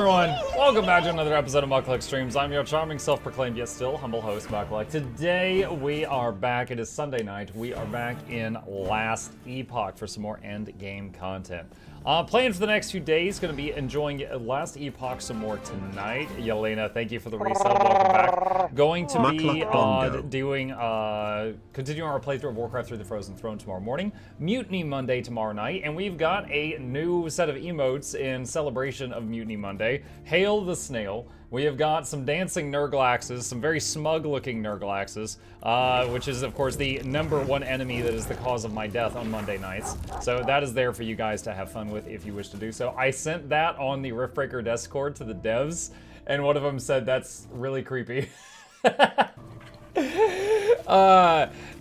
everyone? Welcome back to another episode of Mukluk Streams. I'm your charming, self-proclaimed, yet still humble host, Mukluk. Today, we are back. It is Sunday night. We are back in Last Epoch for some more Endgame content. Playing for the next few days, going to be enjoying Last Epoch some more tonight. Yelena, thank you for the resub. Welcome back. Going to be doing, continuing our playthrough of Warcraft 3: The Frozen Throne tomorrow morning. Mutiny Monday tomorrow night. And we've got a new set of emotes in celebration of Mutiny Monday. Hail the Snail. We have got some dancing Nurglaxes, some very smug-looking Nurglaxes, which is, of course, the #1 enemy that is the cause of my death on Monday nights. So that is there for you guys to have fun with if you wish to do so. I sent that on the Riftbreaker Discord to the devs, and one of them said, that's really creepy.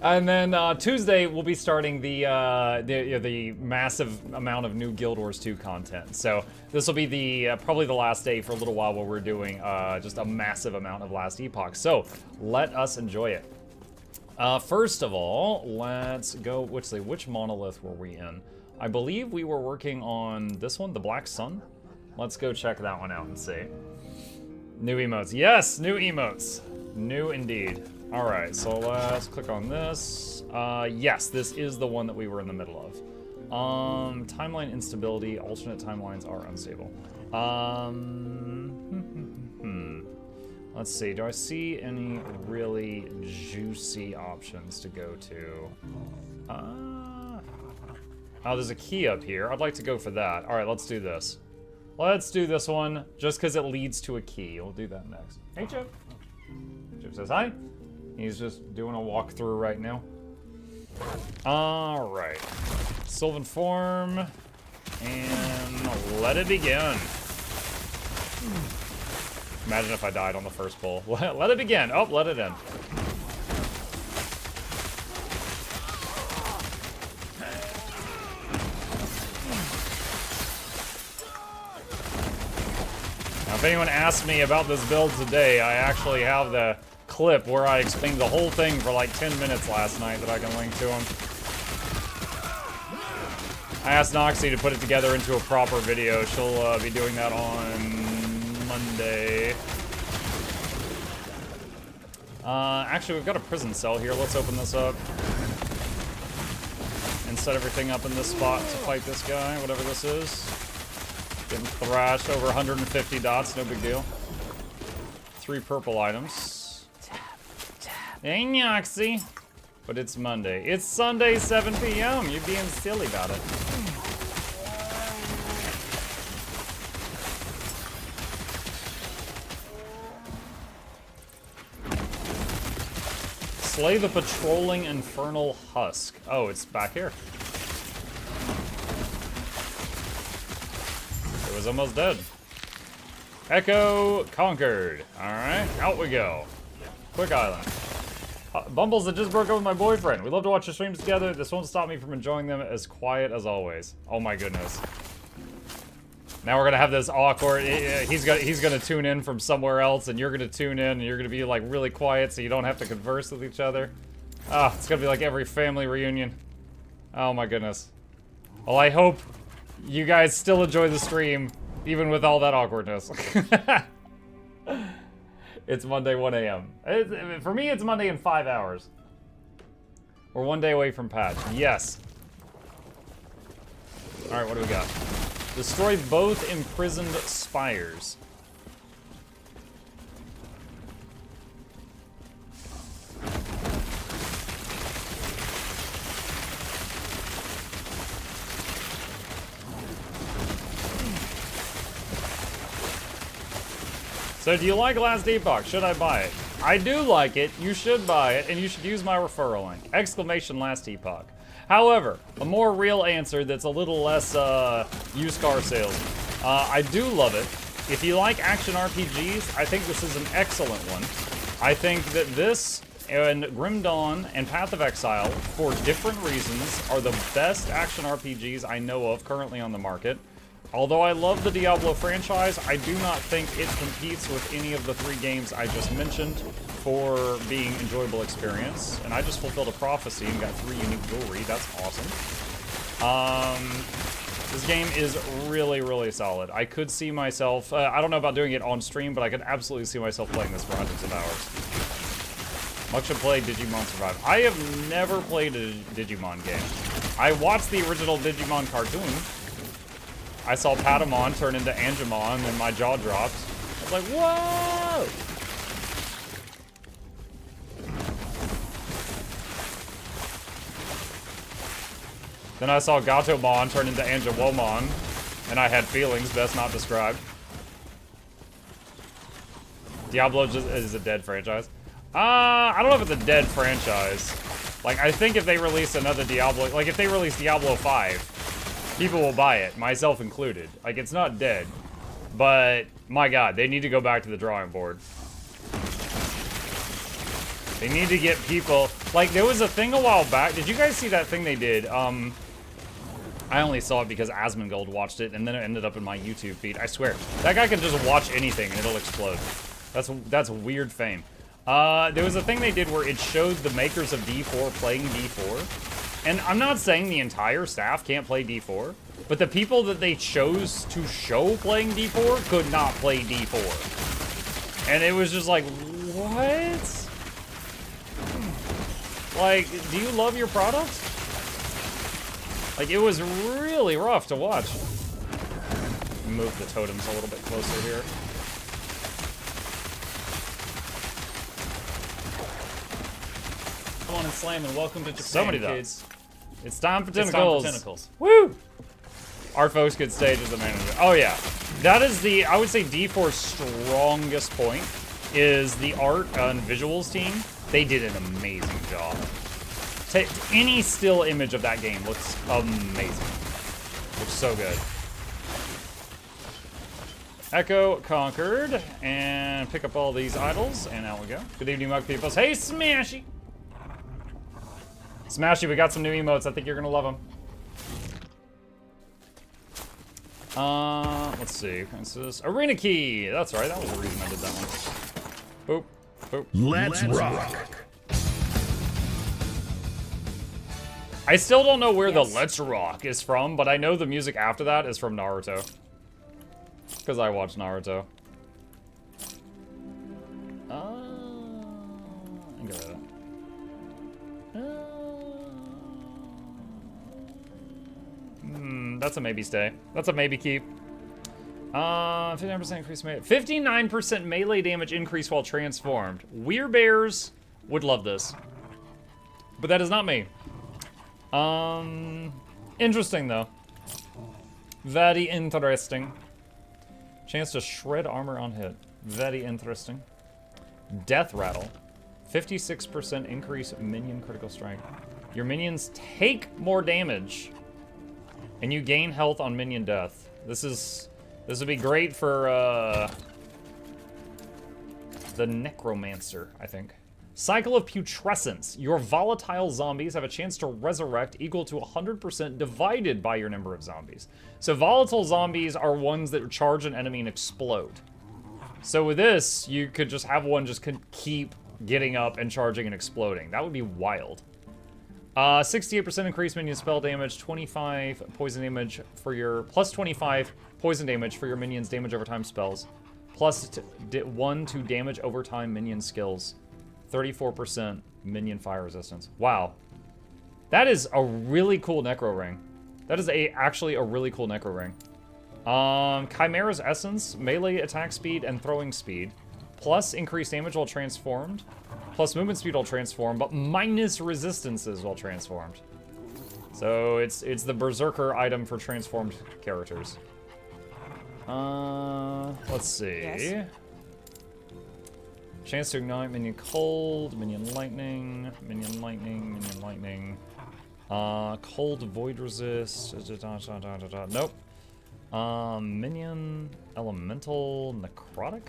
And then Tuesday we'll be starting the massive amount of new Guild Wars 2 content. So this will be the probably the last day for a little while where we're doing just a massive amount of Last Epoch. So let us enjoy it. First of all, let's go. Which monolith were we in? I believe we were working on this one, the Black Sun. Let's go check that one out and see. New emotes. Yes, new emotes. New indeed. All right, so let's click on this. Yes, this is the one that we were in the middle of. Timeline instability, alternate timelines are unstable. Let's see, do I see any really juicy options to go to? Oh, there's a key up here. I'd like to go for that. All right, let's do this. Let's do this one, just because it leads to a key. We'll do that next. Hey, Chip. Chip says hi. He's just doing a walkthrough right now. All right. Sylvan form. And let it begin. Imagine if I died on the first pull. Let it begin. Oh, let it in. Now, if anyone asks me about this build today, I actually have the clip where I explained the whole thing for like 10 minutes last night that I can link to him. I asked Noxxi to put it together into a proper video. She'll be doing that on Monday. Actually, we've got a prison cell here. Let's open this up and set everything up in this spot to fight this guy, whatever this is. Getting thrashed over 150 dots, no big deal. 3 purple items. Hey, Noxxi. But it's Monday. It's Sunday, 7 p.m. You're being silly about it. Slay the patrolling infernal husk. Oh, it's back here. It was almost dead. Echo conquered. All right, out we go. Quick Island. Bumbles that just broke up with my boyfriend. We love to watch your streams together. This won't stop me from enjoying them as quiet as always. Oh my goodness. Now we're gonna have this awkward. He's gonna tune in from somewhere else, and you're gonna tune in, and you're gonna be like really quiet, so you don't have to converse with each other. Ah, it's gonna be like every family reunion. Oh my goodness. Well, I hope you guys still enjoy the stream, even with all that awkwardness. It's Monday, 1 a.m. For me, it's Monday in 5 hours. We're 1 day away from patch. Yes. All right, what do we got? Destroy both imprisoned spires. So do you like Last Epoch? Should I buy it? I do like it. You should buy it, and you should use my referral link. Exclamation Last Epoch. However, a more real answer that's a little less used car sales. I do love it. If you like action RPGs, I think this is an excellent one. I think that this and Grim Dawn and Path of Exile, for different reasons, are the best action RPGs I know of currently on the market. Although I love the Diablo franchise, I do not think it competes with any of the 3 games I just mentioned for being enjoyable experience. And I just fulfilled a prophecy and got 3 unique jewelry. That's awesome. This game is really, really solid. I could see myself, I don't know about doing it on stream, but I could absolutely see myself playing this for hundreds of hours. Muk should play Digimon Survive. I have never played a Digimon game. I watched the original Digimon cartoon. I saw Patamon turn into Angemon and my jaw dropped. I was like, whoa! Then I saw Gatomon turn into Angewomon, and I had feelings best not described. Diablo is a dead franchise. I don't know if it's a dead franchise. Like, I think if they release another Diablo, like if they release Diablo 5, people will buy it, myself included. Like, it's not dead. But, my god, they need to go back to the drawing board. They need to get people, like, there was a thing a while back. Did you guys see that thing they did? I only saw it because Asmongold watched it, and then it ended up in my YouTube feed. I swear, that guy can just watch anything and it'll explode. That's weird fame. There was a thing they did where it showed the makers of D4 playing D4. And I'm not saying the entire staff can't play D4, but the people that they chose to show playing D4 could not play D4. And it was just like, what? Like, do you love your product? Like, it was really rough to watch. Move the totems a little bit closer here. Come on and slam and welcome to Japan, Somebody kids. does. It's time for It's tentacles. time for tentacles. Woo! Our folks could stage as the manager. Oh yeah, that is the, I would say D4's strongest point is the art and visuals team. They did an amazing job. Any still image of that game looks amazing. Looks so good. Echo conquered, and pick up all these idols, and out we go. Good evening, Muk peoples. Hey, Smashy! Smashy, we got some new emotes. I think you're gonna love them. Let's see. Princess Arena Key. That's right. That was the reason I did that one. Boop. Boop. Let's rock. I still don't know where the Let's Rock is from, but I know the music after that is from Naruto. Because I watch Naruto. Get rid of that. That's a maybe stay. That's a maybe keep. 59% increase melee. 59% melee damage increase while transformed. Weirbears would love this. But that is not me. Interesting though. Very interesting. Chance to shred armor on hit. Very interesting. Death Rattle. 56% increase minion critical strike. Your minions take more damage. And you gain health on minion death. This would be great for the Necromancer, I think. Cycle of Putrescence. Your volatile zombies have a chance to resurrect equal to 100% divided by your number of zombies. So volatile zombies are ones that charge an enemy and explode. So with this, you could just have one just keep getting up and charging and exploding. That would be wild. 68% increased minion spell damage, 25 poison damage for your, plus 25 poison damage for your minions' damage over time spells, plus 1 to damage over time minion skills. 34% minion fire resistance. Wow. That is a really cool Necro Ring. That is actually a really cool Necro Ring. Chimera's Essence, melee attack speed and throwing speed, plus increased damage while transformed, plus movement speed while transformed, but minus resistances while transformed. So it's the Berserker item for transformed characters. Let's see. Yes. Chance to ignite minion cold, minion lightning, minion lightning, minion lightning. Cold void resist. Nope. Minion elemental necrotic.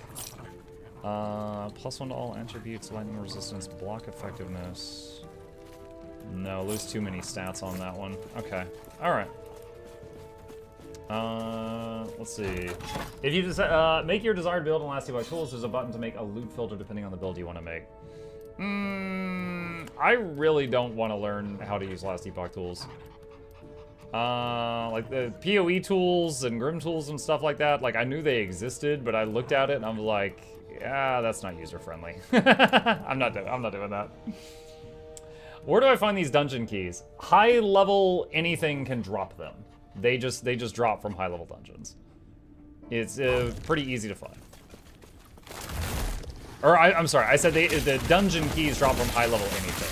+1 to all attributes, lightning resistance, block effectiveness. No, lose too many stats on that one. Okay. Alright. Let's see. If you decide, make your desired build in Last Epoch tools, there's a button to make a loot filter depending on the build you want to make. I really don't want to learn how to use Last Epoch tools. Like the PoE tools and Grim tools and stuff like that. Like I knew they existed, but I looked at it and I'm like, yeah, that's not user friendly. I'm not doing that. Where do I find these dungeon keys? High level anything can drop them. They just drop from high level dungeons. It's pretty easy to find. Or I'm sorry, I said the dungeon keys drop from high level anything.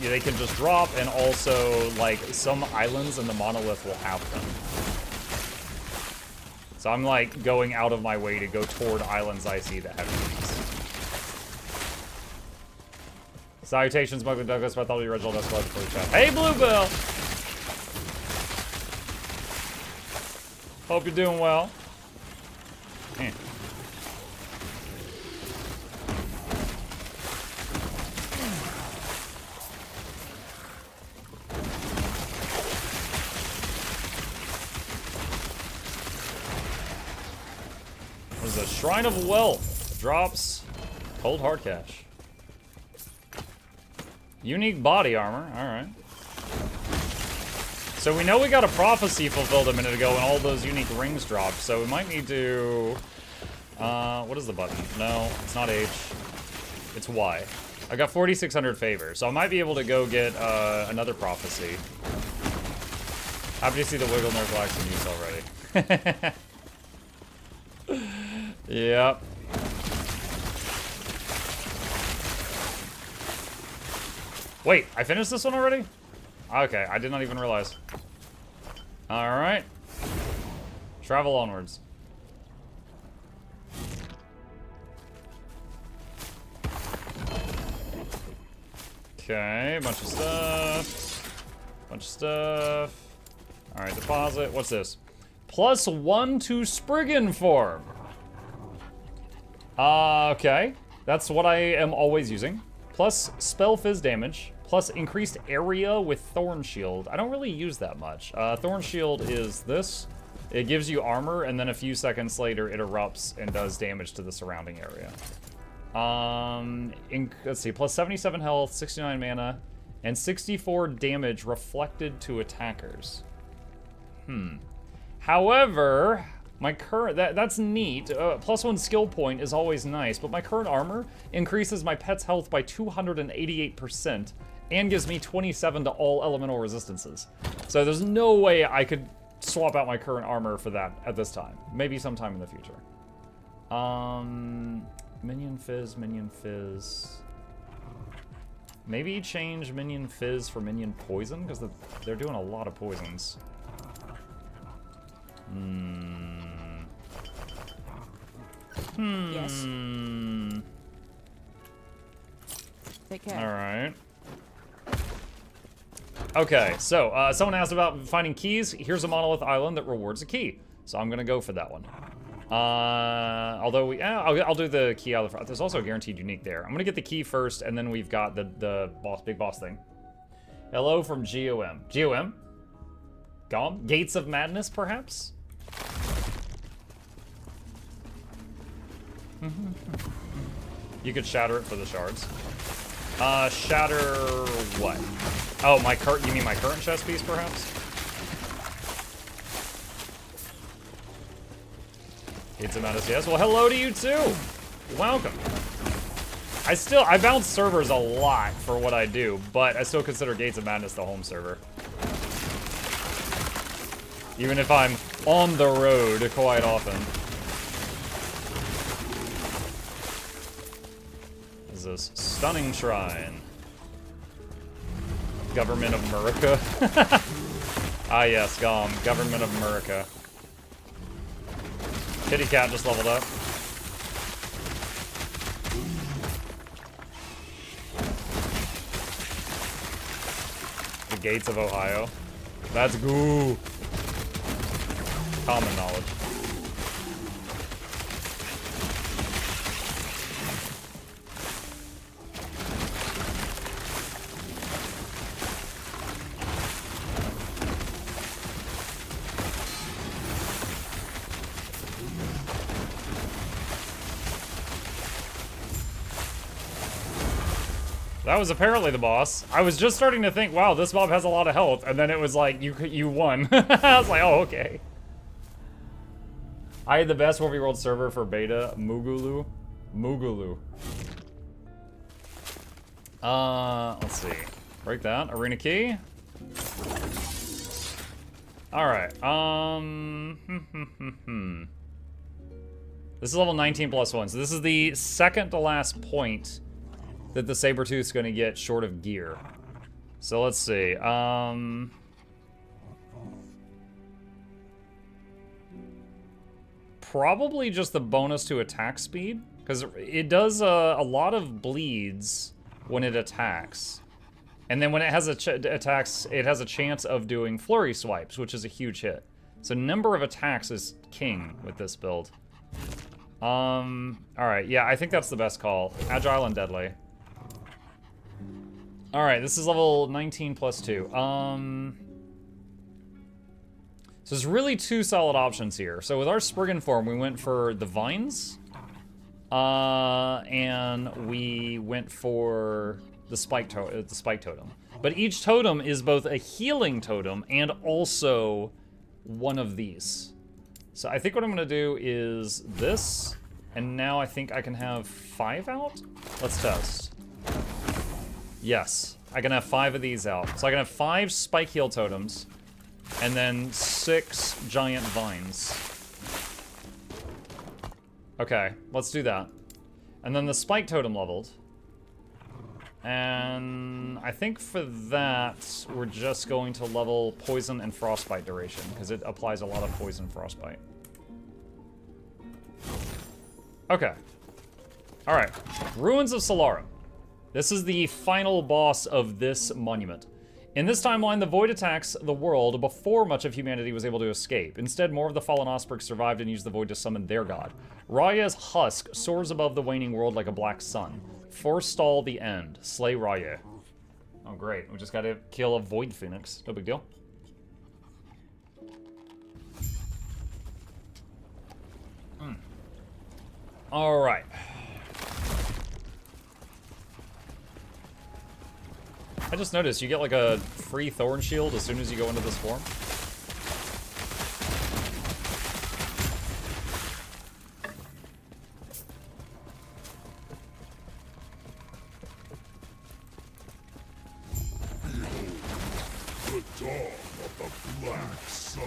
They can just drop, and also like some islands in the Monolith will have them. So I'm like going out of my way to go toward islands I see that have keys. Salutations, Michael Douglas, Bartholomew, Reginald, that's for the chat. Hey, Bluebell! Hope you're doing well. What is this? Shrine of Wealth. Drops cold hard cash. Unique body armor. Alright. So we know we got a prophecy fulfilled a minute ago and all those unique rings dropped. So we might need to... what is the button? No, it's not H. It's Y. I got 4,600 favor. So I might be able to go get another prophecy. Happy to see the Wiggle Nerf Lax in use already. Yep. Wait, I finished this one already? Okay, I did not even realize. Alright. Travel onwards. Okay, bunch of stuff. Alright, deposit. What's this? +1 to Spriggan form. Okay. That's what I am always using. Plus spell fizz damage. Plus increased area with Thorn Shield. I don't really use that much. Thorn Shield is this. It gives you armor, and then a few seconds later it erupts and does damage to the surrounding area. Let's see, plus 77 health, 69 mana, and 64 damage reflected to attackers. However, my current, that's neat. +1 skill point is always nice, but my current armor increases my pet's health by 288% and gives me 27 to all elemental resistances. So there's no way I could swap out my current armor for that at this time. Maybe sometime in the future. Minion Fizz. Maybe change Minion Fizz for Minion Poison, because they're doing a lot of poisons. Yes. Take care. Alright. Okay, so someone asked about finding keys. Here's a Monolith Island that rewards a key. So I'm gonna go for that one. Although I'll do the key out of the front. There's also a guaranteed unique there. I'm gonna get the key first, and then we've got the big boss thing. Hello from GOM. GOM? Gom? Gates of Madness, perhaps? You could shatter it for the shards. Shatter what? Oh, you mean my current chest piece, perhaps? Gates of Madness, yes. Well, hello to you too. Welcome. I bounce servers a lot for what I do, but I still consider Gates of Madness the home server. Even if I'm on the road quite often. What is this? Stunning Shrine. Government of America. Ah yes, Government of America. Kitty Cat just leveled up. The Gates of Ohio. That's goo. Common knowledge. That was apparently the boss. I was just starting to think, wow, this mob has a lot of health, and then it was like, you won. I was like, oh, okay. I had the best 1v World server for beta, Mugulu. Let's see. Break that. Arena key. Alright, This is level 19 plus 1, so this is the second to last point that the Sabertooth's gonna get short of gear. So let's see, probably just the bonus to attack speed, because it does a lot of bleeds when it attacks. And then when it has attacks, it has a chance of doing flurry swipes, which is a huge hit. So number of attacks is king with this build. Alright, yeah, I think that's the best call. Agile and deadly. Alright, this is level 19 plus 2. So there's really two solid options here. So with our Spriggan form, we went for the vines. And we went for the spike totem. But each totem is both a healing totem and also one of these. So I think what I'm gonna do is this, and now I think I can have 5 out? Let's test. Yes, I can have 5 of these out. So I can have 5 spike heal totems, and then 6 giant vines. Okay, let's do that. And then the spike totem leveled. And I think for that, we're just going to level poison and frostbite duration, because it applies a lot of poison frostbite. Okay. Alright. Ruins of Solarum. This is the final boss of this monument. In this timeline, the Void attacks the world before much of humanity was able to escape. Instead, more of the fallen Ospreys survived and used the Void to summon their god. Raya's husk soars above the waning world like a black sun. Forestall the end. Slay Raya. Oh, great. We just gotta kill a Void Phoenix. No big deal. Alright. I just noticed you get like a free Thorn Shield as soon as you go into this form. The dawn of the black sun.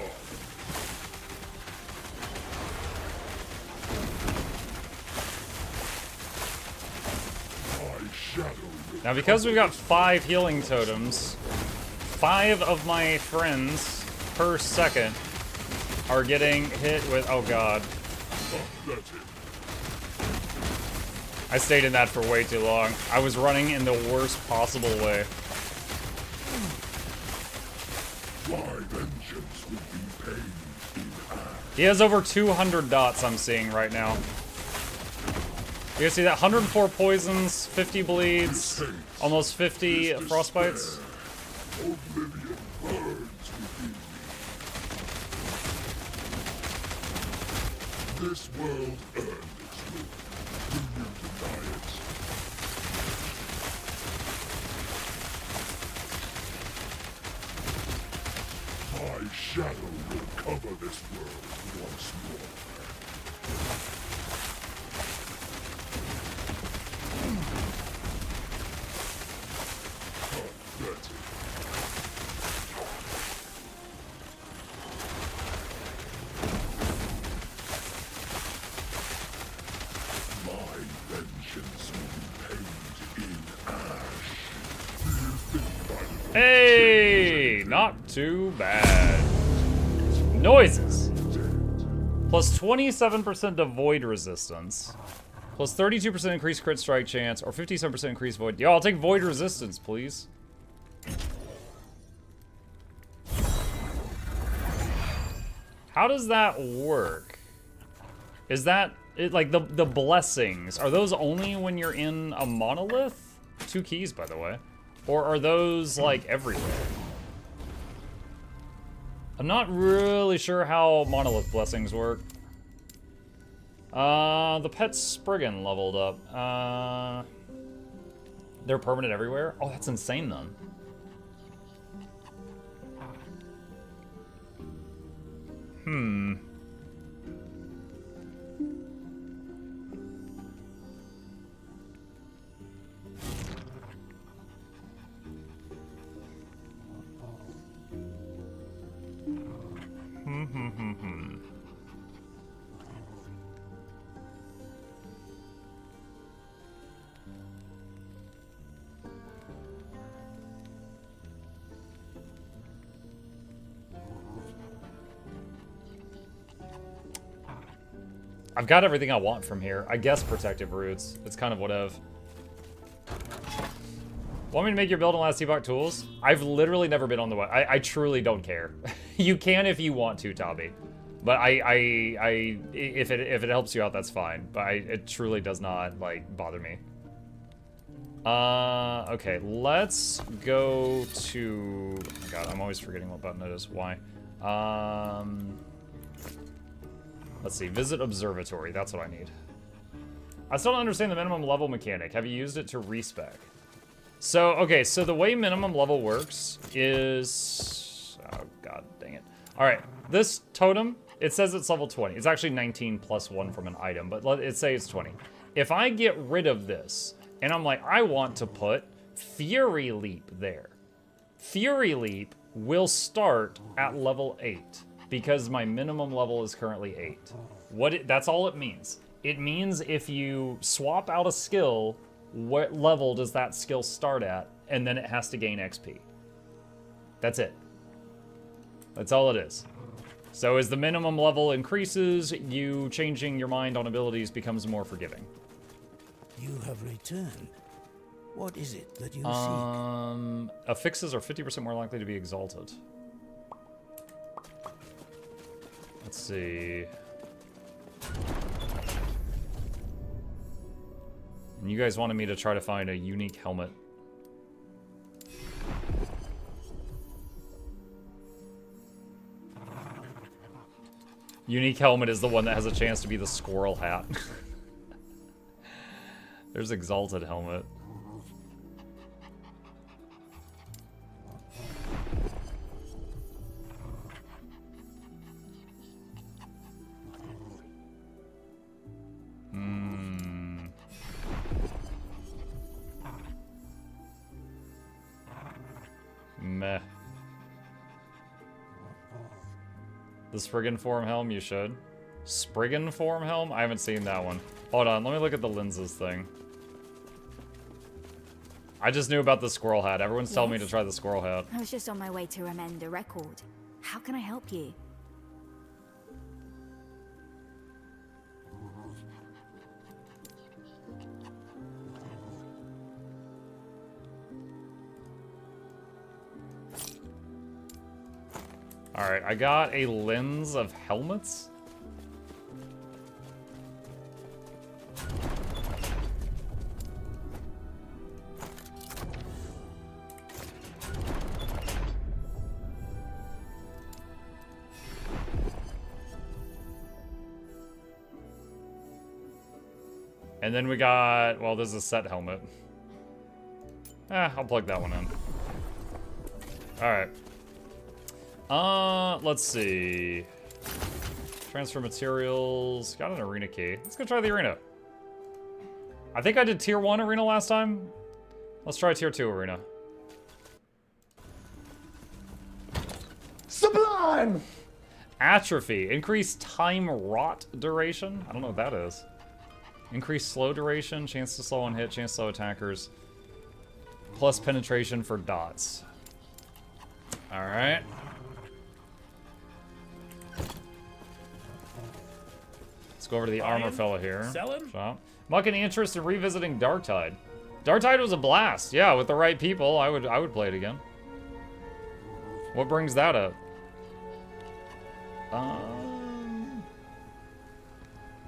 My shadow. Now, because we've got 5 healing totems, 5 of my friends per second are getting hit with, oh god. I stayed in that for way too long. I was running in the worst possible way. My vengeance will be paid in ash. He has over 200 dots I'm seeing right now. You guys see that? 104 poisons, 50 bleeds, almost 50 frostbites. Oblivion burns within me. This world earned its rule. Do you deny it? My shadow will cover this world once more. Hey, not too bad. Noises. Plus 27% to void resistance. Plus 32% increased crit strike chance, or 57% increased void. Yo, I'll take void resistance, please. How does that work? Is that it, like the blessings? Are those only when you're in a monolith? 2 keys, by the way. Or are those like everywhere? I'm not really sure how monolith blessings work. The pet Spriggan leveled up. They're permanent everywhere? Oh, that's insane then. Hmm. I've got everything I want from here. I guess protective roots. It's kind of whatever. Want me to make your build on Last Epoch tools? I've literally never been on the web. I truly don't care. You can if you want to, Tabby. But if it helps you out, that's fine. But it truly does not like bother me. Okay, let's go to. Oh God, I'm always forgetting what button it is. Why? Let's see. Visit Observatory. That's what I need. I still don't understand the minimum level mechanic. Have you used it to respec? So, okay, so the way minimum level works is... Oh, God dang it. All right, this totem, it says it's level 20. It's actually 19 plus 1 from an item, but let's say it's 20. If I get rid of this, and I'm like, I want to put Fury Leap there. Fury Leap will start at level 8, because my minimum level is currently 8. That's all it means. It means if you swap out a skill, what level does that skill start at, and then it has to gain XP. That's it. That's all it is. So as the minimum level increases, you changing your mind on abilities becomes more forgiving. You have returned. What is it that you seek? Affixes are 50% more likely to be exalted. Let's see. And you guys wanted me to try to find a unique helmet. Unique helmet is the one that has a chance to be the squirrel hat. There's exalted helmet. Meh. The Spriggan Form Helm, you should. Spriggan Form Helm? I haven't seen that one. Hold on, let me look at the lenses thing. I just knew about the squirrel hat. Everyone's telling me to try the squirrel hat. I was just on my way to amend a record. How can I help you? Alright, I got a lens of helmets. And then we got, well, there's a set helmet. I'll plug that one in. Alright. Let's see. Transfer materials. Got an arena key. Let's go try the arena. I think I did tier 1 arena last time. Let's try tier 2 arena. Sublime! Atrophy. Increased time rot duration. I don't know what that is. Increased slow duration. Chance to slow on hit. Chance to slow attackers. Plus penetration for dots. Alright. Let's go over to the armor fella here. Shop. Muck, any interest in revisiting Darktide? Darktide was a blast. Yeah, with the right people, I would play it again. What brings that up?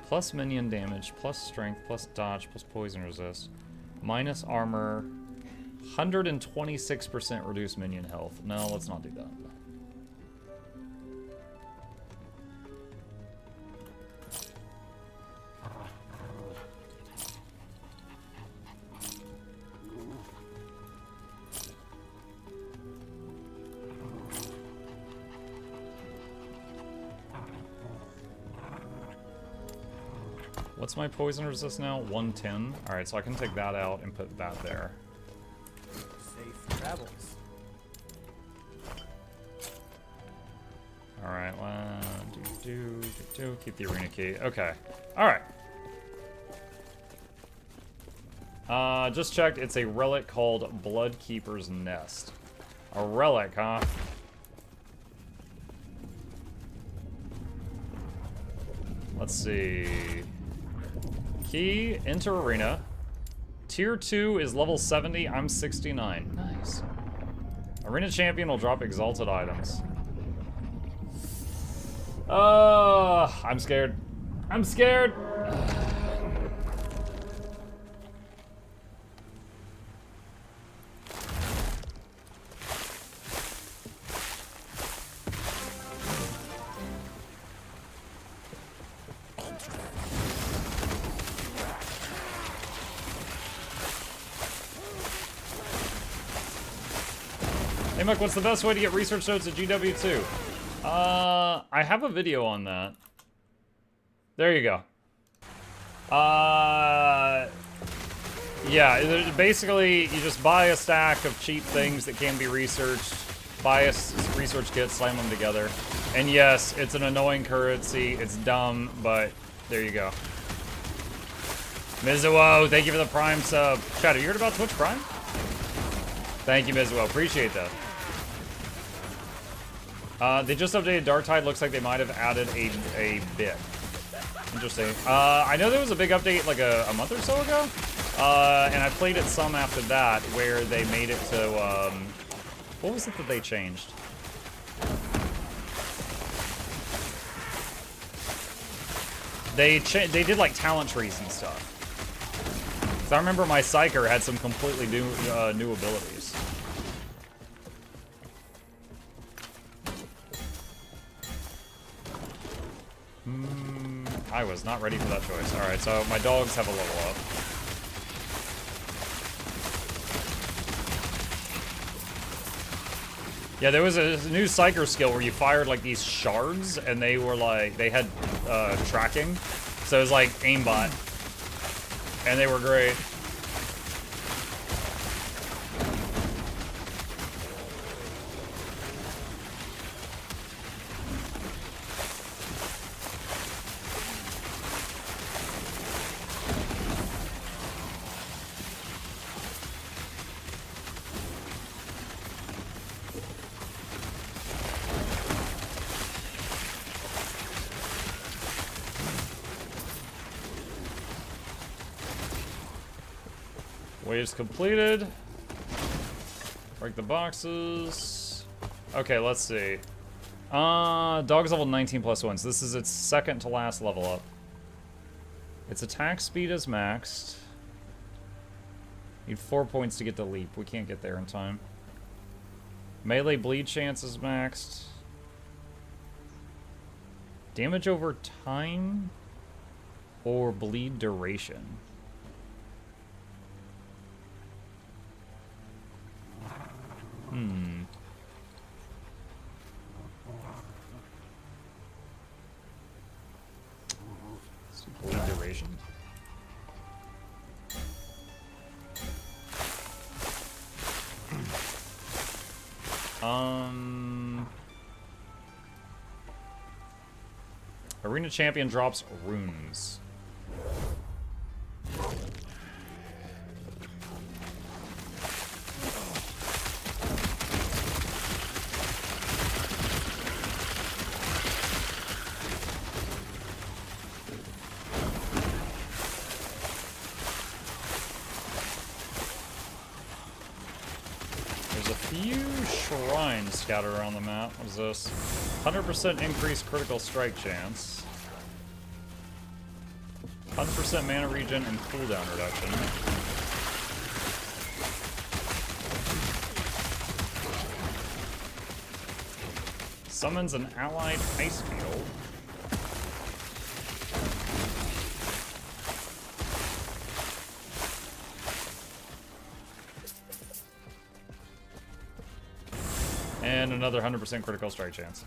Plus minion damage, plus strength, plus dodge, plus poison resist. Minus armor. 126% reduced minion health. No, let's not do that. What's my poison resist now? 110. Alright, so I can take that out and put that there. Safe travels. Alright, keep the arena key. Okay. Alright. Just checked. It's a relic called Bloodkeeper's Nest. A relic, huh? Let's see. Key, enter arena. Tier 2 is level 70. I'm 69. Nice. Arena champion will drop exalted items. I'm scared. I'm scared. Hey Muk, what's the best way to get research notes at GW2? I have a video on that. There you go. Yeah, basically you just buy a stack of cheap things that can be researched, buy a research kit, slam them together. And yes, it's an annoying currency, it's dumb, but there you go. Mizuo, thank you for the Prime sub. Chat, have you heard about Twitch Prime? Thank you, Mizuo, appreciate that. They just updated Darktide. Looks like they might have added a bit. Interesting. I know there was a big update like a month or so ago. And I played it some after that where they made it to, what was it that they changed? They did like talent trees and stuff. 'Cause I remember my Psyker had some completely new abilities. I was not ready for that choice. Alright, so my dogs have a level up. Yeah, there was a new Psyker skill where you fired like these shards and they were like, they had tracking. So it was like aimbot. And they were great. Waves completed. Break the boxes. Okay, let's see. Dog's level 19 plus 1. So this is its second to last level up. Its attack speed is maxed. Need 4 points to get the leap. We can't get there in time. Melee bleed chance is maxed. Damage over time or bleed duration. Bleed duration. Arena champion drops runes. Scattered around the map. What is this? 100% increased critical strike chance. 100% mana regen and cooldown reduction. Summons an allied ice field. And another 100% critical strike chance.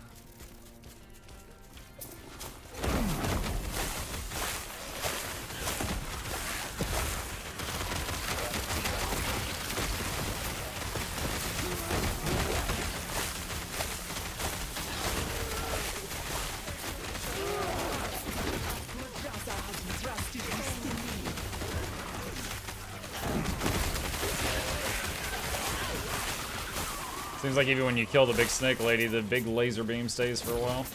Seems like even when you kill the big snake lady, the big laser beam stays for a while.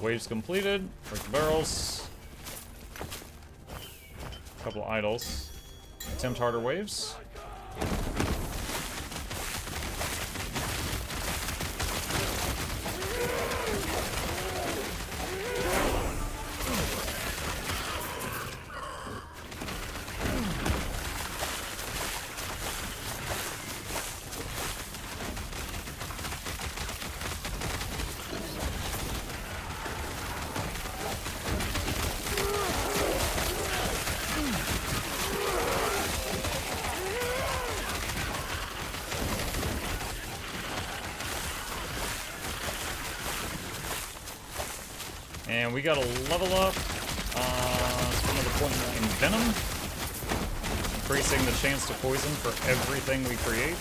Waves completed. Break the barrels. Couple idols. Attempt harder waves. And we got a level up. Another point in Venom. Increasing the chance to poison for everything we create.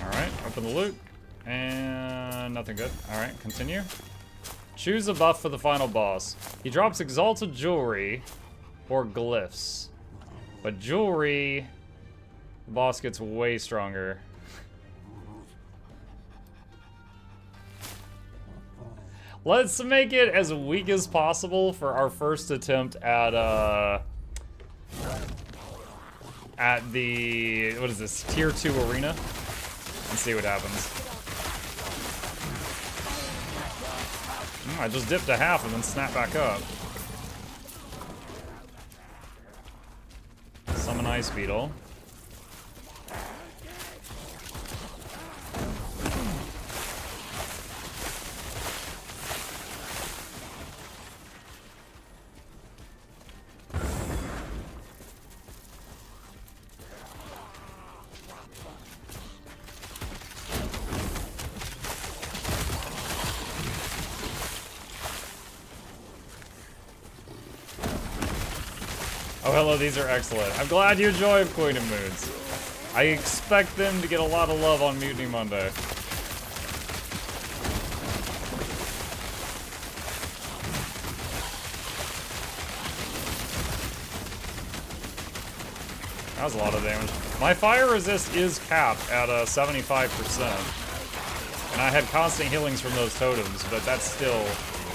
Alright, open the loot. And nothing good. Alright, continue. Choose a buff for the final boss. He drops exalted jewelry or glyphs. But jewelry, the boss gets way stronger. Let's make it as weak as possible for our first attempt at the, what is this, tier 2 arena? And see what happens. I just dipped to half and then snapped back up. Summon Ice Beetle. Oh, hello, these are excellent. I'm glad you enjoy Coin and Moods. I expect them to get a lot of love on Mutiny Monday. That was a lot of damage. My fire resist is capped at 75%. And I had constant healings from those totems, but that still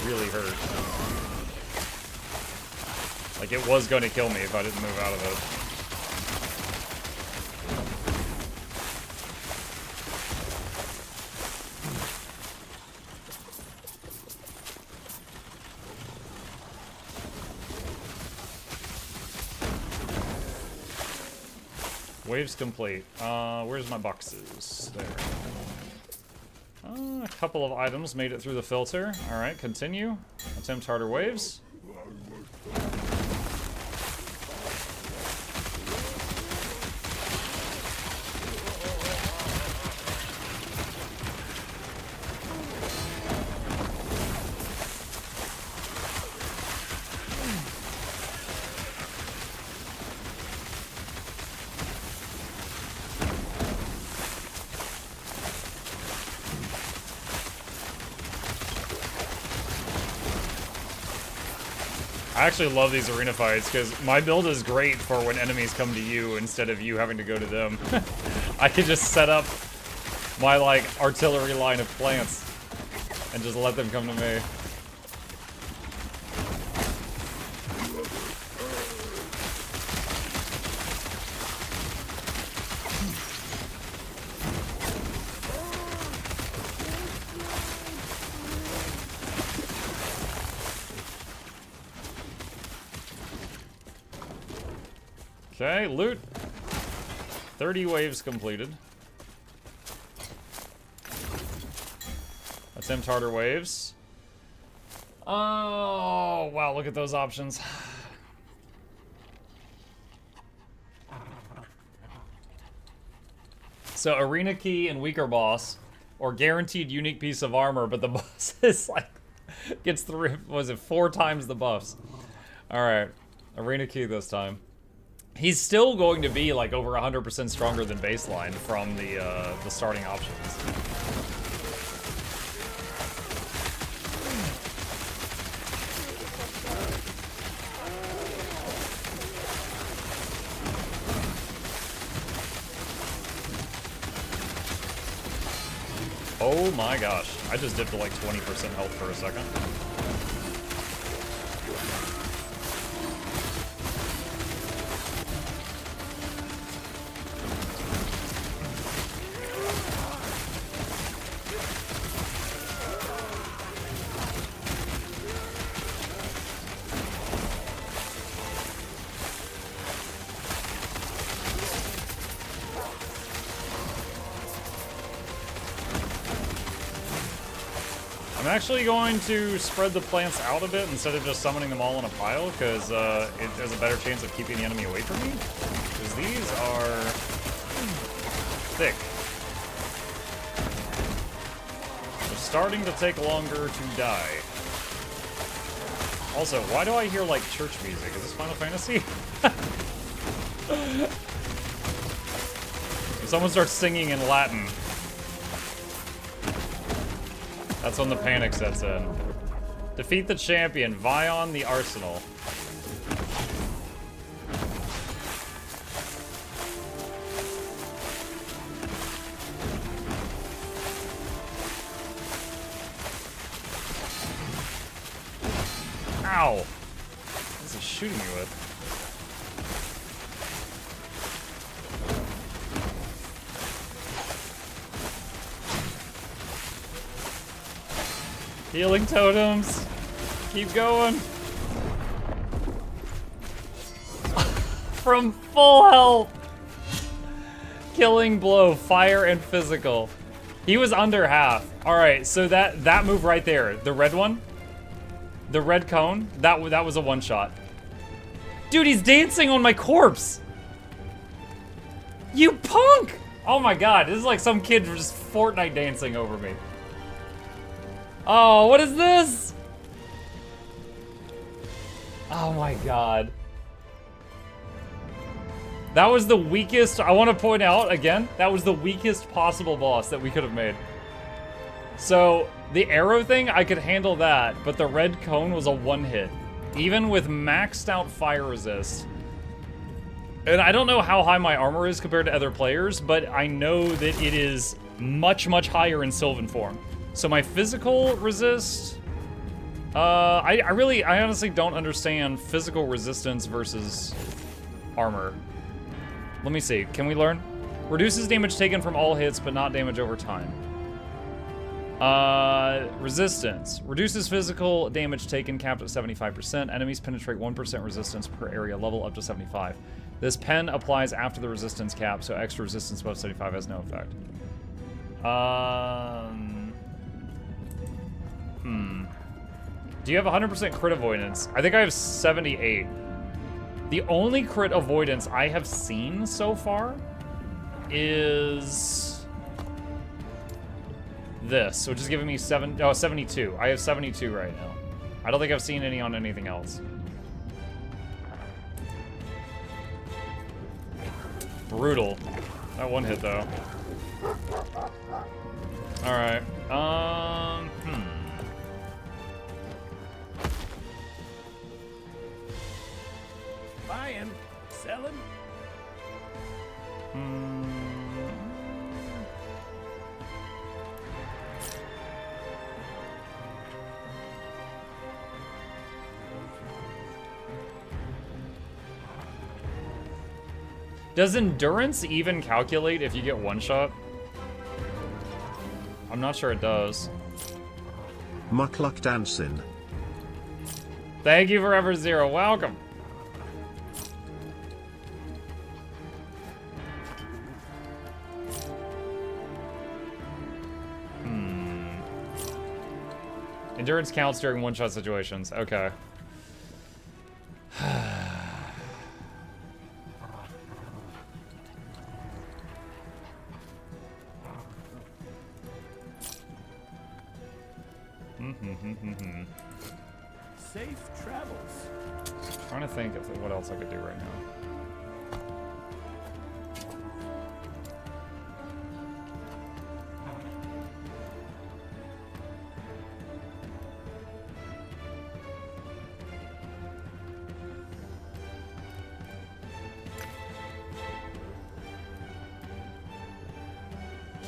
really hurt. Like, it was going to kill me if I didn't move out of it. Waves complete. Where's my boxes? There. A couple of items made it through the filter. Alright, continue. Attempt harder waves. I actually love these arena fights because my build is great for when enemies come to you instead of you having to go to them. I could just set up my like artillery line of plants and just let them come to me. Okay, loot. 30 waves completed. Attempt harder waves. Oh, wow, look at those options. So arena key and weaker boss, or guaranteed unique piece of armor, but the boss is like, gets 4 times the buffs. All right, arena key this time. He's still going to be like over 100% stronger than baseline from the starting options. Oh my gosh, I just dipped to like 20% health for a second. I'm actually going to spread the plants out a bit instead of just summoning them all in a pile, because it has a better chance of keeping the enemy away from me. Because these are thick. They're starting to take longer to die. Also, why do I hear like church music? Is this Final Fantasy? If someone starts singing in Latin, that's when the panic sets in. Defeat the champion, Vion the Arsenal. Ow! What is he shooting me with? Healing totems. Keep going. From full health. Killing blow, fire and physical. He was under half. All right, so that move right there, the red one, the red cone, that was a one shot. Dude, he's dancing on my corpse. You punk! Oh my god, this is like some kid just Fortnite dancing over me. Oh, what is this? Oh my god. That was the weakest, I want to point out again, that was the weakest possible boss that we could have made. So, the arrow thing, I could handle that, but the red cone was a one hit. Even with maxed out fire resist. And I don't know how high my armor is compared to other players, but I know that it is much, much higher in Sylvan form. So my physical resist, I honestly don't understand physical resistance versus armor. Let me see, can we learn? Reduces damage taken from all hits, but not damage over time. Resistance. Reduces physical damage taken, capped at 75%. Enemies penetrate 1% resistance per area level up to 75. This pen applies after the resistance cap, so extra resistance above 75 has no effect. Do you have 100% crit avoidance? I think I have 78. The only crit avoidance I have seen so far is this, which is giving me 72. I have 72 right now. I don't think I've seen any on anything else. Brutal. That one hit though. All right. Buying, selling. Does endurance even calculate if you get one shot? I'm not sure it does. Mukluk dancing. Thank you Forever Zero. Welcome. Endurance counts during one-shot situations. Okay. Safe travels. Trying to think of what else I could do right now.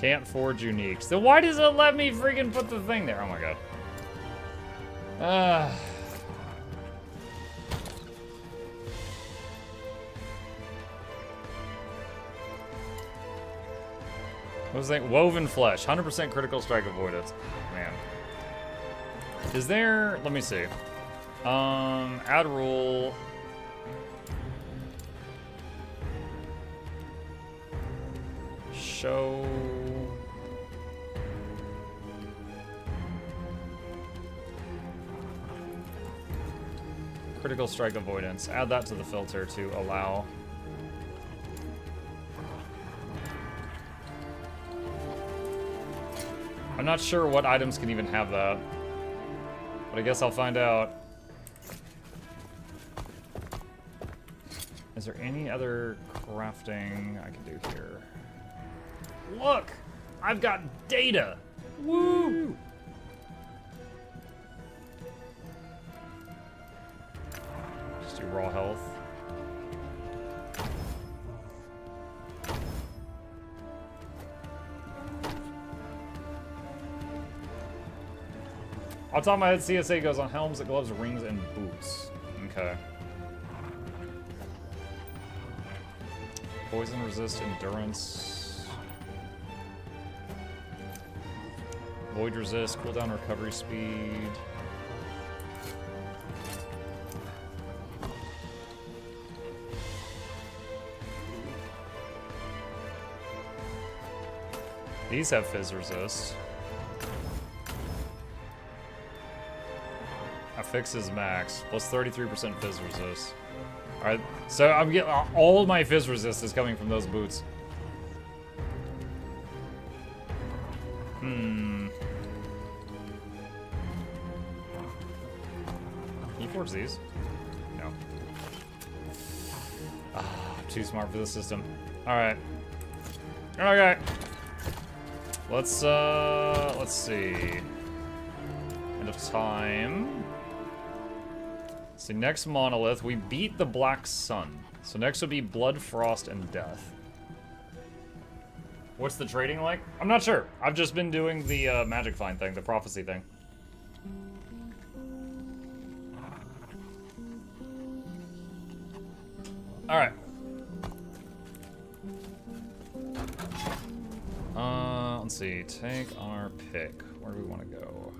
Can't forge uniques. So why does it let me freaking put the thing there? Oh my god. What was that? Woven flesh. 100% critical strike avoidance. Man. Is there... Let me see. Add rule... Show... Critical strike avoidance. Add that to the filter to allow... I'm not sure what items can even have that. But I guess I'll find out. Is there any other crafting I can do here? Look! I've got data! Woo! Just do raw health. Off the top of my head, CSA goes on helms, gloves, rings, and boots. Okay. Poison resist, endurance. Void resist, cooldown recovery speed. These have fizz resist. Fixes max, plus 33% fizz resist. Alright, so I'm getting all my fizz resist is coming from those boots. Can you forge these? No. I'm too smart for this system. Alright. Okay. Let's see. End of time. So next Monolith, we beat the Black Sun. So next would be Blood, Frost, and Death. What's the trading like? I'm not sure. I've just been doing the magic find thing, the prophecy thing. Alright. Let's see. Take our pick. Where do we want to go?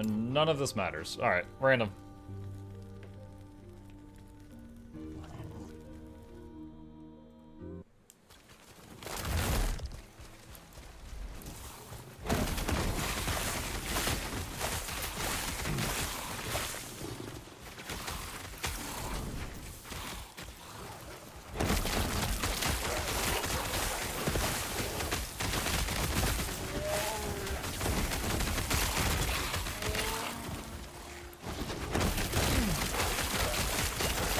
None of this matters. Alright, random.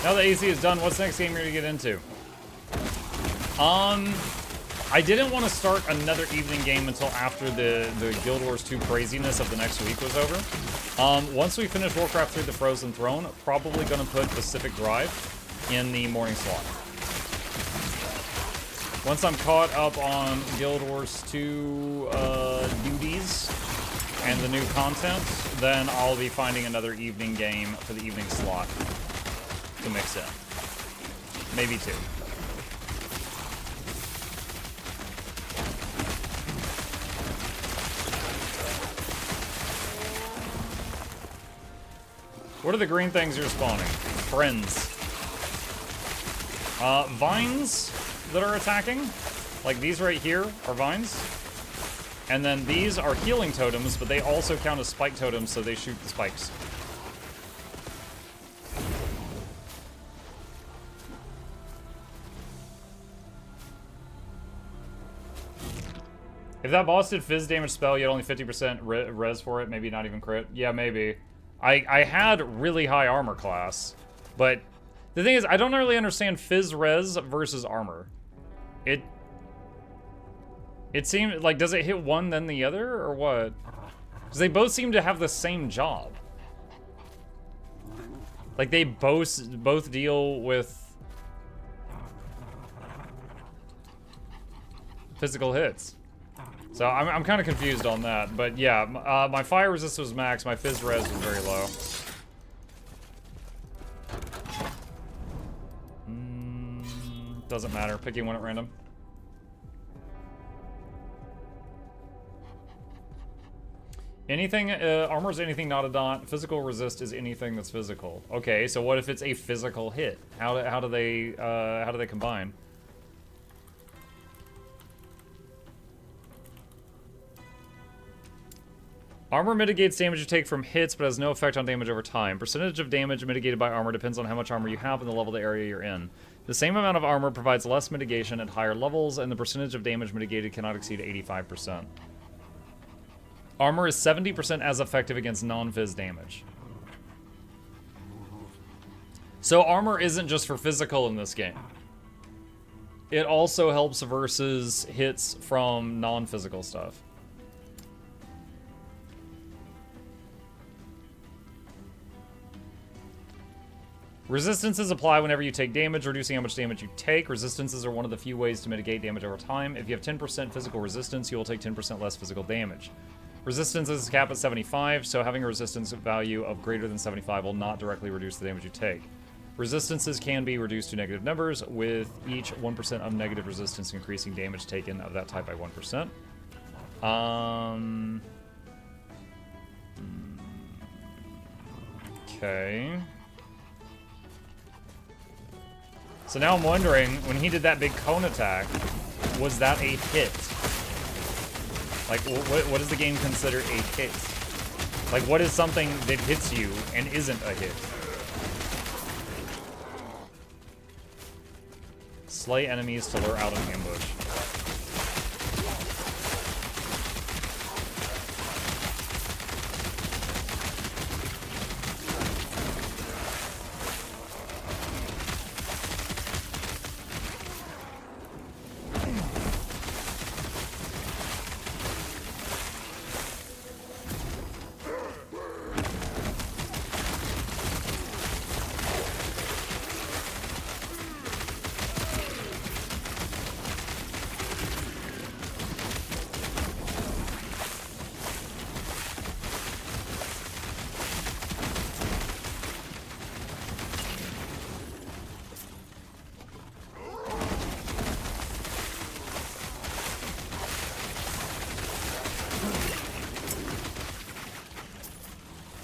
Now that AC is done, what's the next game you're gonna get into? I didn't want to start another evening game until after the Guild Wars 2 craziness of the next week was over. Once we finish Warcraft 3: The Frozen Throne, probably gonna put Pacific Drive in the morning slot. Once I'm caught up on Guild Wars 2 duties and the new content, then I'll be finding another evening game for the evening slot to mix in. Maybe two. What are the green things you're spawning? Friends. Vines that are attacking. Like these right here are vines. And then these are healing totems, but they also count as spike totems, so they shoot the spikes. If that boss did fizz damage spell, you had only 50% res for it, maybe not even crit. Yeah, maybe. I had really high armor class, but the thing is, I don't really understand fizz res versus armor. It seemed like, does it hit one then the other, or what? Because they both seem to have the same job. Like, they both deal with physical hits. So I'm kind of confused on that, but yeah, my fire resist was max, my fizz res was very low. Doesn't matter, picking one at random. Anything, armor is anything not a dot. Physical resist is anything that's physical. Okay, so what if it's a physical hit? How do they combine? Armor mitigates damage you take from hits, but has no effect on damage over time. Percentage of damage mitigated by armor depends on how much armor you have and the level of the area you're in. The same amount of armor provides less mitigation at higher levels, and the percentage of damage mitigated cannot exceed 85%. Armor is 70% as effective against non-fizz damage. So armor isn't just for physical in this game. It also helps versus hits from non-physical stuff. Resistances apply whenever you take damage, reducing how much damage you take. Resistances are one of the few ways to mitigate damage over time. If you have 10% physical resistance, you will take 10% less physical damage. Resistance is capped at 75, so having a resistance value of greater than 75 will not directly reduce the damage you take. Resistances can be reduced to negative numbers, with each 1% of negative resistance increasing damage taken of that type by 1%. Okay. So now I'm wondering, when he did that big cone attack, was that a hit? Like, what does the game consider a hit? Like, what is something that hits you and isn't a hit? Slay enemies to lure out an ambush.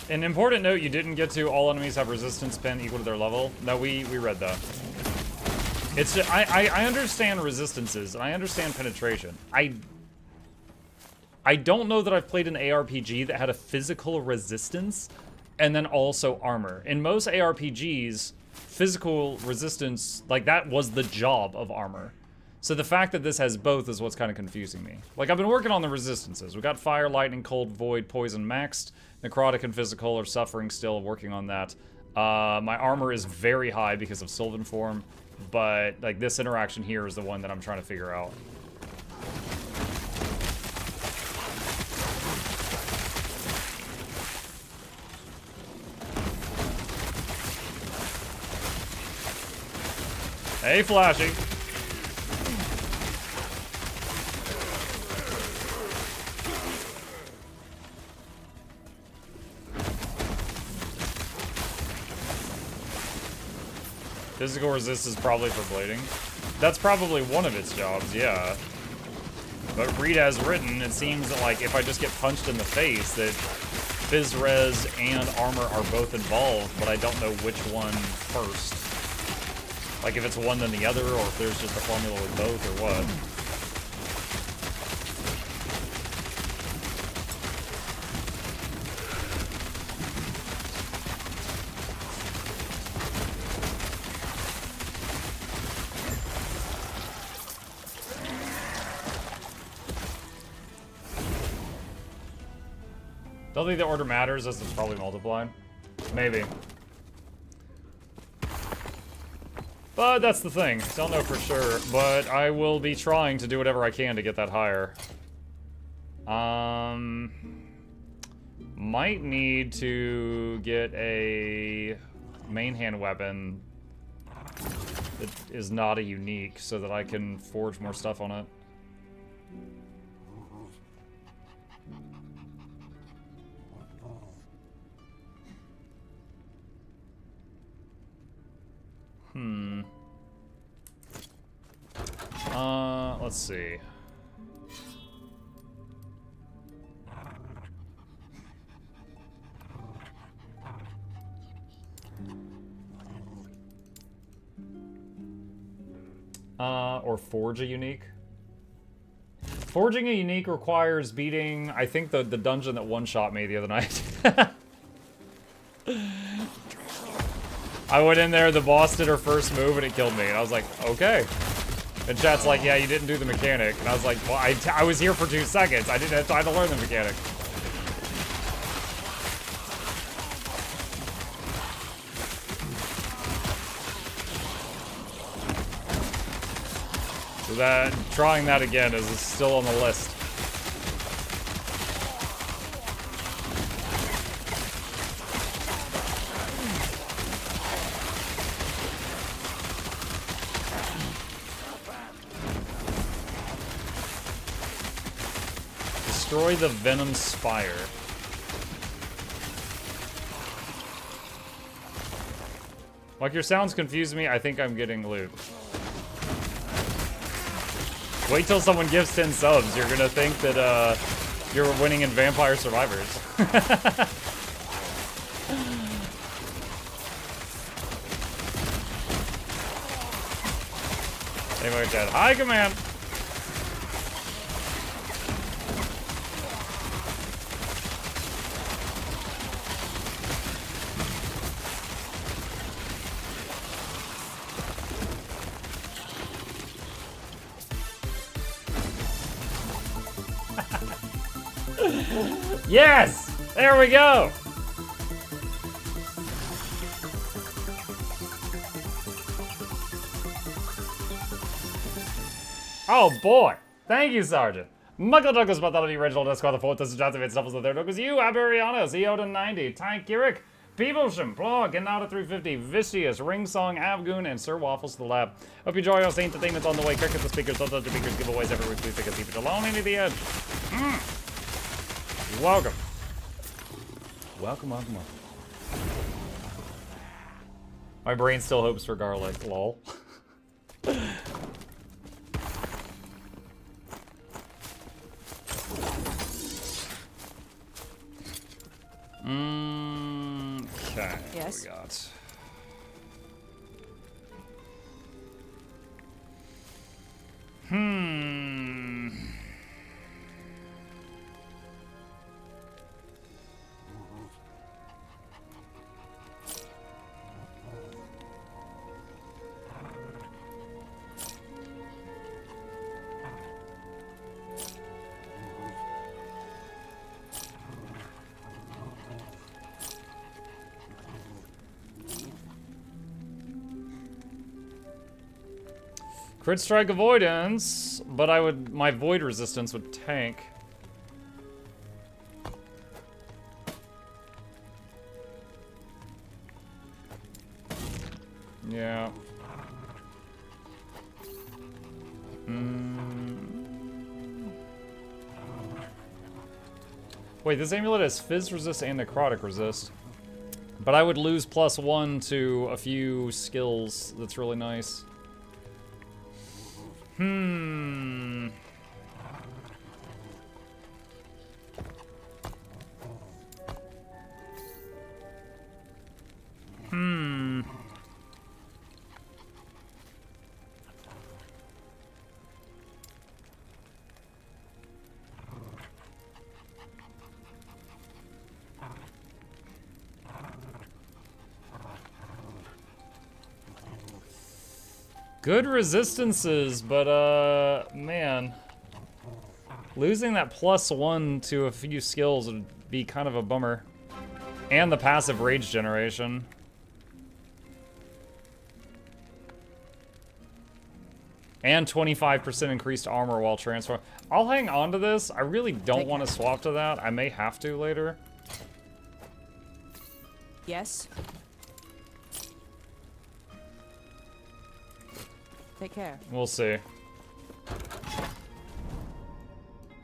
An important note, you didn't get to all enemies have resistance pin equal to their level. No, we read that. It's just, I understand resistances, and I understand penetration. I don't know that I've played an ARPG that had a physical resistance and then also armor. In most ARPGs, physical resistance, like, that was the job of armor. So the fact that this has both is what's kind of confusing me. Like, I've been working on the resistances. We got fire, lightning, cold, void, poison maxed. Necrotic and physical are suffering still, working on that. My armor is very high because of Sylvan form, but like this interaction here is the one that I'm trying to figure out. Hey, Flashy. Physical resist is probably for blading. That's probably one of its jobs, yeah. But read as written, it seems that, like, if I just get punched in the face, that Fizz Res and armor are both involved, but I don't know which one first. Like, if it's one then the other, or if there's just a formula with both, or what. Don't think the order matters, as it's probably multiplied. Maybe. But that's the thing. Don't know for sure. But I will be trying to do whatever I can to get that higher. Might need to get a main hand weapon that is not a unique so that I can forge more stuff on it. Let's see. Or forge a unique. Forging a unique requires beating, I think, the dungeon that one-shot me the other night. I went in there, the boss did her first move, and it killed me. And I was like, okay. And chat's like, yeah, you didn't do the mechanic. And I was like, well, I was here for 2 seconds. I didn't have time to learn the mechanic. So trying that again is still on the list. Destroy the Venom Spire. Like, your sounds confuse me. I think I'm getting loot. Wait till someone gives 10 subs. You're gonna think that, you're winning in Vampire Survivors. Anyway, chat. Hi, Command! Yes! There we go! Oh boy! Thank you, Sergeant. MuklukYoutube was about the original Discord, the fourth, this is Johnson, it's Stuffles, the third, it was you, Aberiana, EO90, Tank Kirik, Peeblesham, Plog, Genauta 350, Vicious, Ringsong, Avgoon, and Sir Waffles to the lab. Hope you enjoy our entertainment's on the way. Cricket the speakers, don't touch the speakers, giveaways every week, please take a seat alone into the edge. Welcome. Welcome, welcome, welcome. My brain still hopes for garlic, lol. Okay, Yes. what we got? Crit strike avoidance, but my void resistance would tank. Yeah. Wait, this amulet has fizz resist and necrotic resist. But I would lose +1 to a few skills. That's really nice. Good resistances, but man, losing that +1 to a few skills would be kind of a bummer. And the passive rage generation. And 25% increased armor while transforming. I'll hang on to this. I really don't want to swap to that. I may have to later. Yes. Take care. We'll see.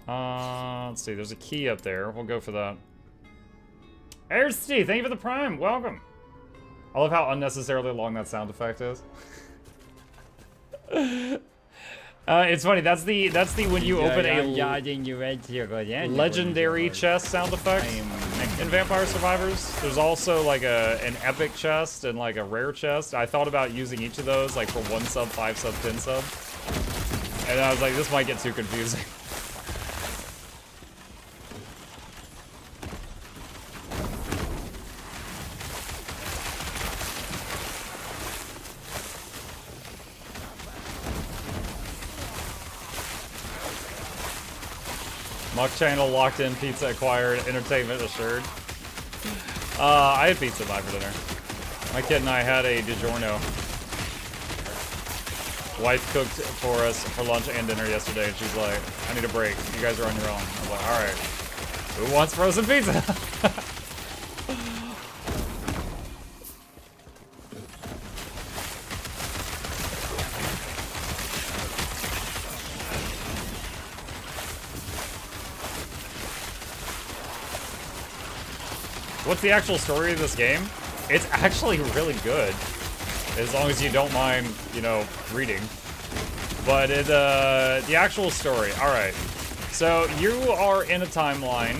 Let's see. There's a key up there. We'll go for that. There's Steve. Thank you for the prime. Welcome. I love how unnecessarily long that sound effect is. It's funny. That's the when you open a legendary chest sound effect in Vampire Survivors. There's also like an epic chest and like a rare chest. I thought about using each of those like for 1 sub, 5 sub, 10 sub, and I was like, this might get too confusing. Muck channel locked in, pizza acquired, entertainment assured. I had pizza by for dinner. My kid and I had a DiGiorno. Wife cooked for us for lunch and dinner yesterday, and she's like, I need a break. You guys are on your own. I was like, alright. Who wants frozen pizza? What's the actual story of this game? It's actually really good, as long as you don't mind, you know, reading. But the actual story. All right, so you are in a timeline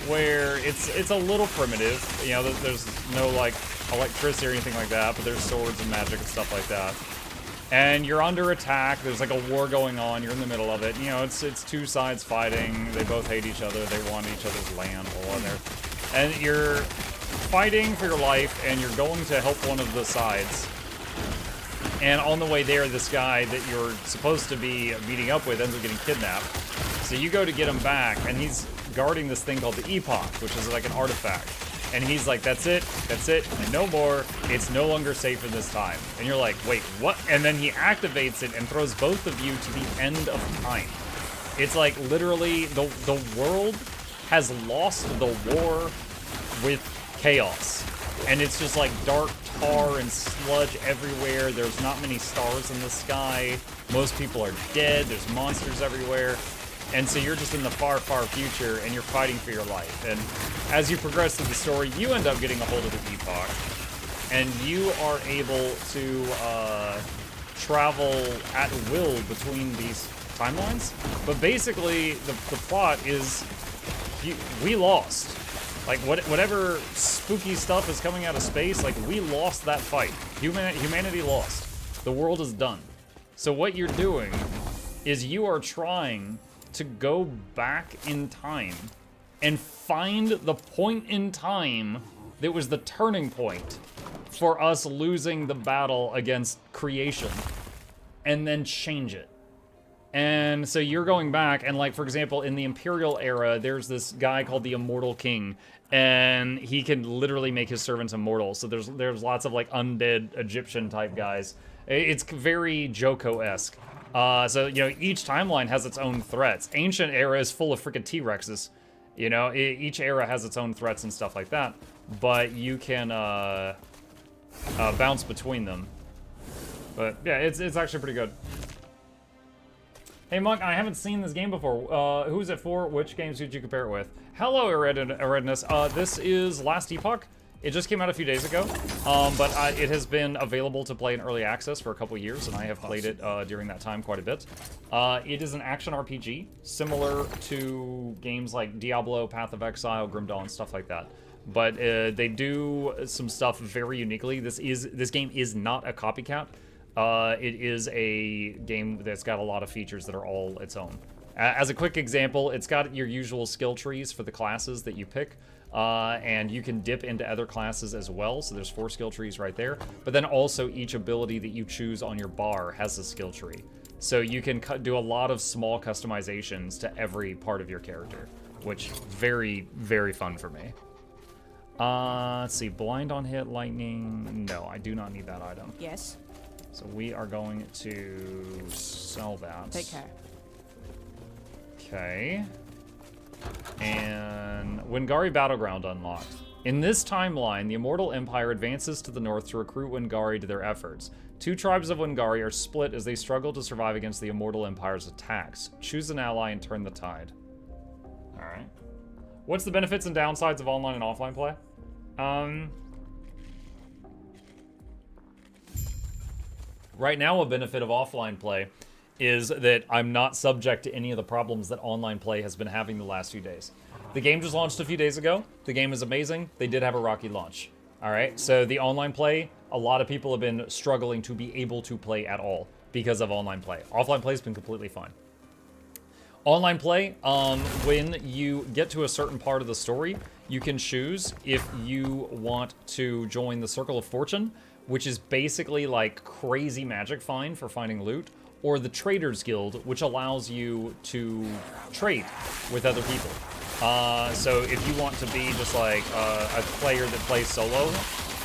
where it's a little primitive. You know, there's no like electricity or anything like that, but there's swords and magic and stuff like that. And you're under attack. There's like a war going on. You're in the middle of it. You know, it's two sides fighting. They both hate each other. They want each other's land. All in there. And you're fighting for your life, and you're going to help one of the sides. And on the way there, this guy that you're supposed to be meeting up with ends up getting kidnapped. So you go to get him back, and he's guarding this thing called the Epoch, which is like an artifact. And he's like, that's it, and no more. It's no longer safe in this time. And you're like, wait, what? And then he activates it and throws both of you to the end of time. It's like literally the world has lost the war with chaos, and it's just like dark tar and sludge everywhere. There's not many stars in the sky. Most people are dead. There's monsters everywhere, and so you're just in the far, far future, and you're fighting for your life. And as you progress through the story, you end up getting a hold of the Epoch, and you are able to travel at will between these timelines. But basically, the plot is we lost. Like, whatever spooky stuff is coming out of space, like, we lost that fight. Humanity lost. The world is done. So what you're doing is you are trying to go back in time and find the point in time that was the turning point for us losing the battle against creation, and then change it. And so you're going back, and like, for example, in the Imperial era, there's this guy called the Immortal King, and he can literally make his servants immortal. So there's lots of like undead Egyptian type guys. It's very Joko-esque. So, you know, each timeline has its own threats. Ancient era is full of freaking T-Rexes. You know, each era has its own threats and stuff like that. But you can bounce between them. But yeah, it's actually pretty good. Hey Monk, I haven't seen this game before. Who's it for? Which games did you compare it with? Hello, Eredness. This is Last Epoch. It just came out a few days ago, but it has been available to play in early access for a couple years, and I have played it during that time quite a bit. It is an action RPG, similar to games like Diablo, Path of Exile, Grim Dawn, stuff like that. But they do some stuff very uniquely. This game is not a copycat. It is a game that's got a lot of features that are all its own. As a quick example, it's got your usual skill trees for the classes that you pick, and you can dip into other classes as well, so there's 4 skill trees right there. But then also each ability that you choose on your bar has a skill tree. So you can do a lot of small customizations to every part of your character. which very, very fun for me. Let's see, blind on hit, lightning. No, I do not need that item. Yes. So we are going to sell that. Take care. Okay. And Wingari Battleground unlocked. In this timeline, the Immortal Empire advances to the north to recruit Wingari to their efforts. Two tribes of Wingari are split as they struggle to survive against the Immortal Empire's attacks. Choose an ally and turn the tide. Alright. What's the benefits and downsides of online and offline play? Right now, a benefit of offline play is that I'm not subject to any of the problems that online play has been having the last few days. The game just launched a few days ago. The game is amazing. They did have a rocky launch. All right, so the online play, a lot of people have been struggling to be able to play at all because of online play. Offline play has been completely fine. Online play, when you get to a certain part of the story, you can choose if you want to join the Circle of Fortune, which is basically like crazy magic find for finding loot, or the Traders Guild, which allows you to trade with other people. So if you want to be just like a player that plays solo,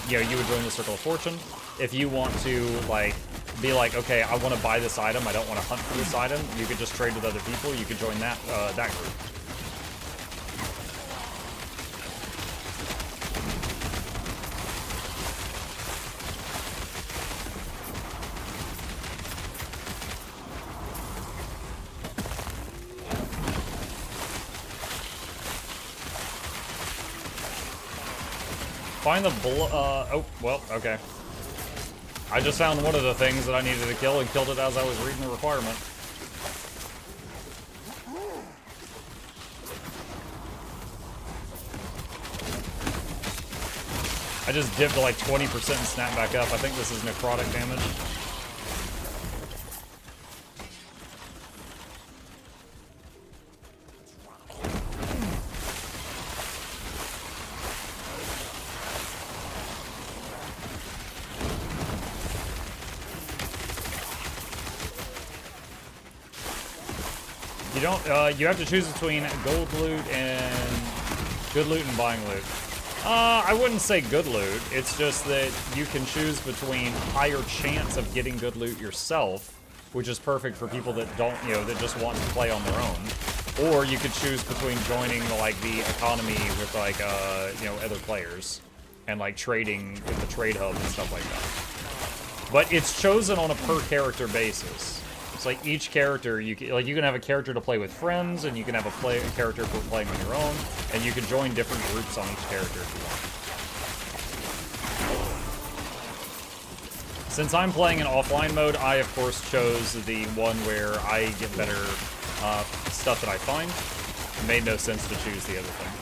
you know, you would join the Circle of Fortune. If you want to like be like, okay, I want to buy this item, I don't want to hunt for this item, you could just trade with other people. You could join that that group. Find the oh, well, okay. I just found one of the things that I needed to kill and killed it as I was reading the requirement. I just dipped to like 20% and snapped back up. I think this is necrotic damage. You don't, you have to choose between gold loot and good loot and buying loot. I wouldn't say good loot. It's just that you can choose between higher chance of getting good loot yourself, which is perfect for people that don't, you know, that just want to play on their own. Or you could choose between joining, like, the economy with, like, you know, other players and, like, trading with the trade hub and stuff like that. But it's chosen on a per character basis. It's like each character, you can have a character to play with friends, and you can have a character for playing on your own, and you can join different groups on each character if you want. Since I'm playing in offline mode, I of course chose the one where I get better stuff that I find. It made no sense to choose the other thing.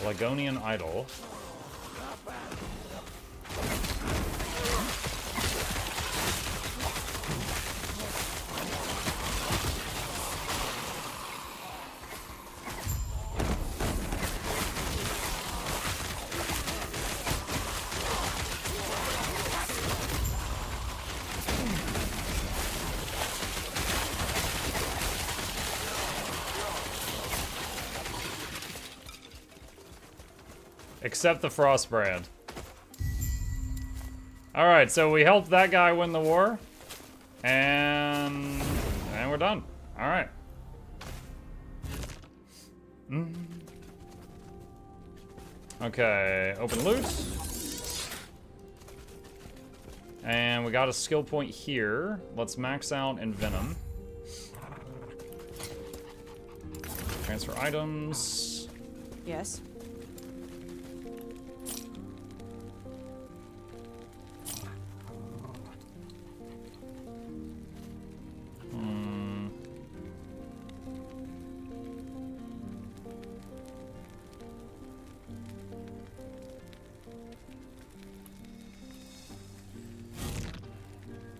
Lagonian Idol. Except the Frostbrand. Alright, so we helped that guy win the war. And we're done. Alright. Okay, open loot. And we got a skill point here. Let's max out Envenom. Transfer items. Yes.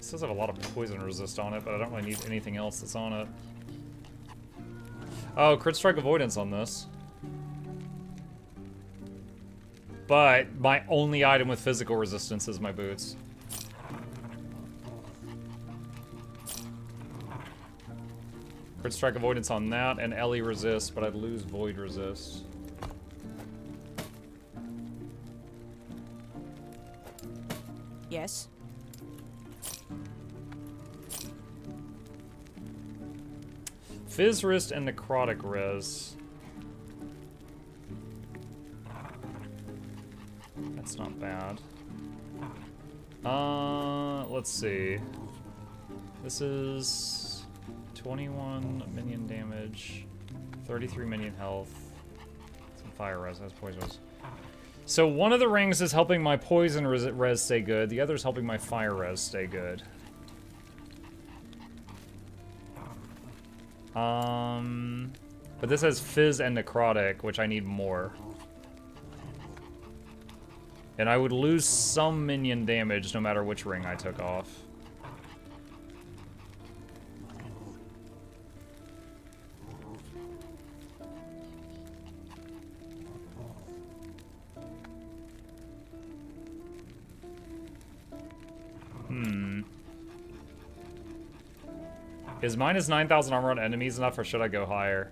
says I have a lot of poison resist on it, but I don't really need anything else that's on it. Oh, crit strike avoidance on this. But my only item with physical resistance is my boots. Crit strike avoidance on that, and Ellie resist, but I'd lose void resist. Yes. Fizz wrist and necrotic res. That's not bad. Let's see. This is 21 minion damage, 33 minion health, some fire res, that's poison res. So one of the rings is helping my poison res stay good, the other is helping my fire res stay good. But this has fizz and necrotic, which I need more. And I would lose some minion damage no matter which ring I took off. Is minus 9,000 armor on enemies enough, or should I go higher?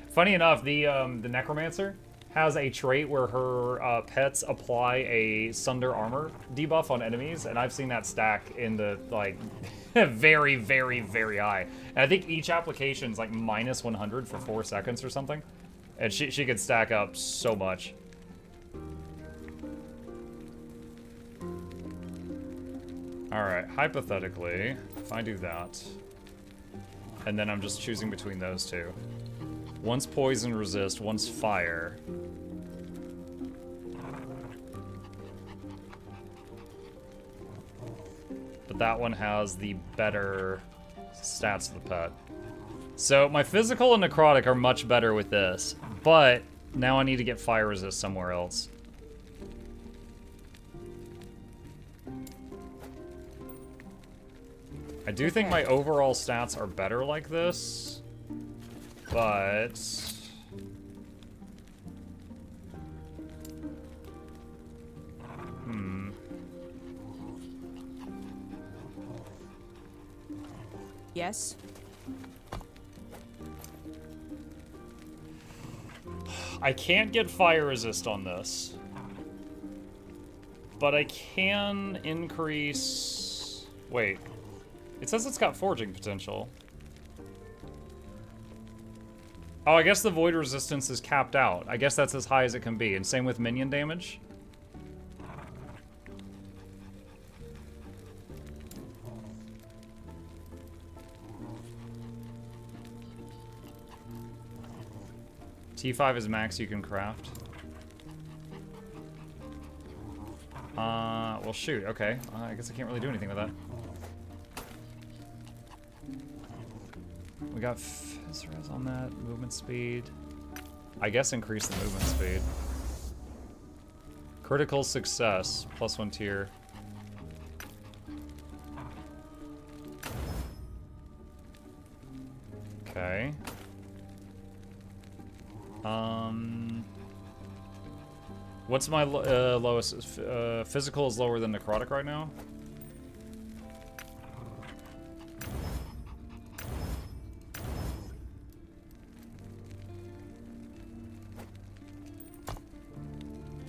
Funny enough, the Necromancer has a trait where her pets apply a Sunder armor debuff on enemies, and I've seen that stack in the, like, very, very, very high. And I think each application's like minus 100 for 4 seconds or something. And she could stack up so much. Alright, hypothetically, if I do that, and then I'm just choosing between those two. One's poison resist, one's fire. But that one has the better stats of the pet. So my physical and necrotic are much better with this, but now I need to get fire resist somewhere else. I do think my overall stats are better like this, but... Yes. I can't get fire resist on this, but I can increase... Wait. It says it's got forging potential. Oh, I guess the void resistance is capped out. I guess that's as high as it can be, and same with minion damage. T5 is max you can craft. Well shoot, okay. I guess I can't really do anything with that. We got fizz res on that, movement speed. I guess increase the movement speed. Critical success, +1 tier. Okay. What's my lowest? Physical is lower than necrotic right now.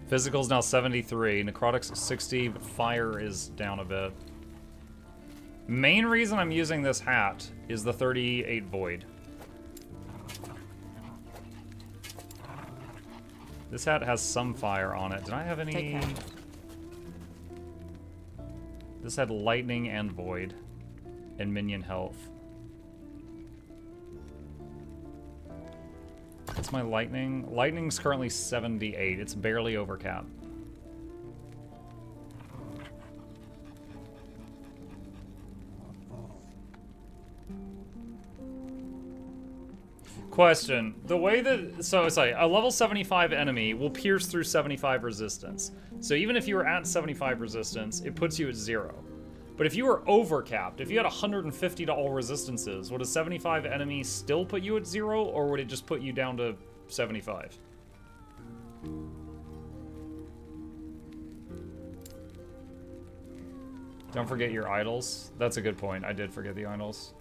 Physical is now 73, necrotic's 60, but fire is down a bit. Main reason I'm using this hat is the 38 void. This hat has some fire on it. Did I have any? This had lightning and void and minion health. What's my lightning? Lightning's currently 78. It's barely over cap. Question. The way that... So it's like a level 75 enemy will pierce through 75 resistance. So even if you were at 75 resistance, it puts you at 0. But if you were overcapped, if you had 150 to all resistances, would a 75 enemy still put you at 0, or would it just put you down to 75? Don't forget your idols. That's a good point. I did forget the idols.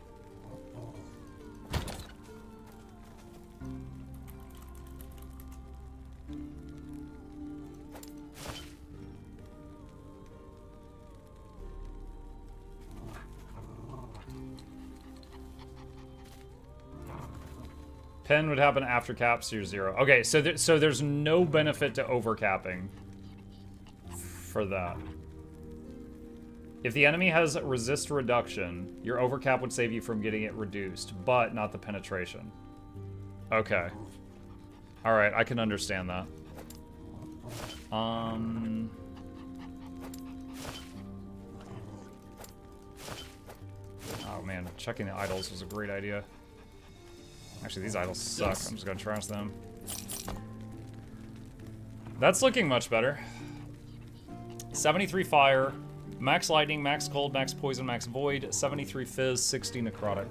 Pen would happen after caps, you're 0. Okay, so there's no benefit to overcapping for that. If the enemy has resist reduction, your overcap would save you from getting it reduced, but not the penetration. Okay. Alright, I can understand that. Oh man, checking the idols was a great idea. Actually, these idols suck. I'm just gonna trash them. That's looking much better. 73 fire, max lightning, max cold, max poison, max void, 73 fizz, 60 necrotic.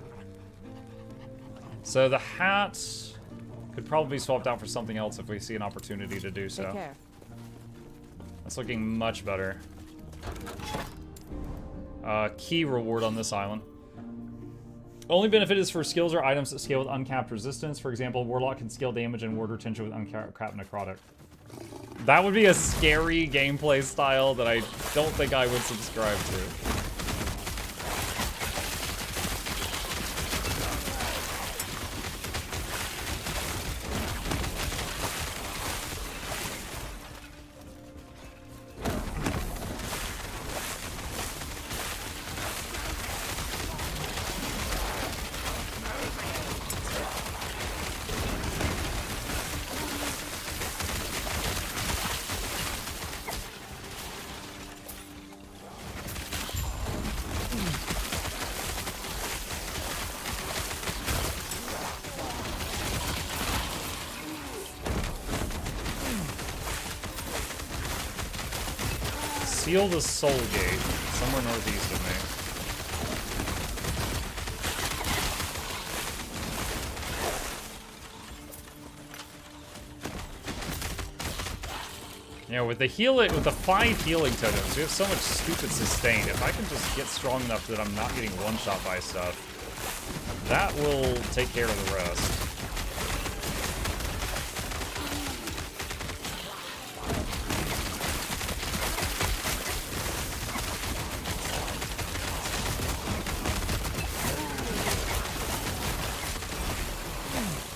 So the hat could probably be swapped out for something else if we see an opportunity to do so. Take care. That's looking much better. Key reward on this island. Only benefit is for skills or items that scale with uncapped resistance. For example, Warlock can scale damage and ward retention with uncapped necrotic. That would be a scary gameplay style that I don't think I would subscribe to. Seal the Soul Gate, somewhere northeast of me. Yeah, with the with the 5 healing totems, we have so much stupid sustain. If I can just get strong enough that I'm not getting one-shot by stuff, that will take care of the rest.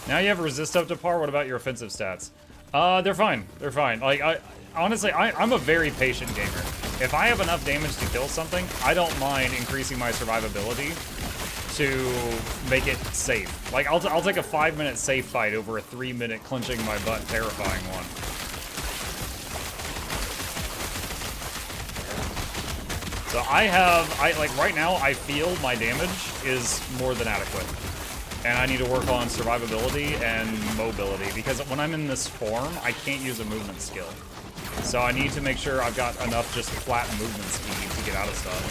Now you have resist up to par. What about your offensive stats? They're fine. They're fine. Like, honestly, I'm a very patient gamer. If I have enough damage to kill something, I don't mind increasing my survivability to make it safe. Like, I'll take a 5-minute safe fight over a 3-minute clenching my butt terrifying one. So like right now, I feel my damage is more than adequate. And I need to work on survivability and mobility, because when I'm in this form, I can't use a movement skill. So I need to make sure I've got enough just flat movement speed to get out of stuff.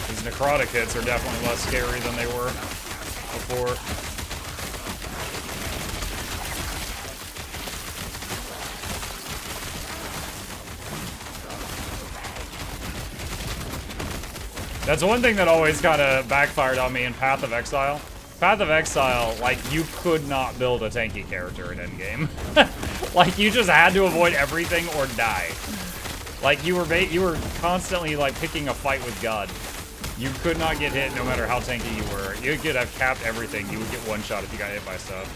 These necrotic hits are definitely less scary than they were before. That's one thing that always kind of backfired on me in Path of Exile. Path of Exile, like, you could not build a tanky character in Endgame. Like, you just had to avoid everything or die. Like, you were constantly, like, picking a fight with God. You could not get hit no matter how tanky you were. You could have capped everything. You would get one shot if you got hit by stuff.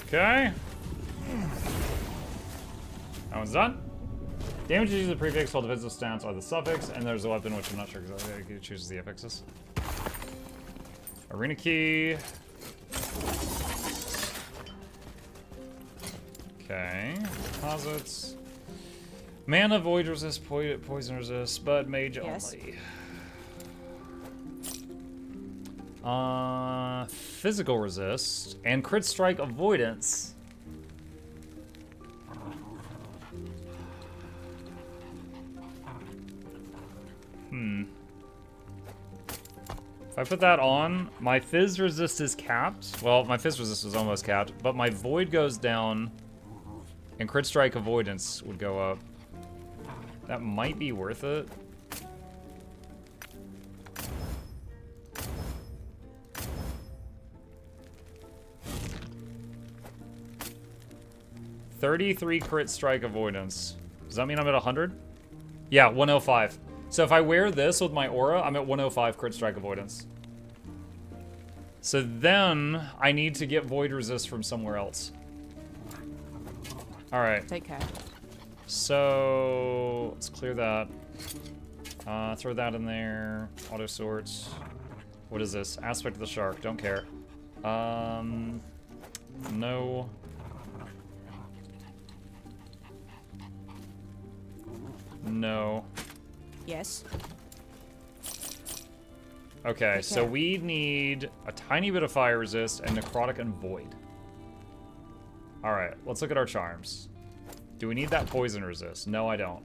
Okay. That one's done. Damage is usually the prefix, while defensive stats are the suffix, and there's a weapon which I'm not sure because I choose the affixes. Arena key. Okay. Deposits. Mana, void resist, poison resist, but mage Yes. only. Physical resist and crit strike avoidance. If I put that on, my fizz resist is capped. Well, my fizz resist is almost capped, but my void goes down and crit strike avoidance would go up. That might be worth it. $33 crit strike avoidance. Does that mean I'm at 100? Yeah, 105. So if I wear this with my aura, I'm at 105 crit strike avoidance. So then I need to get void resist from somewhere else. All right. Take care. So let's clear that. Throw that in there. Auto sorts. What is this? Aspect of the shark. Don't care. No. No. Yes. Okay, so we need a tiny bit of fire resist and necrotic and void. Alright, let's look at our charms. Do we need that poison resist? No, I don't.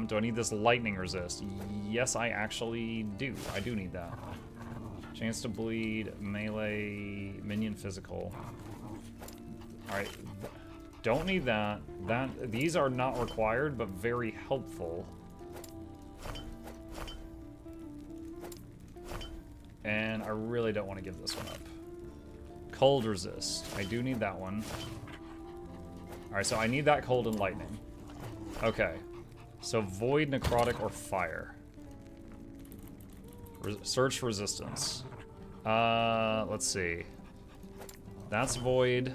Do I need this lightning resist? Yes, I actually do. I do need that. Chance to bleed, melee, minion physical. Alright. Don't need that. These are not required, but very helpful. And I really don't want to give this one up. Cold resist. I do need that one. Alright, so I need that cold and lightning. Okay. So void, necrotic, or fire. Search resistance. Let's see. That's void.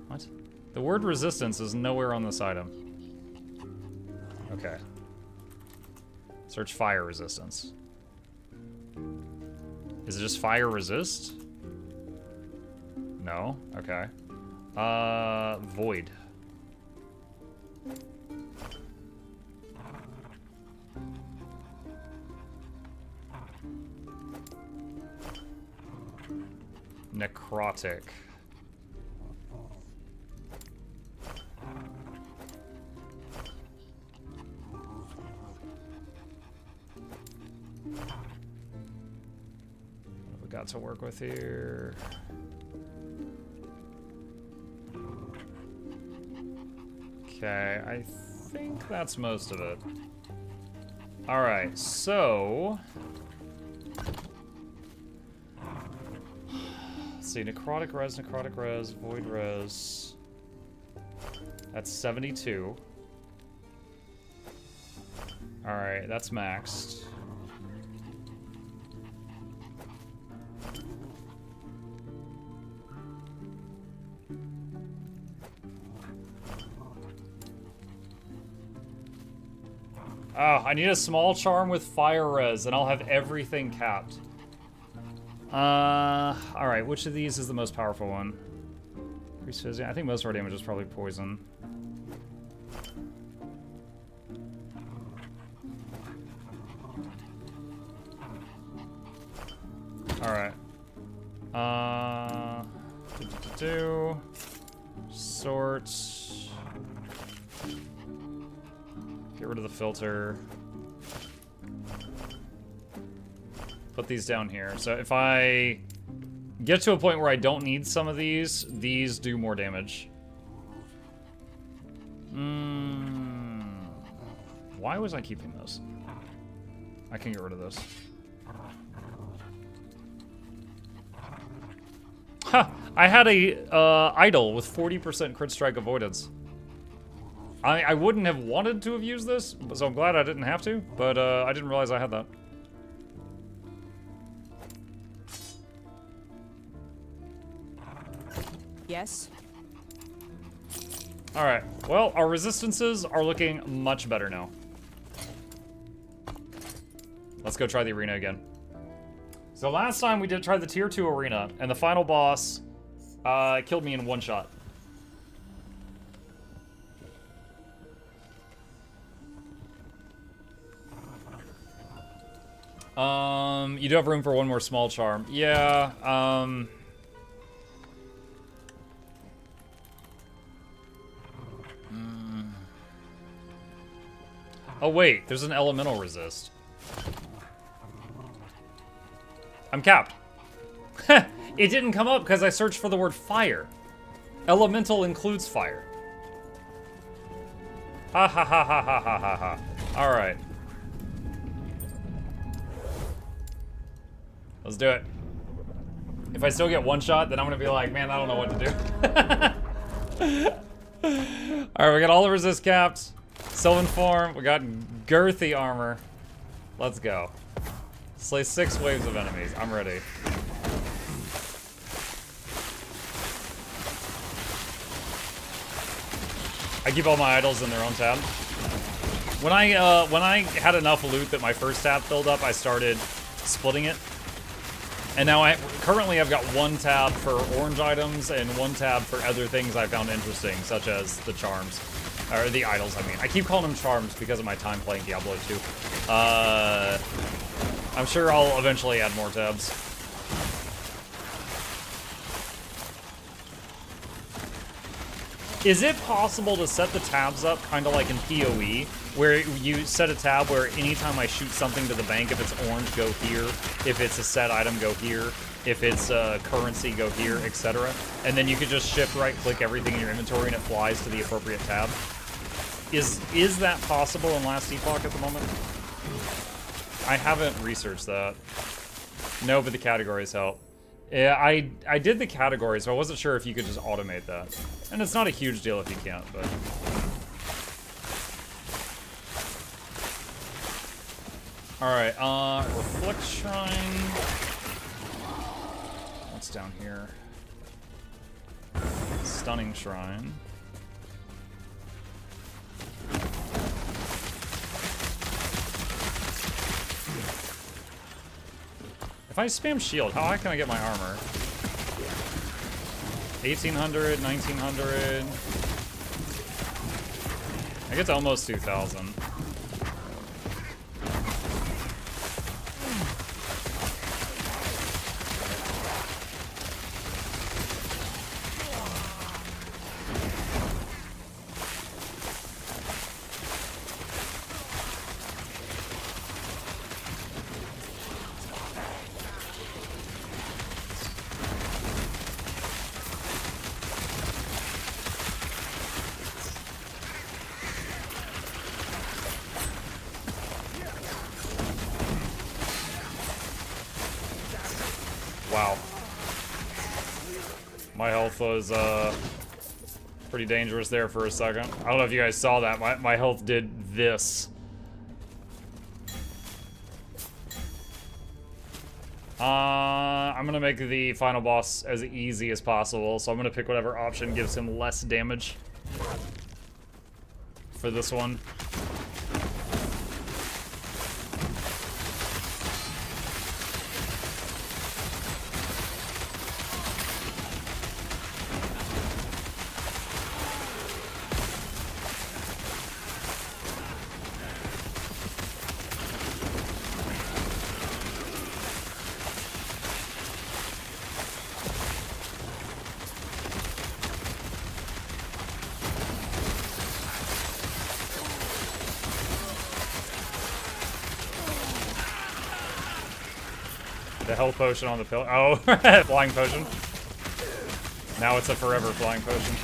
What? The word resistance is nowhere on this item. Okay. Search fire resistance. Is it just fire resist? No? Okay. Void. Necrotic. What have we got to work with here? Okay, I think that's most of it. Alright, so... let's see, necrotic res, void res. That's 72. Alright, that's maxed. Oh, I need a small charm with fire res, and I'll have everything capped. Alright, which of these is the most powerful one? Increase physio. I think most of our damage is probably poison. Alright. Sort. Get rid of the filter. Put these down here. So if I get to a point where I don't need some of these do more damage. Why was I keeping those? I can get rid of this. Ha! I had a idol with 40% crit strike avoidance. I wouldn't have wanted to have used this, so I'm glad I didn't have to, but I didn't realize I had that. Yes. Alright, well, our resistances are looking much better now. Let's go try the arena again. So last time we did try the tier 2 arena, and the final boss killed me in one shot. You do have room for one more small charm. Yeah, Oh wait, there's an elemental resist. I'm capped. It didn't come up because I searched for the word fire. Elemental includes fire. Ha ha ha ha ha ha ha ha. Alright. Let's do it. If I still get one shot, then I'm gonna be like, man, I don't know what to do. Alright, we got all the resist capped. Sylvan form, we got girthy armor. Let's go. Slay 6 waves of enemies. I'm ready. I keep all my idols in their own tab. When I had enough loot that my first tab filled up, I started splitting it. And now currently I've got one tab for orange items and one tab for other things I found interesting, such as the charms. Or the idols, I mean. I keep calling them charms because of my time playing Diablo 2. I'm sure I'll eventually add more tabs. Is it possible to set the tabs up kind of like in PoE, where you set a tab where anytime I shoot something to the bank, if it's orange, go here. If it's a set item, go here. If it's currency, go here, etc. And then you could just shift right-click everything in your inventory and it flies to the appropriate tab. Is that possible in Last Epoch at the moment? I haven't researched that. No, but the categories help. Yeah, I did the categories, so I wasn't sure if you could just automate that. And it's not a huge deal if you can't, but... Alright, Reflect Shrine... What's down here? Stunning Shrine. If I spam shield, how high can I get my armor? 1800, 1900. I get to almost 2000. Wow. My health was pretty dangerous there for a second. I don't know if you guys saw that. My health did this. I'm gonna make the final boss as easy as possible, so I'm gonna pick whatever option gives him less damage for this one. The health potion on the pill. Oh, flying potion. Now it's a forever flying potion.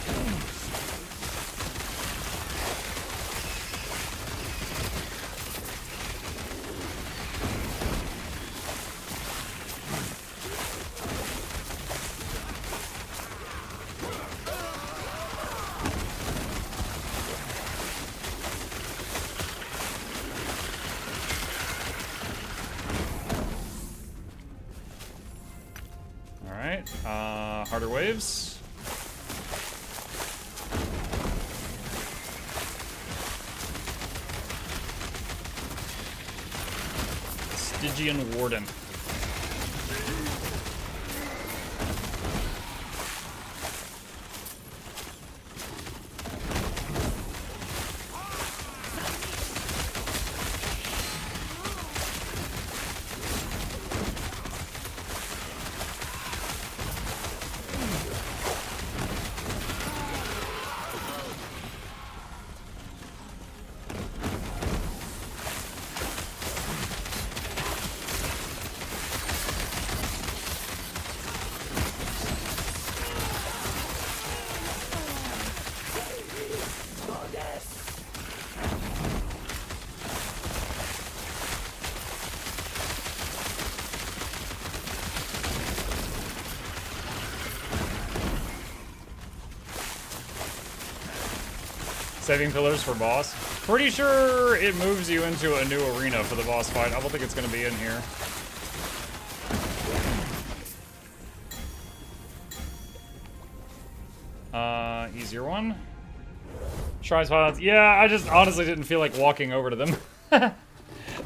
Harder waves. Stygian Warden. Saving pillars for boss. Pretty sure it moves you into a new arena for the boss fight. I don't think it's going to be in here. Easier one. Shrines pylons. Yeah, I just honestly didn't feel like walking over to them.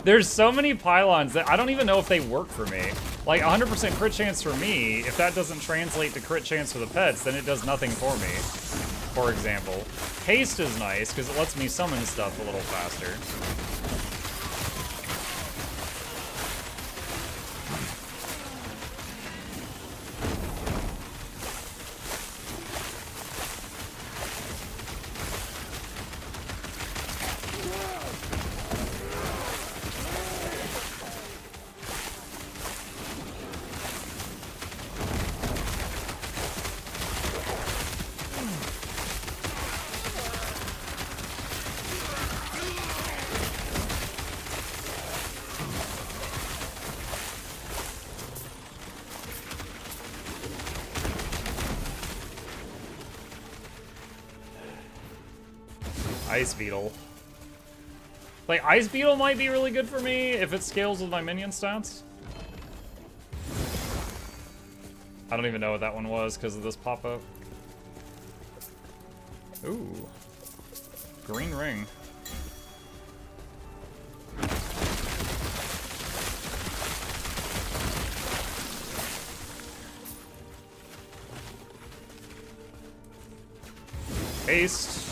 There's so many pylons that I don't even know if they work for me. Like 100% crit chance for me, if that doesn't translate to crit chance for the pets, then it does nothing for me. For example, haste is nice because it lets me summon stuff a little faster. Ice Beetle. Like, Ice Beetle might be really good for me if it scales with my minion stats. I don't even know what that one was because of this pop-up. Ooh. Green ring. Haste.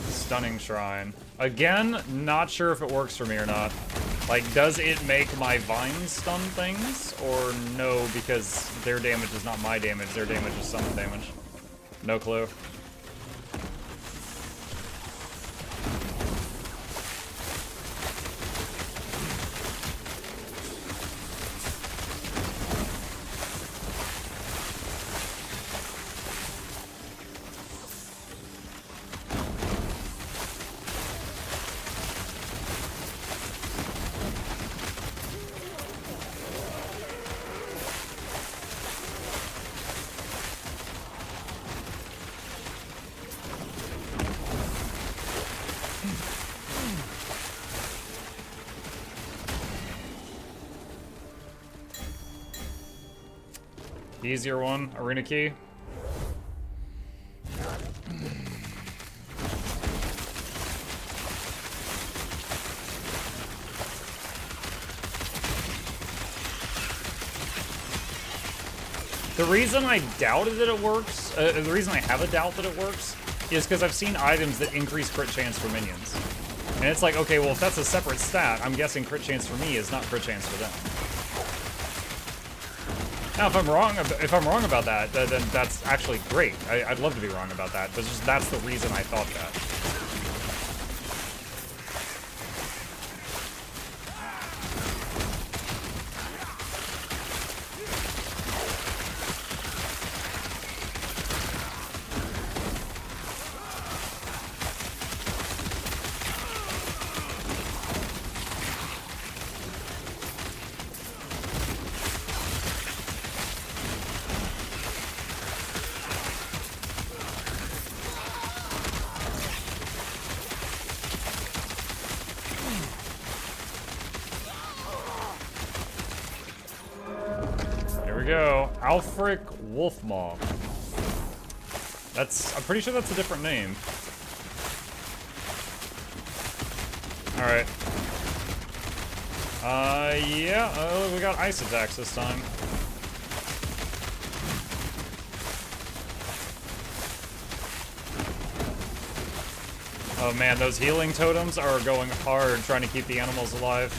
Stunning Shrine. Again, not sure if it works for me or not. Like, does it make my vines stun things? Or no, because their damage is not my damage, their damage is summon damage. No clue. The easier one, Arena Key. The reason I doubted that it works, the reason I have a doubt that it works, is because I've seen items that increase crit chance for minions. And it's like, okay, well, if that's a separate stat, I'm guessing crit chance for me is not crit chance for them. Now, if I'm wrong about that, then that's actually great. I'd love to be wrong about that, but just that's the reason I thought that. we go. Alfric Wolfmaw. I'm pretty sure that's a different name. Alright. Yeah, we got ice attacks this time. Oh man, those healing totems are going hard trying to keep the animals alive.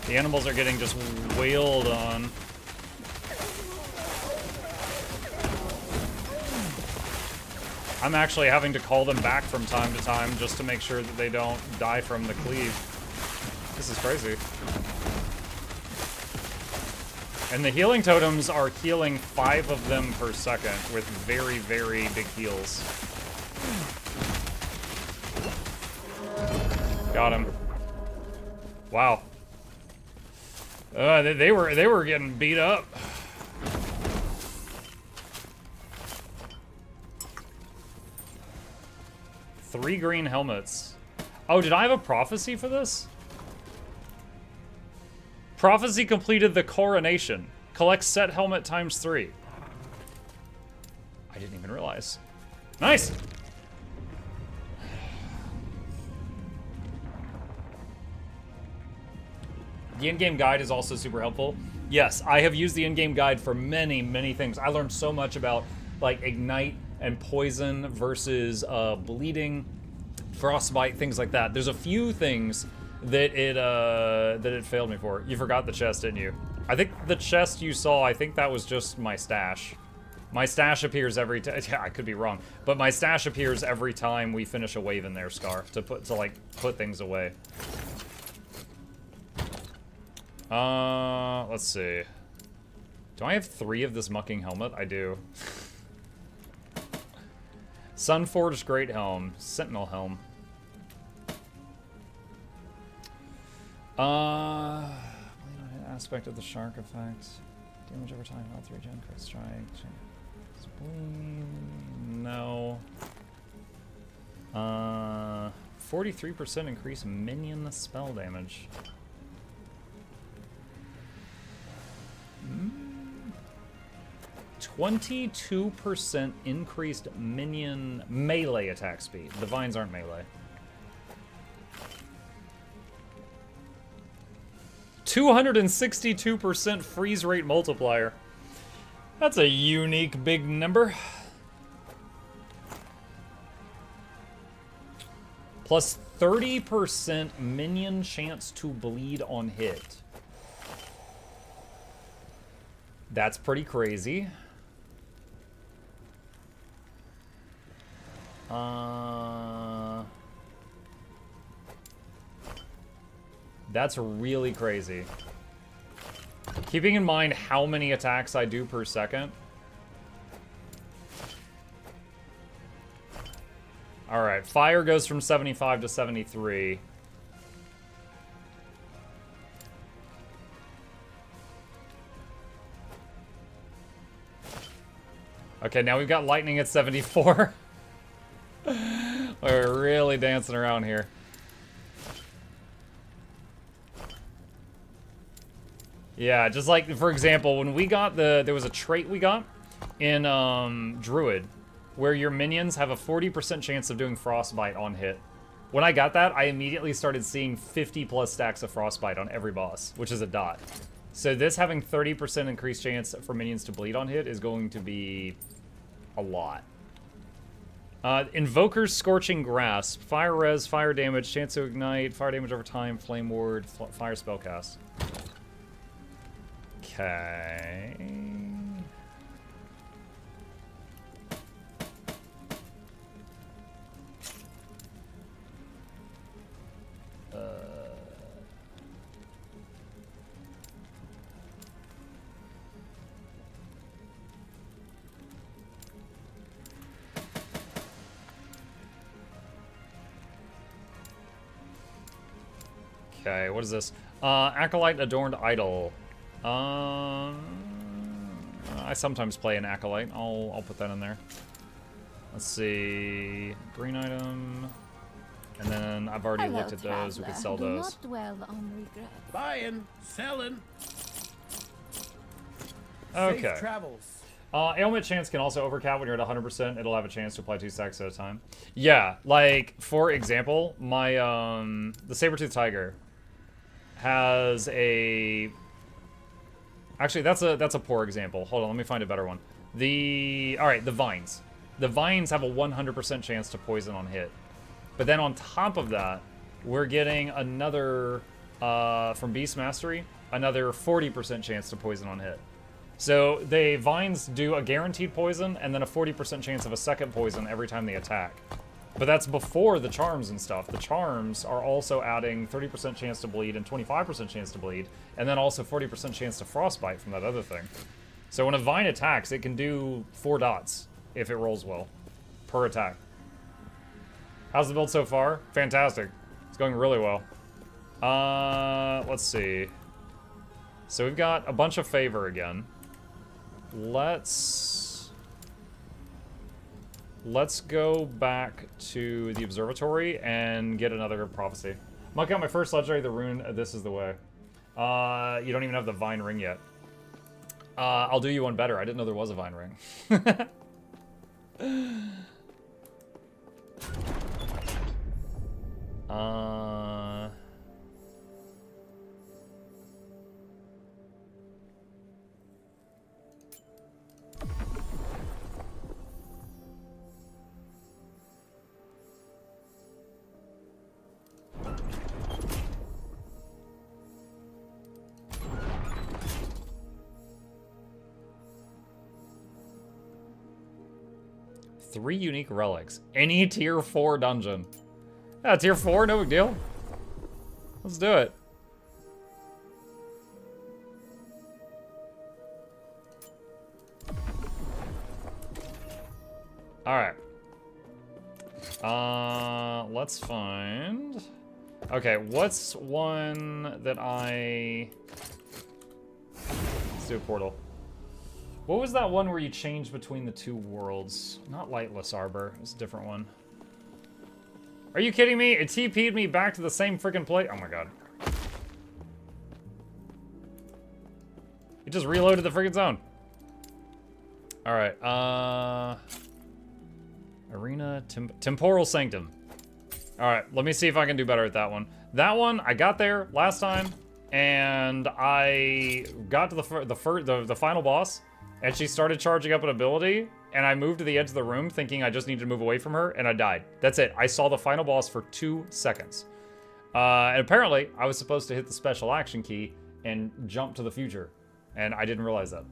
The animals are getting just wailed on. I'm actually having to call them back from time to time just to make sure that they don't die from the cleave. This is crazy. And the healing totems are healing 5 of them per second with very, very big heals. Got him. Wow. They were getting beat up. Three green helmets. Oh, did I have a prophecy for this? Prophecy completed the coronation. Collect set helmet ×3. I didn't even realize. Nice! The in-game guide is also super helpful. Yes, I have used the in-game guide for many, many things. I learned so much about, like, ignite and poison versus bleeding, frostbite, things like that. There's a few things that it failed me for. You forgot the chest, didn't you? I think the chest you saw, I think that was just my stash. My stash appears every time. Yeah, I could be wrong, but my stash appears every time we finish a wave in there, Scarf, to put things away. Let's see. Do I have 3 of this mucking helmet? I do. Sunforged Great Helm. Sentinel Helm. Aspect of the shark effect. Damage over time, health regen, crit strike. No. 43% increase minion spell damage. 22% increased minion melee attack speed. The vines aren't melee. 262% freeze rate multiplier. That's a unique big number. Plus 30% minion chance to bleed on hit. That's pretty crazy. That's really crazy. Keeping in mind how many attacks I do per second. Alright, fire goes from 75 to 73. Okay, now we've got lightning at 74. We're really dancing around here. Yeah, just like, for example, when we got there was a trait we got in Druid, where your minions have a 40% chance of doing Frostbite on hit. When I got that, I immediately started seeing 50+ stacks of Frostbite on every boss, which is a dot. So this having 30% increased chance for minions to bleed on hit is going to be a lot. Invoker's Scorching Grasp. Fire res, fire damage, chance to ignite, fire damage over time, flame ward, fire spellcast. Okay. Okay, what is this? Acolyte Adorned Idol. I sometimes play an Acolyte. I'll put that in there. Let's see. Green item. And then I've already looked at those. We could sell those. Not dwell on regret. Buying, selling. Okay. Safe travels. Ailment chance can also overcap when you're at 100%. It'll have a chance to apply 2 stacks at a time. Yeah, like, for example, my, the Saber-Tooth Tiger has a... Actually, that's a poor example. Hold on, let me find a better one. Alright, the Vines. The Vines have a 100% chance to poison on hit. But then on top of that, we're getting another, from BeastMastery, another 40% chance to poison on hit. So the Vines do a guaranteed poison and then a 40% chance of a second poison every time they attack. But that's before the charms and stuff. The charms are also adding 30% chance to bleed and 25% chance to bleed, and then also 40% chance to frostbite from that other thing. So when a Vine attacks, it can do 4 dots if it rolls well per attack. How's the build so far? Fantastic. It's going really well. Let's see. So we've got a bunch of favor again. Let's go back to the Observatory and get another prophecy. Muck out my first legendary, the rune, this is the way. You don't even have the Vine Ring yet. I'll do you one better. I didn't know there was a Vine Ring. Three unique relics. Any tier 4 dungeon. Yeah, tier 4, no big deal. Let's do it. Alright. Let's find... Okay, what's one that I... Let's do a portal. What was that one where you changed between the 2 worlds? Not Lightless Arbor. It's a different one. Are you kidding me? It TP'd me back to the same freaking place. Oh my god. It just reloaded the freaking zone. Alright, Arena, Temporal Sanctum. Alright, let me see if I can do better at that one. That one, I got there last time, and I got to the final boss, and she started charging up an ability, and I moved to the edge of the room thinking I just needed to move away from her, and I died. That's it. I saw the final boss for 2 seconds. And apparently, I was supposed to hit the special action key and jump to the future, and I didn't realize that.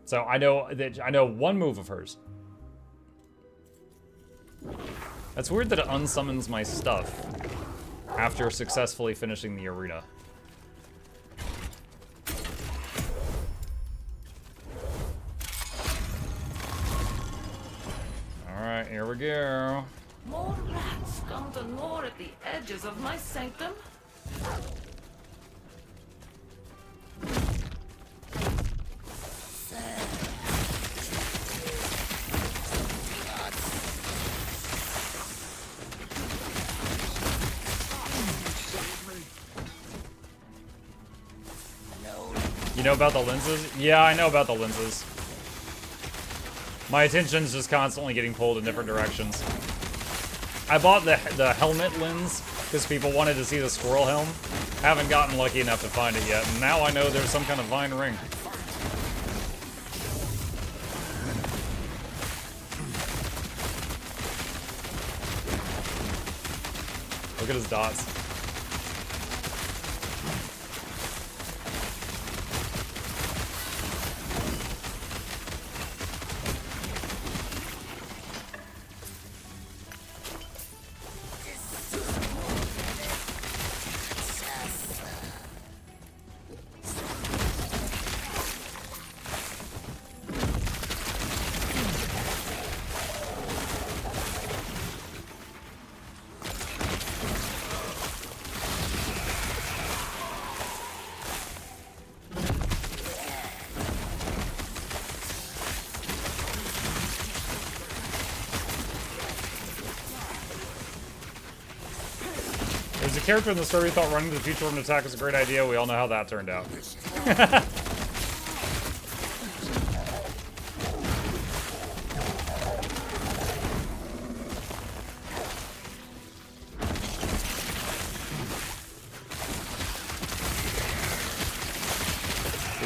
So I know one move of hers. That's weird that it unsummons my stuff after successfully finishing the arena. Alright, here we go. More rats come to gnaw at the edges of my sanctum. You know about the lenses? Yeah, I know about the lenses. My attention's just constantly getting pulled in different directions. I bought the helmet lens because people wanted to see the squirrel helm. Haven't gotten lucky enough to find it yet, and now I know there's some kind of vine ring. Look at his dots. There's a character in the story who thought running to the future from an attack was a great idea. We all know how that turned out.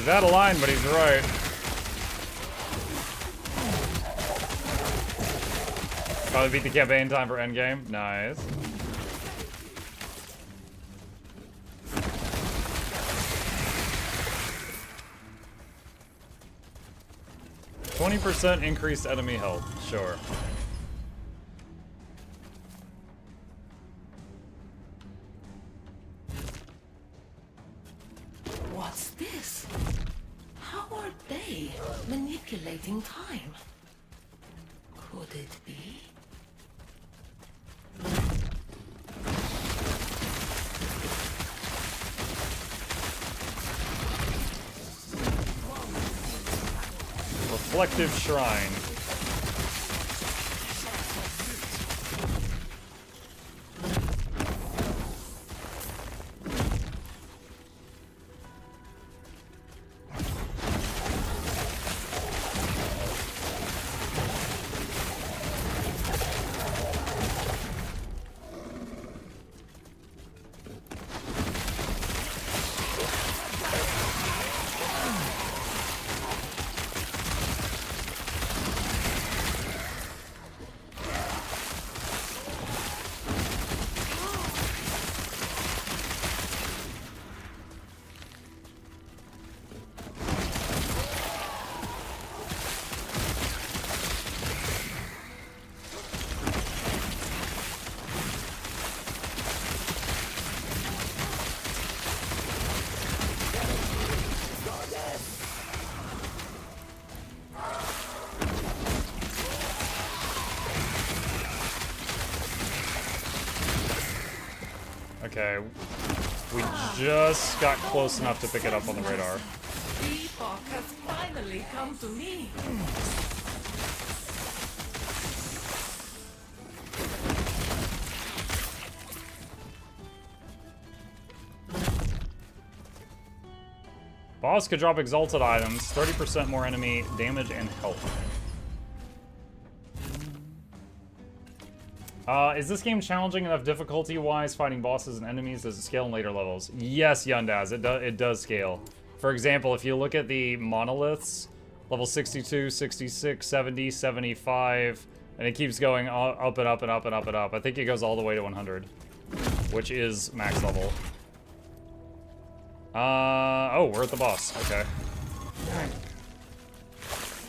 He's out of line, but he's right. Probably beat the campaign time for Endgame. Nice. %20 increased enemy health. Sure. What's this? How are they manipulating time? Could it be? Reflective Shrine. Okay, we just got close enough to pick it up on the radar. Epoch has finally come to me. Boss could drop exalted items, 30% more enemy damage and health. Is this game challenging enough difficulty-wise, fighting bosses and enemies? Does it scale in later levels? Yes, Yundaz, it does scale. For example, if you look at the monoliths, level 62, 66, 70, 75, and it keeps going up and up and up and up and up. I think it goes all the way to 100, which is max level. Oh, we're at the boss. Okay.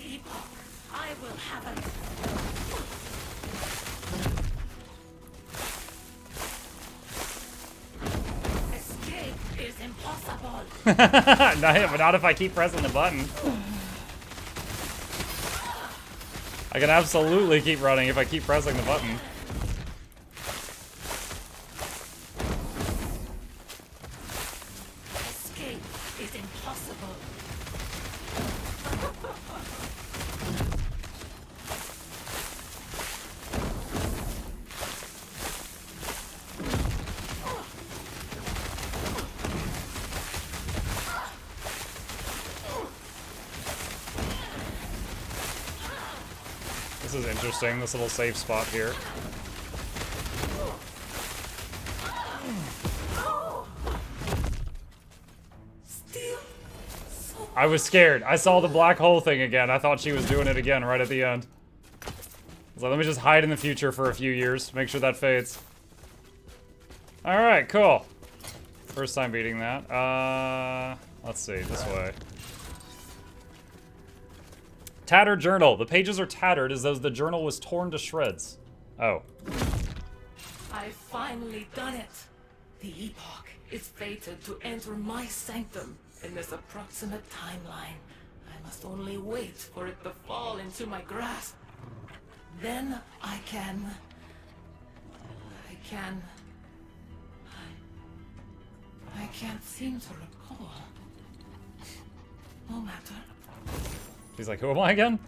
Epoch, I will have it. Impossible. But not if I keep pressing the button. I can absolutely keep running if I keep pressing the button. Escape is impossible. This is interesting, this little safe spot here. I was scared. I saw the black hole thing again. I thought she was doing it again right at the end. So let me just hide in the future for a few years. Make sure that fades. Alright, cool. First time beating that. Let's see, this way. Tattered journal. The pages are tattered as though the journal was torn to shreds. Oh. I've finally done it. The Epoch is fated to enter my sanctum in this approximate timeline. I must only wait for it to fall into my grasp. Then I can't seem to recall. No matter. He's like, who am I again?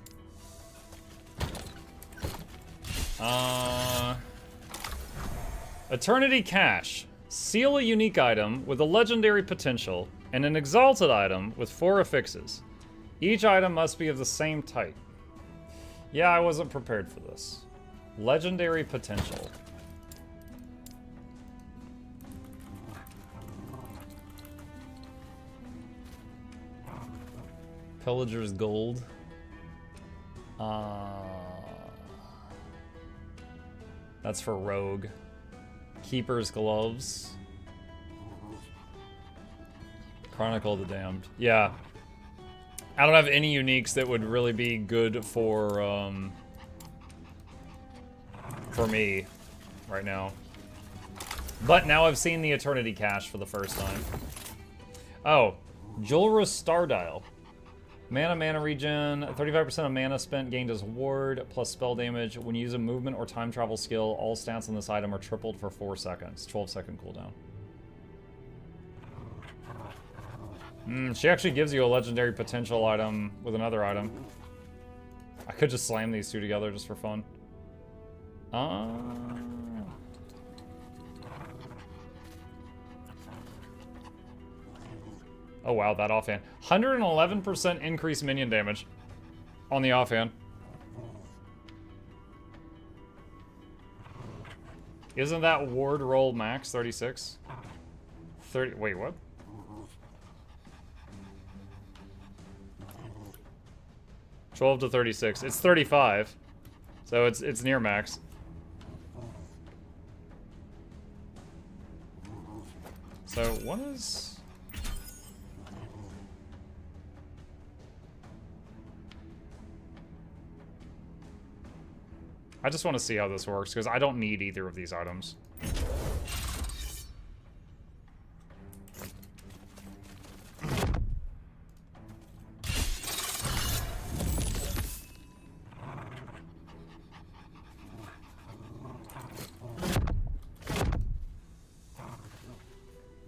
Eternity Cache. Seal a unique item with a legendary potential and an exalted item with 4 affixes. Each item must be of the same type. Yeah, I wasn't prepared for this. Legendary potential. Pillager's Gold. That's for Rogue. Keeper's Gloves. Chronicle of the Damned. Yeah. I don't have any uniques that would really be good for me right now. But now I've seen the Eternity Cache for the first time. Oh, Julra's Star Dial. Mana regen, 35% of mana spent gained as ward, plus spell damage. When you use a movement or time travel skill, all stats on this item are tripled for 4 seconds. 12-second cooldown. She actually gives you a legendary potential item with another item. I could just slam these two together just for fun. Oh wow, that offhand. 111% increased minion damage on the offhand. Isn't that ward roll max 36? 30, wait, what? $12 to 36. It's 35. So it's near max. So what is... I just want to see how this works, because I don't need either of these items.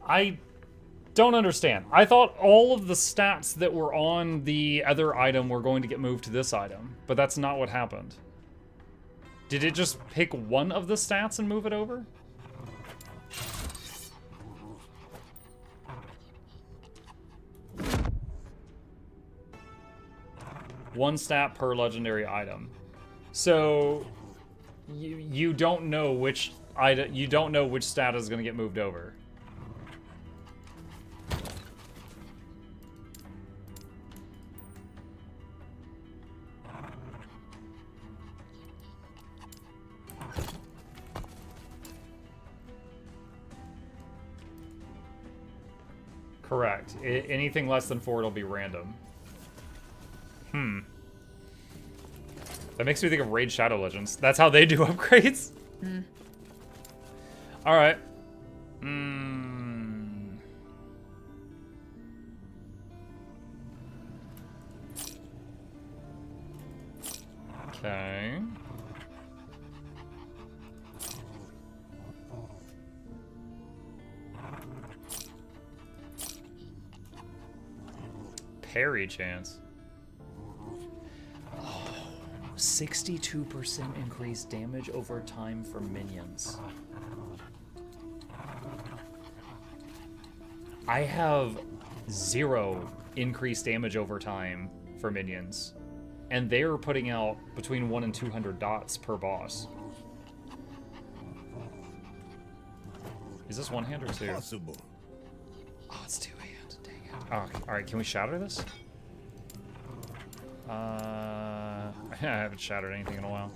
I don't understand. I thought all of the stats that were on the other item were going to get moved to this item, but that's not what happened. Did it just pick one of the stats and move it over? One stat per legendary item. So you don't know which item, you don't know which stat is going to get moved over. Correct. Anything less than 4 it'll be random. That makes me think of Raid Shadow Legends. That's how they do upgrades? Alright. Okay. Parry chance. Oh, 62% increased damage over time for minions. I have 0 increased damage over time for minions. And they are putting out between 1 and 200 dots per boss. Is this one hand or two? Possible. Oh, it's 2 hand. Dang it. Oh, alright, can we shatter this? I haven't shattered anything in a while.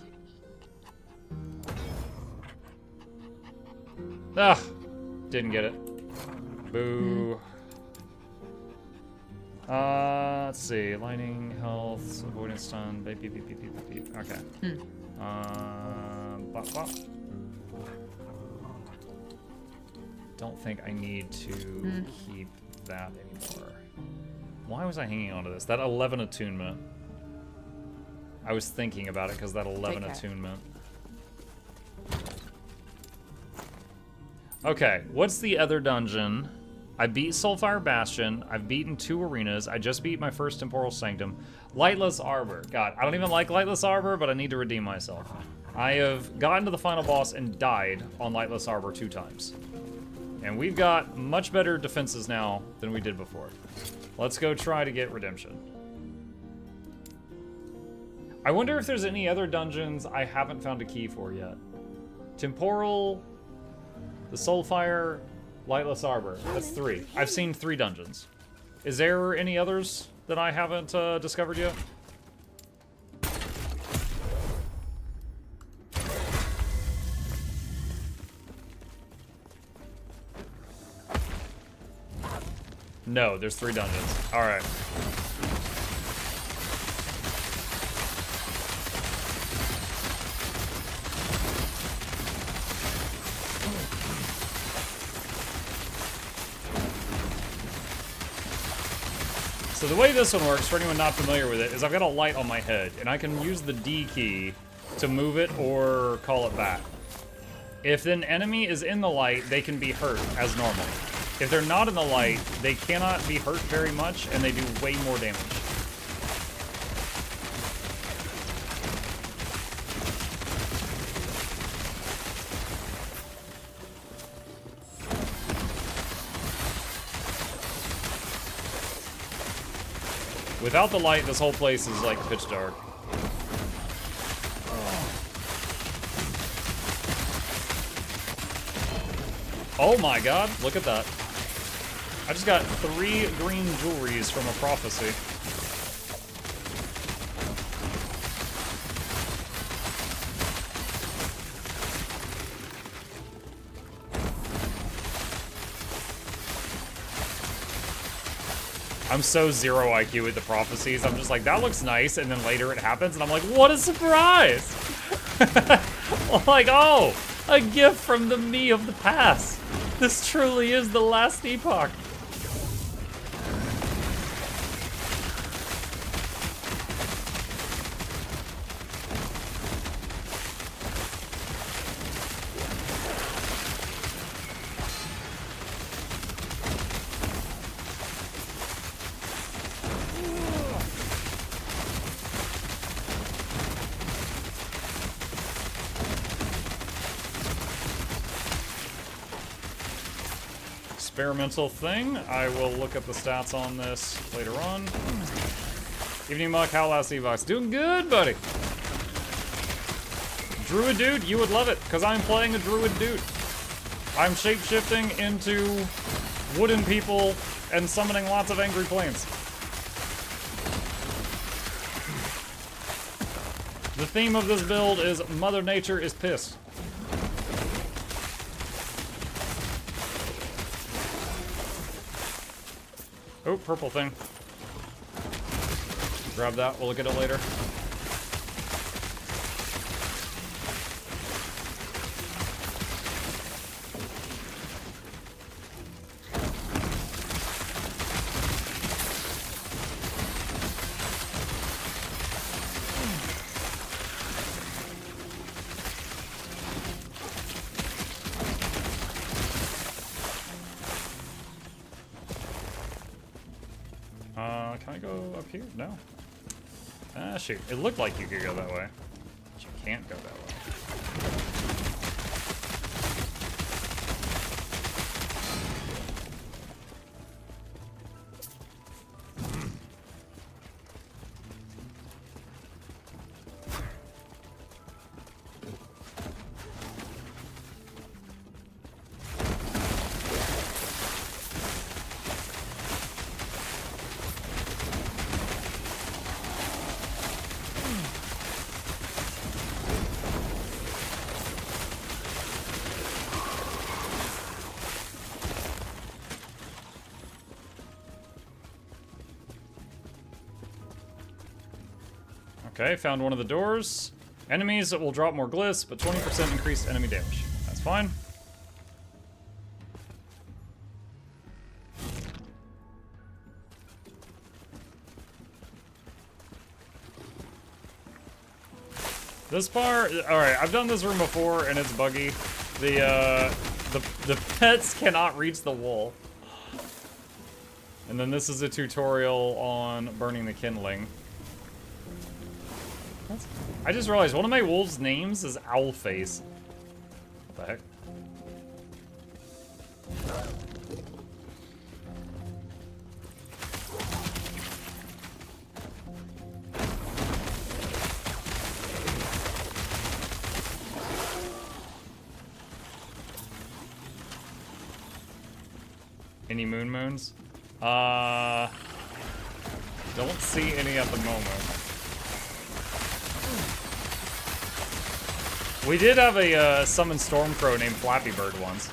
Ah! Didn't get it. Boo. Let's see. Lightning, health, avoidance stun, beep, beep, beep, beep, beep, beep. Okay. Bop, bop. Don't think I need to keep that anymore. Why was I hanging on to this? That 11 attunement. I was thinking about it because that 11 attunement. Okay, what's the other dungeon? I beat Soulfire Bastion. I've beaten 2 arenas. I just beat my first Temporal Sanctum. Lightless Arbor. God, I don't even like Lightless Arbor, but I need to redeem myself. I have gotten to the final boss and died on Lightless Arbor 2 times. And we've got much better defenses now than we did before. Let's go try to get redemption. I wonder if there's any other dungeons I haven't found a key for yet. Temporal, the Soulfire, Lightless Arbor. That's 3. I've seen 3 dungeons. Is there any others that I haven't discovered yet? No, there's 3 dungeons. Alright. So the way this one works, for anyone not familiar with it, is I've got a light on my head, and I can use the D key to move it or call it back. If an enemy is in the light, they can be hurt as normal. If they're not in the light, they cannot be hurt very much, and they do way more damage. Without the light, this whole place is like pitch dark. Oh my god, look at that. I just got 3 green jewelries from a prophecy. I'm so 0 IQ with the prophecies. I'm just like, that looks nice, and then later it happens, and I'm like, what a surprise! Like, oh, a gift from the me of the past. This truly is the last epoch. Experimental thing. I will look up the stats on this later on. Evening Muck, how Last Epoch? Doing good, buddy. Druid dude, you would love it, because I'm playing a Druid dude. I'm shape-shifting into wooden people and summoning lots of angry planes. The theme of this build is Mother Nature is pissed. Oh, purple thing. Grab that, we'll look at it later. Can I go up here? No. Ah, shoot. It looked like you could go that way. But you can't go that way. Okay, found one of the doors. Enemies will drop more glyphs, but 20% increased enemy damage. That's fine. This part, alright, I've done this room before and it's buggy. The pets cannot reach the wall. And then this is a tutorial on burning the kindling. I just realized one of my wolves' names is Owlface. What the heck? Any moons? Don't see any at the moment. We did have a summon Stormcrow named Flappy Bird once.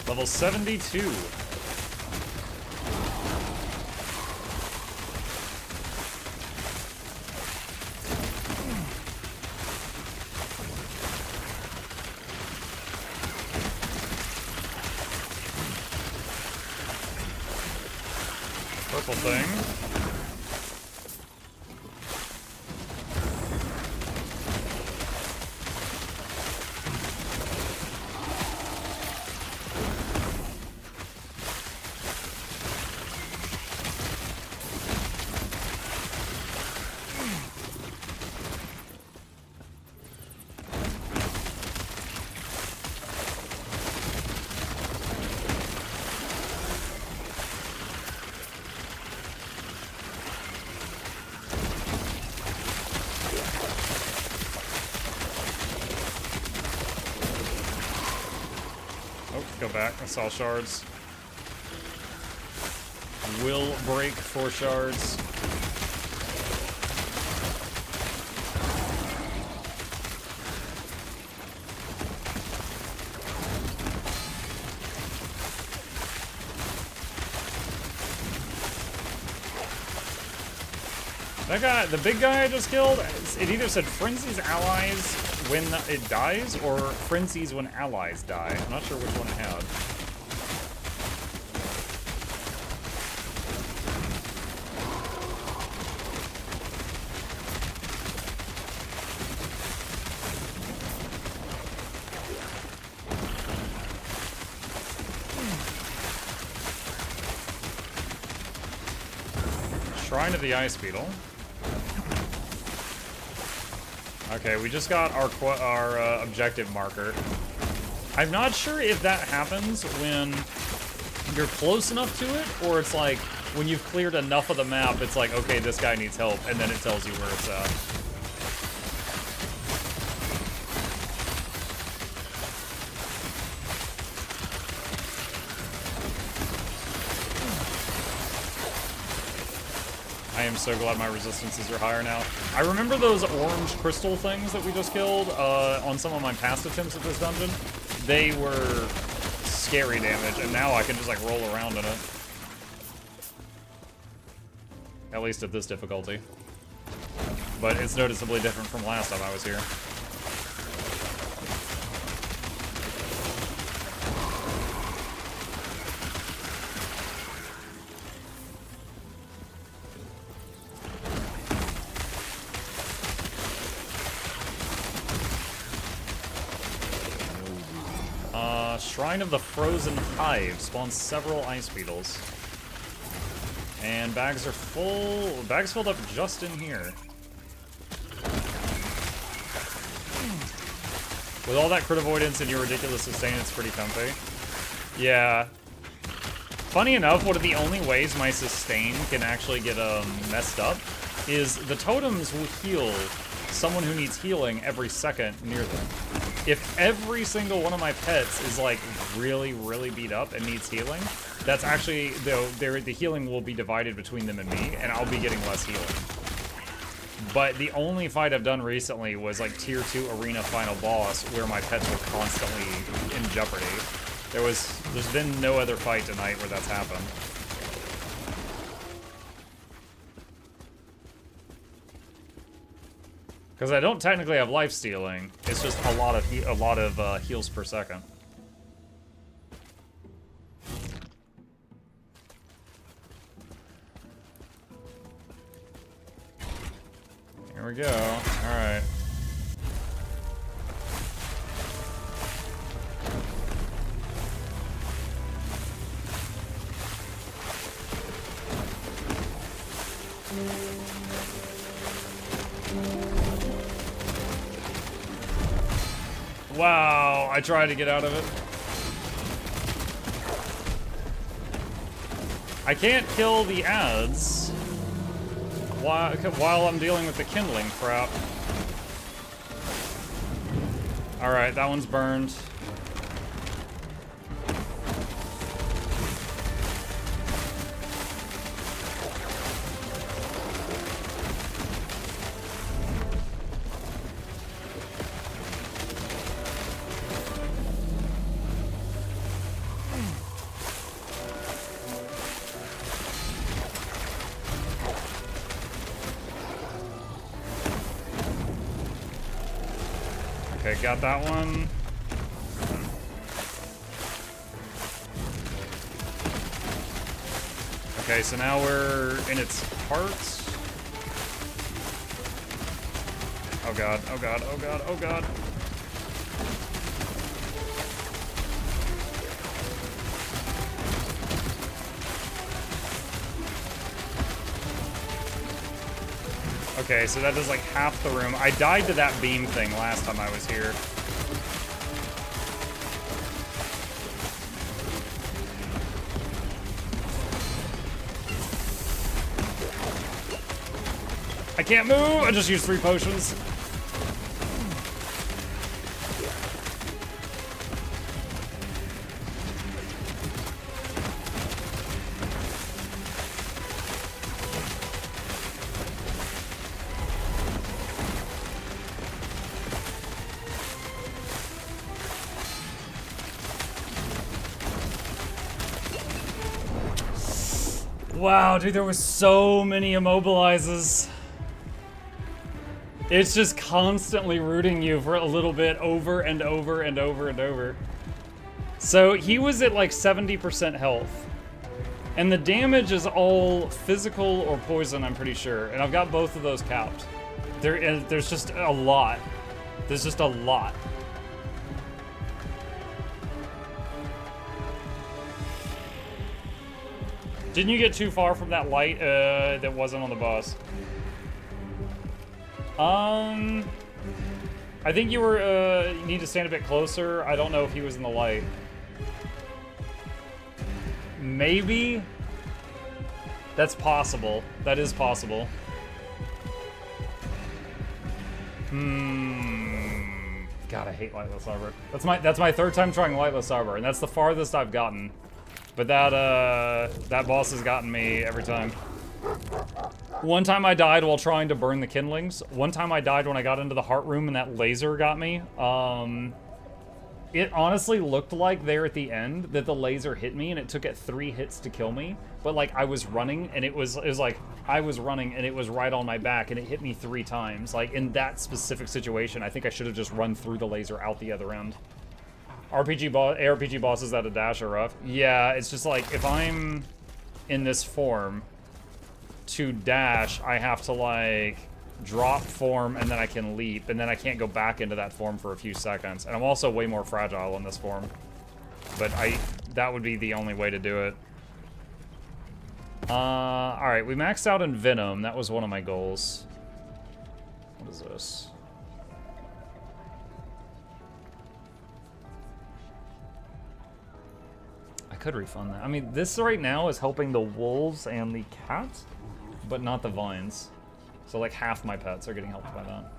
Level 72. Purple thing. Go back. I saw shards. Will break for shards. That guy, the big guy I just killed, it either said frenzies allies when it dies, or frenzies when allies die. I'm not sure which one it had. Shrine of the Ice Beetle. Okay, we just got our objective marker. I'm not sure if that happens when you're close enough to it, or it's like when you've cleared enough of the map, it's like, okay, this guy needs help, and then it tells you where it's at. I am so glad my resistances are higher now. I remember those orange crystal things that we just killed on some of my past attempts at this dungeon. They were scary damage, and now I can just like roll around in it. At least at this difficulty. But it's noticeably different from last time I was here. Shrine of the Frozen Hive spawns several ice beetles. And bags are full. Bags filled up just in here. With all that crit avoidance and your ridiculous sustain, it's pretty comfy. Yeah. Funny enough, one of the only ways my sustain can actually get messed up is the totems will heal someone who needs healing every second near them. If every single one of my pets is like really, really beat up and needs healing, that's actually, the healing will be divided between them and me, and I'll be getting less healing. But the only fight I've done recently was like tier 2 arena final boss where my pets were constantly in jeopardy. There's been no other fight tonight where that's happened. Because I don't technically have life stealing. It's just a lot of heals per second. Here we go. All right. Wow, I tried to get out of it. I can't kill the ads while I'm dealing with the kindling crap. Alright, that one's burned. Okay, got that one. Okay, so now we're in its heart. Oh god, oh god, oh god, oh god. Okay, so that does like half the room. I died to that beam thing last time I was here. I can't move! I just used 3 potions. Wow, dude, there was so many immobilizes. It's just constantly rooting you for a little bit over and over and over and over. So he was at like 70% health. And the damage is all physical or poison, I'm pretty sure. And I've got both of those capped. There's just a lot. There's just a lot. Didn't you get too far from that light that wasn't on the boss? I think you were, you need to stand a bit closer. I don't know if he was in the light. Maybe? That's possible. That is possible. God, I hate Lightless Arbor. That's my 3rd time trying Lightless Arbor, and that's the farthest I've gotten. But that boss has gotten me every time. One time I died while trying to burn the kindlings. One time I died when I got into the heart room and that laser got me. It honestly looked like there at the end that the laser hit me and it took it 3 hits to kill me. But like I was running and it was like I was running and it was right on my back and it hit me 3 times. Like in that specific situation, I think I should have just run through the laser out the other end. ARPG bosses that a dash are rough. Yeah, it's just like if I'm in this form to dash, I have to like drop form and then I can leap and then I can't go back into that form for a few seconds. And I'm also way more fragile in this form. But that would be the only way to do it. Alright, we maxed out in Venom. That was one of my goals. What is this? I could refund that. I mean, this right now is helping the wolves and the cats, but not the vines. So like half my pets are getting helped by that.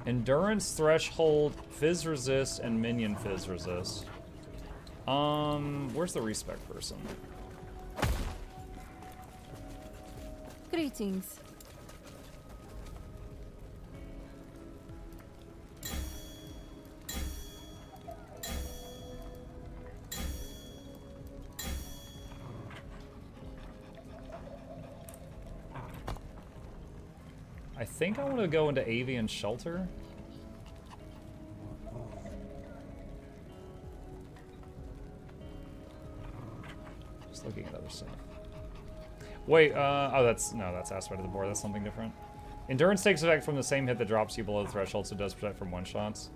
Endurance threshold, fizz resist, and minion fizz resist. Where's the respec person? Greetings. I think I want to go into Avian Shelter. Just looking at other stuff. Wait, oh, that's aspect of the board. That's something different. Endurance takes effect from the same hit that drops you below the threshold, so it does protect from one-shots.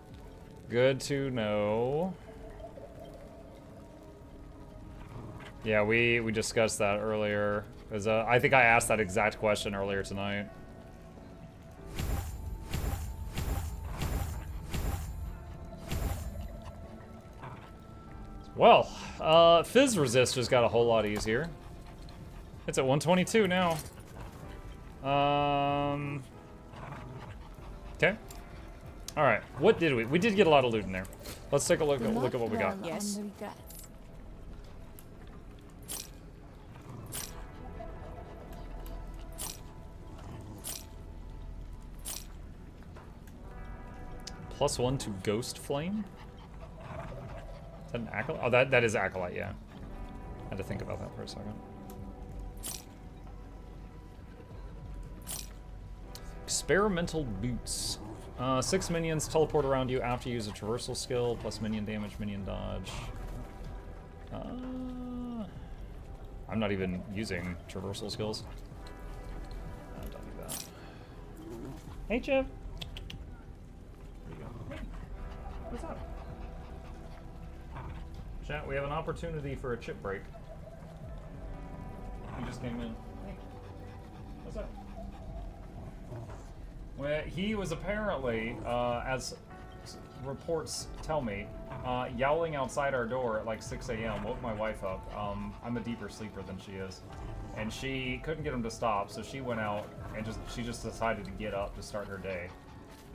Good to know. Yeah, we discussed that earlier. Cause I think I asked that exact question earlier tonight. Well, Fizz Resist just got a whole lot easier. It's at 122 now. Okay. All right. What did we? We did get a lot of loot in there. Let's take a look at what we got. Yes. +1 to Ghost Flame. Is that an Acolyte? Oh, that is Acolyte, yeah. Had to think about that for a second. Experimental Boots. 6 minions teleport around you after you use a traversal skill, plus minion damage, minion dodge. I'm not even using traversal skills. Don't do that. Hey, Chip. What's up? Chat, we have an opportunity for a chip break. He just came in. Hey. What's up? Well, he was apparently, as reports tell me, yowling outside our door at like 6 a.m. woke my wife up. I'm a deeper sleeper than she is. And she couldn't get him to stop, so she went out and she just decided to get up to start her day.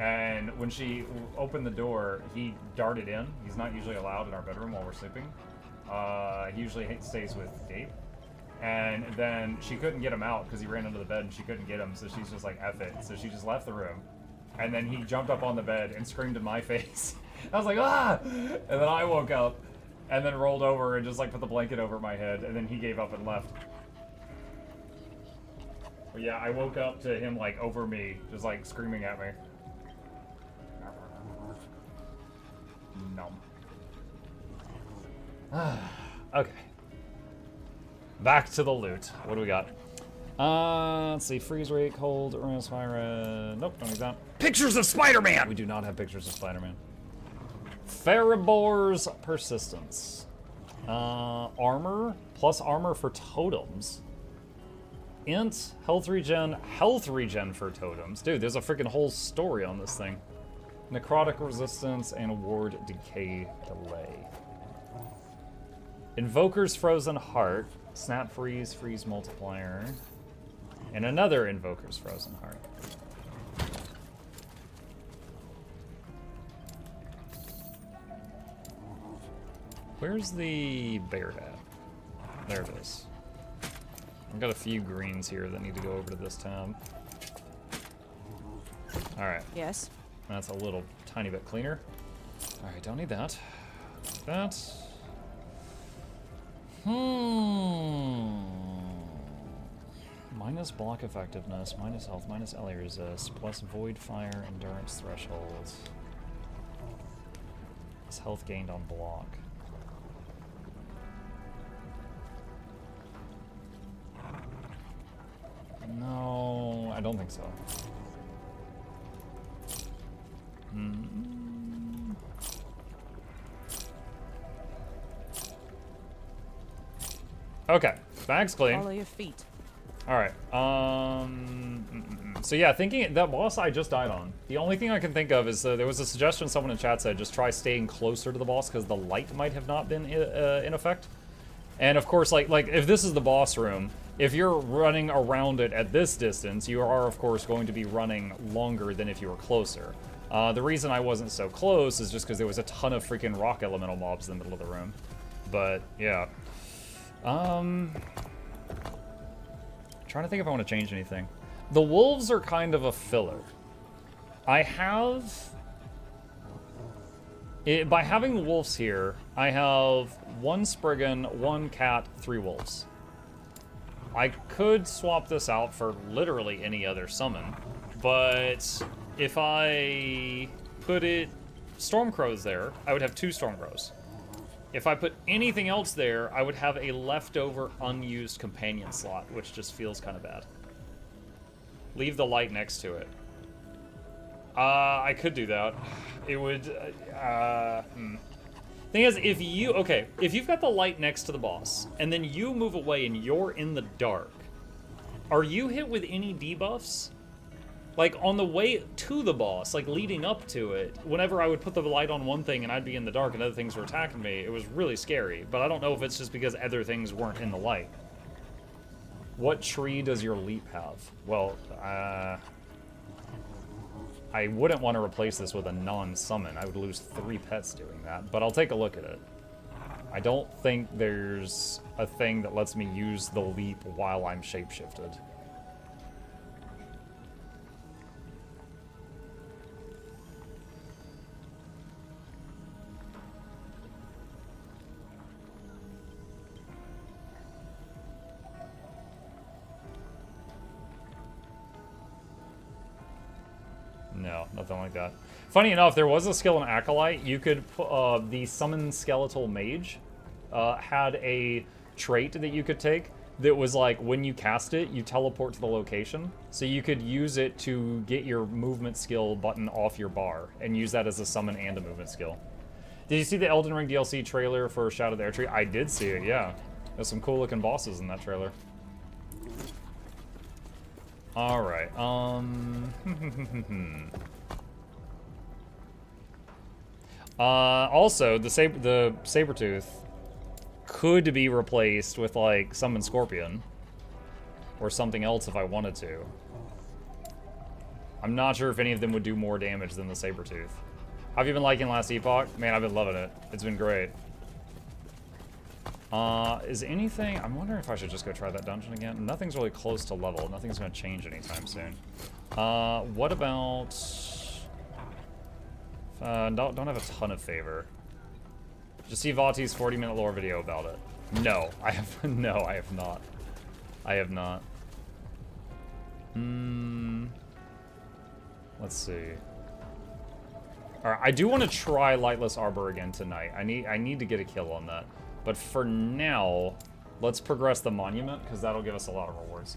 And when she opened the door, he darted in. He's not usually allowed in our bedroom while we're sleeping. He usually stays with Gabe. And then she couldn't get him out because he ran under the bed and she couldn't get him, so she's just like, F it. So she just left the room. And then he jumped up on the bed and screamed in my face. I was like, ah! And then I woke up and then rolled over and just like put the blanket over my head, and then he gave up and left. But yeah, I woke up to him like over me, just like screaming at me. No. Okay. Back to the loot. What do we got? Let's see. Freeze rate, cold, Uranus fire. Nope, don't need that. Pictures of Spider-Man! We do not have pictures of Spider-Man. Farabor's Persistence. Armor, plus armor for totems. Int, health regen for totems. Dude, there's a freaking whole story on this thing. Necrotic resistance and ward decay delay. Invoker's Frozen Heart. Snap freeze, freeze multiplier. And another Invoker's Frozen Heart. Where's the bear at? There it is. I've got a few greens here that need to go over to this tab. Alright. Yes. That's a little tiny bit cleaner. Alright, don't need that. That. Minus block effectiveness, minus health, minus LA resist, plus void fire endurance threshold. Plus health gained on block. No, I don't think so. Okay, bag's clean. Follow your feet. All right. So yeah, thinking that boss I just died on. The only thing I can think of is there was a suggestion someone in chat said just try staying closer to the boss because the light might have not been in effect. And of course, like if this is the boss room, if you're running around it at this distance, you are of course going to be running longer than if you were closer. The reason I wasn't so close is just because there was a ton of freaking rock elemental mobs in the middle of the room. But yeah. Trying to think if I want to change anything. The wolves are kind of a filler. I have... by having wolves here, I have 1 Spriggan, 1 cat, 3 wolves. I could swap this out for literally any other summon, but if I put it Stormcrows there, I would have 2 Stormcrows. If I put anything else there, I would have a leftover unused companion slot, which just feels kind of bad. Leave the light next to it. I could do that. It would, Thing is, if you've got the light next to the boss, and then you move away and you're in the dark, are you hit with any debuffs? Like, on the way to the boss, like, leading up to it, whenever I would put the light on one thing and I'd be in the dark and other things were attacking me, it was really scary. But I don't know if it's just because other things weren't in the light. What tree does your leap have? Well, I wouldn't want to replace this with a non-summon. I would lose 3 pets doing that, but I'll take a look at it. I don't think there's a thing that lets me use the leap while I'm shapeshifted. No, nothing like that. Funny enough, there was a skill in Acolyte. You could, the Summon Skeletal Mage had a trait that you could take that was like, when you cast it, you teleport to the location. So you could use it to get your movement skill button off your bar and use that as a summon and a movement skill. Did you see the Elden Ring DLC trailer for Shadow of the Erdtree? I did see it, yeah. There's some cool looking bosses in that trailer. Alright, also, the Sabertooth could be replaced with, like, Summon Scorpion. Or something else if I wanted to. I'm not sure if any of them would do more damage than the Sabertooth. Have you been liking Last Epoch? Man, I've been loving it. It's been great. Is anything... I'm wondering if I should just go try that dungeon again. Nothing's really close to level. Nothing's going to change anytime soon. What about... don't have a ton of favor. Just see Vati's 40-minute lore video about it. No, I have... No, I have not. I have not. Let's see. Alright, I do want to try Lightless Arbor again tonight. I need to get a kill on that. But for now, let's progress the monument, because that'll give us a lot of rewards.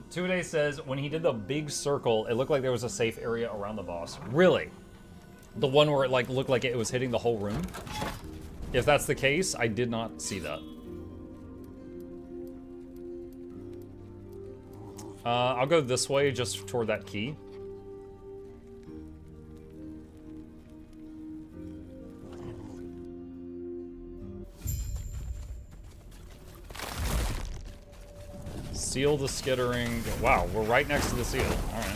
Two-Day says, when he did the big circle, it looked like there was a safe area around the boss. Really? The one where it like looked like it was hitting the whole room? If that's the case, I did not see that. I'll go this way, just toward that key. Seal the skittering. Wow, we're right next to the seal. All right.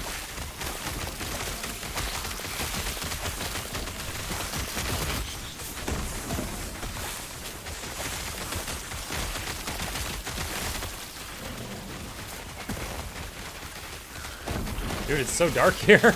Dude, it's so dark here.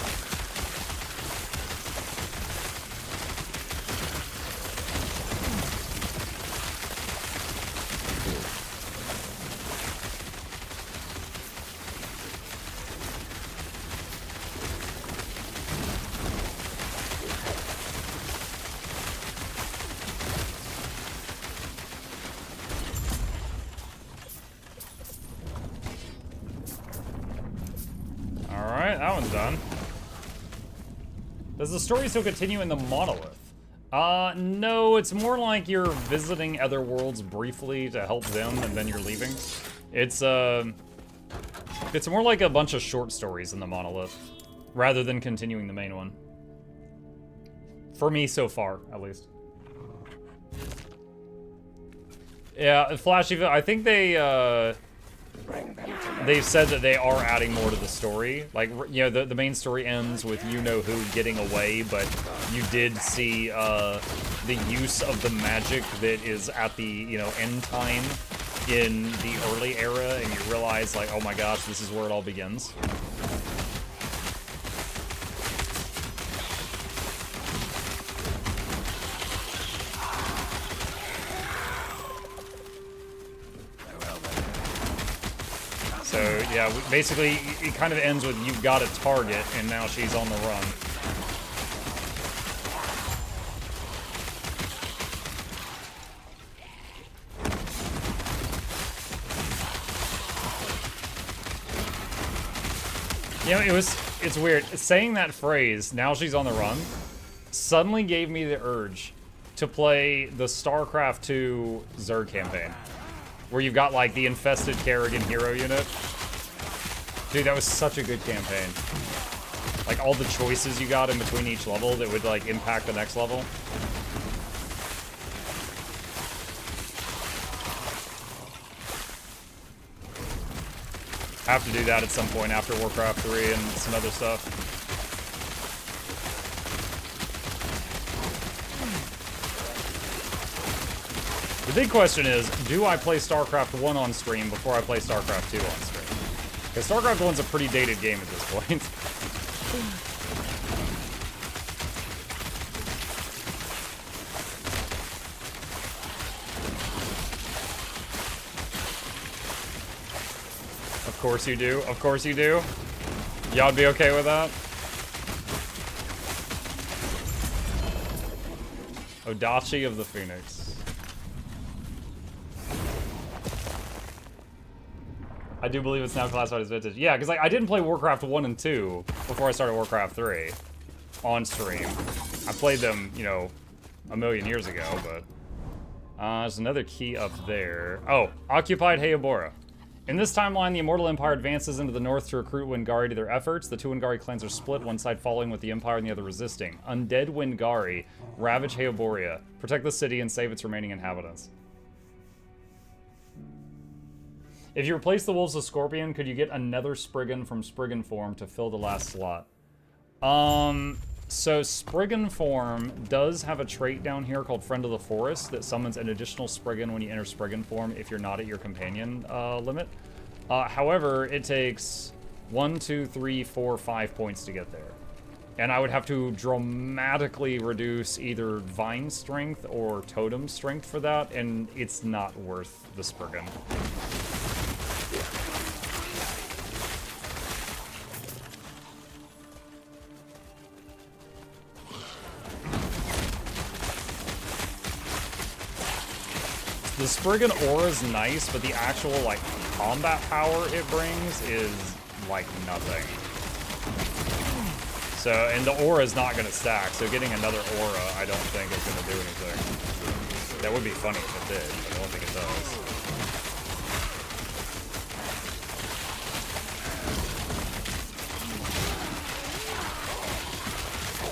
Does the story still continue in the Monolith? No, it's more like you're visiting other worlds briefly to help them and then you're leaving. It's more like a bunch of short stories in the Monolith, rather than continuing the main one. For me so far, at least. Yeah, Flash, I think they've said that they are adding more to the story. Like, you know, the main story ends with you-know-who getting away, but you did see the use of the magic that is at the, you know, end time in the early era, and you realize, like, oh my gosh, this is where it all begins. So, yeah, basically, it kind of ends with you've got a target, and now she's on the run. You know, it's weird. Saying that phrase, now she's on the run, suddenly gave me the urge to play the StarCraft 2 Zerg campaign, where you've got, like, the infested Kerrigan hero unit. Dude, that was such a good campaign. Like, all the choices you got in between each level that would, like, impact the next level. Have to do that at some point after Warcraft 3 and some other stuff. The big question is, do I play StarCraft 1 on stream before I play StarCraft 2 on stream? Because StarCraft 1's a pretty dated game at this point. Of course you do. Of course you do. Y'all be okay with that? Odachi of the Phoenix. I do believe it's now classified as vintage. Yeah, because like I didn't play Warcraft 1 and 2 before I started Warcraft 3 on stream. I played them, you know, a million years ago, but there's another key up there. Oh, occupied Heobora. In this timeline, the Immortal Empire advances into the north to recruit Wingari to their efforts. The two Wingari clans are split, one side following with the Empire and the other resisting. Undead Wingari ravage Heoboria, protect the city, and save its remaining inhabitants. If you replace the Wolves with Scorpion, could you get another Spriggan from Spriggan form to fill the last slot? So Spriggan form does have a trait down here called Friend of the Forest that summons an additional Spriggan when you enter Spriggan form if you're not at your companion limit. However, it takes 1, 2, 3, 4, 5 points to get there. And I would have to dramatically reduce either Vine Strength or Totem Strength for that, and it's not worth the Spriggan. The Spriggan aura is nice, but the actual, like, combat power it brings is, like, nothing. So, and the aura is not going to stack, so getting another aura I don't think is going to do anything. That would be funny if it did, but I don't think it does.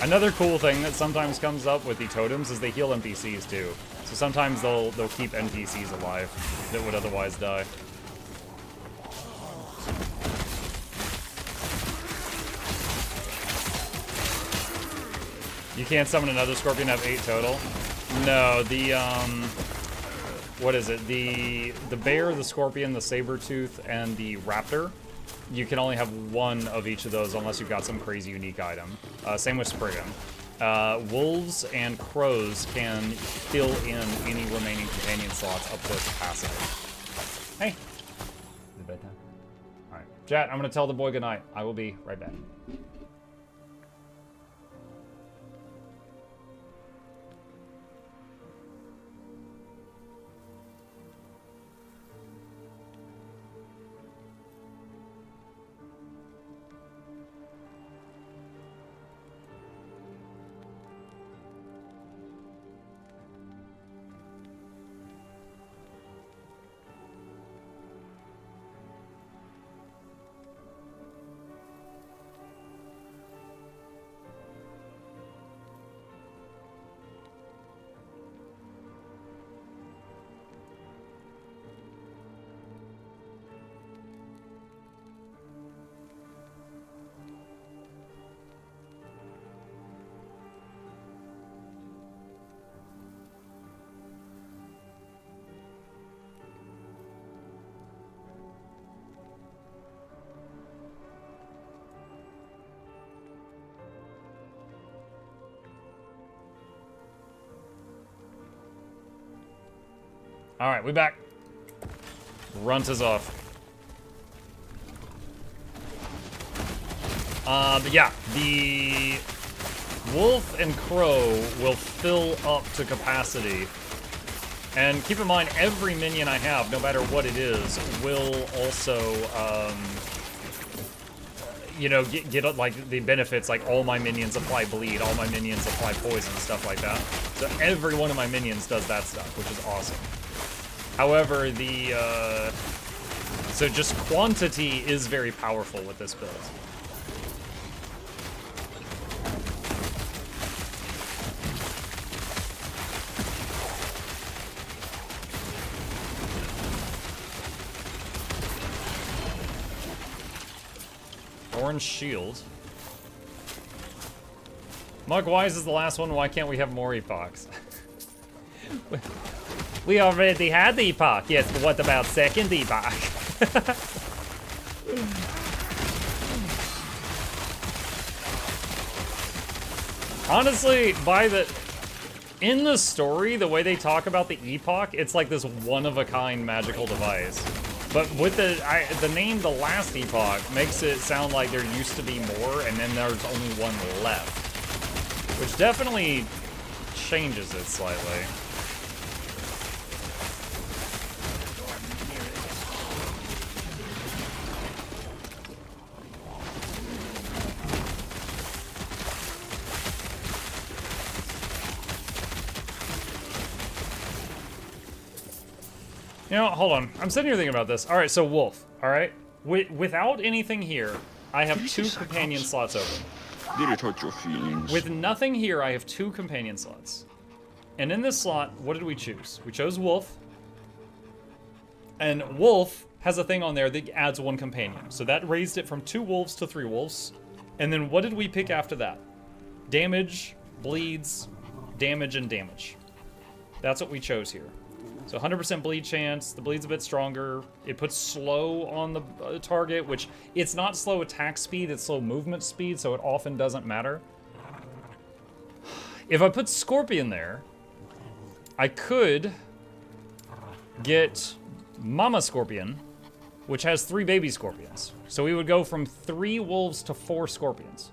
Another cool thing that sometimes comes up with the totems is they heal NPCs too. So sometimes they'll keep NPCs alive that would otherwise die. You can't summon another Scorpion, have 8 total? No, the, what is it? The Bear, the Scorpion, the Sabertooth, and the Raptor. You can only have 1 of each of those unless you've got some crazy unique item. Same with Spriggan. Wolves and crows can fill in any remaining companion slots up to capacity. Hey! Is it bedtime? Alright. Chat, I'm gonna tell the boy goodnight. I will be right back. Alright, we back. Runt is off. But yeah, the wolf and crow will fill up to capacity. And keep in mind, every minion I have, no matter what it is, will also, you know, get like the benefits, like all my minions apply bleed, all my minions apply poison, stuff like that. So every one of my minions does that stuff, which is awesome. However, so just quantity is very powerful with this build. Orange shield. Mug Wise is the last one. Why can't we have more epochs? We already had the epoch. Yes, but what about second epoch? Honestly, in the story, the way they talk about the epoch, it's like this one-of-a-kind magical device. But with the name The Last Epoch makes it sound like there used to be more, and then there's only one left. Which definitely changes it slightly. You know, hold on. I'm sitting here thinking about this. All right, so Wolf, all right? Without anything here, I have 2 companion slots open. With nothing here, I have 2 companion slots. And in this slot, what did we choose? We chose Wolf. And Wolf has a thing on there that adds 1 companion. So that raised it from 2 wolves to 3 wolves. And then what did we pick after that? Damage, bleeds, damage, and damage. That's what we chose here. So 100% bleed chance, the bleed's a bit stronger. It puts slow on the target, which it's not slow attack speed, it's slow movement speed, so it often doesn't matter. If I put Scorpion there, I could get Mama Scorpion, which has 3 baby scorpions. So we would go from 3 wolves to 4 scorpions.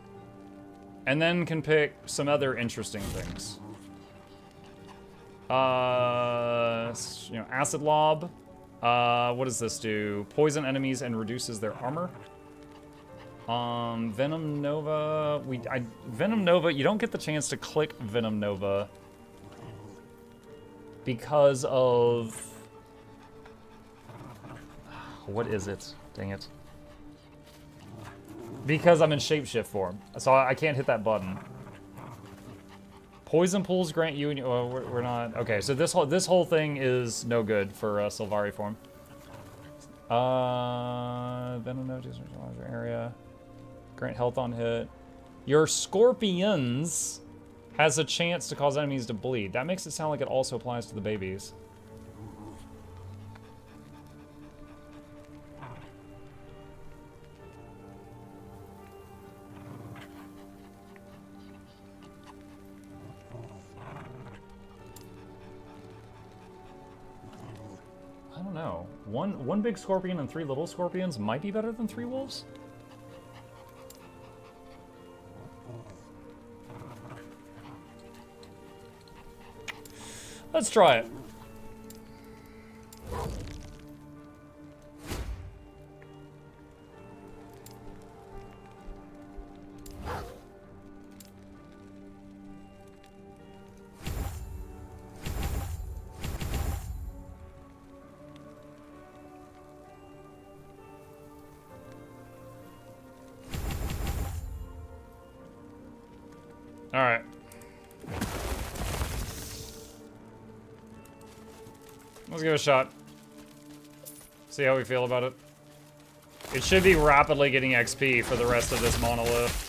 And then can pick some other interesting things. You know, Acid Lob. What does this do? Poison enemies and reduces their armor. Venom Nova. Venom Nova, you don't get the chance to click Venom Nova because of... What is it? Dang it. Because I'm in shapeshift form, so I can't hit that button. Poison pools grant you, and oh, we're not. Okay, so this whole thing is no good for Sylvari form. Venom notice larger area. Grant health on hit. Your scorpions has a chance to cause enemies to bleed. That makes it sound like it also applies to the babies. I don't know. One big scorpion and 3 little scorpions might be better than 3 wolves? Let's try it. All right. Let's give it a shot. See how we feel about it. It should be rapidly getting XP for the rest of this monolith.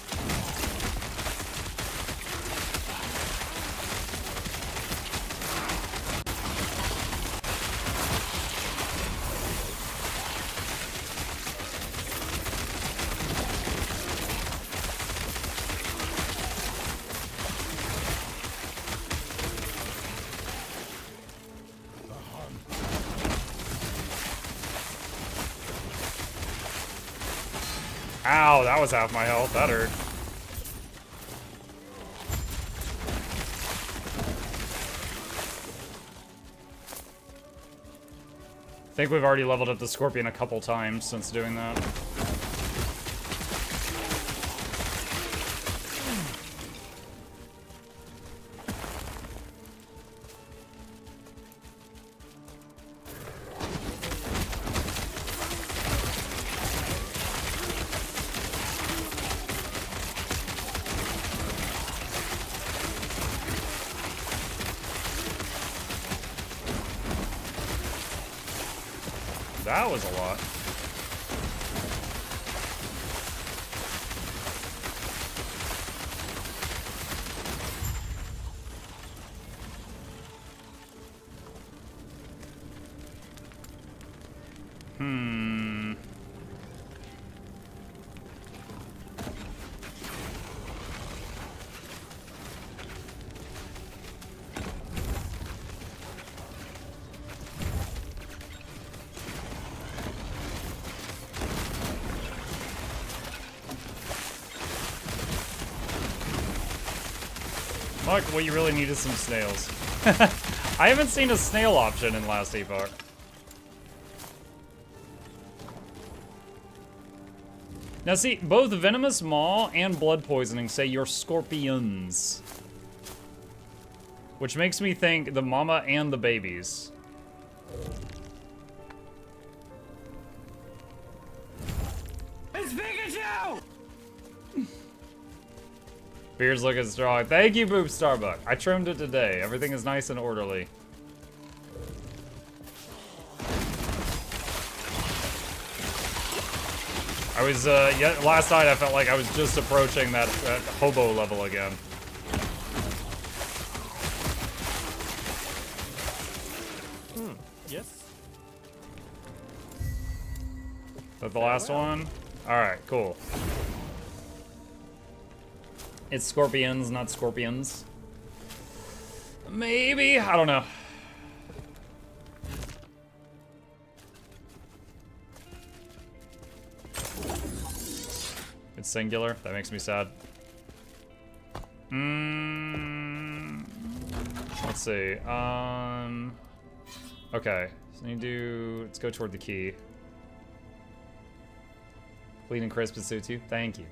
Ow, that was half my health. That hurt. I think we've already leveled up the Scorpion a couple times since doing that. That was a lot. Fuck, what you really need is some snails. I haven't seen a snail option in Last Epoch. Now see, both Venomous Maw and Blood Poisoning say you're scorpions. Which makes me think the mama and the babies. It's Pikachu! Beard's looking strong. Thank you, Boop Starbuck. I trimmed it today. Everything is nice and orderly. I was, yeah, last night I felt like I was just approaching that hobo level again. Yes. Is that the last one? Alright, cool. It's scorpions, not scorpions. Maybe? I don't know. It's singular. That makes me sad. Let's see. Okay. So you do. Let's go toward the key. Bleeding crisp suits you. Thank you.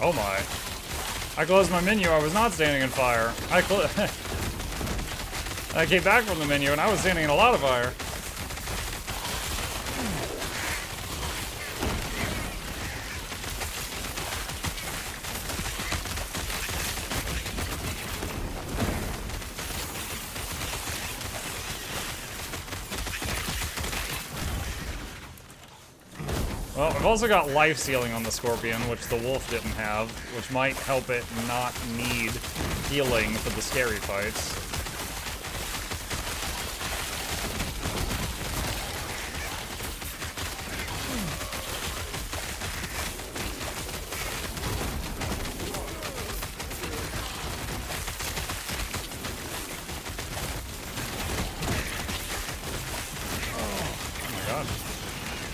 Oh my. I closed my menu, I was not standing in fire. I came back from the menu and I was standing in a lot of fire. Well, I've also got life sealing on the Scorpion, which the Wolf didn't have, which might help it not need healing for the scary fights. Oh my god.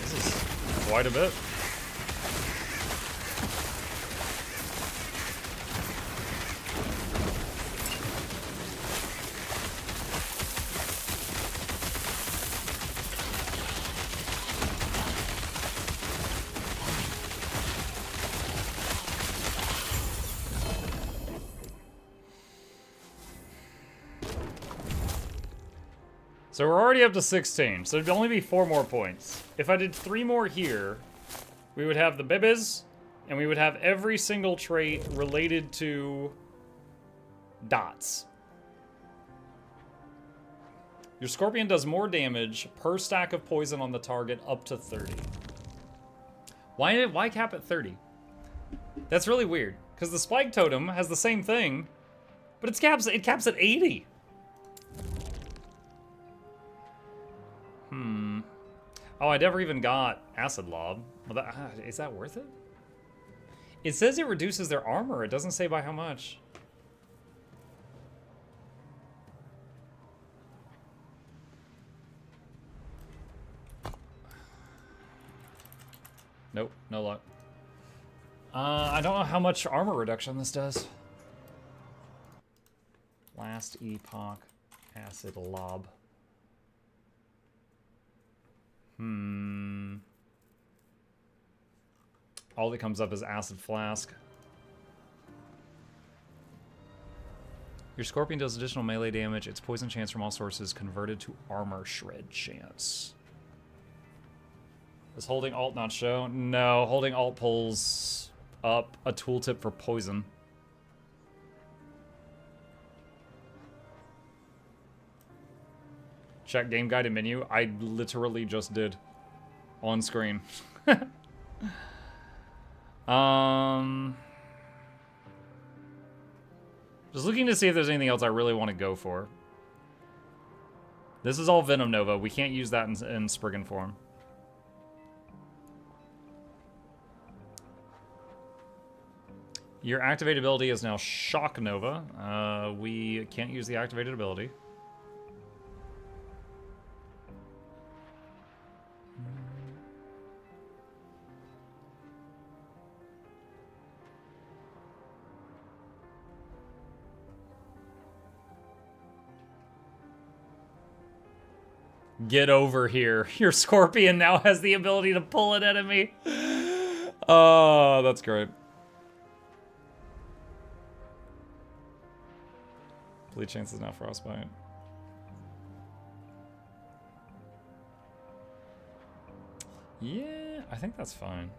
This is quite a bit. So we're already up to 16, so it'd only be 4 more points. If I did 3 more here, we would have the Bibis, and we would have every single trait related to dots. Your Scorpion does more damage per stack of poison on the target up to 30. Why cap at 30? That's really weird, because the Spike Totem has the same thing, but it caps at 80. Oh, I never even got Acid Lob. Well, is that worth it? It says it reduces their armor. It doesn't say by how much. Nope, no luck. I don't know how much armor reduction this does. Last Epoch, Acid Lob. All that comes up is Acid Flask. Your Scorpion does additional melee damage. Its poison chance from all sources converted to armor shred chance. Does holding Alt not show? No, holding Alt pulls up a tooltip for poison. Check game guide and menu. I literally just did. On screen. Just looking to see if there's anything else I really want to go for. This is all Venom Nova. We can't use that in Spriggan form. Your activated ability is now Shock Nova. We can't use the activated ability. Get over here. Your Scorpion now has the ability to pull an enemy. Oh, that's great. Bleed chance is now Frostbite. Yeah, I think that's fine.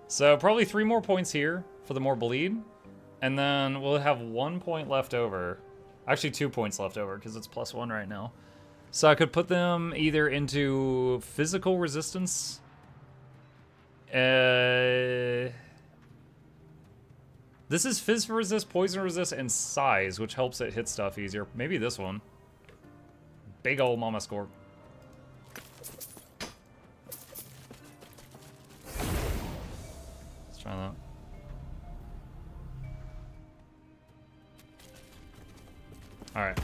So probably 3 more points here for the more bleed. And then we'll have 1 point left over. Actually, 2 points left over because it's +1 right now. So I could put them either into physical resistance. This is Fizz resist, poison resist, and size, which helps it hit stuff easier. Maybe this one. Big ol' mama scorp. Let's try that. Alright,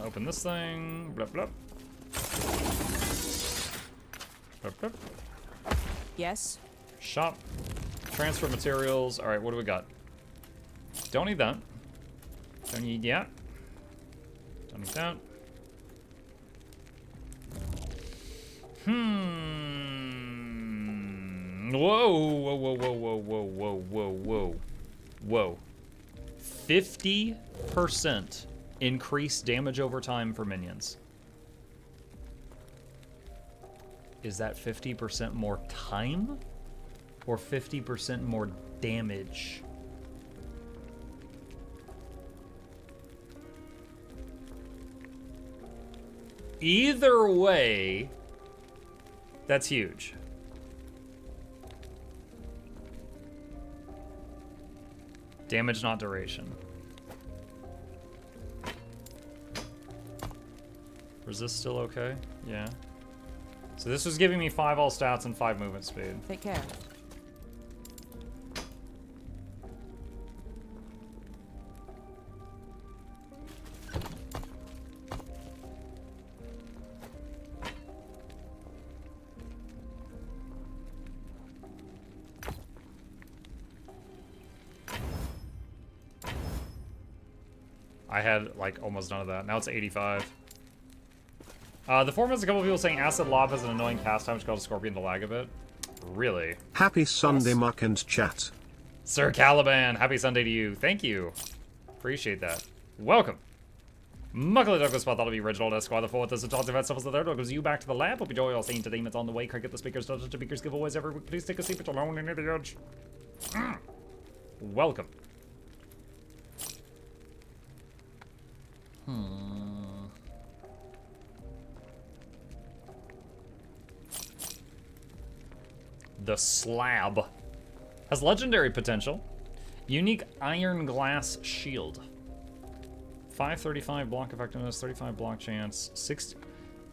open this thing. Blup, blup. Blup, blup. Yes. Shop. Transfer materials. Alright, what do we got? Don't need that. Don't need that. Don't need that. Whoa, whoa, whoa, whoa, whoa, whoa, whoa, whoa, whoa. Whoa. 50% increased damage over time for minions. Is that 50% more time? Or 50% more damage? Either way, that's huge. Damage, not duration. Resist still okay? Yeah. So this was giving me 5 all stats and 5 movement speed. Take care. I had like almost none of that. Now it's 85. The forum has a couple of people saying Acid Lob has an annoying cast time which causes Scorpion to lag a bit. Really? Happy Sunday, Muck and chat. Sir Caliban, happy Sunday to you. Thank you. Appreciate that. Welcome. MuklukYoutube spot that'll be original Esquire the 4th as a talk about stuff as the third welcomes you back to the lab. Hope you enjoy all seeing today. It's on the way. Cricket the speakers, touch the speakers, giveaways every week. Please take a seat but you're lonely near the edge. Welcome. The Slab has legendary potential. Unique iron glass shield. 535 block effectiveness, 35 block chance, 60.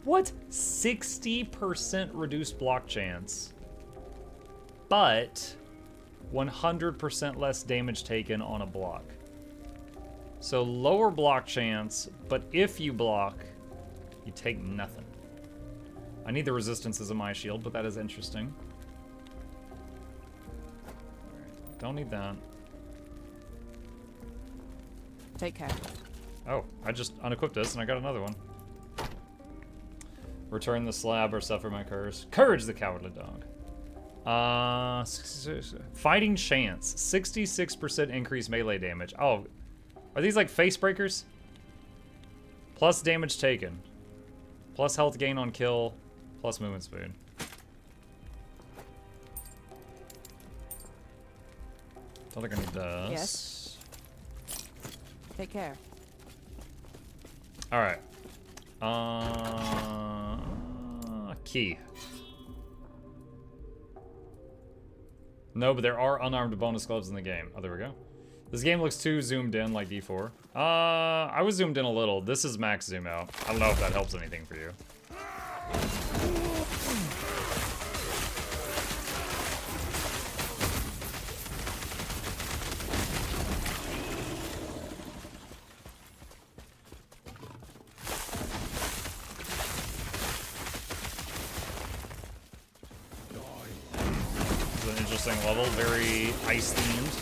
What? 60% reduced block chance. But 100% less damage taken on a block. So lower block chance, but if you block, you take nothing. I need the resistances of my shield, but that is interesting. Alright, don't need that. Take care. Oh, I just unequipped this and I got another one. Return the slab or suffer my curse. Courage the cowardly dog. Fighting chance. 66% increased melee damage. Oh, are these like face breakers? Plus damage taken. Plus health gain on kill. Plus movement speed. Don't think I need this. Yes. Take care. Alright. Key. No, but there are unarmed bonus gloves in the game. Oh, there we go. This game looks too zoomed in like D4. I was zoomed in a little. This is max zoom out. I don't know if that helps anything for you. This is an interesting level, very ice themed.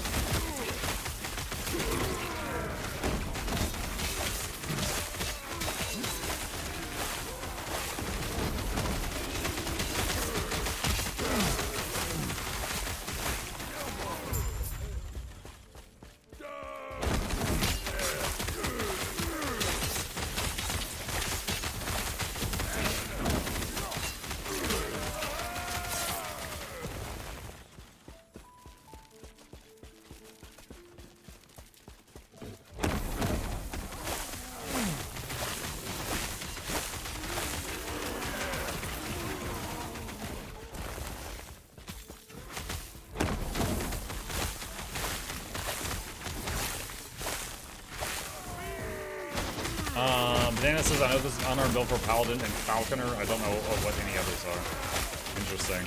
Banana says, I know this is an unarmed build for Paladin and Falconer. I don't know what any others are. Interesting.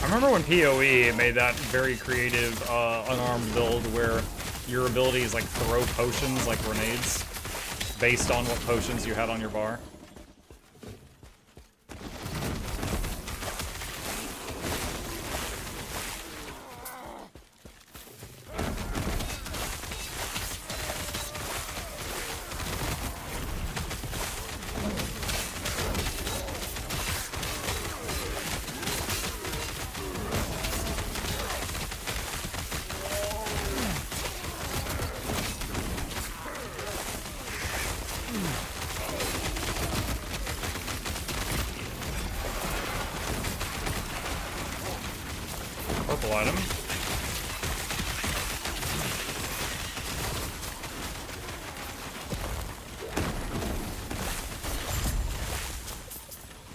I remember when PoE made that very creative unarmed build where your ability is like throw potions like grenades based on what potions you had on your bar. Purple item.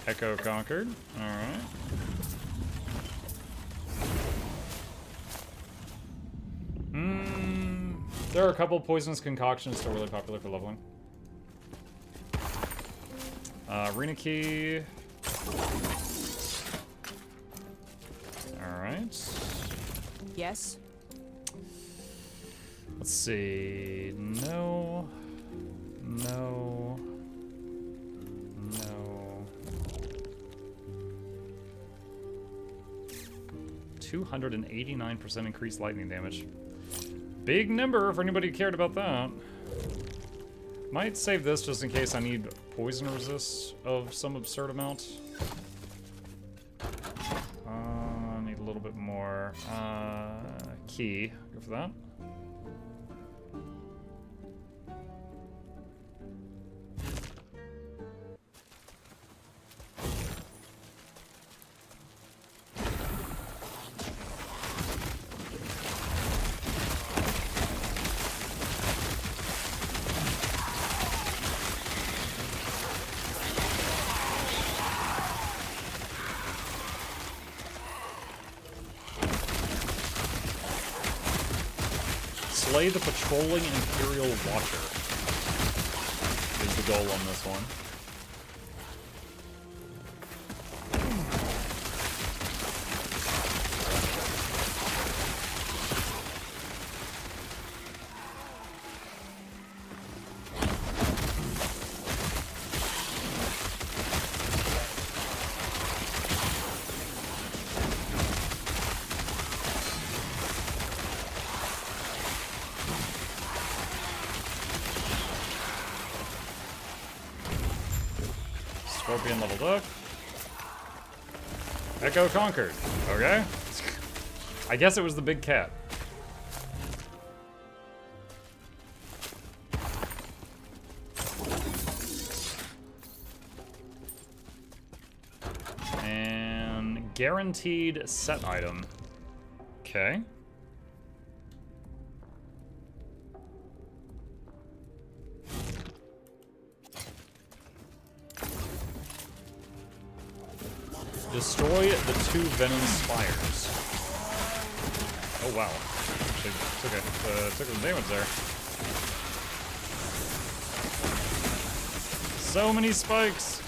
Echo conquered. Alright. There are a couple poisonous concoctions still really popular for leveling. Arena key. Alright. Yes. Let's see. No. No. No. 289% increased lightning damage. Big number for anybody who cared about that. Might save this just in case I need poison resist of some absurd amount. I need a little bit more. Key. Go for that. Slay the patrolling Imperial Watcher is the goal on this one. Scorpion leveled up. Echo conquered. Okay. I guess it was the big cat. And guaranteed set item. Okay. Destroy the 2 Venom Spires. Oh wow. Actually took some damage there. So many spikes!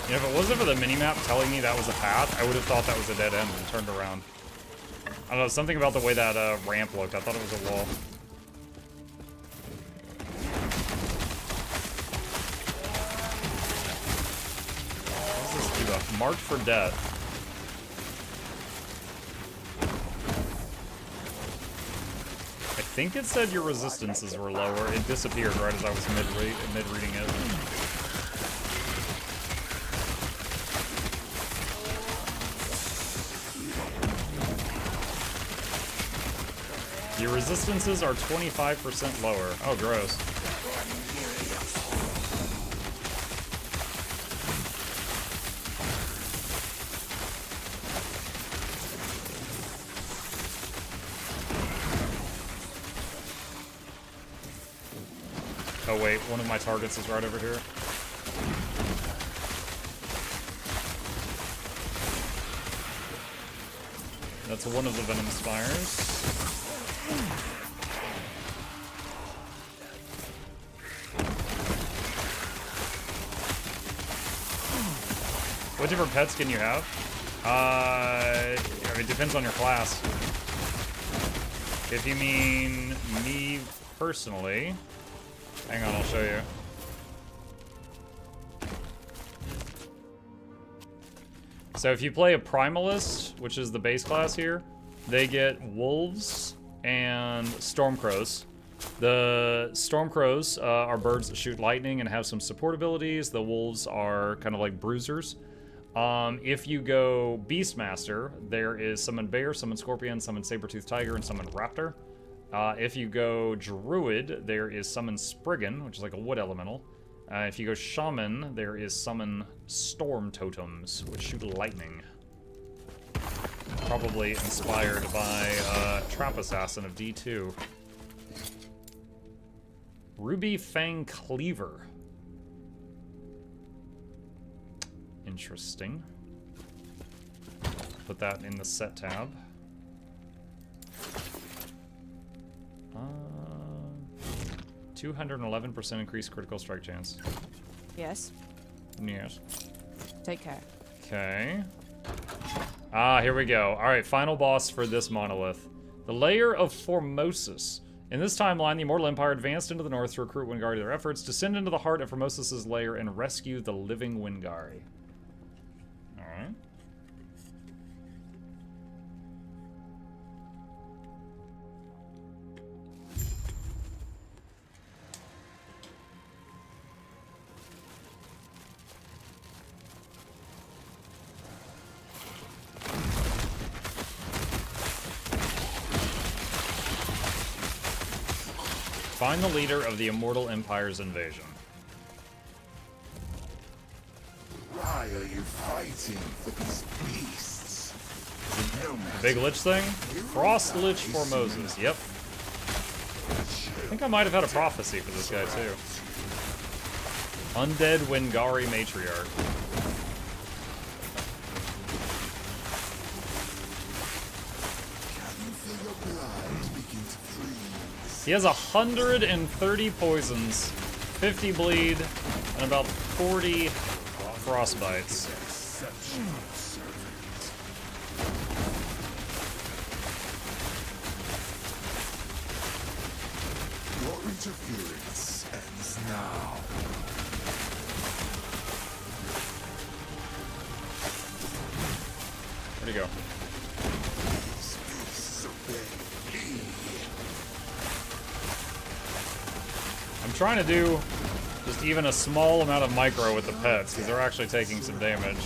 If it wasn't for the minimap telling me that was a path, I would have thought that was a dead end and turned around. I don't know, something about the way that ramp looked. I thought it was a wall. What does this do? Mark for death. I think it said your resistances were lower. It disappeared right as I was mid-reading it. Your resistances are 25% lower. Oh, gross. Oh wait, one of my targets is right over here. That's one of the Venom Spires. What different pets can you have? I mean, it depends on your class. If you mean me personally, hang on, I'll show you. So if you play a Primalist, which is the base class here, they get wolves and stormcrows. The stormcrows are birds that shoot lightning and have some support abilities. The wolves are kind of like bruisers. If you go Beastmaster, there is summon bear, summon scorpion, summon saber-toothed tiger, and summon raptor. If you go Druid, there is summon Spriggan, which is like a wood elemental. If you go Shaman, there is summon storm totems, which shoot lightning. Probably inspired by Trap Assassin of D2. Ruby Fang Cleaver. Interesting. Put that in the set tab. 211% increased critical strike chance. Yes. Yes. Take care. Okay. Ah, here we go. Alright, final boss for this monolith. The Lair of Formosus. In this timeline, the Immortal Empire advanced into the north to recruit Wingari to their efforts, descend into the heart of Formosus' lair, and rescue the living Wingari. Alright. Find the leader of the Immortal Empire's invasion. Why are you fighting for these beasts? The big lich thing? Frost Lich Formosus, yep. I think I might have had a prophecy for this guy too. Undead Wingari Matriarch. He has 130 poisons, 50 bleed, and about 40 frostbites. Your interference ends now. Where'd he go? I'm trying to do just even a small amount of micro with the pets, because they're actually taking some damage.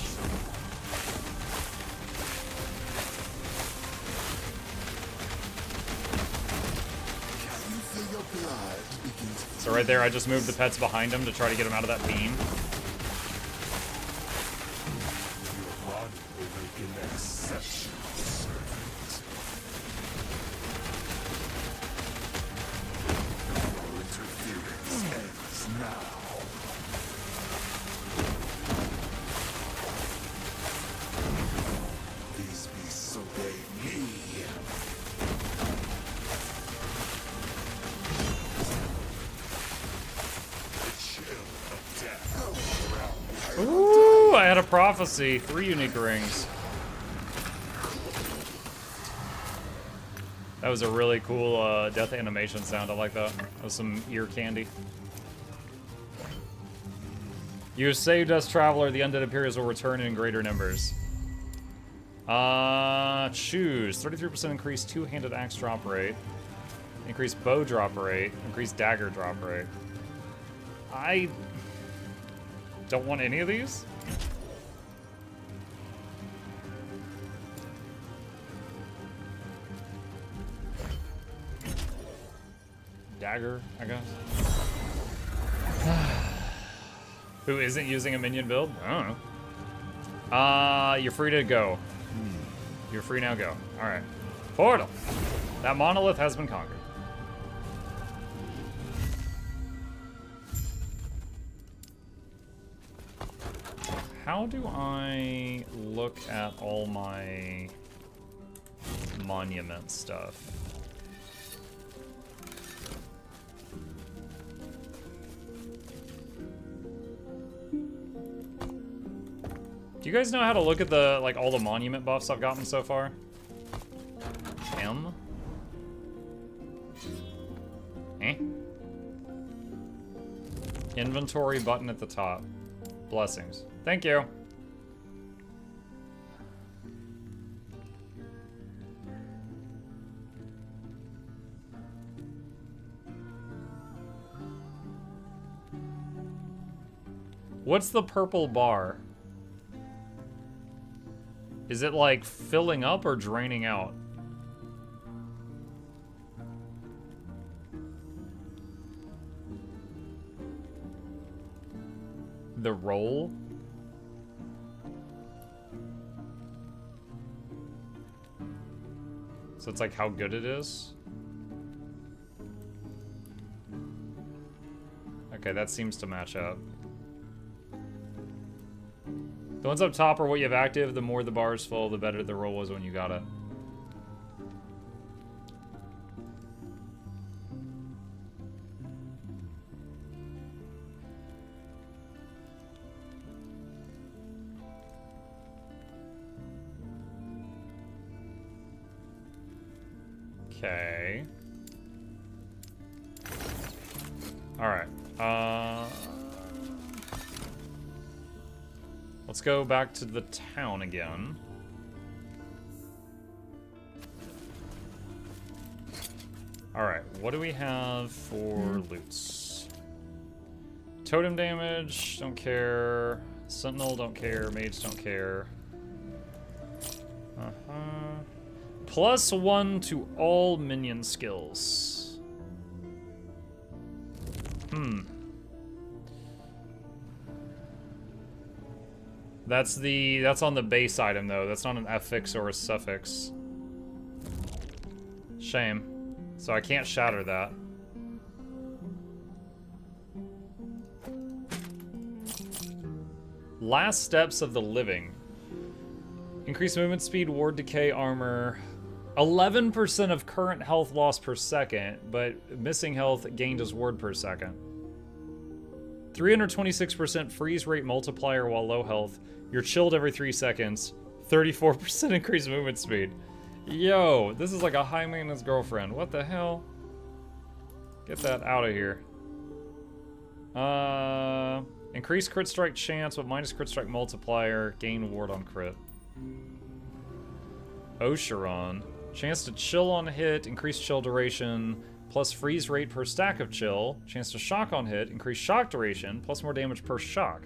So right there, I just moved the pets behind him to try to get him out of that beam. Ooh, I had a prophecy. 3 unique rings. That was a really cool death animation sound. I like that. That was some ear candy. You have saved us, Traveler. The undead Imperials will return in greater numbers. Choose. 33% increase two-handed axe drop rate. Increase bow drop rate. Increase dagger drop rate. I don't want any of these. Dagger, I guess. Who isn't using a minion build? I don't know. You're free to go. You're free now, go. Alright. Portal! That monolith has been conquered. How do I look at all my monument stuff? Do you guys know how to look at the, like, all the monument buffs I've gotten so far? M? Eh? Inventory button at the top. Blessings. Thank you. What's the purple bar? Is it like filling up or draining out? The roll? So it's like how good it is? Okay, that seems to match up. The ones up top are what you have active. The more the bar is full, the better the roll was when you got it. Okay. Alright. Let's go back to the town again. Alright, what do we have for loots? Totem damage, don't care. Sentinel, don't care. Mage, don't care. +1 to all minion skills. That's on the base item though. That's not an affix or a suffix. Shame. So I can't shatter that. Last steps of the living. Increase movement speed, ward decay, armor. 11% of current health loss per second, but missing health gained as ward per second. 326% freeze rate multiplier while low health. You're chilled every 3 seconds. 34% increased movement speed. Yo, this is like a high maintenance girlfriend. What the hell? Get that out of here. Increase crit strike chance, but minus crit strike multiplier. Gain ward on crit. Ocheron. Chance to chill on hit, increase chill duration, plus freeze rate per stack of chill. Chance to shock on hit, increase shock duration, plus more damage per shock.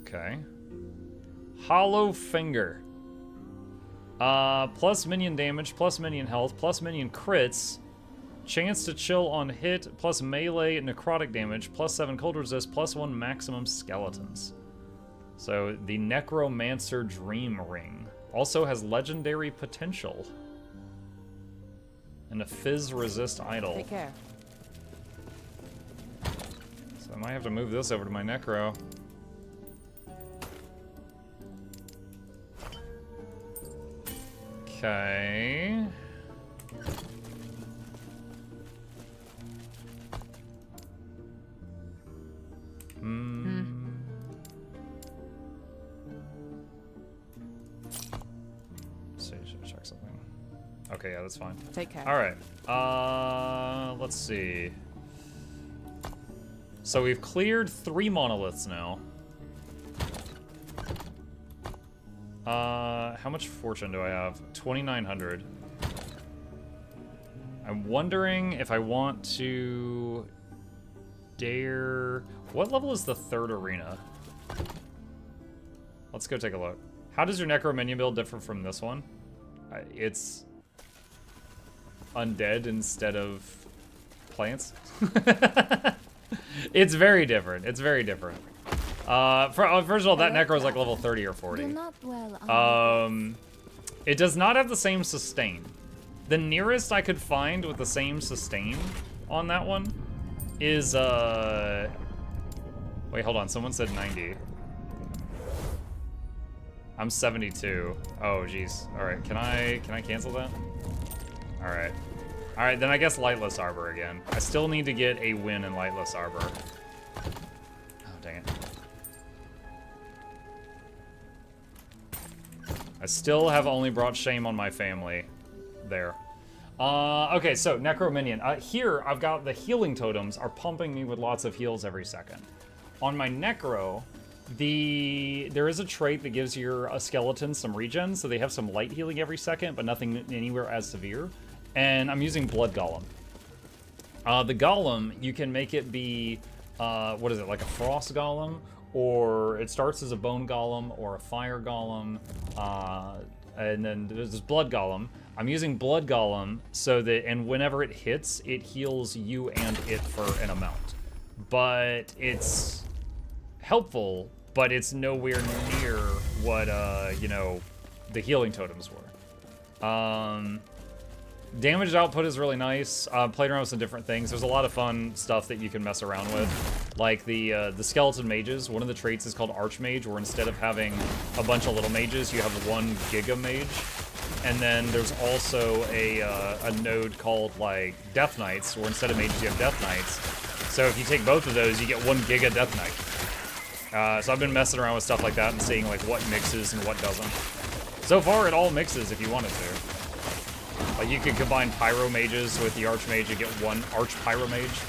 Okay. Hollow Finger. Plus minion damage, plus minion health, plus minion crits. Chance to chill on hit, plus melee necrotic damage, plus 7 cold resist, plus 1 maximum skeletons. So the Necromancer Dream Ring also has legendary potential. And a Fizz Resist Idol. Take care. So I might have to move this over to my Necro. Okay. So you should check something. Okay, yeah, that's fine. Take care. All right. Let's see. So we've cleared 3 monoliths now. How much fortune do I have? 2,900. I'm wondering if I want to dare... What level is the 3rd arena? Let's go take a look. How does your Necro minion build differ from this one? It's undead instead of plants. It's very different. It's very different. First of all, that Necro is like level 30 or 40. Not well It does not have the same sustain. The nearest I could find with the same sustain on that one is, wait, hold on. Someone said 90. I'm 72. Oh, jeez. All right, can I cancel that? All right. All right, then I guess Lightless Arbor again. I still need to get a win in Lightless Arbor. Oh, dang it. I still have only brought shame on my family. There. Okay, so Necro Minion. Here, I've got the healing totems are pumping me with lots of heals every second. On my Necro, there is a trait that gives your skeleton some regen, so they have some light healing every second, but nothing anywhere as severe. And I'm using Blood Golem. The Golem, you can make it be, what is it, like a Frost Golem? Or it starts as a Bone Golem or a Fire Golem. And then there's this Blood Golem. I'm using Blood Golem so that, and whenever it hits, it heals you and it for an amount. But it's helpful, but it's nowhere near what, you know, the healing totems were. Damage output is really nice. Played around with some different things. There's a lot of fun stuff that you can mess around with. Like the skeleton mages, one of the traits is called Archmage, where instead of having a bunch of little mages, you have 1 Giga Mage. And then there's also a node called like Death Knights, where instead of mages you have Death Knights. So if you take both of those, you get 1 Giga Death Knight. So I've been messing around with stuff like that and seeing like what mixes and what doesn't. So far it all mixes if you wanted to. Like you could combine Pyro Mages with the Archmage and get 1 Arch Pyro Mage.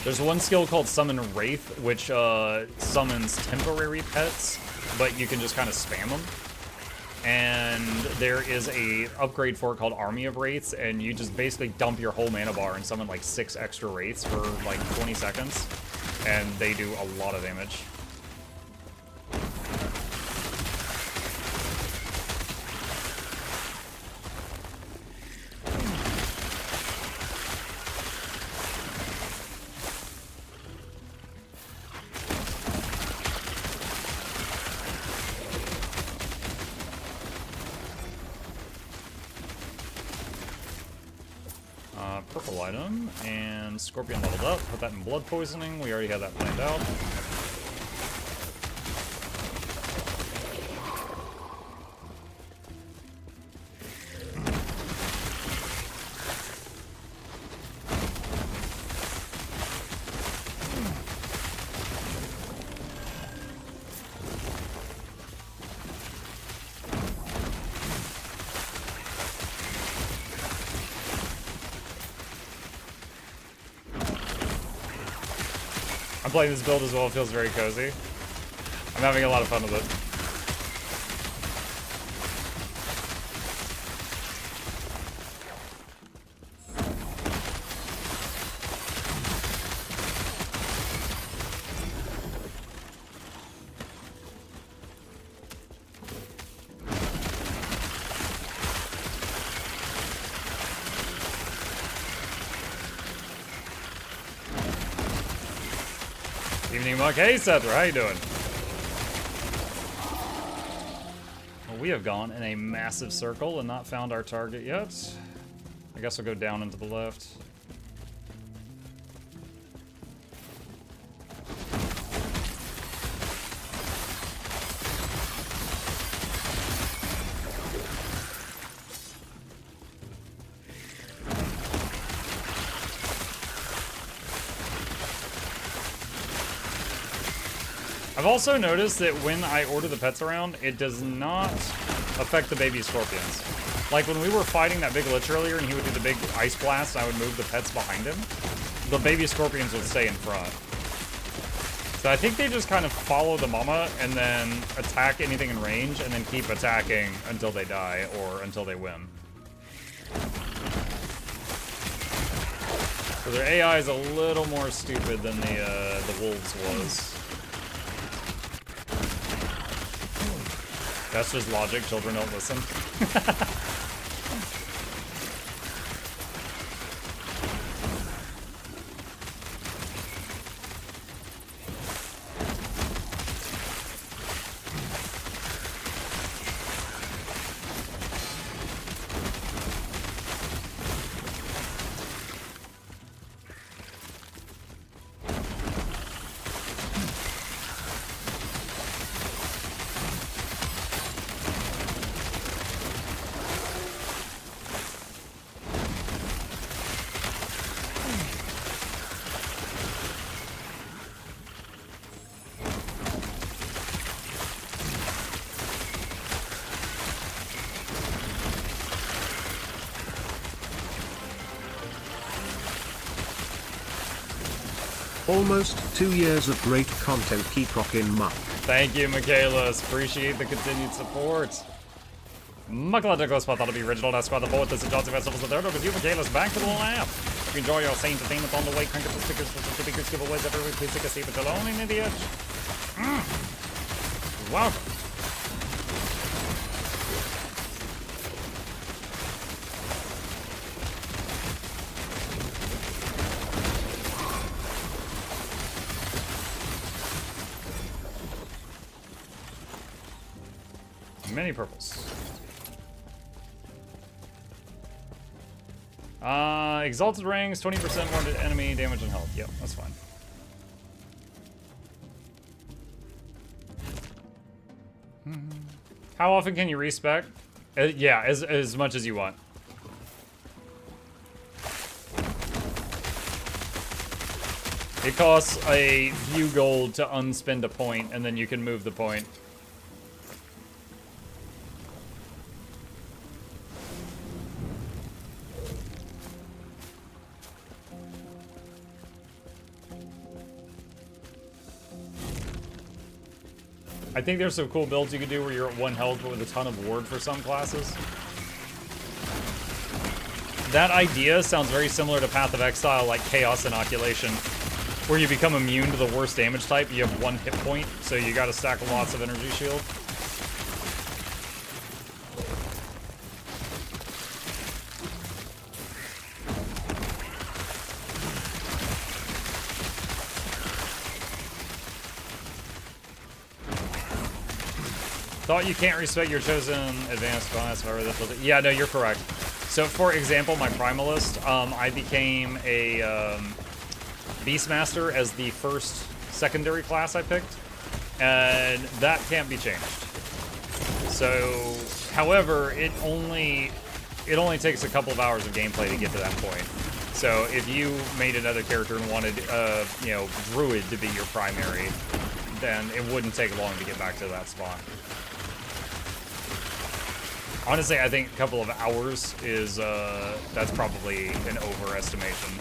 There's one skill called Summon Wraith, which summons temporary pets, but you can just kind of spam them. And there is a upgrade for it called Army of Wraiths, and you just basically dump your whole mana bar and summon like 6 extra Wraiths for like 20 seconds, and they do a lot of damage. Purple item, and Scorpion leveled up. Put that in blood poisoning. We already had that planned out. I'm playing this build as well. It feels very cozy. I'm having a lot of fun with it. Evening, Muck. Hey, Seth, how you doing? Well, we have gone in a massive circle and not found our target yet. I guess we'll go down and to the left. I've also noticed that when I order the pets around, it does not affect the baby scorpions. Like when we were fighting that big lich earlier and he would do the big ice blast and I would move the pets behind him, the baby scorpions would stay in front. So I think they just kind of follow the mama and then attack anything in range and then keep attacking until they die or until they win. So their AI is a little more stupid than the wolves was. That's just logic. Children don't listen. Almost 2 years of great content. Keep rockin', Muck. Thank you, Michaelis. Appreciate the continued support. MuklukYoutube spot that'll be original. That's why the fourth is the Johnson Festivals the third. Over to you, Michaelis. Back to the lab. If you enjoy your same entertainment on the way, crank up the stickers for some stickers giveaways every week. Please take a seat until only an idiot. Welcome. Many purples. Exalted rings, 20% more to enemy damage and health. Yep, that's fine. How often can you respec? Yeah, as much as you want. It costs a few gold to unspend a point, and then you can move the point. I think there's some cool builds you could do where you're at 1 health but with a ton of ward for some classes. That idea sounds very similar to Path of Exile, like Chaos Inoculation, where you become immune to the worst damage type. You have 1 hit point, so you gotta stack lots of energy shield. Thought you can't respect your chosen advanced class, however that feels. Yeah, no, you're correct. So, for example, my Primalist, I became a BeastMaster as the first secondary class I picked, and that can't be changed. So, however, it only takes a couple of hours of gameplay to get to that point. So, if you made another character and wanted, you know, Druid to be your primary, then it wouldn't take long to get back to that spot. Honestly, I think a couple of hours is, that's probably an overestimation.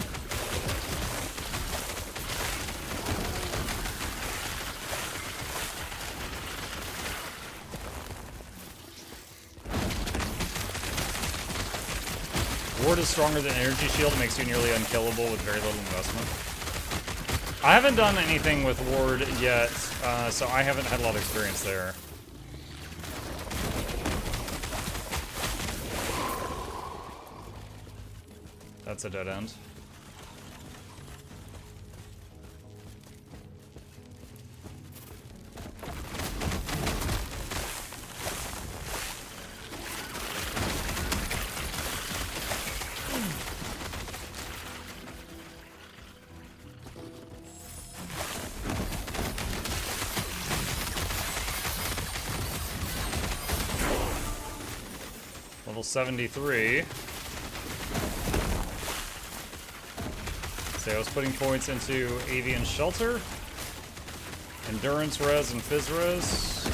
Ward is stronger than Energy Shield, makes you nearly unkillable with very little investment. I haven't done anything with Ward yet, so I haven't had a lot of experience there. That's a dead end. Level 73. So I was putting points into Avian Shelter, Endurance Res, and Fizz Res.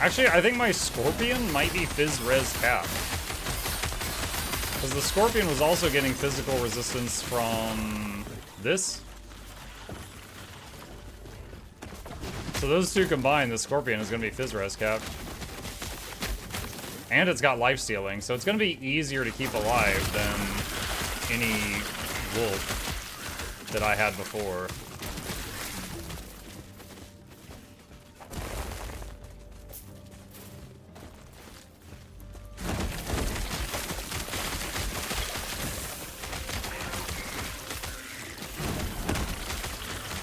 Actually, I think my Scorpion might be Fizz Res cap. Because the Scorpion was also getting physical resistance from this. So those two combined, the Scorpion is going to be Fizz Res cap. And it's got life stealing, so it's going to be easier to keep alive than any wolf that I had before.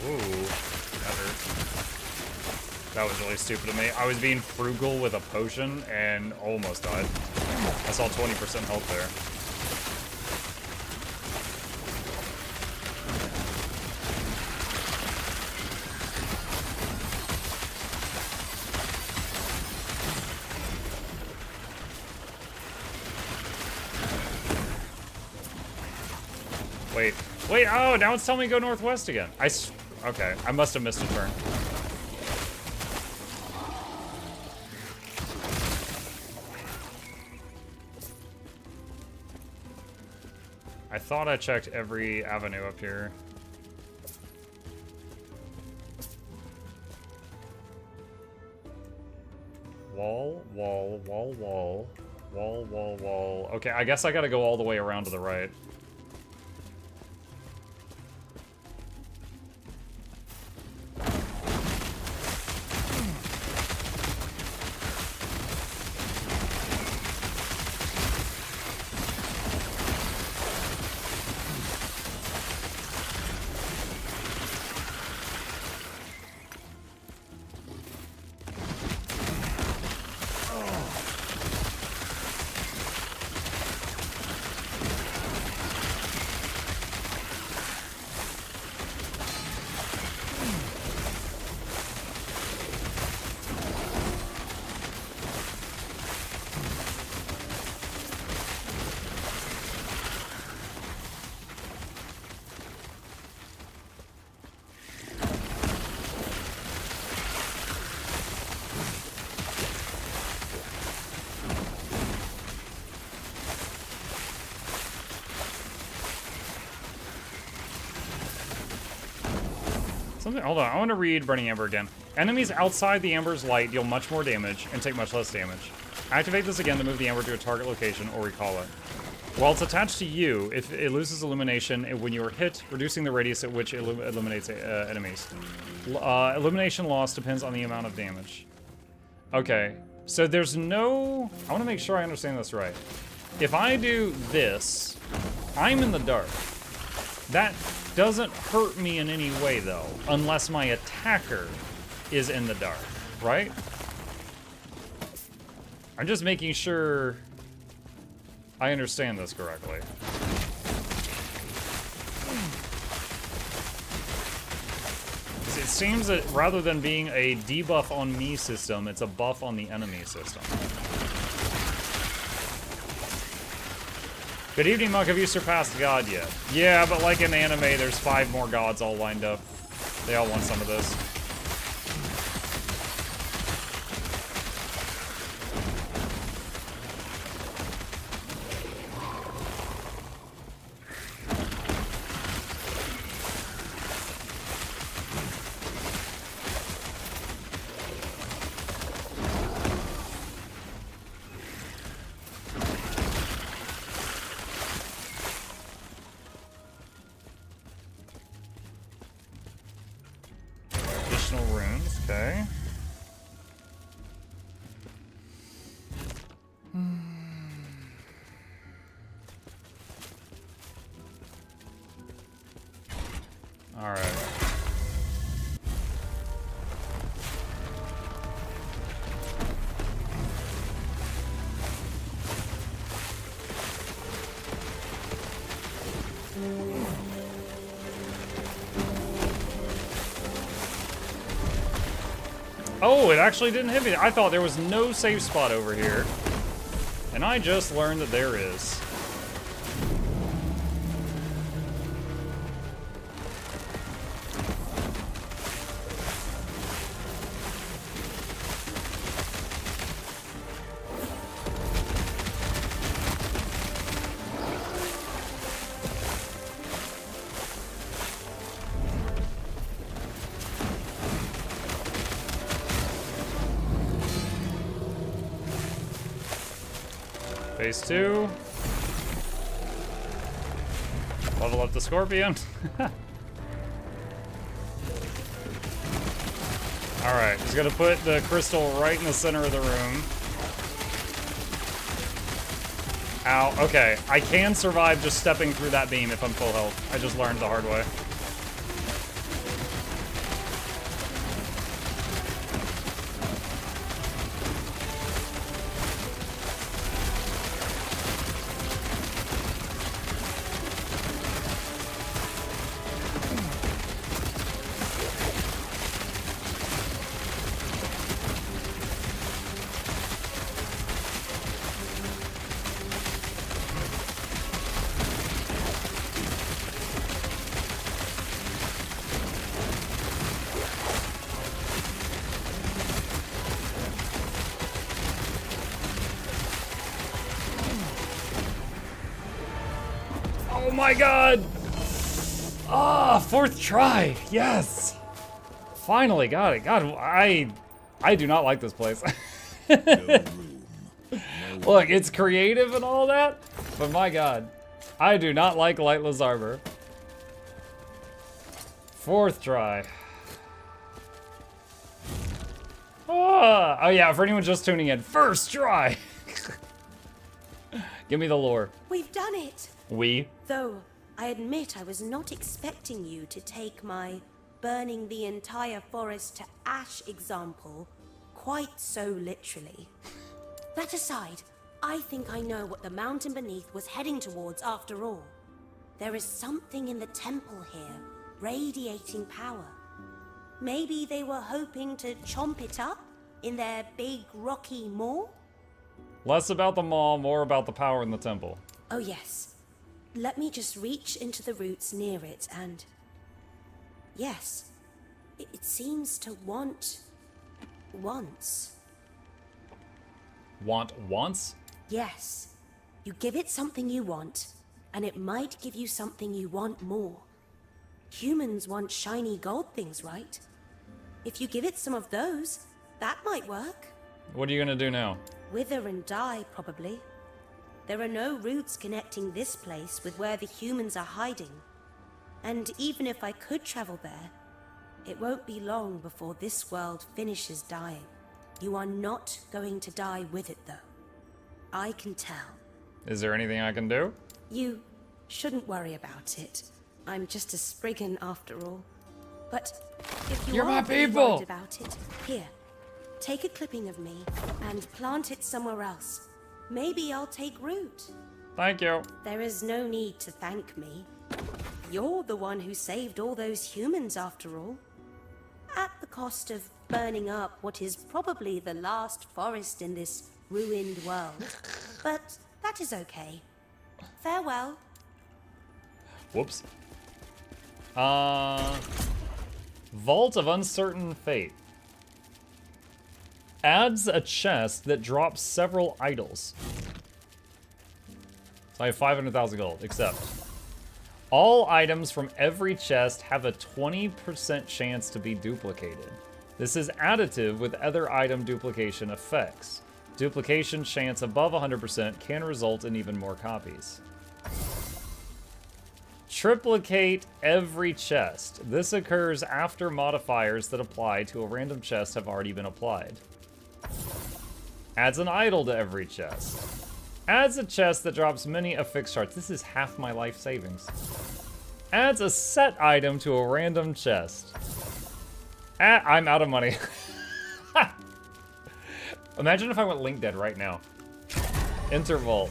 Ooh, that hurt. That was really stupid of me. I was being frugal with a potion and almost died. I saw 20% health there. Wait, oh, now it's telling me to go northwest again. Okay, I must have missed a turn. I thought I checked every avenue up here. Wall, wall, wall, wall, wall, wall, wall. Okay, I guess I gotta go all the way around to the right. Hold on, I want to read Burning Amber again. Enemies outside the Amber's light deal much more damage and take much less damage. Activate this again to move the Amber to a target location or recall it. While it's attached to you, if it loses illumination when you are hit, reducing the radius at which it eliminates enemies. Illumination loss depends on the amount of damage. Okay, so there's no... I want to make sure I understand this right. If I do this, I'm in the dark. That doesn't hurt me in any way, though, unless my attacker is in the dark, right? I'm just making sure I understand this correctly. It seems that rather than being a debuff on me system, it's a buff on the enemy system. Good evening, Monk. Have you surpassed God yet? Yeah, but like in anime, there's 5 more gods all lined up. They all want some of this. Okay. All right. Oh, it actually didn't hit me. I thought there was no safe spot over here. And I just learned that there is. Phase 2. Level up the scorpion. Alright, just gonna put the crystal right in the center of the room. Ow, okay. I can survive just stepping through that beam if I'm full health. I just learned the hard way. Oh my god! Ah, fourth try! Yes! Finally got it. God, I do not like this place. Look, it's creative and all that, but my god. I do not like Lightless Arbor. Fourth try. Oh yeah, for anyone just tuning in, first try! Give me the lore. We've done it! We? Though, I admit I was not expecting you to take my burning the entire forest to ash example quite so literally. That aside, I think I know what the mountain beneath was heading towards after all. There is something in the temple here, radiating power. Maybe they were hoping to chomp it up in their big rocky maw? Less about the maw, more about the power in the temple. Oh yes. Let me just reach into the roots near it and... Yes, it seems to want... wants. Want wants? Yes. You give it something you want, and it might give you something you want more. Humans want shiny gold things, right? If you give it some of those, that might work. What are you gonna do now? Wither and die, probably. There are no routes connecting this place with where the humans are hiding. And even if I could travel there, it won't be long before this world finishes dying. You are not going to die with it, though. I can tell. Is there anything I can do? You shouldn't worry about it. I'm just a Spriggan after all. But if you You're my are really people! worried about it, here, take a clipping of me and plant it somewhere else. Maybe I'll take root. Thank you. There is no need to thank me. You're the one who saved all those humans after all. At the cost of burning up what is probably the last forest in this ruined world. But that is okay. Farewell. Whoops. Vault of Uncertain Fate. Adds a chest that drops several idols. So I have 500,000 gold, except all items from every chest have a 20% chance to be duplicated. This is additive with other item duplication effects. Duplication chance above 100% can result in even more copies. Triplicate every chest. This occurs after modifiers that apply to a random chest have already been applied. Adds an idol to every chest. Adds a chest that drops many affixed shards. This is half my life savings. Adds a set item to a random chest. I'm out of money. Imagine if I went Link Dead right now. Enter Vault.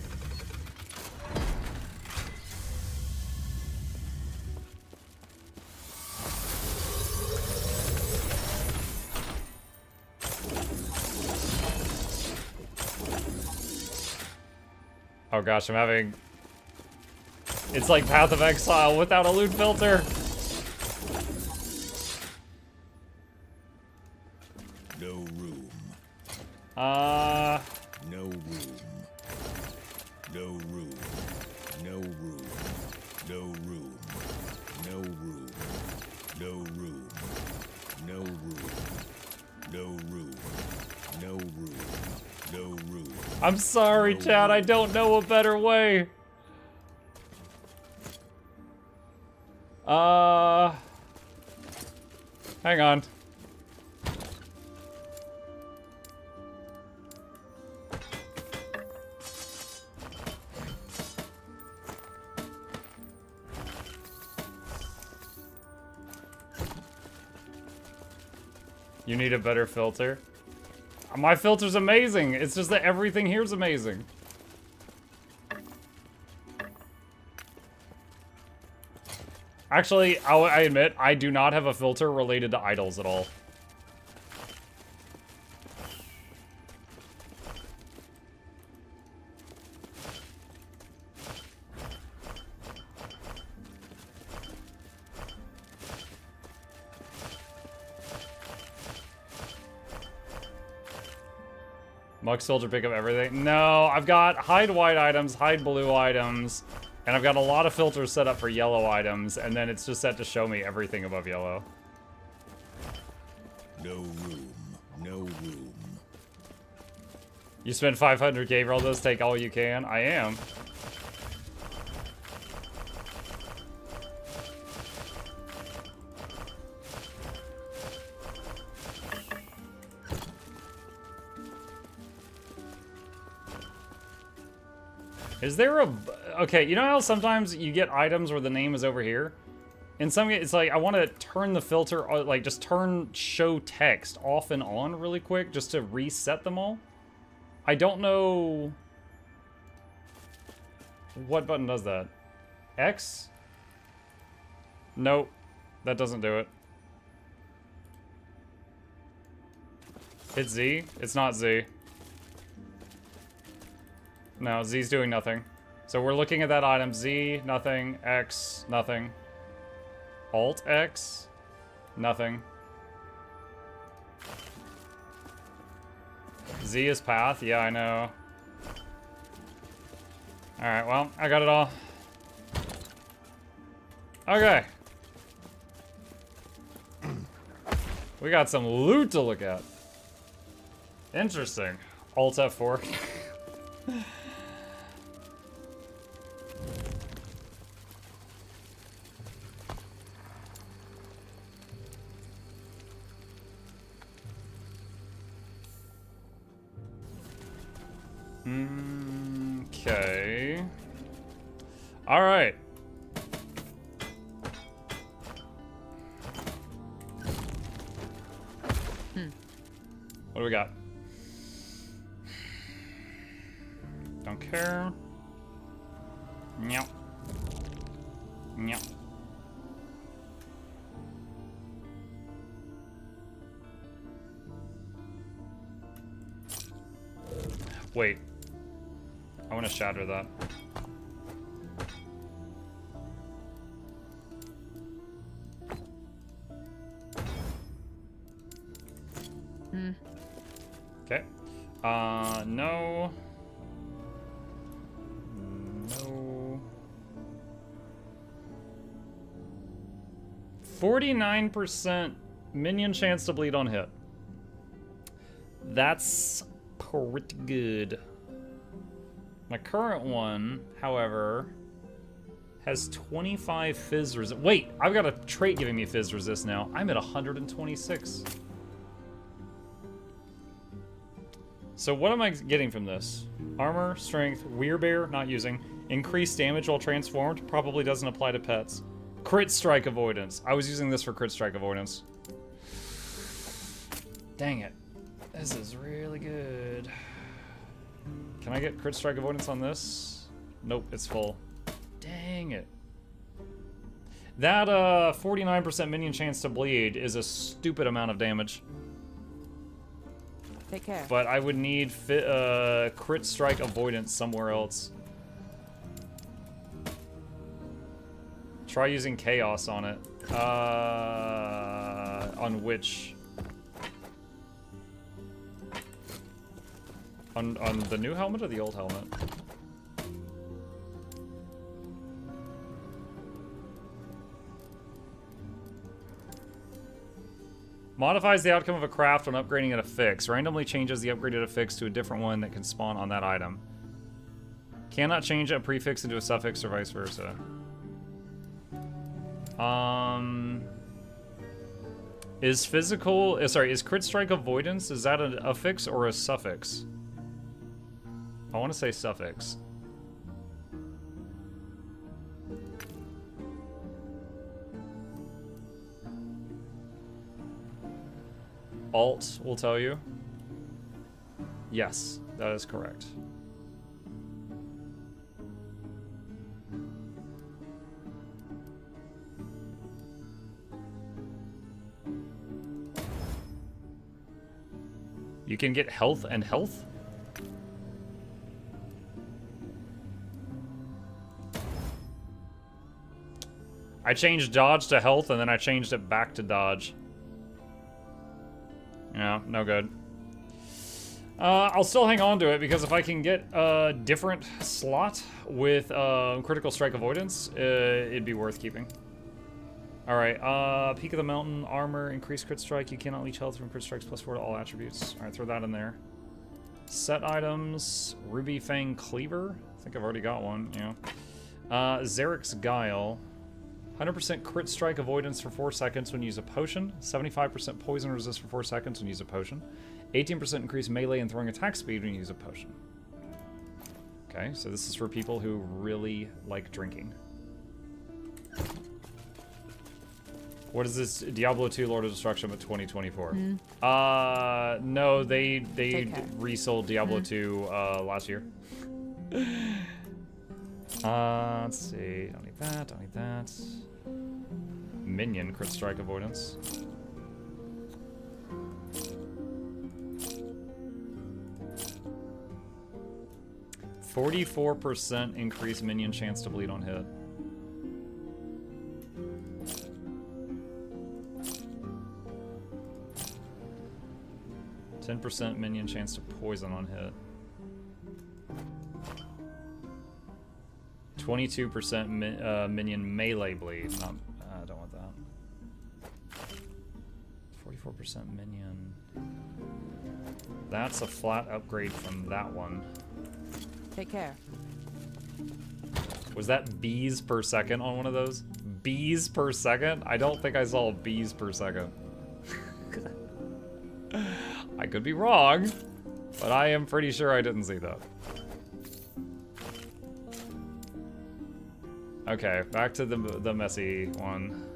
Oh gosh, I'm having... It's like Path of Exile without a loot filter. No room. No room. No room. No room. No room. No room. No room. No room. No room. No room. No room. I'm sorry, Chad. I don't know a better way. Hang on. You need a better filter. My filter's amazing. It's just that everything here's amazing. Actually, I admit, I do not have a filter related to idols at all. Mux filter pick up everything. No, I've got hide white items, hide blue items, and I've got a lot of filters set up for yellow items, and then it's just set to show me everything above yellow. No room. No room. You spent 500k for all those, take all you can? I am. Is there a... Okay, you know how sometimes you get items where the name is over here? In some, it's like, I want to turn the filter, like, just turn show text off and on really quick, just to reset them all. I don't know... What button does that? X? Nope. That doesn't do it. It's Z? It's not Z. No, Z's doing nothing. So we're looking at that item. Z, nothing. X, nothing. Alt X, nothing. Z is path. Yeah, I know. Alright, well, I got it all. Okay. We got some loot to look at. Interesting. Alt F4. Okay. All right. What do we got? Don't care. Meow. Meow. Wait. I want to shatter that. Okay. No. No. 49% minion chance to bleed on hit. That's pretty good. My current one, however, Has 25 fizz resist. Wait, I've got a trait giving me fizz resist now. I'm at 126. So what am I getting from this? Armor, strength, weirbear, not using. Increased damage while transformed, probably doesn't apply to pets. Crit strike avoidance. I was using this for crit strike avoidance. Dang it. This is really good. Can I get crit strike avoidance on this? Nope, it's full. Dang it. That 49% minion chance to bleed is a stupid amount of damage. Take care. But I would need crit strike avoidance somewhere else. Try using chaos on it. On which? On the new helmet or the old helmet? Modifies the outcome of a craft when upgrading at a fix. Randomly changes the upgraded affix to a different one that can spawn on that item. Cannot change a prefix into a suffix or vice versa. Is crit strike avoidance, is that an affix or a suffix? I want to say suffix. Alt will tell you. Yes, that is correct. You can get health and health? I changed dodge to health and then I changed it back to dodge. Yeah, no good. I'll still hang on to it because if I can get a different slot with critical strike avoidance, it'd be worth keeping. Alright, Peak of the Mountain, armor, increased crit strike. You cannot leech health from crit strikes +4 to all attributes. Alright, throw that in there. Set items, Ruby Fang Cleaver. I think I've already got one, yeah. Zarek's Guile. 100% crit strike avoidance for 4 seconds when you use a potion. 75% poison resist for 4 seconds when you use a potion. 18% increased melee and throwing attack speed when you use a potion. Okay, so this is for people who really like drinking. What is this? Diablo II Lord of Destruction but 2024? No, they resold Diablo II last year. Let's see. Don't need that, don't need that. Minion crit strike avoidance. %44% increased minion chance to bleed on hit. %10 minion chance to poison on hit. 22% minion melee bleed. Not, I don't want that. 44% minion. That's a flat upgrade from that one. Take care. Was that bees per second on one of those? Bees per second? I don't think I saw bees per second. I could be wrong, but I am pretty sure I didn't see that. Okay, back to the messy one.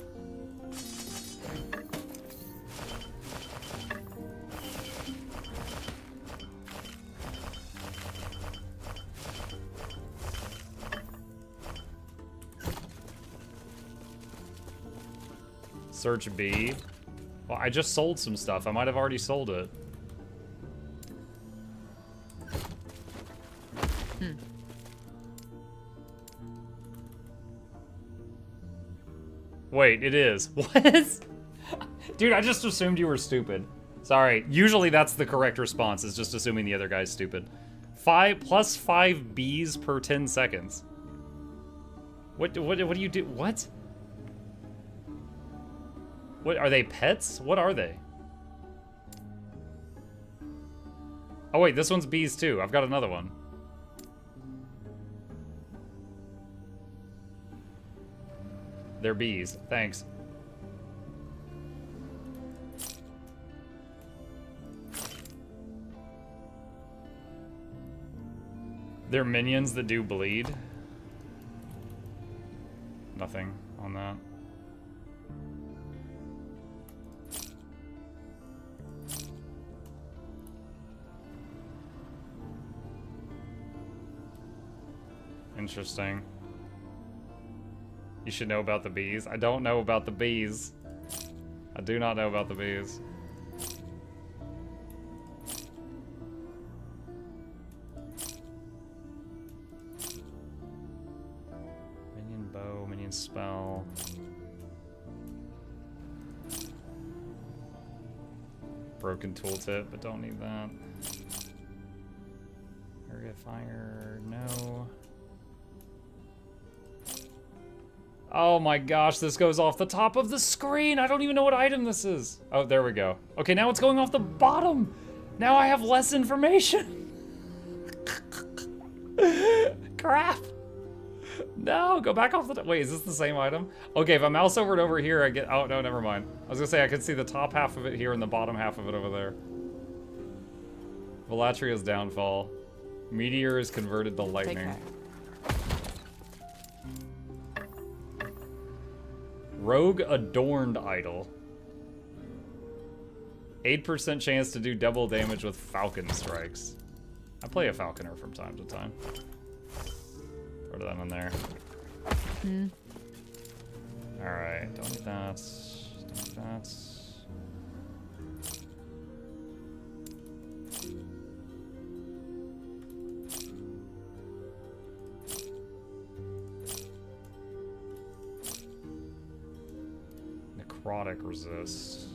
Search B. Well, I just sold some stuff. I might have already sold it. Wait, it is. What? Dude, I just assumed you were stupid. Sorry. Usually that's the correct response, is just assuming the other guy's stupid. Plus 5 bees per 10 seconds. What do you do? What? What, are they pets? What are they? Oh wait, this one's bees too. I've got another one. They're bees. Thanks. They're minions that do bleed. Nothing on that. Interesting. You should know about the bees. I don't know about the bees. I do not know about the bees. Minion bow, minion spell. Broken tooltip, but don't need that. Area fire, no. Oh my gosh, this goes off the top of the screen. I don't even know what item this is. Oh, there we go. Okay, now it's going off the bottom. Now I have less information. Crap. No, go back off the top. Wait, is this the same item? Okay, if I mouse over it over here, I get, oh no, never mind. I was gonna say I could see the top half of it here and the bottom half of it over there. Velatria's downfall. Meteor is converted to lightning. Rogue Adorned Idol. 8% chance to do double damage with Falcon Strikes. I play a Falconer from time to time. Throw that in there. Alright, don't need that. Don't need that. Necrotic resist.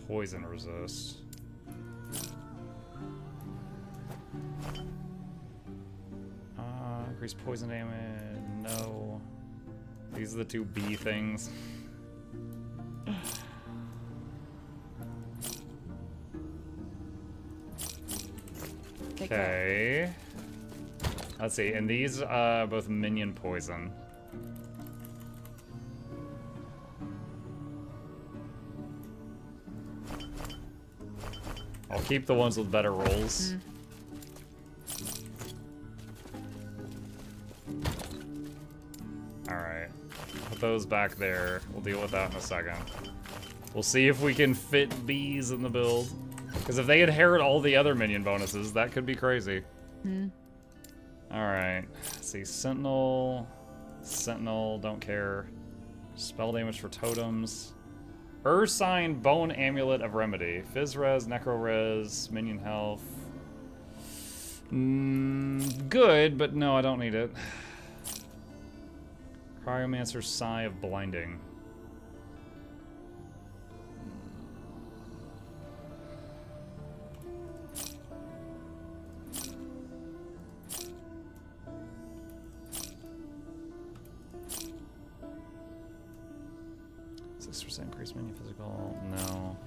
Poison resist. Increase poison damage. No. These are the two B things. Okay. Let's see. And these both minion poison. I'll keep the ones with better rolls. Alright. Put those back there. We'll deal with that in a second. We'll see if we can fit bees in the build. Because if they inherit all the other minion bonuses, that could be crazy. Alright. Let's see. Sentinel. Sentinel. Don't care. Spell damage for totems. Ursine Bone Amulet of Remedy. Fizz Res, Necro Res, Minion Health. Good, but no, I don't need it. Cryomancer's Sigh of Blinding. Increase minion physical. No.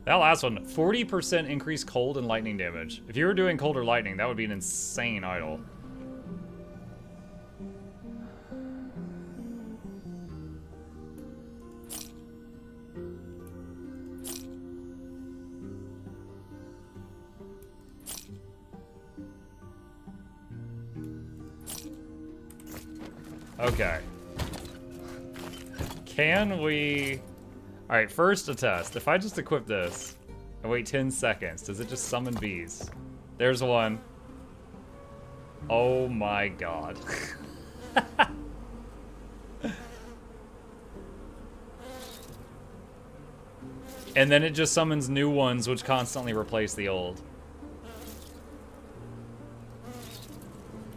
That last one, 40% increased cold and lightning damage. If you were doing cold or lightning, that would be an insane idol. Okay. Can we... Alright, first a test. If I just equip this and wait 10 seconds, does it just summon bees? There's one. Oh my god. And then it just summons new ones which constantly replace the old.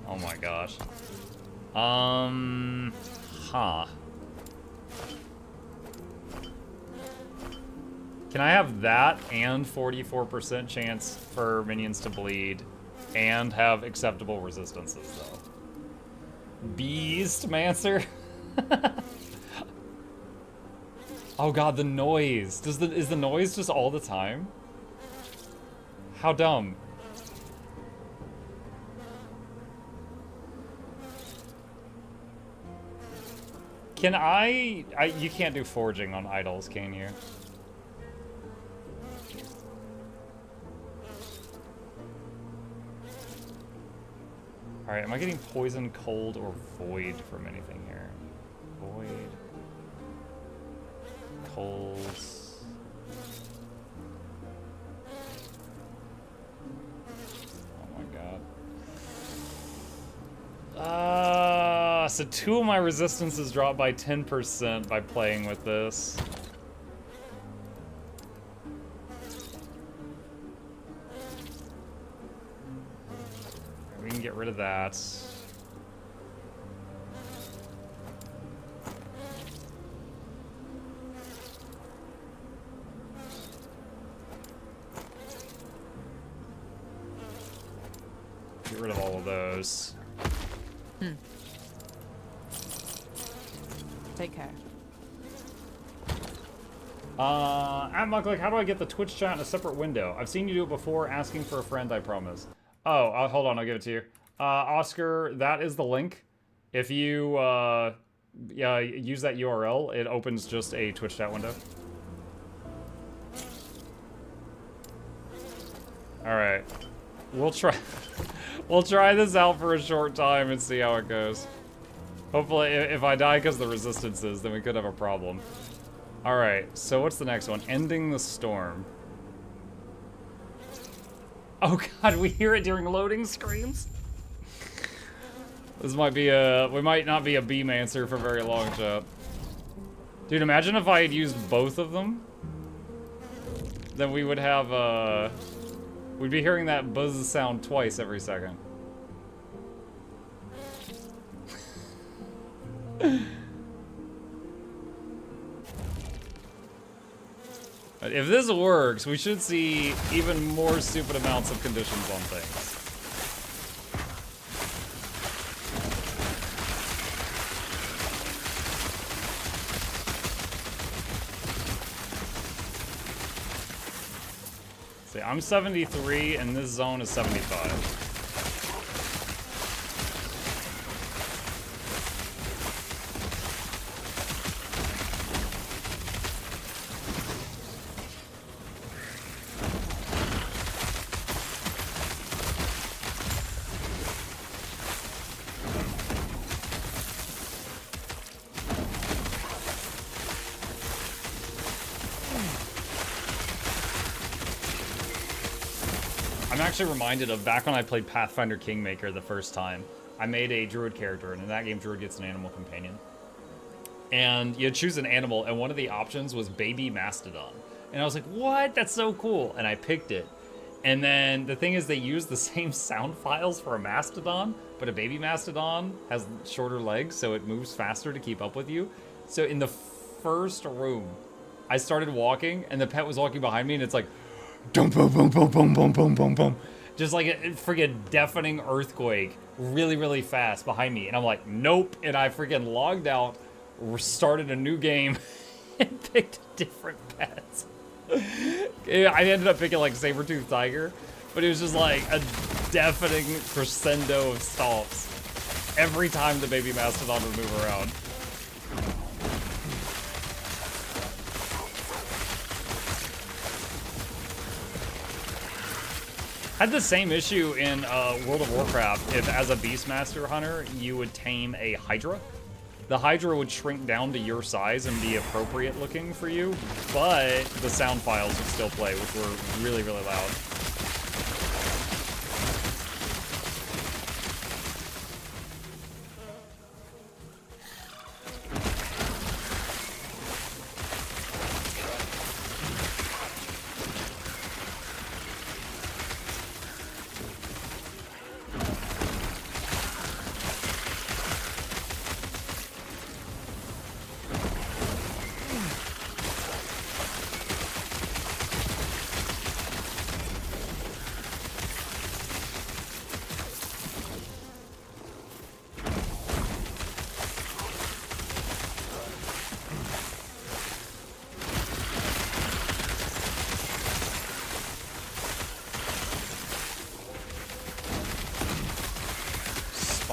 Oh my gosh. Can I have that and 44% chance for minions to bleed and have acceptable resistances, though? BeastMaster? Oh god, the noise. Is the noise just all the time? How dumb. Can you can't do forging on idols, can you? Alright, am I getting poison, cold, or void from anything here? Void. Coals. Oh my god. So 2 of my resistances dropped by 10% by playing with this. We can get rid of that. Get rid of all of those. Take care. At Mukluk, how do I get the Twitch chat in a separate window? I've seen you do it before, asking for a friend, I promise. Oh, hold on, I'll give it to you. Oscar, that is the link. If you yeah, use that URL, it opens just a Twitch chat window. Alright. We'll try this out for a short time and see how it goes. Hopefully, if I die because of the resistances, then we could have a problem. Alright, so what's the next one? Ending the storm. Oh god, we hear it during loading screens? This might be we might not be a BeastMaster for very long, chat. Dude, imagine if I had used both of them. Then we would have, we'd be hearing that buzz sound twice every second. If this works, we should see even more stupid amounts of conditions on things. See, I'm 73 and this zone is 75. I'm actually reminded of back when I played Pathfinder Kingmaker the first time. I made a Druid character, and in that game, Druid gets an animal companion. And you choose an animal, and one of the options was Baby Mastodon. And I was like, what? That's so cool. And I picked it. And then the thing is, they use the same sound files for a Mastodon, but a Baby Mastodon has shorter legs, so it moves faster to keep up with you. So in the first room, I started walking, and the pet was walking behind me, and it's like, boom, boom, boom, boom, boom, boom, boom, boom, boom. Just like a freaking deafening earthquake really, really fast behind me. And I'm like, nope. And I freaking logged out, started a new game, and picked a different pet. I ended up picking like Saber-Tooth Tiger, but it was just like a deafening crescendo of stomps every time the Baby Mastodon would move around. Had the same issue in World of Warcraft if, as a Beastmaster hunter, you would tame a Hydra. The Hydra would shrink down to your size and be appropriate looking for you, but the sound files would still play, which were really, really loud.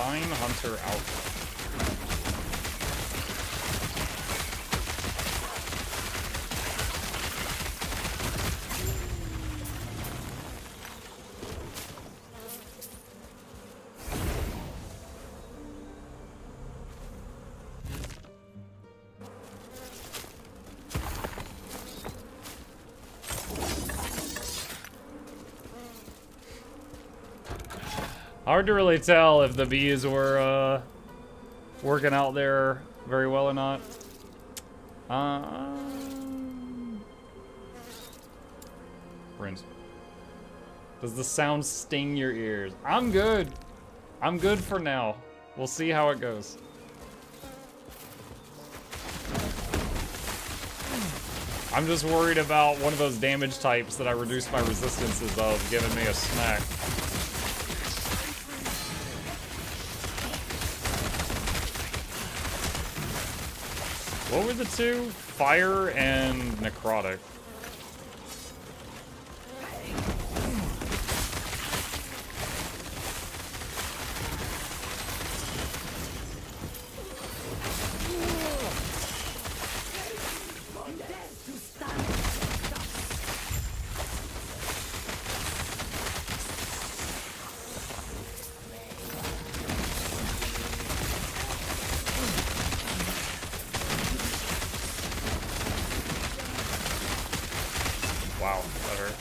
Fine Hunter outfit. Hard to really tell if the bees were working out there very well or not. Friends, does the sound sting your ears? I'm good. I'm good for now. We'll see how it goes. I'm just worried about one of those damage types that I reduced my resistances of giving me a smack. What were the two? Fire and necrotic. Wow, that hurt.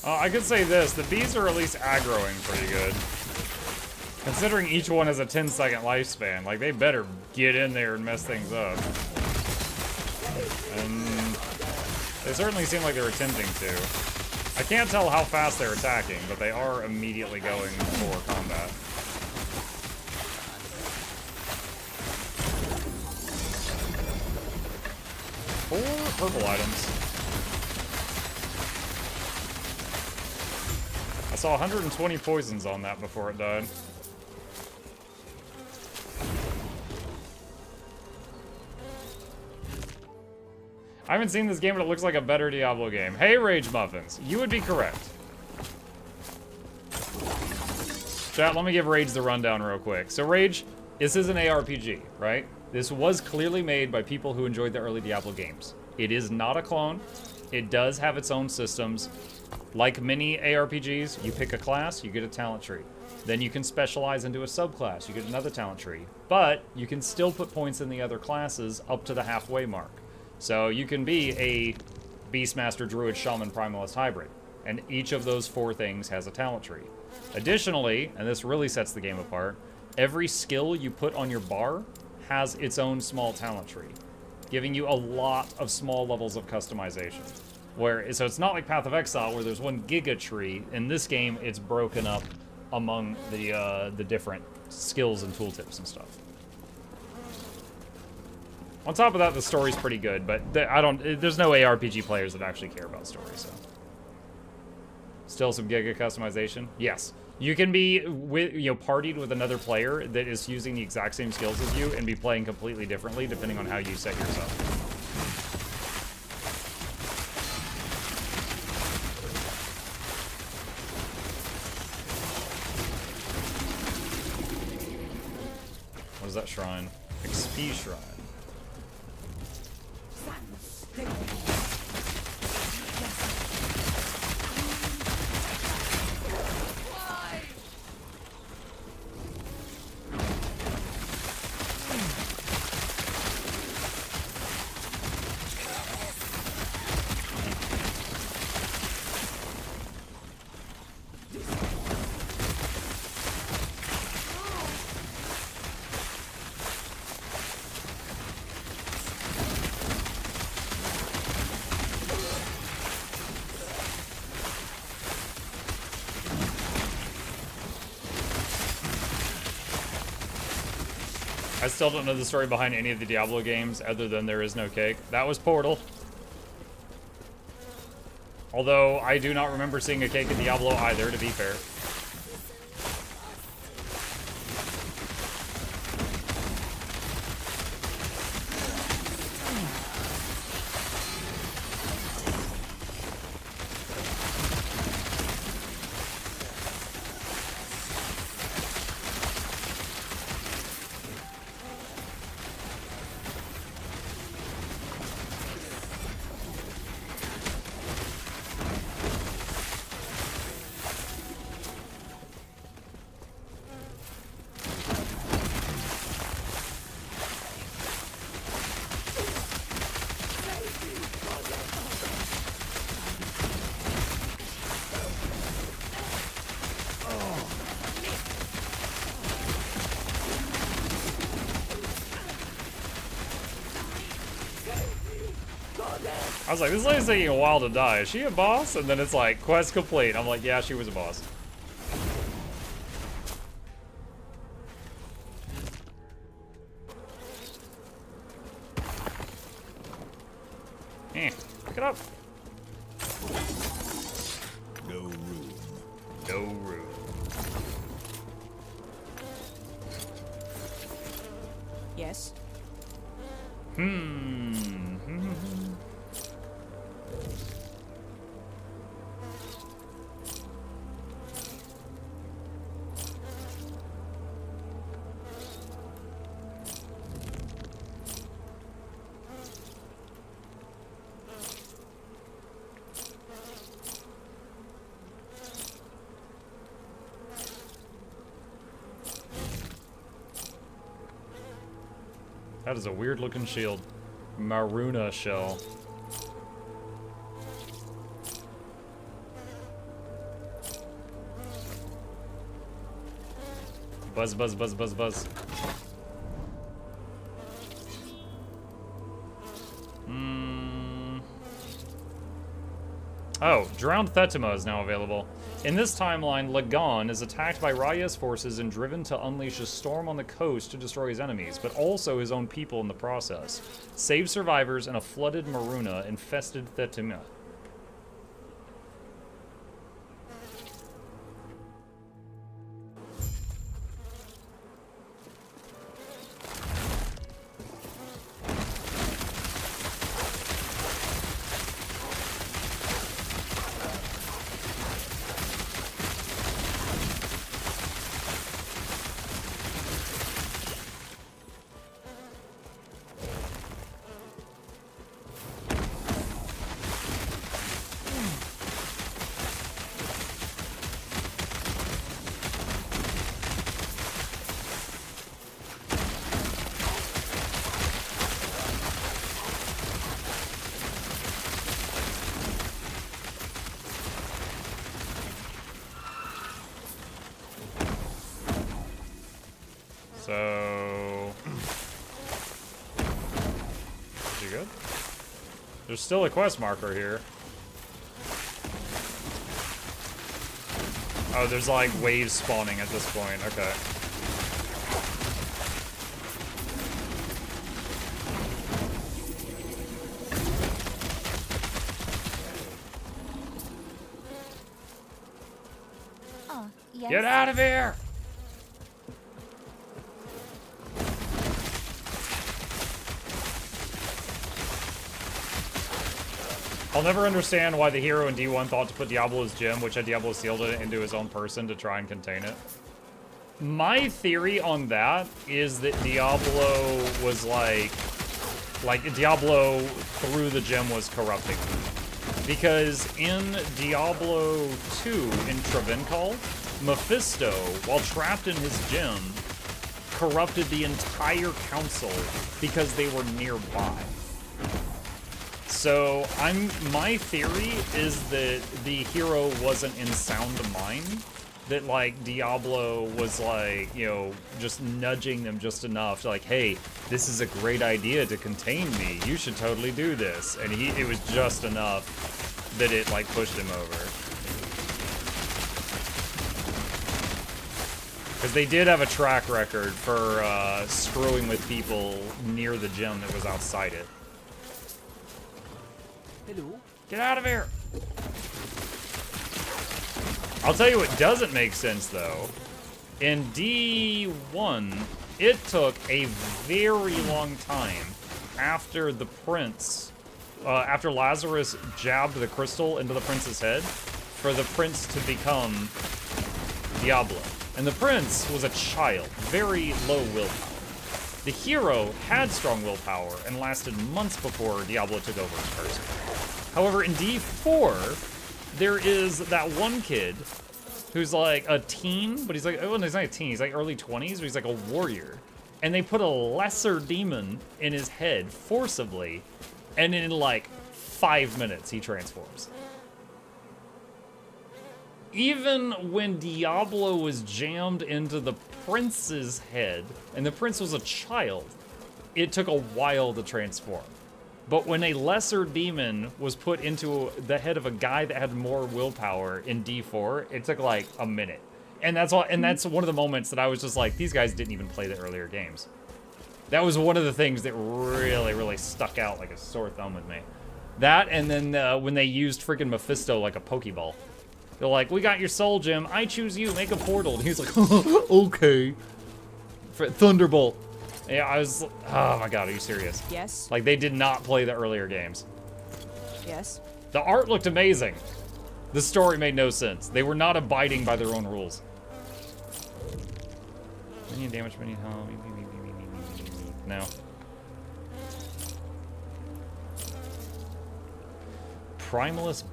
I could say this, the bees are at least aggroing pretty good. Considering each one has a 10-second lifespan, like, they better get in there and mess things up. And they certainly seem like they're attempting to. I can't tell how fast they're attacking, but they are immediately going for combat. Four herbal items. I saw 120 poisons on that before it died. I haven't seen this game, but it looks like a better Diablo game. Hey, Rage Muffins, you would be correct. Chat, let me give Rage the rundown real quick. So Rage, this is an ARPG, right? This was clearly made by people who enjoyed the early Diablo games. It is not a clone. It does have its own systems. Like many ARPGs, you pick a class, you get a talent tree. Then you can specialize into a subclass, you get another talent tree. But you can still put points in the other classes up to the halfway mark. So you can be a BeastMaster, Druid, Shaman, Primalist hybrid. And each of those four things has a talent tree. Additionally, and this really sets the game apart, every skill you put on your bar has its own small talent tree, giving you a lot of small levels of customization. So it's not like Path of Exile where there's one giga tree. In this game, it's broken up among the different skills and tooltips and stuff. On top of that, the story's pretty good, but there's no ARPG players that actually care about story, so. Still some giga customization? Yes. You can be partied with another player that is using the exact same skills as you and be playing completely differently depending on how you set yourself. What is that shrine? XP shrine. I still don't know the story behind any of the Diablo games other than there is no cake. That was Portal. Although, I do not remember seeing a cake in Diablo either, to be fair. I was like, this lady's taking a while to die. Is she a boss? And then it's like, quest complete. I'm like, yeah, she was a boss. Pick it up. No room. No room. Yes. That is a weird looking shield. Maruna shell. Buzz, buzz, buzz, buzz, buzz. Oh, Drowned Thetima is now available. In this timeline, Lagan is attacked by Raya's forces and driven to unleash a storm on the coast to destroy his enemies, but also his own people in the process. Save survivors in a flooded Maruna infested Thetima. So... is he good? There's still a quest marker here. Oh, there's like waves spawning at this point. Okay. Yes. Get out of here! I'll never understand why the hero in D1 thought to put Diablo's gem, which had Diablo sealed it, into his own person to try and contain it. My theory on that is that Diablo was like Diablo through the gem was corrupting him. Because in Diablo 2, in Travenkal, Mephisto, while trapped in his gem, corrupted the entire council because they were nearby. So my theory is that the hero wasn't in sound mind, that like Diablo was like, you know, just nudging them just enough to like, hey, this is a great idea to contain me. You should totally do this. And it was just enough that it like pushed him over. Because they did have a track record for screwing with people near the gym that was outside it. Hello. Get out of here! I'll tell you what doesn't make sense, though. In D1, it took a very long time after the prince, after Lazarus jabbed the crystal into the prince's head, for the prince to become Diablo. And the prince was a child, very low willpower. The hero had strong willpower and lasted months before Diablo took over his person. However, in D4, there is that one kid who's like a teen, but he's like, oh, no, he's not a teen, he's like early 20s, but he's like a warrior. And they put a lesser demon in his head forcibly, and in like 5 minutes he transforms. Even when Diablo was jammed into the prince's head, and the prince was a child, it took a while to transform. But when a lesser demon was put into the head of a guy that had more willpower in D4, it took like a minute. And that's all. And that's one of the moments that I was just like, these guys didn't even play the earlier games. That was one of the things that really, really stuck out like a sore thumb with me. That, and then when they used freaking Mephisto like a Pokeball. They're like, we got your soul gem. I choose you. Make a portal. And he's like, okay. Thunderbolt. Yeah, I was, oh my god, are you serious? Yes. Like, they did not play the earlier games. Yes. The art looked amazing. The story made no sense. They were not abiding by their own rules. Any damage, any health. No. Primalist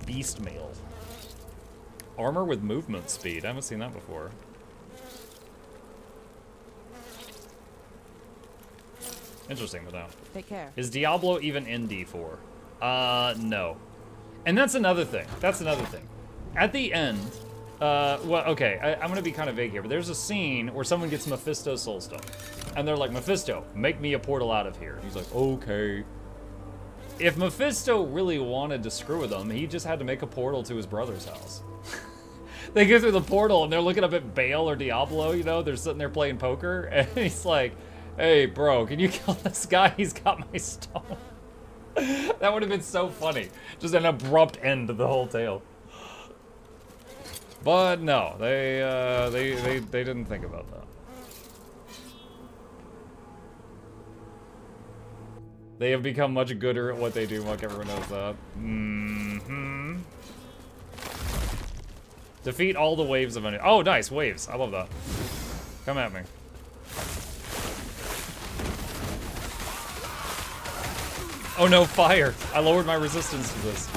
Beast Mail. Armor with movement speed. I haven't seen that before. Interesting, but no. Take care. Is Diablo even in D4? No. And that's another thing. That's another thing. At the end, well, okay, I'm gonna be kind of vague here, but there's a scene where someone gets Mephisto's soul stone. And they're like, Mephisto, make me a portal out of here. And he's like, okay. If Mephisto really wanted to screw with them, he just had to make a portal to his brother's house. They go through the portal and they're looking up at Bale or Diablo, you know, they're sitting there playing poker, and he's like, hey, bro, can you kill this guy? He's got my stone. That would have been so funny. Just an abrupt end to the whole tale. But no, they didn't think about that. They have become much gooder at what they do, like everyone knows that. Mm-hmm. Defeat all the waves of enemies. Oh, nice, waves. I love that. Come at me. Oh no, fire! I lowered my resistance to this.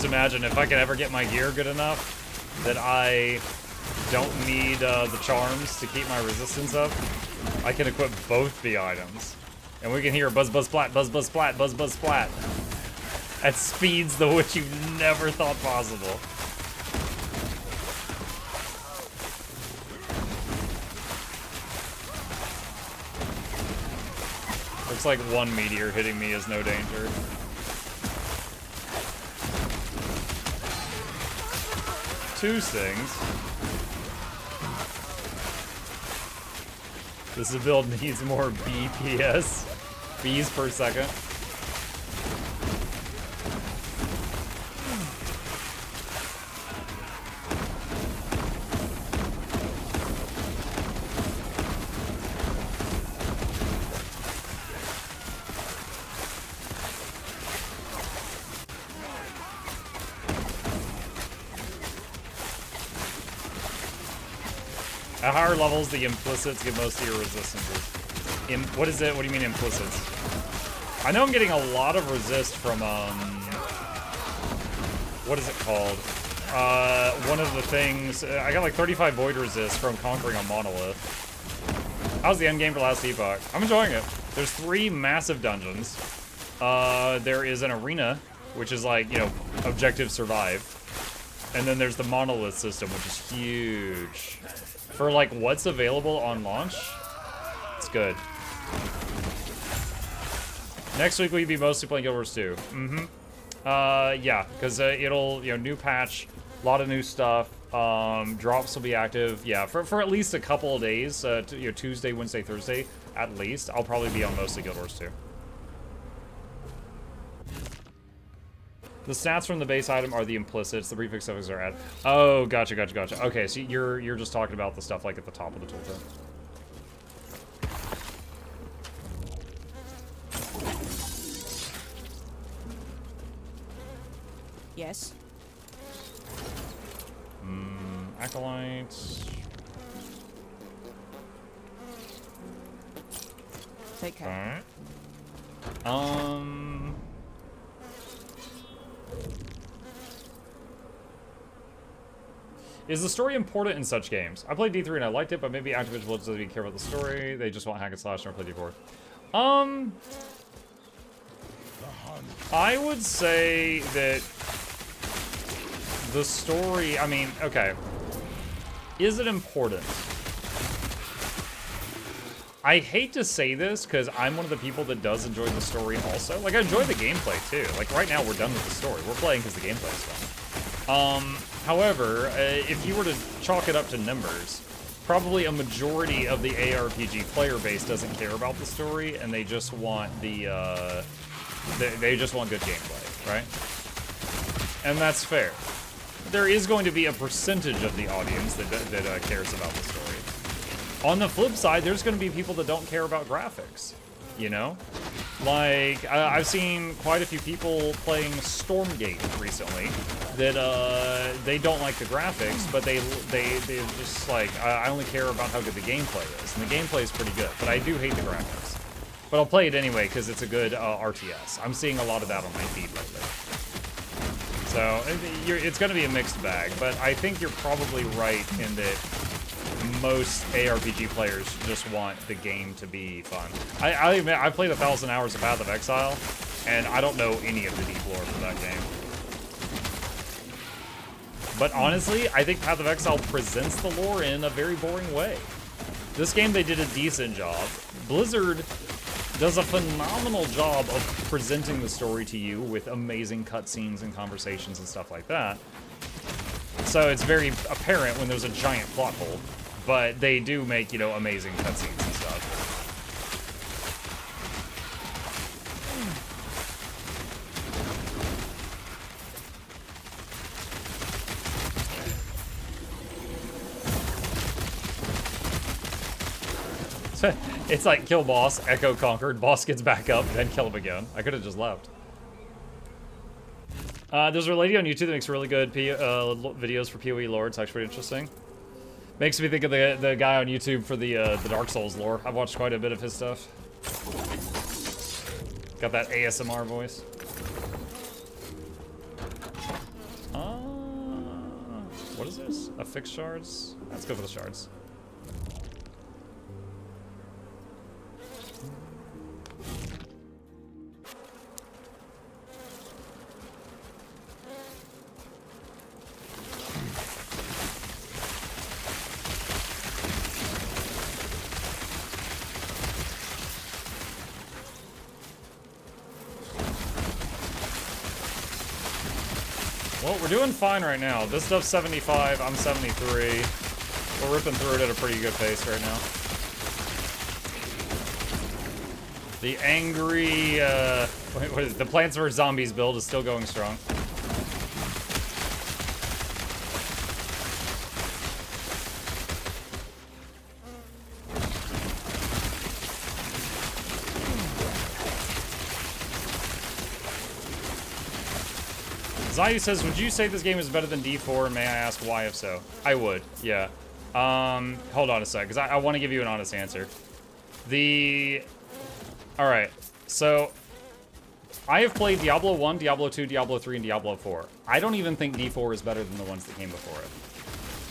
Imagine if I could ever get my gear good enough that I don't need the charms to keep my resistance up, I can equip both the items. And we can hear buzz buzz splat, buzz buzz splat, buzz buzz splat. At speeds the which you've never thought possible. Looks like one meteor hitting me is no danger. Two stings. This build needs more BPS. Bees per second. At higher levels, the implicits get most of your resistances. What is it? What do you mean implicits? I know I'm getting a lot of resist from, what is it called? One of the things, I got like 35 void resist from conquering a Monolith. How's the end game for Last Epoch? I'm enjoying it. There's 3 massive dungeons. There is an arena, which is like, you know, objective survive. And then there's the Monolith system, which is huge. For like what's available on launch, it's good. Next week we'll be mostly playing Guild Wars 2. Yeah, because it'll, you know, new patch, a lot of new stuff. Drops will be active, yeah, for at least a couple of days. You know, Tuesday, Wednesday, Thursday, at least. I'll probably be on mostly Guild Wars 2. The stats from the base item are the implicits. The prefix suffixes are added. Oh, gotcha. Okay, so you're just talking about the stuff like at the top of the tooltip. Yes. Acolytes. Take care. Alright. Is the story important in such games? I played D3 and I liked it, but maybe Activision doesn't really care about the story. They just want hack and slash and never play D4. I would say that the story, I mean, okay. Is it important? I hate to say this because I'm one of the people that does enjoy the story also. Like, I enjoy the gameplay too. Like, right now we're done with the story. We're playing because the gameplay is fun. However, if you were to chalk it up to numbers, probably a majority of the ARPG player base doesn't care about the story, and they just want the, they just want good gameplay, right? And that's fair. There is going to be a percentage of the audience that cares about the story. On the flip side, there's going to be people that don't care about graphics, you know? Like, I've seen quite a few people playing Stormgate recently that they don't like the graphics, but they're just like, I only care about how good the gameplay is. And the gameplay is pretty good, but I do hate the graphics. But I'll play it anyway because it's a good RTS. I'm seeing a lot of that on my feed lately. So it's going to be a mixed bag, but I think you're probably right in that most ARPG players just want the game to be fun. I admit, I played 1,000 hours of Path of Exile, and I don't know any of the deep lore for that game. But honestly, I think Path of Exile presents the lore in a very boring way. This game, they did a decent job. Blizzard does a phenomenal job of presenting the story to you with amazing cutscenes and conversations and stuff like that. So it's very apparent when there's a giant plot hole, but they do make, you know, amazing cutscenes and stuff. It's like kill boss, echo conquered, boss gets back up, then kill him again. I could have just left. There's a lady on YouTube that makes really good videos for PoE lore. It's actually pretty interesting. Makes me think of the guy on YouTube for the Dark Souls lore. I've watched quite a bit of his stuff. Got that ASMR voice. What is this? Affix shards? Let's go for the shards. Well, we're doing fine right now. This stuff's 75, I'm 73. We're ripping through it at a pretty good pace right now. The angry, what is it? The Plants vs. Zombies build is still going strong. Zayu says, would you say this game is better than D4? May I ask why, if so? I would, yeah. Hold on a sec, because I want to give you an honest answer. Alright, so I have played Diablo 1, Diablo 2, Diablo 3, and Diablo 4. I don't even think D4 is better than the ones that came before it.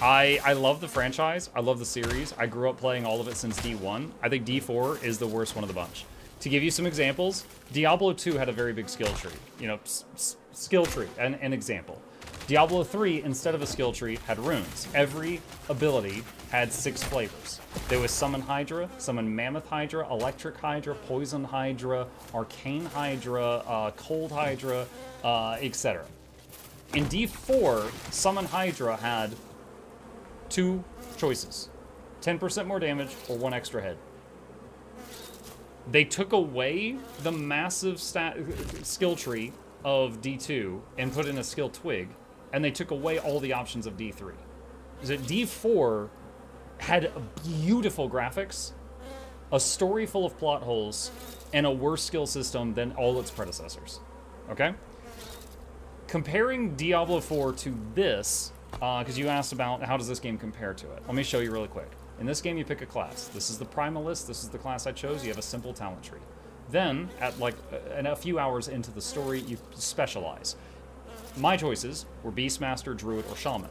I love the franchise. I love the series. I grew up playing all of it since D1. I think D4 is the worst one of the bunch. To give you some examples, Diablo 2 had a very big skill tree. You know, skill tree, an example. Diablo 3, instead of a skill tree, had runes. Every ability had 6 flavors. There was Summon Hydra, Summon Mammoth Hydra, Electric Hydra, Poison Hydra, Arcane Hydra, Cold Hydra, etc. In D4, Summon Hydra had 2 choices. 10% more damage or 1 extra head. They took away the massive skill tree of D2 and put in a skill twig, and they took away all the options of D3. So D4 had beautiful graphics, a story full of plot holes, and a worse skill system than all its predecessors. Okay? Comparing Diablo 4 to this, because you asked about how does this game compare to it. Let me show you really quick. In this game, you pick a class. This is the Primalist. This is the class I chose. You have a simple talent tree. Then, at like a few hours into the story, you specialize. My choices were BeastMaster, Druid, or Shaman.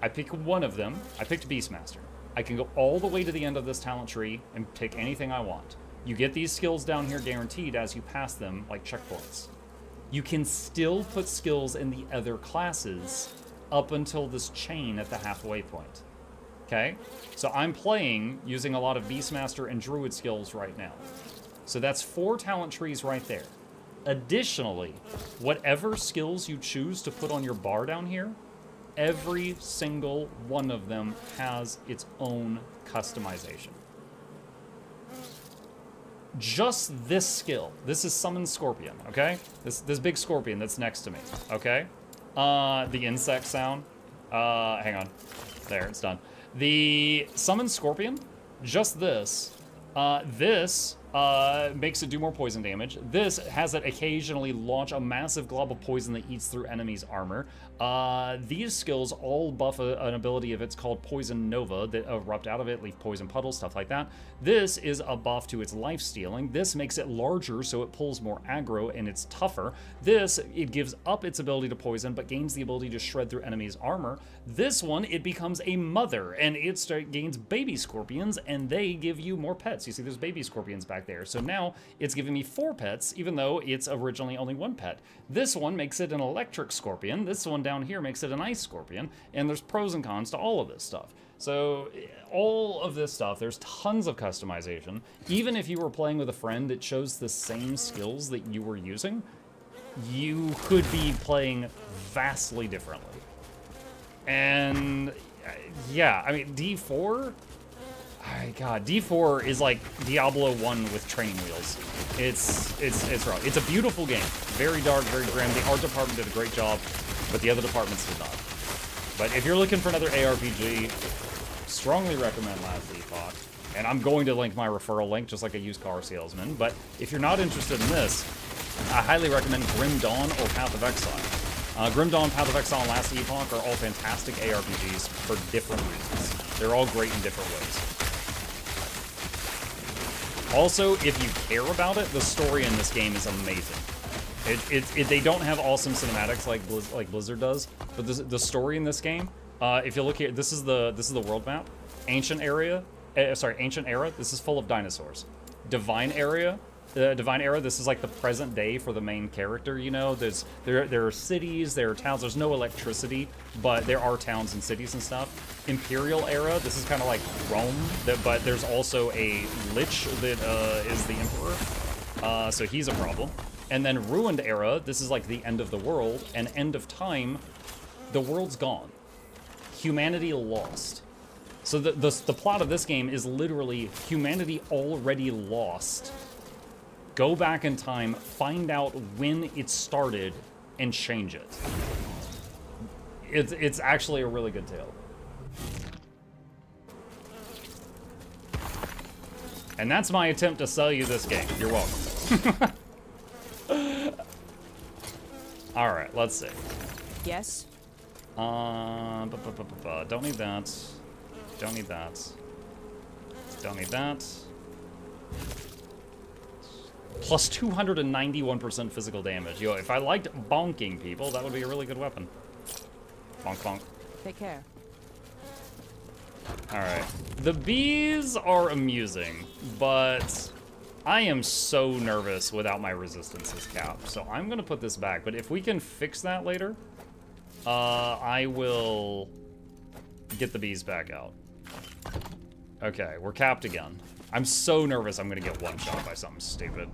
I pick one of them. I picked BeastMaster. I can go all the way to the end of this talent tree and pick anything I want. You get these skills down here guaranteed as you pass them, like checkpoints. You can still put skills in the other classes up until this chain at the halfway point. Okay? So I'm playing using a lot of BeastMaster and Druid skills right now. So that's 4 talent trees right there. Additionally, whatever skills you choose to put on your bar down here, every single one of them has its own customization. Just this skill. This is Summon Scorpion, okay? This big scorpion that's next to me, okay? The insect sound. Hang on. There, it's done. The Summon Scorpion, just this. This makes it do more poison damage. This has it occasionally launch a massive glob of poison that eats through enemies' armor. These skills all buff an ability of it's called Poison Nova that erupt out of it, leave poison puddles, stuff like that. This is a buff to its life stealing. This makes it larger so it pulls more aggro and it's tougher. This, it gives up its ability to poison but gains the ability to shred through enemies' armor. This one, it becomes a mother and it gains baby scorpions and they give you more pets. You see there's baby scorpions back there. So now it's giving me 4 pets, even though it's originally only 1 pet. This one makes it an electric scorpion. This one down here makes it an ice scorpion. And there's pros and cons to all of this stuff. So all of this stuff, there's tons of customization. Even if you were playing with a friend that chose the same skills that you were using, you could be playing vastly differently. And yeah, I mean, D4... God, D4 is like Diablo 1 with training wheels. It's rough. It's a beautiful game. Very dark, very grim. The art department did a great job, but the other departments did not. But if you're looking for another ARPG, strongly recommend Last Epoch. And I'm going to link my referral link, just like a used car salesman. But if you're not interested in this, I highly recommend Grim Dawn or Path of Exile. Grim Dawn, Path of Exile, and Last Epoch are all fantastic ARPGs for different reasons. They're all great in different ways. Also, if you care about it, the story in this game is amazing. They don't have awesome cinematics like Blizzard does, but the story in this game, if you look here, this is the world map. Ancient Era. This is full of dinosaurs. Divine Era. This is like the present day for the main character. You know, there are cities, there are towns. There's no electricity, but there are towns and cities and stuff. Imperial Era, this is kind of like Rome, but there's also a Lich that is the Emperor, so he's a problem. And then Ruined Era, this is like the end of the world, and End of Time, the world's gone. Humanity lost. So the plot of this game is literally humanity already lost. Go back in time, find out when it started, and change it. It's actually a really good tale. And that's my attempt to sell you this game. You're welcome. Alright, let's see. Yes. Don't need that. Don't need that. Don't need that. Plus 291% physical damage. Yo, if I liked bonking people, that would be a really good weapon. Bonk, bonk. Take care. Alright. The bees are amusing, but I am so nervous without my resistances capped. So I'm gonna put this back, but if we can fix that later, I will get the bees back out. Okay, we're capped again. I'm so nervous I'm gonna get one shot by something stupid.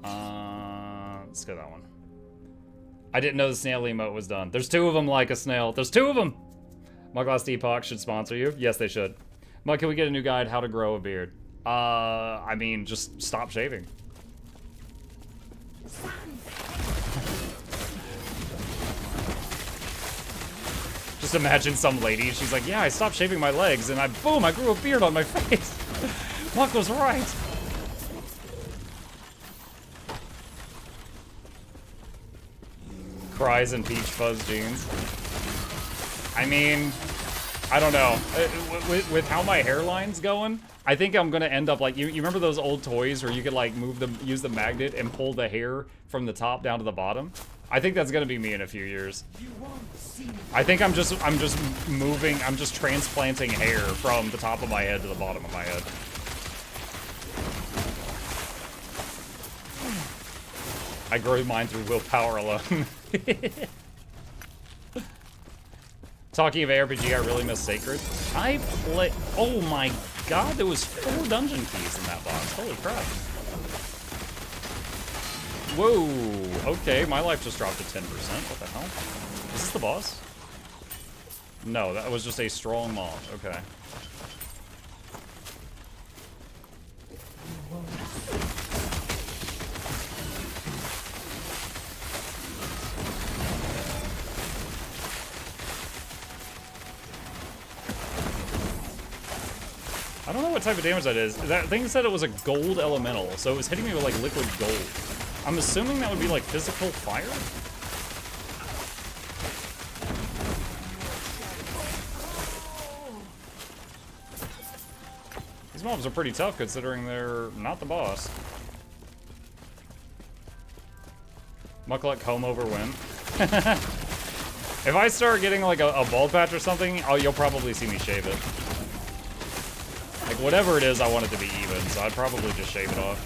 Let's go that one. I didn't know the snail emote was done. There's 2 of them like a snail. There's 2 of them! Last Epoch should sponsor you. Yes, they should. Mug, can we get a new guide how to grow a beard? I mean, just stop shaving. Just imagine some lady, she's like, yeah, I stopped shaving my legs, and boom, I grew a beard on my face. Mug was right. Cries and peach fuzz jeans. I mean, I don't know. With how my hairline's going, I think I'm gonna end up like, you remember those old toys where you could like use the magnet and pull the hair from the top down to the bottom? I think that's gonna be me in a few years. I think I'm just transplanting hair from the top of my head to the bottom of my head. I grow mine through willpower alone. Talking of ARPG, I really miss Sacred. Oh my god, there was 4 dungeon keys in that box. Holy crap. Whoa, okay, my life just dropped to 10%. What the hell? Is this the boss? No, that was just a strong mob. Okay. I don't know what type of damage that is. That thing said it was a gold elemental, so it was hitting me with like liquid gold. I'm assuming that would be like physical fire? These mobs are pretty tough considering they're not the boss. Mukluk home over win. If I start getting like a bald patch or something, you'll probably see me shave it. Like, whatever it is, I want it to be even, so I'd probably just shave it off.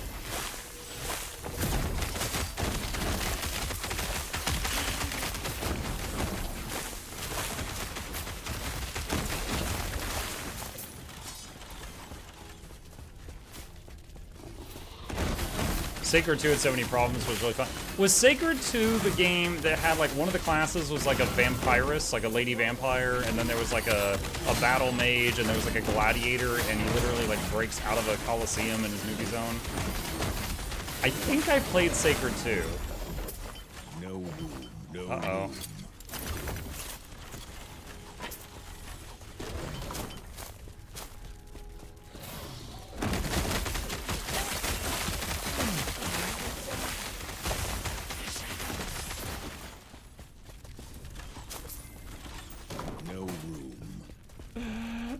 Sacred 2 had so many problems, was really fun. Was Sacred 2 the game that had, like, one of the classes was, like, a vampiress, like a lady vampire, and then there was, like, a battle mage, and there was, like, a gladiator, and he literally, like, breaks out of a coliseum in his movie zone? I think I played Sacred 2. No room, no Uh-oh.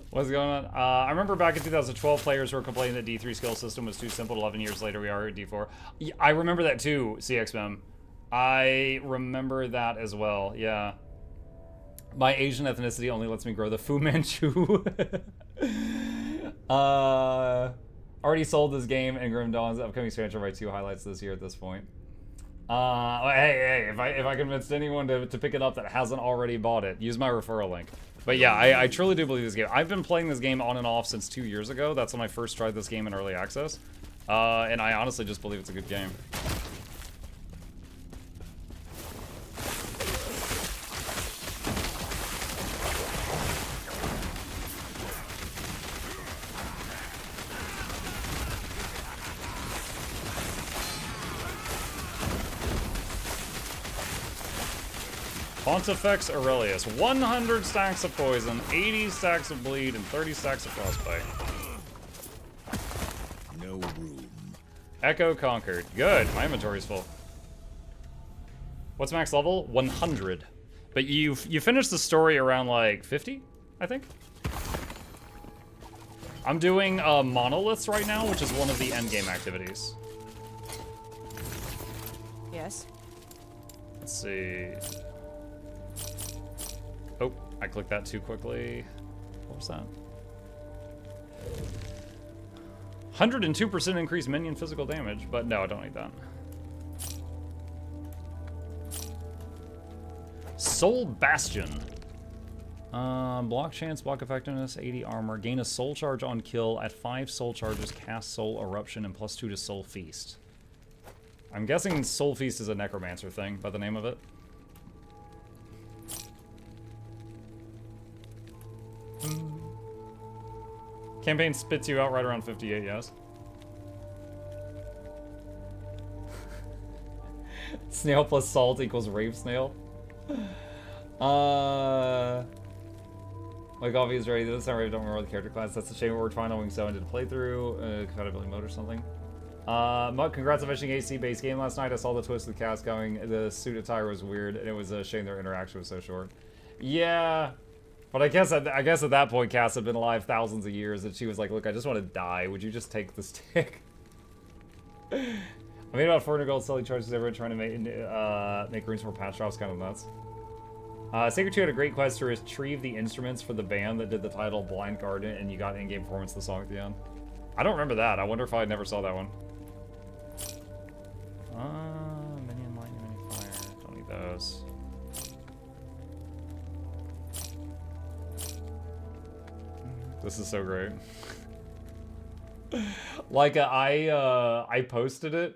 What's going on? I remember back in 2012, players were complaining that D3 skill system was too simple. 11 years later, we are at D4. Yeah, I remember that too, CXMM. I remember that as well, yeah. My Asian ethnicity only lets me grow the Fu Manchu. Already sold this game and Grim Dawn's upcoming expansion by 2 highlights this year at this point. Hey, if I convinced anyone to pick it up that hasn't already bought it, use my referral link. But yeah, I truly do believe this game. I've been playing this game on and off since 2 years ago. That's when I first tried this game in early access. And I honestly just believe it's a good game. Pontifex Aurelius, 100 stacks of poison, 80 stacks of bleed, and 30 stacks of frostbite. No room. Echo conquered. Good, my inventory's full. What's max level? 100. But you finished the story around like 50, I think? I'm doing monoliths right now, which is one of the endgame activities. Yes. Let's see. Oh, I clicked that too quickly. What was that? 102% increased minion physical damage, but no, I don't need that. Soul Bastion. Block chance, block effectiveness, 80 armor. Gain a soul charge on kill. At 5 soul charges, cast Soul Eruption and +2 to Soul Feast. I'm guessing Soul Feast is a necromancer thing by the name of it. Campaign spits you out right around 58, yes. Snail plus salt equals rape snail. My coffee is ready. This time I don't remember the character class. That's a shame. We're trying to wing 7 to play through. Compatibility mode or something. Mug, congrats on finishing AC based game last night. I saw the twist of the cast going. The suit attire was weird, and it was a shame their interaction was so short. Yeah, but I guess at that point, Cass had been alive thousands of years, and she was like, "Look, I just want to die. Would you just take the stick?" I made about 400 gold selling charges everyone trying to make rooms for patch drops. Kind of nuts. Sacred 2 had a great quest to retrieve the instruments for the band that did the title Blind Guardian, and you got in-game performance of the song at the end. I don't remember that. I wonder if I never saw that one. Minion, lightning, mini fire. Don't need those. This is so great. Like, I posted it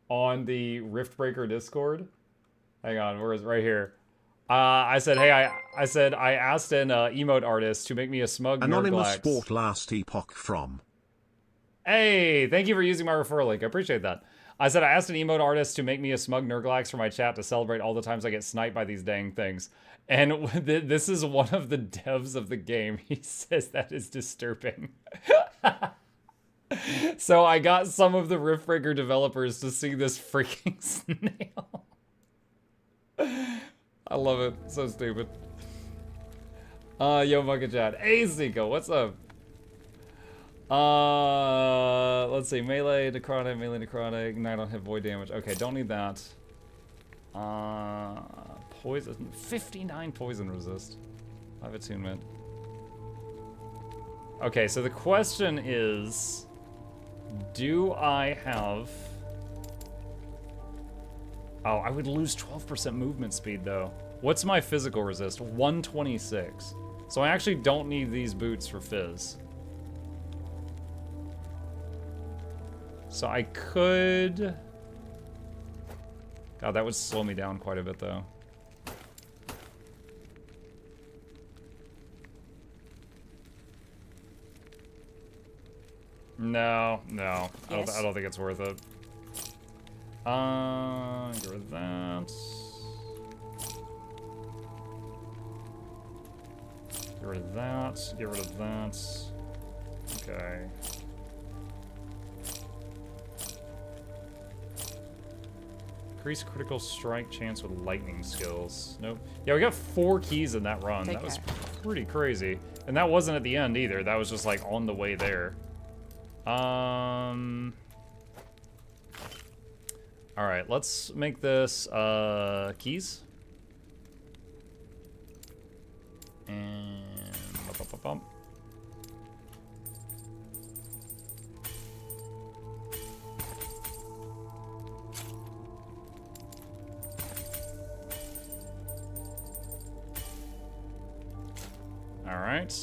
on the Riftbreaker Discord. Hang on, where is it? Right here. I said, hey, I asked an emote artist to make me a smug Anonymous Nurglax. Sport Last Epoch from. Hey, thank you for using my referral link. I appreciate that. I said, I asked an emote artist to make me a smug Nurglax for my chat to celebrate all the times I get sniped by these dang things. And this is one of the devs of the game. He says that is disturbing. So I got some of the Riftbreaker developers to see this freaking snail. I love it. So stupid. Yo, Muka Chat. Hey, Zika, what's up? Let's see. Melee, necrotic, ignite on hit void damage. Okay, don't need that. Poison. 59 poison resist. 5 attunement. Okay, so the question is, do I have... Oh, I would lose 12% movement speed, though. What's my physical resist? 126. So I actually don't need these boots for Fizz. So I could... God, that would slow me down quite a bit, though. No. Yes. I don't think it's worth it. Get rid of that. Get rid of that. Get rid of that. Okay. Increase critical strike chance with lightning skills. Nope. Yeah, we got 4 keys in that run. That was pretty crazy. And that wasn't at the end either. That was just like on the way there. Alright, let's make this keys. And bump. All right.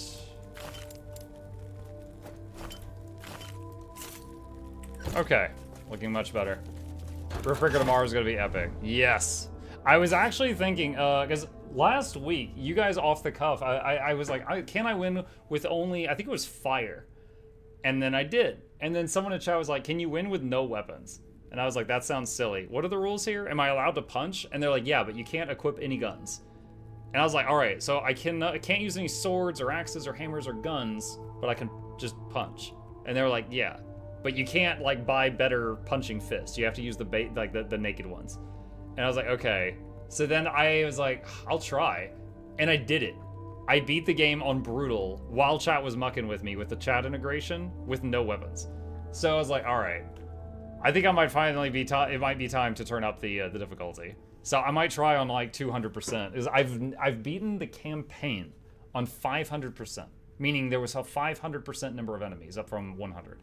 Okay, looking much better. Riftbreaker tomorrow is gonna be epic. Yes. I was actually thinking, because last week, you guys off the cuff, I was like, can I win with only, I think it was fire. And then I did. And then someone in chat was like, can you win with no weapons? And I was like, that sounds silly. What are the rules here? Am I allowed to punch? And they're like, yeah, but you can't equip any guns. And I was like, all right, so I can't use any swords or axes or hammers or guns, but I can just punch. And they were like, yeah, but you can't like buy better punching fists. You have to use the the naked ones. And I was like, okay. So then I was like, I'll try. And I did it. I beat the game on brutal while chat was mucking with me with the chat integration with no weapons. So I was like, all right. I think I might finally be it might be time to turn up the difficulty. So I might try on like 200%. Is I've beaten the campaign on 500%, meaning there was a 500% number of enemies, up from 100.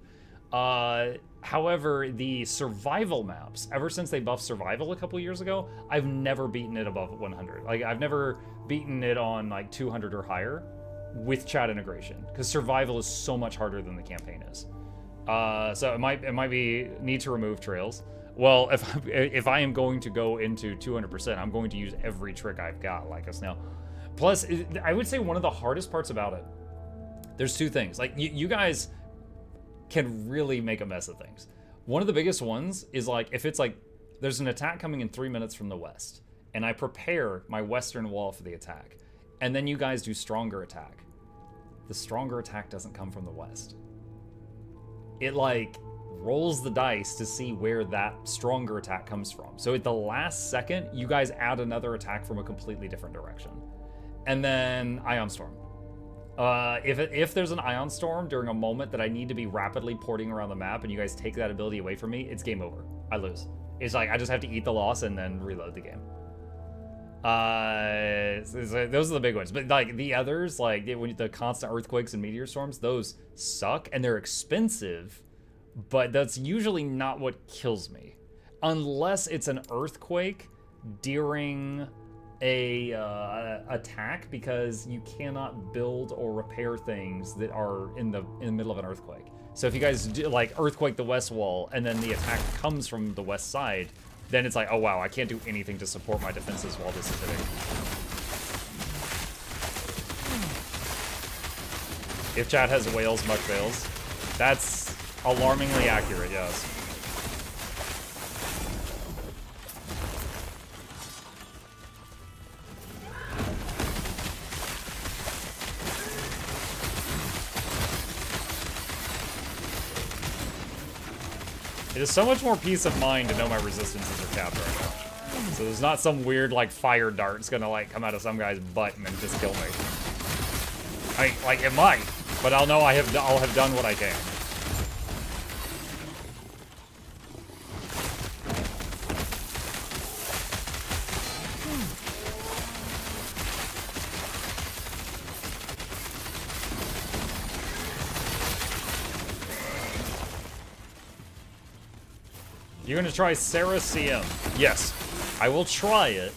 However, the survival maps, ever since they buffed survival a couple years ago, I've never beaten it above 100. Like, I've never beaten it on like 200 or higher with chat integration, because survival is so much harder than the campaign is. So it might be need to remove trails. Well, if I am going to go into 200%, I'm going to use every trick I've got, like a snail. Plus, I would say one of the hardest parts about it, there's two things. Like, you guys can really make a mess of things. One of the biggest ones is like, if it's like, there's an attack coming in 3 minutes from the west, and I prepare my western wall for the attack, and then you guys do stronger attack. The stronger attack doesn't come from the west. It like rolls the dice to see where that stronger attack comes from. So at the last second, you guys add another attack from a completely different direction. And then Ion Storm. If there's an Ion Storm during a moment that I need to be rapidly porting around the map and you guys take that ability away from me, it's game over. I lose. It's like, I just have to eat the loss and then reload the game. Those are the big ones. But like the others, like the constant earthquakes and meteor storms, those suck and they're expensive, but that's usually not what kills me. Unless it's an earthquake during a attack, because you cannot build or repair things that are in the middle of an earthquake. So if you guys do, like, earthquake the west wall and then the attack comes from the west side, then it's like, oh wow, I can't do anything to support my defenses while this is hitting. If chat has whales, much fails. That's alarmingly accurate, yes. It is so much more peace of mind to know my resistances are capped right now. So there's not some weird, like, fire dart that's gonna, like, come out of some guy's butt and then just kill me. Like, it might, but I'll know I'll have done what I can. You're gonna try Sarah CM. Yes, I will try it,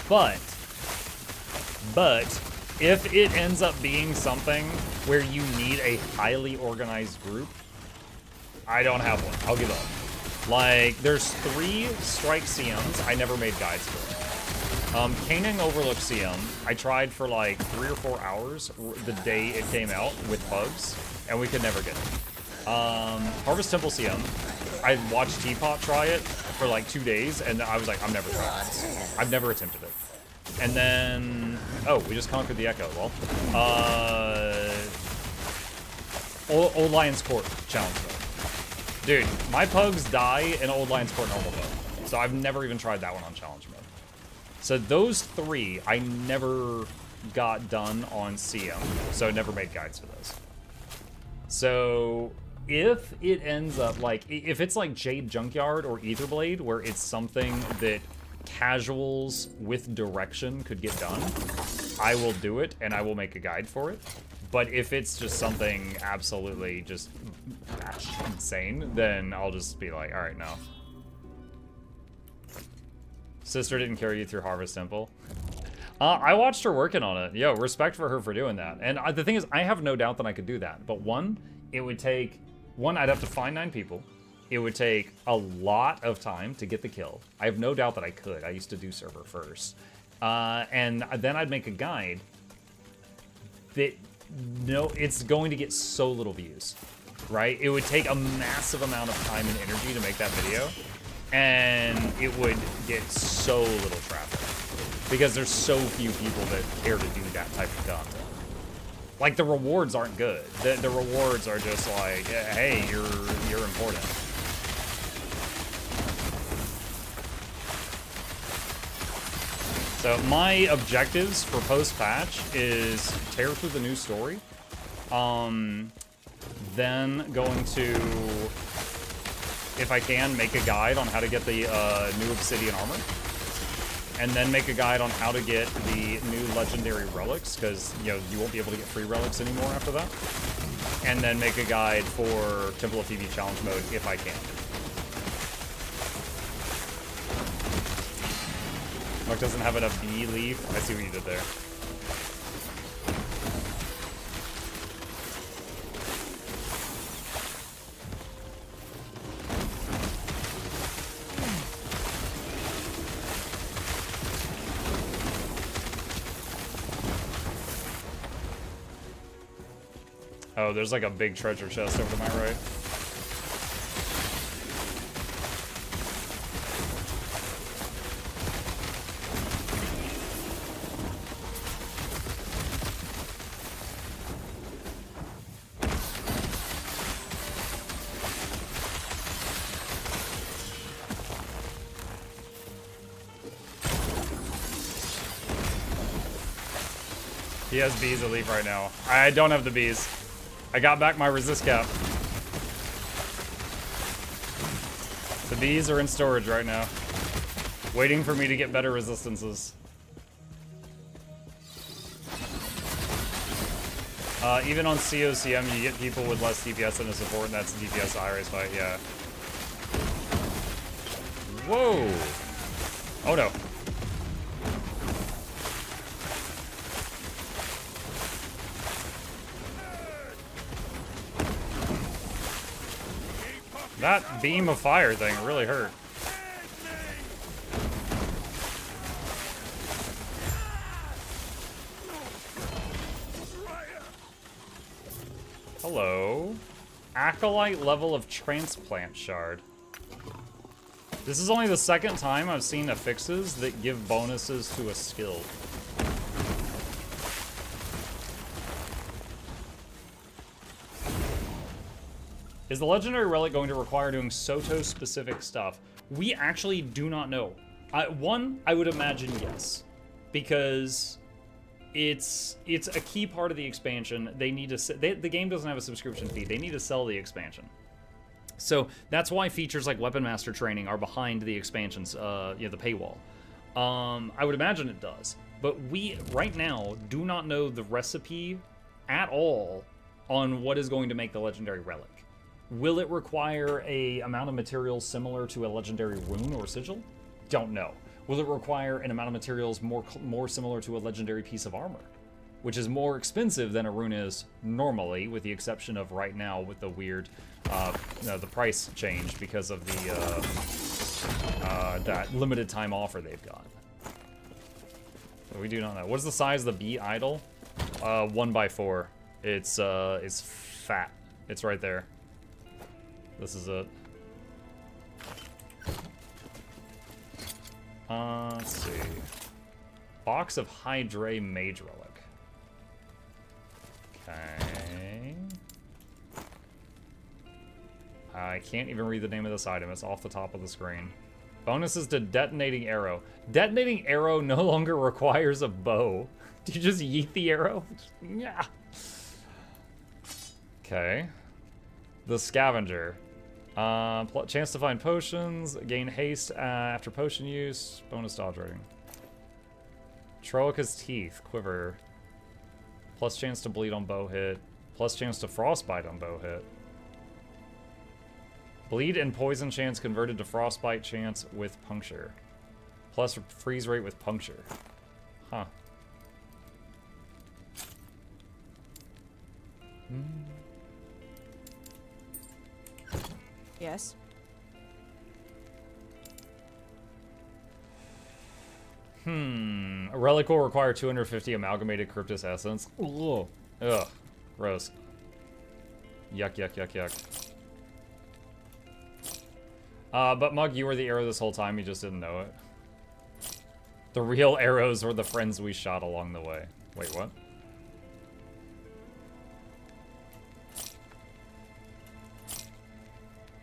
but if it ends up being something where you need a highly organized group, I don't have one. I'll give up. Like, there's 3 strike CMs I never made guides for. Caning Overlook CM, I tried for like 3 or 4 hours the day it came out with bugs, and we could never get it. Harvest Temple CM, I watched Teapot try it for like 2 days, and I was like, I'm never trying this. I've never attempted it. And then, oh, we just conquered the Echo. Well, Old Lion's Court challenge mode. Dude, my pugs die in Old Lion's Court normal mode, so I've never even tried that one on challenge mode. So those 3, I never got done on CM, so I never made guides for those. So if it ends up like, if it's like Jade Junkyard or Aetherblade, where it's something that casuals with direction could get done, I will do it and I will make a guide for it. But if it's just something absolutely just insane, then I'll just be like, all right, no. Sister didn't carry you through Harvest Temple. I watched her working on it. Yo, respect for her for doing that. And the thing is, I have no doubt that I could do that. But it would take, I'd have to find 9 people. It would take a lot of time to get the kill. I have no doubt that I could. I used to do server first. And then I'd make a guide that, it's going to get so little views, right? It would take a massive amount of time and energy to make that video. And it would get so little traffic. Because there's so few people that care to do that type of content. Like, the rewards aren't good. The rewards are just like, hey, you're important. So my objectives for post-patch is tear through the new story. Then going to if I can, make a guide on how to get the new obsidian armor. And then make a guide on how to get the new legendary relics, because, you know, you won't be able to get free relics anymore after that. And then make a guide for Temple of Phoebe challenge mode if I can. Mark doesn't have enough bee leaf. I see what you did there. Oh, there's like a big treasure chest over to my right. He has bees at leaf right now. I don't have the bees. I got back my resist cap. The bees are in storage right now, waiting for me to get better resistances. Even on COCM, you get people with less DPS than a support, and that's a DPS high-race fight, yeah. Whoa! Oh no. That beam of fire thing really hurt. Hello. Acolyte level of transplant shard. This is only the second time I've seen affixes that give bonuses to a skill. Is the legendary relic going to require doing Soto-specific stuff? We actually do not know. One, I would imagine yes, because it's a key part of the expansion. They need to. The game doesn't have a subscription fee. They need to sell the expansion. So that's why features like Weapon Master training are behind the expansions, you know, the paywall. I would imagine it does, but we right now do not know the recipe at all on what is going to make the legendary relic. Will it require a amount of materials similar to a legendary rune or sigil? Don't know. Will it require an amount of materials more similar to a legendary piece of armor, which is more expensive than a rune is normally, with the exception of right now with the weird, the price change because of the that limited time offer they've got. So we do not know. What is the size of the bee idol? 1x4. It's fat. It's right there. This is it. Let's see. Box of Hydra Mage Relic. Okay. I can't even read the name of this item. It's off the top of the screen. Bonuses to Detonating Arrow. Detonating Arrow no longer requires a bow. Do you just yeet the arrow? Yeah. Okay. The Scavenger. Chance to find potions, gain haste after potion use, bonus dodge rating. Troika's Teeth, quiver. Plus chance to bleed on bow hit, plus chance to frostbite on bow hit. Bleed and poison chance converted to frostbite chance with puncture. Plus freeze rate with puncture. Huh. Yes. A relic will require 250 amalgamated Cryptus essence. Ugh. Ugh. Gross. Yuck, yuck, yuck, yuck. But Mug, you were the arrow this whole time, you just didn't know it. The real arrows were the friends we shot along the way. Wait, what?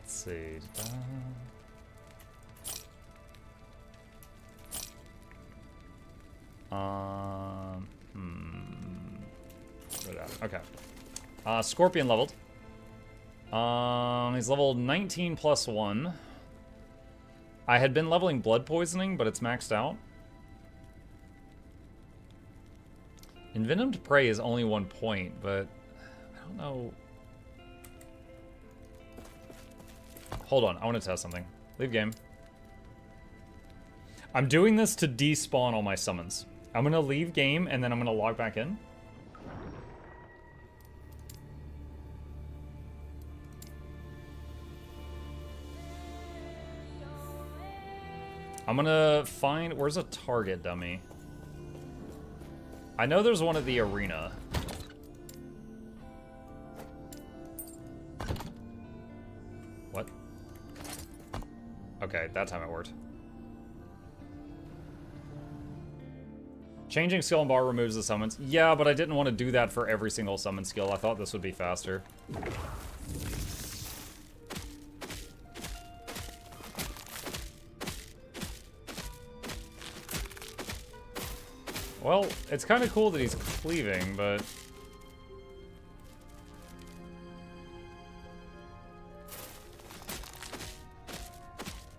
See. Okay. Scorpion leveled. He's level 19 plus 1. I had been leveling blood poisoning, but it's maxed out. Envenomed Prey is only 1 point, but I don't know. Hold on, I want to test something. Leave game. I'm doing this to despawn all my summons. I'm gonna leave game and then I'm gonna log back in. I'm gonna find, where's a target dummy? I know there's one at the arena. What? Okay, that time it worked. Changing skill and bar removes the summons. Yeah, but I didn't want to do that for every single summon skill. I thought this would be faster. Well, it's kind of cool that he's cleaving, but...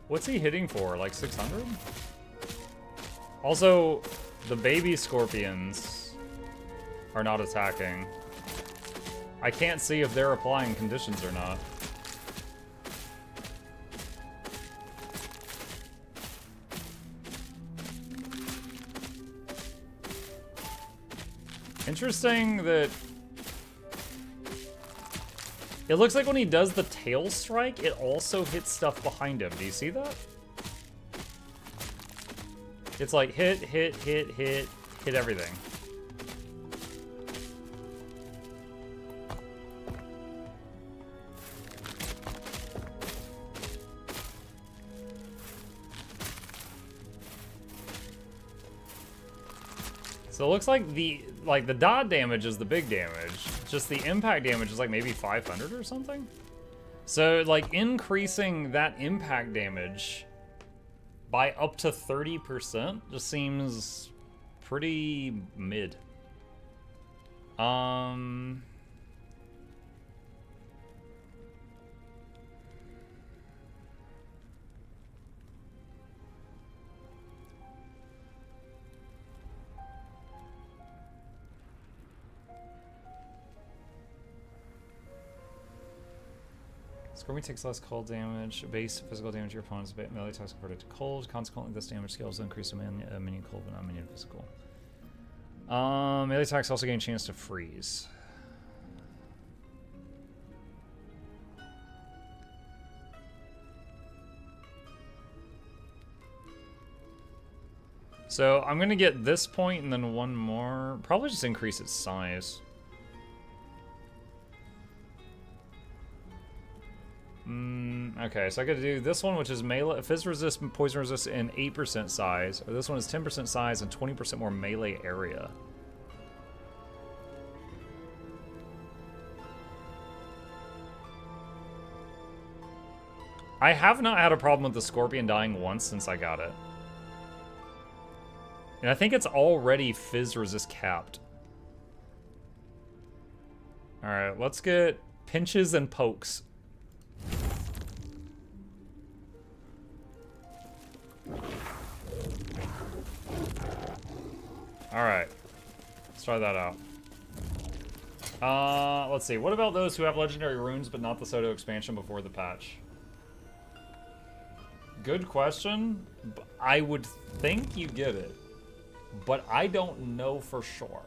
What's he hitting for? Like 600? Also, the baby scorpions are not attacking. I can't see if they're applying conditions or not. Interesting that... It looks like when he does the tail strike, it also hits stuff behind him. Do you see that? It's like hit, hit, hit, hit, hit everything. So it looks like the dot damage is the big damage. Just the impact damage is like maybe 500 or something. So like increasing that impact damage by up to 30% just seems pretty mid. Scorpion takes less cold damage. Base physical damage to your opponent's melee attacks converted to cold. Consequently, this damage scales will increase a minion cold, but not minion physical. Melee attacks also gain chance to freeze. So I'm gonna get this point and then one more. Probably just increase its size. Okay, so I gotta do this one, which is melee, fizz resist, poison resist, and 8% size. Or this one is 10% size and 20% more melee area. I have not had a problem with the Scorpion dying once since I got it. And I think it's already fizz resist capped. Alright, let's get pinches and pokes. Alright. Let's try that out. Let's see. What about those who have legendary runes but not the Soto expansion before the patch? Good question. I would think you get it, but I don't know for sure.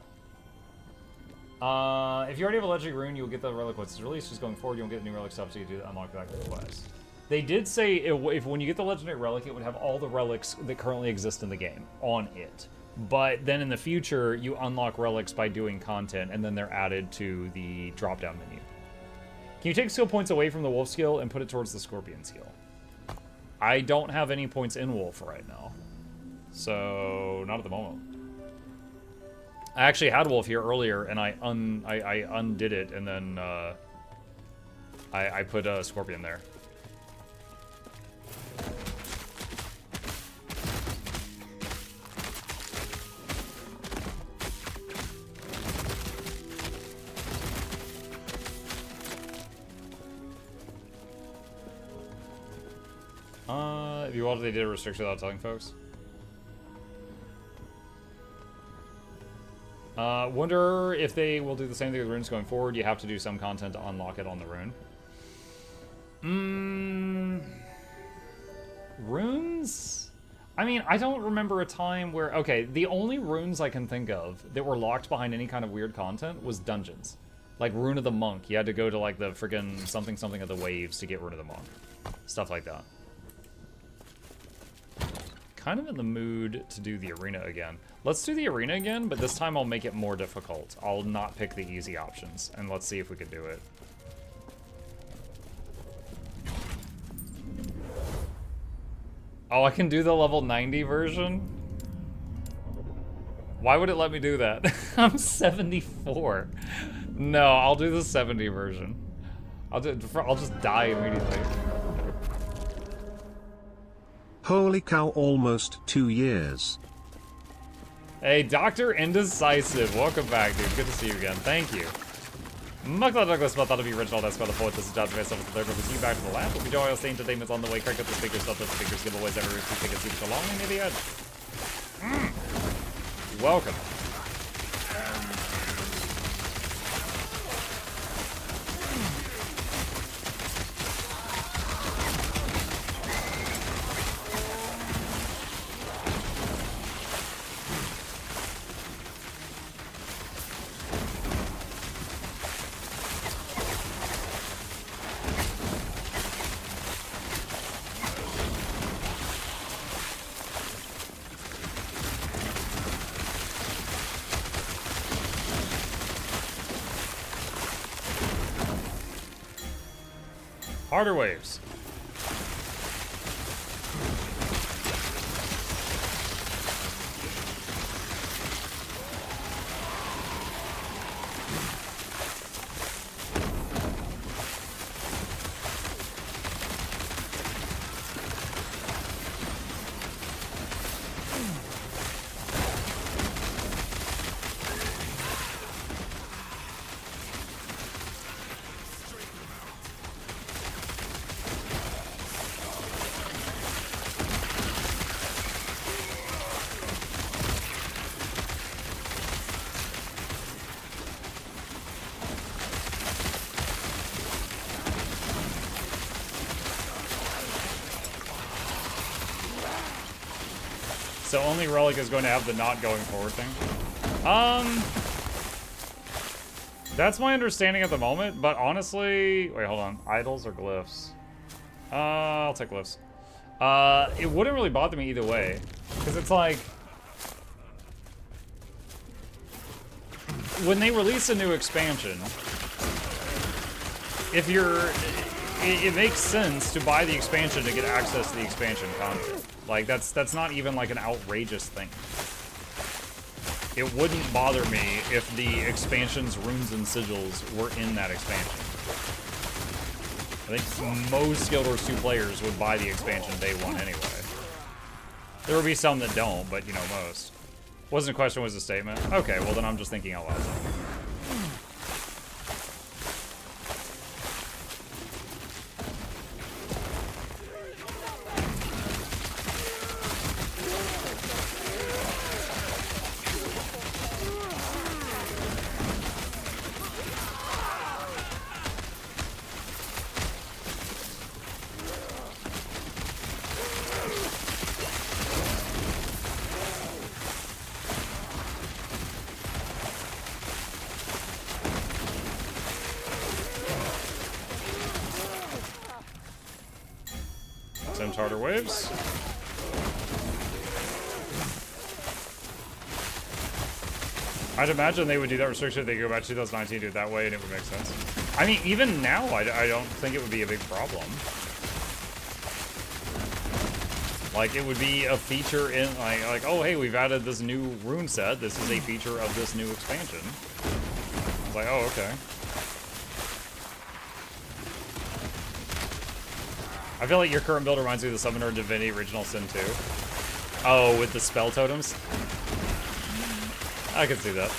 If you already have a legendary rune, you'll get the relic once it's released. Just going forward, you won't get new relic stuff, so you do unlock that quest. They did say if when you get the legendary relic, it would have all the relics that currently exist in the game on it. But then in the future, you unlock relics by doing content, and then they're added to the drop-down menu. Can you take skill points away from the wolf skill and put it towards the scorpion skill? I don't have any points in wolf right now, so not at the moment. I actually had wolf here earlier, and I undid it, and then I put a scorpion there. You all they did a restriction without telling folks. Wonder if they will do the same thing with runes going forward. You have to do some content to unlock it on the rune. Runes? I mean, I don't remember a time where... Okay, the only runes I can think of that were locked behind any kind of weird content was dungeons. Like Rune of the Monk. You had to go to like the friggin' something something of the waves to get Rune of the Monk. Stuff like that. Kind of in the mood to do the arena again. Let's do the arena again, but this time I'll make it more difficult. I'll not pick the easy options, and let's see if we can do it. Oh, I can do the level 90 version? Why would it let me do that? I'm 74. No, I'll do the 70 version. I'll just die immediately. Holy cow, almost 2 years. Hey, Dr. Indecisive, welcome back, dude. Good to see you again. Thank you. Muckla Douglas, but that'll be original. That's by the poet. This is Dodge myself with the third one. See you back to the lab. Hope you enjoy all the entertainment's on the way. Crank up the speakers, stuff the speakers, giveaways every week. Take a seat so long, and maybe welcome. Harder waves. So only Relic is going to have the not going forward thing. That's my understanding at the moment, but honestly... Wait, hold on. Idols or glyphs? I'll take glyphs. It wouldn't really bother me either way. Because it's like... When they release a new expansion, if you're... It makes sense to buy the expansion to get access to the expansion content. Like, that's not even like an outrageous thing. It wouldn't bother me if the expansion's runes and sigils were in that expansion. I think most Guild Wars 2 players would buy the expansion day one anyway. There would be some that don't, but you know, most. Wasn't a question, was a statement. Okay, well then I'm just thinking out loud. Harder waves. I'd imagine they would do that restriction if they go back to 2019, do it that way, and it would make sense. I mean, even now, I don't think it would be a big problem. Like, it would be a feature in, like, oh, hey, we've added this new rune set. This is a feature of this new expansion. It's like, oh, okay. I feel like your current build reminds me of the Summoner Divinity Original Sin 2. Oh, with the spell totems? I can see that.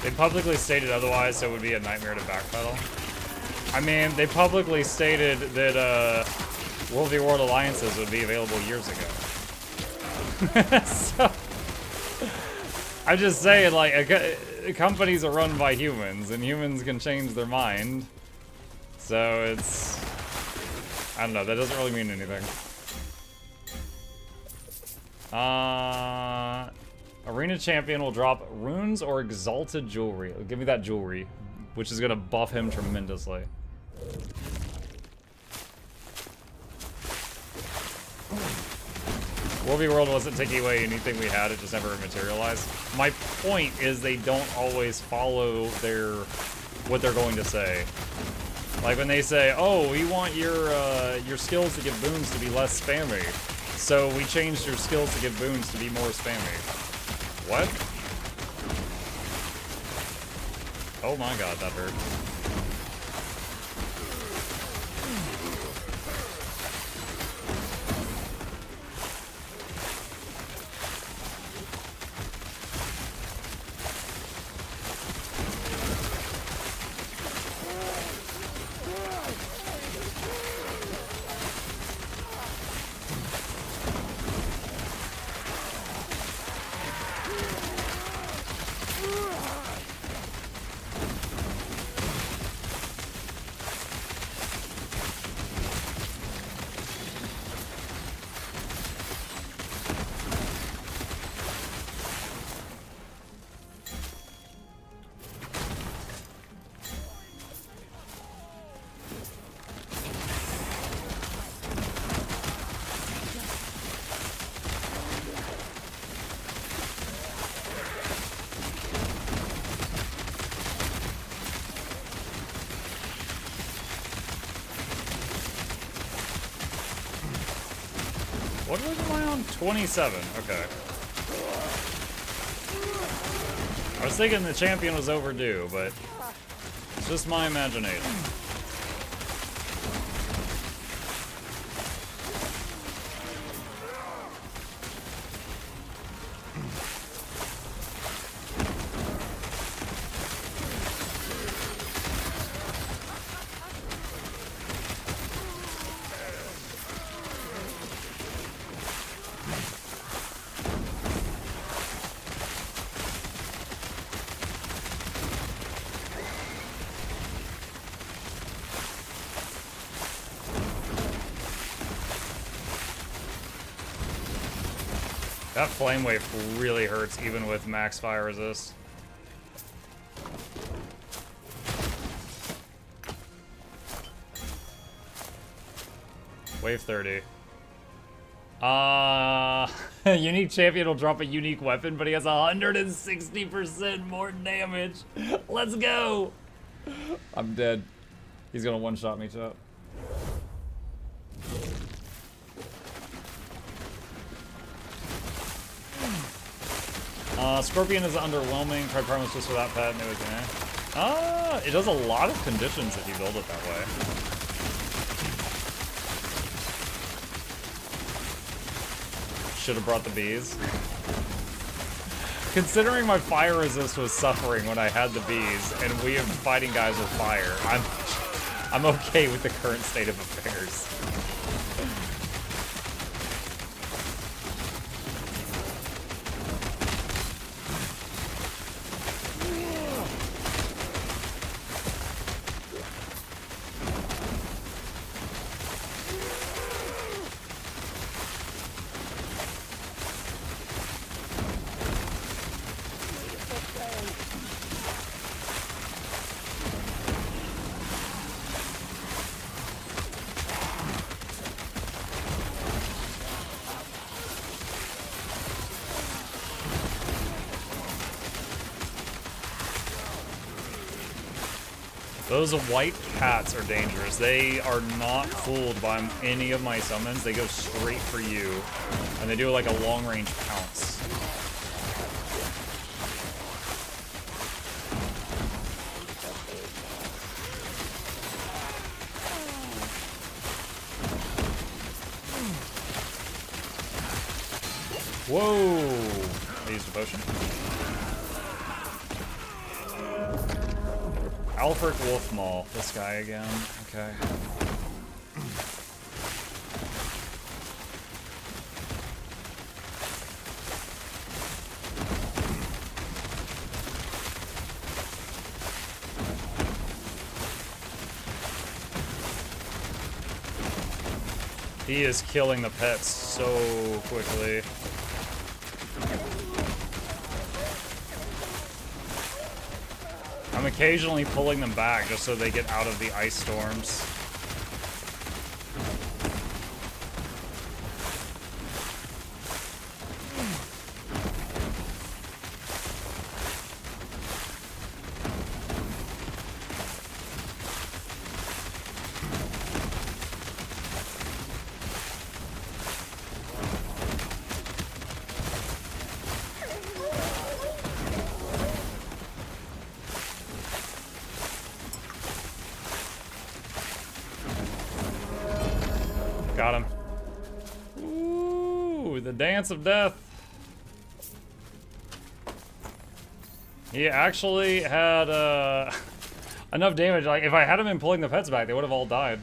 They publicly stated otherwise, so it would be a nightmare to backpedal. I mean, they publicly stated that World v. World alliances would be available years ago. So, I'm just saying, like, companies are run by humans, and humans can change their mind. So it's, I don't know, that doesn't really mean anything. Arena champion will drop runes or exalted jewelry. Give me that jewelry, which is gonna buff him tremendously. World v. World wasn't taking away anything we had, it just never materialized. My point is they don't always follow what they're going to say. Like when they say, oh, we want your skills to give boons to be less spammy. So we changed your skills to give boons to be more spammy. What? Oh my god, that hurt. What was I on? 27. Okay. I was thinking the champion was overdue, but it's just my imagination. That flame wave really hurts even with max fire resist. Wave 30. Unique champion will drop a unique weapon, but he has 160% more damage. Let's go! I'm dead. He's gonna one-shot me, chat. Scorpion is underwhelming. Tried Primus just for that pet, and it was it does a lot of conditions if you build it that way. Should have brought the bees. Considering my fire resist was suffering when I had the bees, and we am fighting guys with fire, I'm okay with the current state of affairs. Those white cats are dangerous. They are not fooled by any of my summons. They go straight for you. And they do like a long-range pounce. Whoa! I used a potion. Alfred Wolfmaw. This guy again. Okay. He is killing the pets so quickly. I'm occasionally pulling them back just so they get out of the ice storms. Got him. Ooh, the dance of death. He actually had enough damage. Like if I had him in pulling the pets back, they would have all died.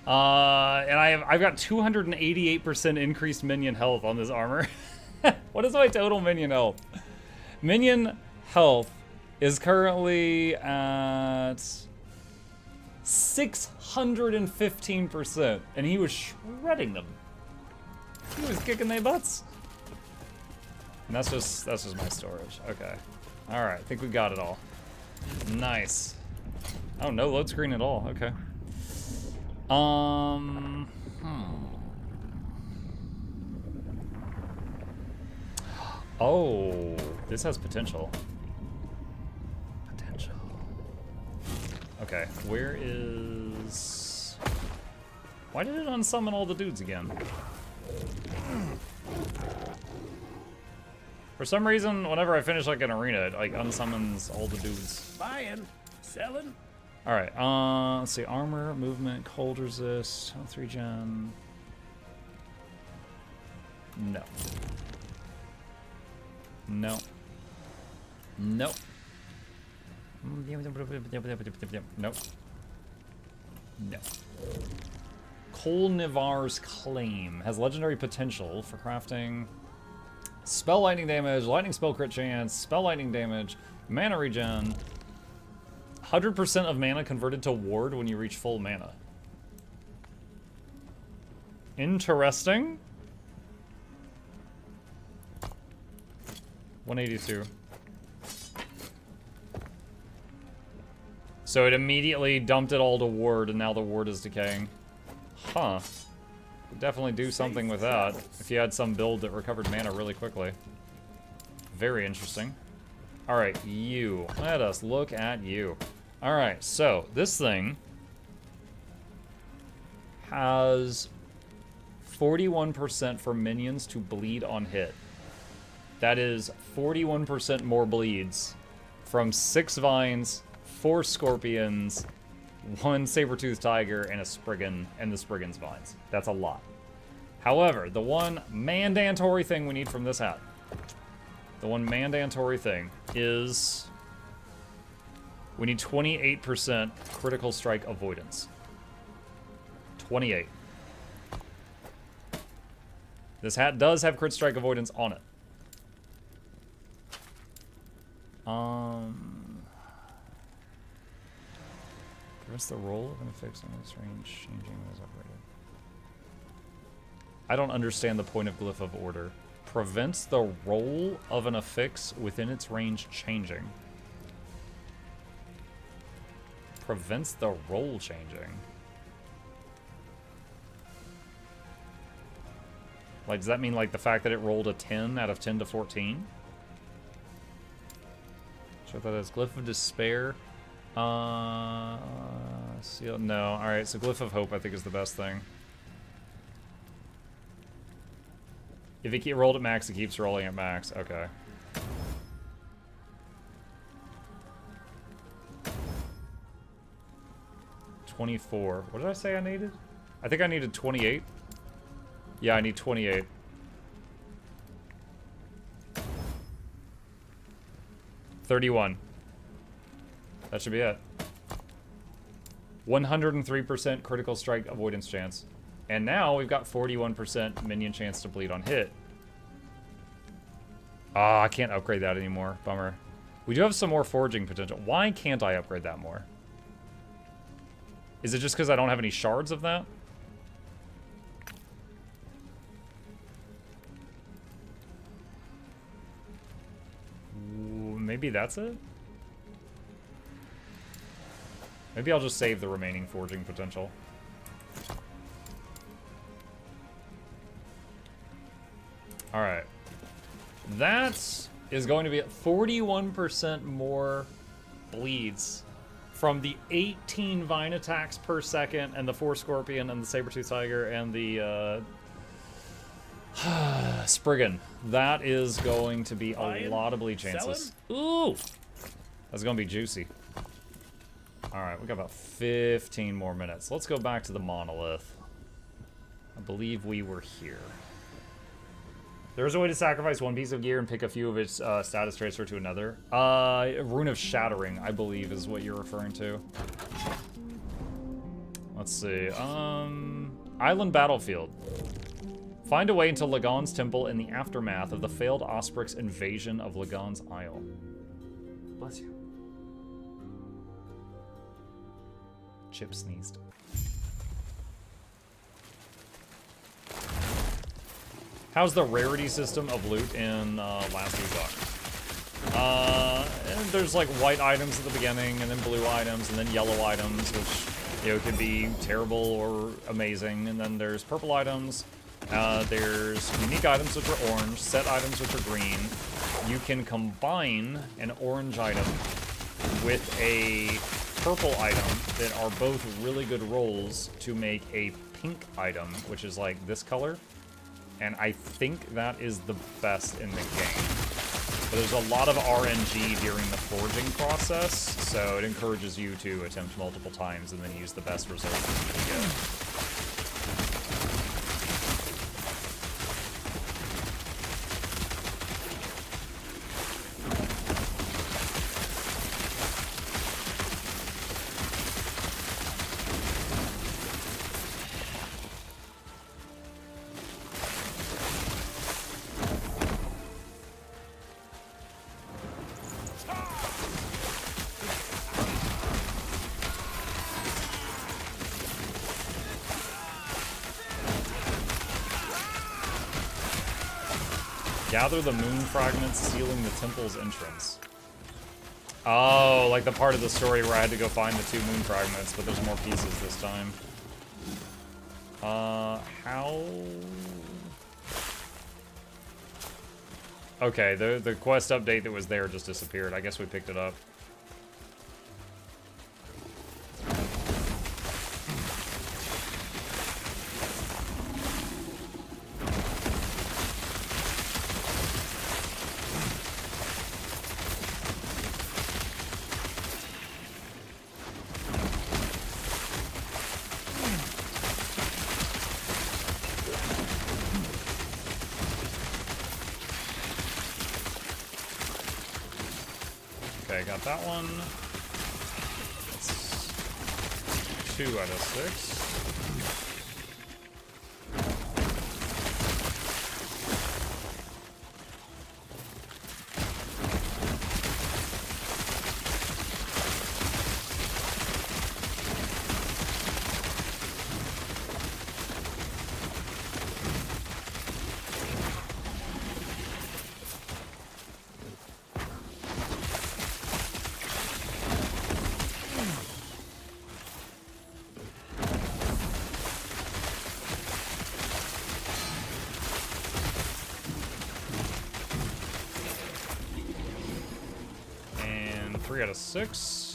And I've got 288% increased minion health on this armor. What is my total minion health? Minion health is currently at 615%, and he was shredding them. He was kicking their butts. And that's just my storage. Okay. All right, I think we got it all. Nice. Oh, no load screen at all. Okay. Oh, this has potential. Okay, where is... Why did it unsummon all the dudes again? For some reason, whenever I finish like an arena, it like unsummons all the dudes. Buying, selling. Alright, let's see, armor, movement, cold resist, 3 gen. No. No. Nope. Nope. No. Kolnivar's Claim has legendary potential for crafting spell lightning damage, lightning spell crit chance, spell lightning damage, mana regen, 100% of mana converted to ward when you reach full mana. Interesting. 182. So it immediately dumped it all to ward, and now the ward is decaying. Huh. Could definitely do something with that if you had some build that recovered mana really quickly. Very interesting. Alright, you. Let us look at you. Alright, so this thing has 41% for minions to bleed on hit. That is 41% more bleeds from 6 vines, 4 scorpions, 1 saber-toothed tiger, and a spriggan, and the spriggan's vines. That's a lot. However, the one mandatory thing we need from this hat, the one mandatory thing is we need 28% critical strike avoidance. 28. This hat does have crit strike avoidance on it. Prevents the roll of an affix on its range changing when it's operated. I don't understand the point of Glyph of Order. Prevents the roll of an affix within its range changing. Prevents the roll changing. Like, does that mean like the fact that it rolled a 10 out of 10 to 14? So that is Glyph of Despair. Seal, no. Alright, so Glyph of Hope I think is the best thing. If it rolled at max, it keeps rolling at max. Okay. $24. What did I say I needed? I think I needed 28. Yeah, I need 28. $31. That should be it. 103% critical strike avoidance chance. And now we've got 41% minion chance to bleed on hit. Ah, I can't upgrade that anymore. Bummer. We do have some more foraging potential. Why can't I upgrade that more? Is it just because I don't have any shards of that? Ooh, maybe that's it? Maybe I'll just save the remaining foraging potential. Alright. That is going to be at 41% more bleeds from the 18 vine attacks per second and the 4 scorpion and the saber-tooth tiger and the Spriggan. That is going to be a lot of bleed chances. Ooh! That's going to be juicy. Alright, we got about 15 more minutes. Let's go back to the Monolith. I believe we were here. There's a way to sacrifice one piece of gear and pick a few of its status transfer to another. Rune of Shattering, I believe, is what you're referring to. Let's see. Island Battlefield. Find a way into Lagon's temple in the aftermath of the failed Ospric's invasion of Lagon's Isle. Bless you. Chip sneezed. How's the rarity system of loot in Last Epoch? There's like white items at the beginning, and then blue items, and then yellow items, which, you know, can be terrible or amazing. And then there's purple items. There's unique items, which are orange, set items, which are green. You can combine an orange item with a purple item that are both really good rolls to make a pink item, which is like this color. And I think that is the best in the game. But there's a lot of RNG during the forging process, so it encourages you to attempt multiple times and then use the best results that you can get. Gather the moon fragments sealing the temple's entrance. Oh, like the part of the story where I had to go find the 2 moon fragments, but there's more pieces this time. How? Okay, the quest update that was there just disappeared. I guess we picked it up. Okay, got that one. That's 2 out of 6. And 3 out of 6.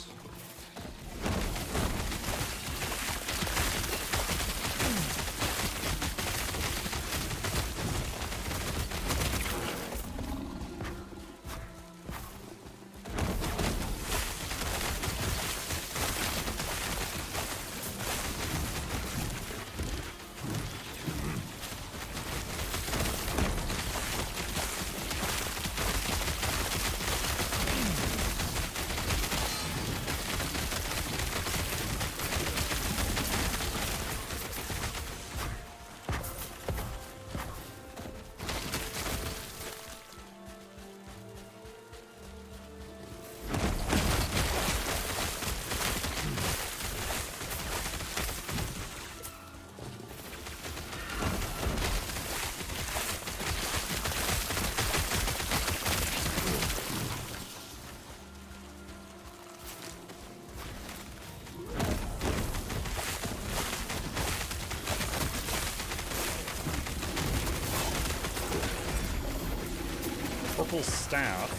powerful staff.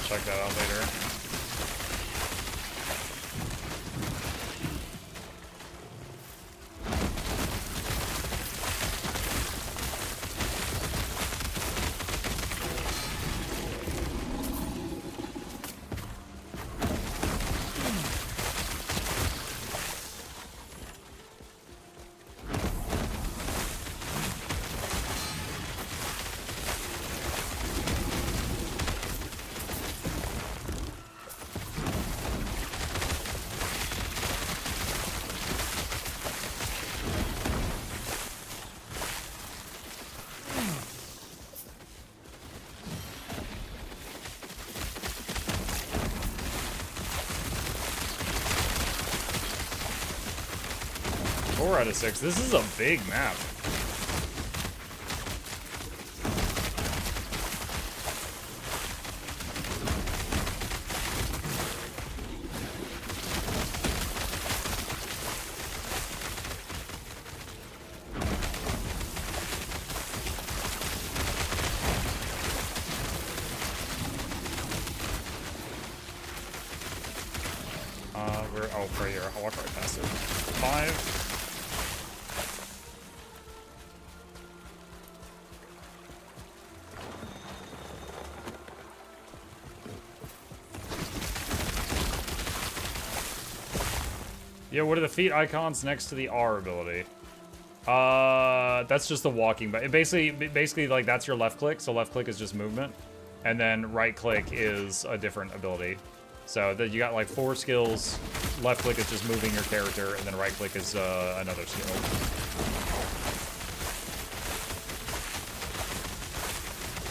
Check that out later. Four out of 6. This is a big map. Oh, for here. I'll walk right past it. 5. Yeah, what are the feet icons next to the R ability? That's just the walking, but basically like that's your left click. So left click is just movement, and then right click is a different ability. So that you got like 4 skills. Left click is just moving your character, and then right click is another skill.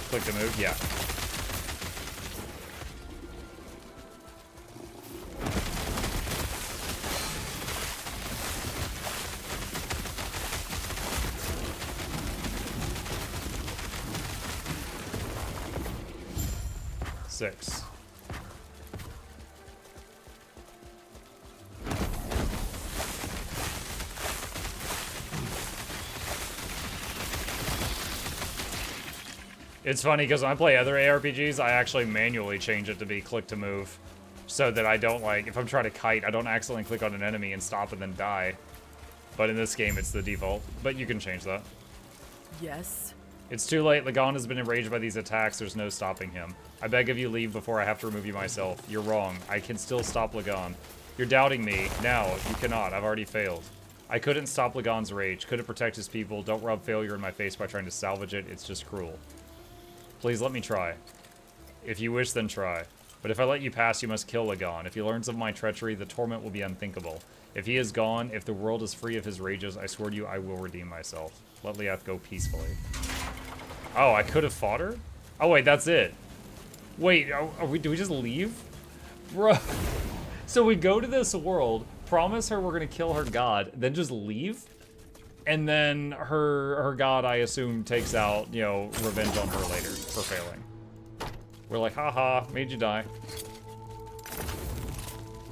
Click to move, yeah. Six. It's funny because when I play other ARPGs, I actually manually change it to be click to move, so that I don't, like, if I'm trying to kite, I don't accidentally click on an enemy and stop and then die. But in this game, it's the default. But you can change that. Yes. It's too late. Lagan has been enraged by these attacks. There's no stopping him. I beg of you, leave before I have to remove you myself. You're wrong. I can still stop Lagan. You're doubting me. Now, you cannot. I've already failed. I couldn't stop Lagan's rage. Couldn't protect his people. Don't rub failure in my face by trying to salvage it. It's just cruel. Please let me try. If you wish, then try. But if I let you pass, you must kill Lagan. If he learns of my treachery, the torment will be unthinkable. If he is gone, if the world is free of his rages, I swear to you, I will redeem myself. Let Liath go peacefully. Oh, I could have fought her? Oh, wait, that's it. Wait, do we just leave? Bro. So we go to this world, promise her we're gonna kill her god, then just leave? And then her god, I assume, takes out, you know, revenge on her later for failing. We're like, haha, made you die.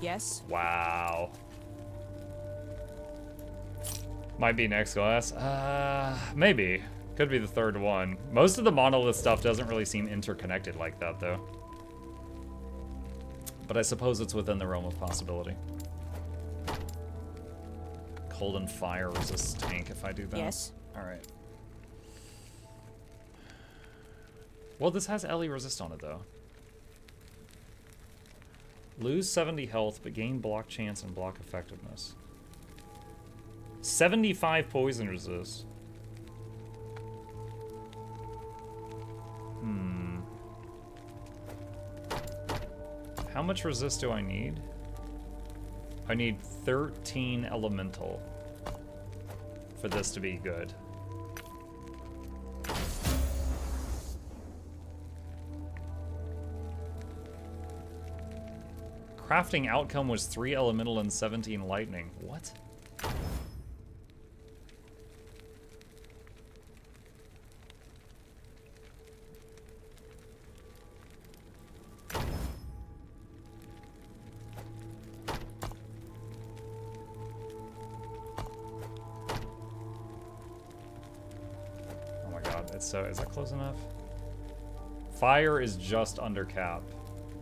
Yes. Wow. Might be next class. Maybe. Could be the third one. Most of the Monolith stuff doesn't really seem interconnected like that, though. But I suppose it's within the realm of possibility. Cold and fire resists tank if I do that. Yes. Alright. Well, this has LE resist on it, though. Lose 70 health, but gain block chance and block effectiveness. 75 poison resist. How much resist do I need? I need 13 elemental for this to be good. Crafting outcome was 3 elemental and 17 lightning. What? so, is that close enough? Fire is just under cap.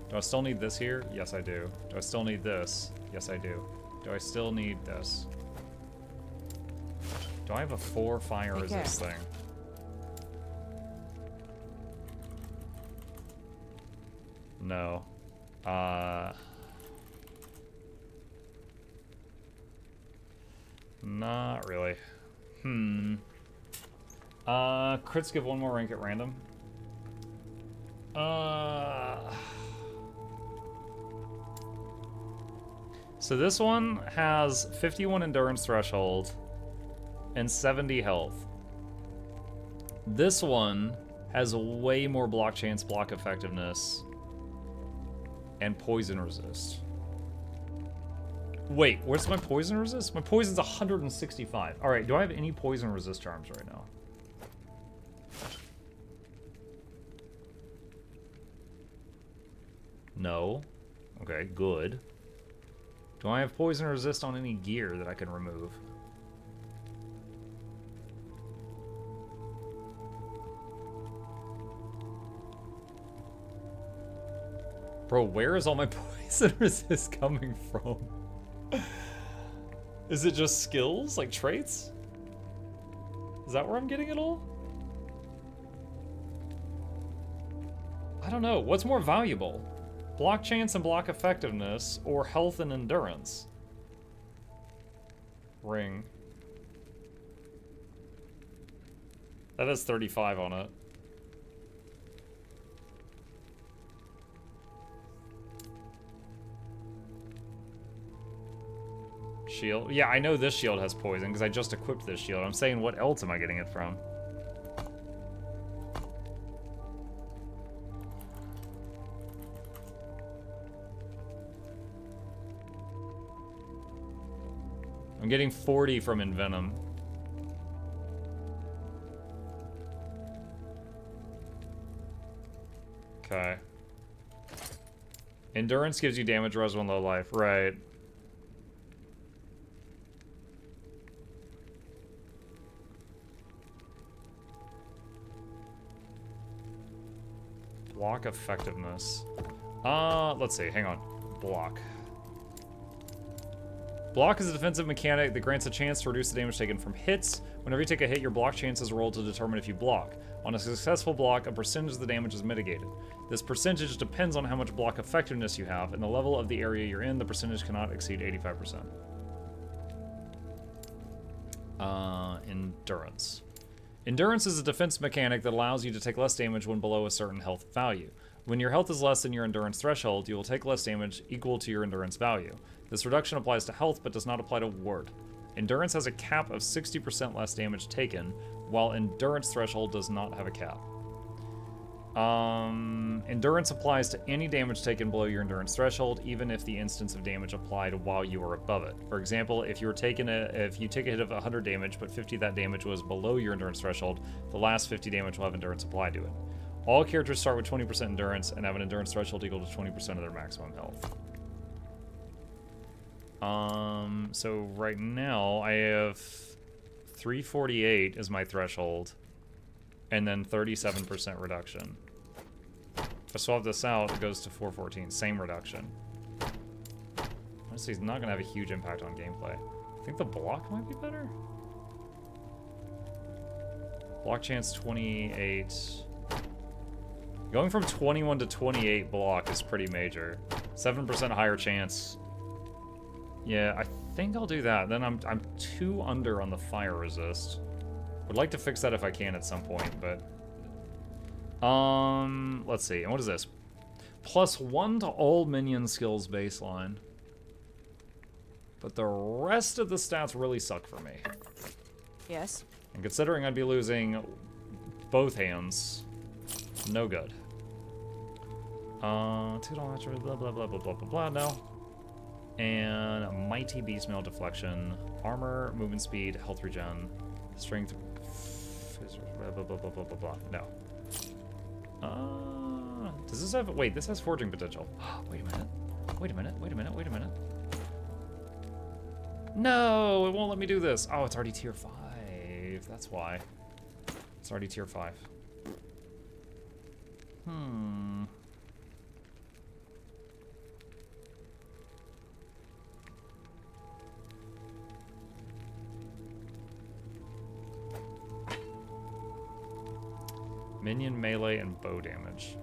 Do I still need this here? Yes, I do. Do I still need this? Yes, I do. Do I still need this? Do I have a 4 fire resist thing? No. Not really. Crits give 1 more rank at random. So this one has 51 endurance threshold and 70 health. This one has way more block chance, block effectiveness, and poison resist. Wait, where's my poison resist? My poison's 165. Alright, do I have any poison resist charms right now? No. Okay, good. Do I have poison resist on any gear that I can remove? Bro, where is all my poison resist coming from? Is it just skills, like traits? Is that where I'm getting it all? I don't know. What's more valuable? Block chance and block effectiveness, or health and endurance? Ring. That has 35 on it. Shield. Yeah, I know this shield has poison because I just equipped this shield. I'm saying, what else am I getting it from? I'm getting 40 from Envenom. Okay. Endurance gives you damage res when low life. Right. Block effectiveness. Let's see. Hang on. Block. Block is a defensive mechanic that grants a chance to reduce the damage taken from hits. Whenever you take a hit, your block chance is rolled to determine if you block. On a successful block, a percentage of the damage is mitigated. This percentage depends on how much block effectiveness you have, and the level of the area you're in. The percentage cannot exceed 85%. Endurance. Endurance is a defense mechanic that allows you to take less damage when below a certain health value. When your health is less than your endurance threshold, you will take less damage equal to your endurance value. This reduction applies to health, but does not apply to ward. Endurance has a cap of 60% less damage taken, while endurance threshold does not have a cap. Endurance applies to any damage taken below your endurance threshold, even if the instance of damage applied while you are above it. For example, if you take a hit of 100 damage, but 50 of that damage was below your endurance threshold, the last 50 damage will have endurance applied to it. All characters start with 20% endurance and have an endurance threshold equal to 20% of their maximum health. So right now I have 348 as my threshold, and then 37% reduction. If I swap this out, it goes to 414, same reduction. Honestly, it's not gonna have a huge impact on gameplay. I think the block might be better. Block chance 28. Going from 21 to 28 block is pretty major. 7% higher chance. Yeah, I think I'll do that. Then I'm 2 under on the fire resist. Would like to fix that if I can at some point, but let's see. And what is this? +1 to all minion skills baseline. But the rest of the stats really suck for me. Yes. And considering I'd be losing both hands, no good. $2 attribute, blah blah blah blah blah blah blah. No. And mighty beast mail deflection, armor, movement speed, health regen, strength, blah blah blah blah blah blah blah. No. Does this have? Wait, this has forging potential. Wait a minute. Wait a minute. Wait a minute. Wait a minute. No, it won't let me do this. Oh, it's already tier 5. That's why. It's already tier 5. Minion melee and bow damage.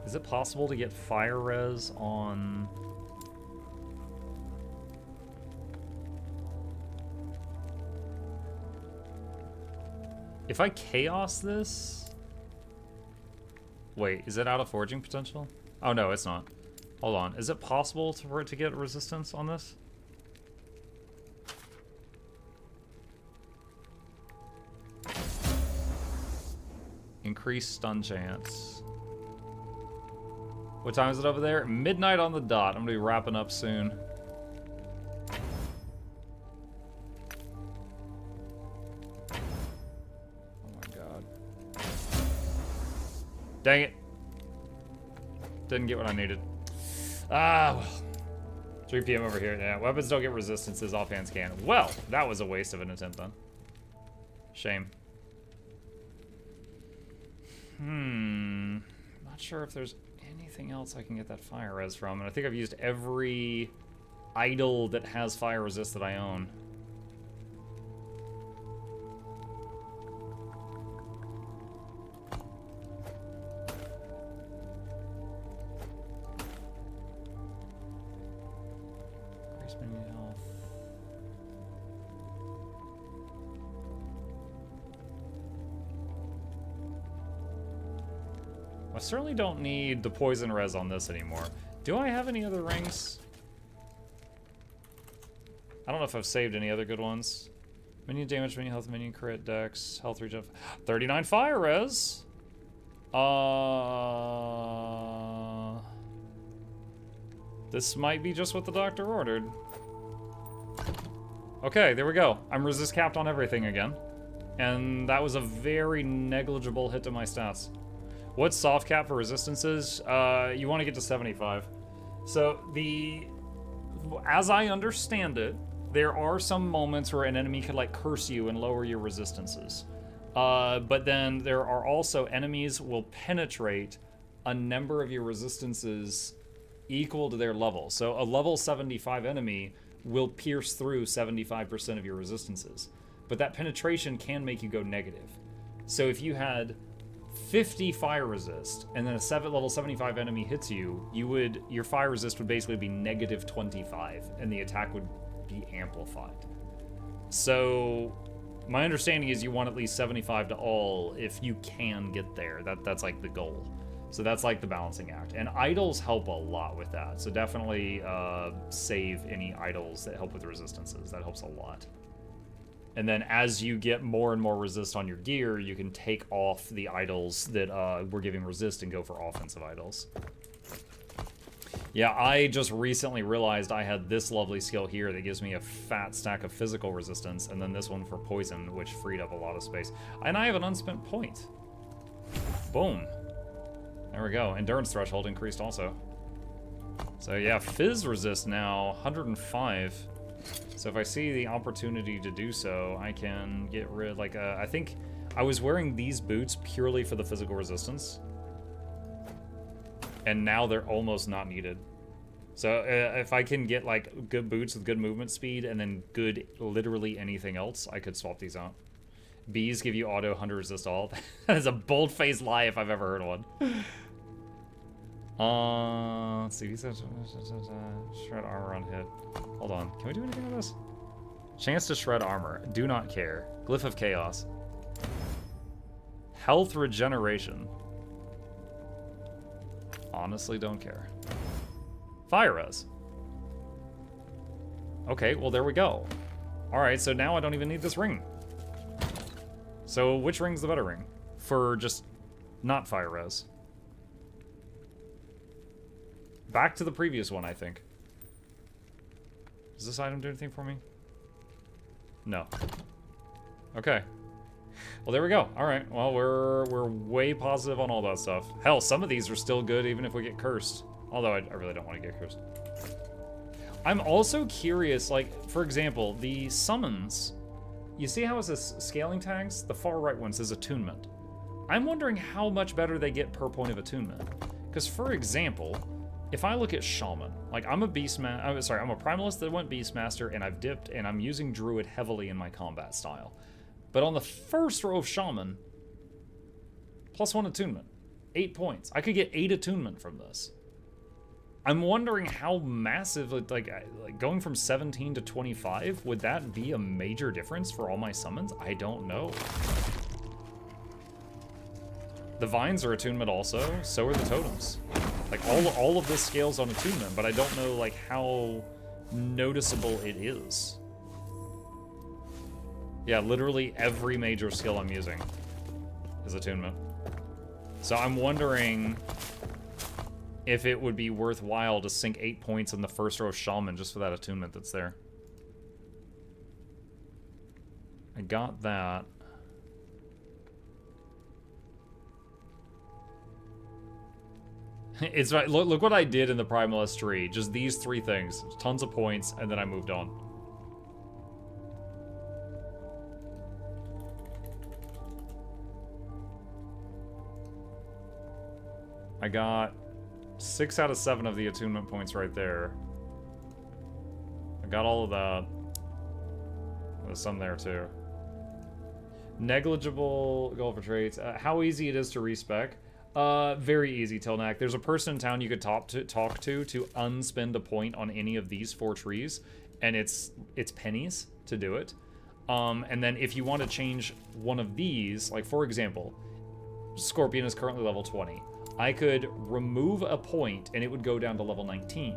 Is it possible to get fire res on... If I chaos this... Wait, is it out of foraging potential? Oh no, it's not. Hold on. Is it possible for it to get resistance on this? Increased stun chance. What time is it over there? Midnight on the dot. I'm gonna be wrapping up soon. Oh my god. Dang it. Didn't get what I needed. Ah, well. 3 PM over here. Yeah, weapons don't get resistances, offhands can. Well, that was a waste of an attempt then. Shame. Not sure if there's anything else I can get that fire res from, and I think I've used every idol that has fire resist that I own. Increase minion health. I certainly don't need the poison res on this anymore. Do I have any other rings? I don't know if I've saved any other good ones. Minion damage, minion health, minion crit, dex, health regen. 39 fire res! This might be just what the doctor ordered. Okay, there we go. I'm resist capped on everything again. And that was a very negligible hit to my stats. What's soft cap for resistances? You want to get to 75. So as I understand it, there are some moments where an enemy could like curse you and lower your resistances. But then there are also enemies will penetrate a number of your resistances equal to their level. So a level 75 enemy will pierce through 75% of your resistances. But that penetration can make you go negative. So if you had 50 fire resist, and then a level 75 enemy hits you, your fire resist would basically be negative 25, and the attack would be amplified. So my understanding is you want at least 75 to all if you can get there. That's like the goal. So that's like the balancing act. And idols help a lot with that. So definitely save any idols that help with resistances. That helps a lot. And then as you get more and more resist on your gear, you can take off the idols that were giving resist and go for offensive idols. Yeah, I just recently realized I had this lovely skill here that gives me a fat stack of physical resistance, and then this one for poison, which freed up a lot of space. And I have an unspent point. Boom. There we go. Endurance threshold increased also. So yeah, fizz resist now, 105. So if I see the opportunity to do so, I can get rid, like, I think I was wearing these boots purely for the physical resistance. And now they're almost not needed. So if I can get, like, good boots with good movement speed and then good literally anything else, I could swap these out. Bees give you auto 100 resist all. That is a bold-faced lie if I've ever heard one. Let's see. Shred armor on hit. Hold on. Can we do anything with this? Chance to shred armor. Do not care. Glyph of Chaos. Health regeneration. Honestly, don't care. Fire res. Okay, well, there we go. Alright, so now I don't even need this ring. So, which ring's the better ring? For just not fire res. Back to the previous one, I think. Does this item do anything for me? No. Okay. Well, there we go. All right. Well, we're way positive on all that stuff. Hell, some of these are still good even if we get cursed. Although I really don't want to get cursed. I'm also curious, like, for example, the summons. You see how it says scaling tags? The far right one says attunement. I'm wondering how much better they get per point of attunement. Because, for example, if I look at Shaman, like, I'm a Beastmaster, I'm a Primalist that went Beastmaster, and I've dipped, and I'm using Druid heavily in my combat style. But on the first row of Shaman, +1 attunement, 8 points. I could get 8 attunement from this. I'm wondering how massive, like going from 17 to 25, would that be a major difference for all my summons? I don't know. The vines are attunement also, so are the totems. Like, all of this scales on attunement, but I don't know, like, how noticeable it is. Yeah, literally every major skill I'm using is attunement. So I'm wondering if it would be worthwhile to sink 8 points in the first row of Shaman just for that attunement that's there. I got that. It's right. Look what I did in the Primalist tree. Just these 3 things. Tons of points, and then I moved on. I got 6 out of 7 of the attunement points right there. I got all of that. There's some there too. Negligible goal for traits. How easy it is to respec. Very easy, Tilnak. There's a person in town you could talk to unspend a point on any of these 4 trees, and it's pennies to do it. And then if you want to change one of these, like for example, Scorpion is currently level 20. I could remove a point and it would go down to level 19.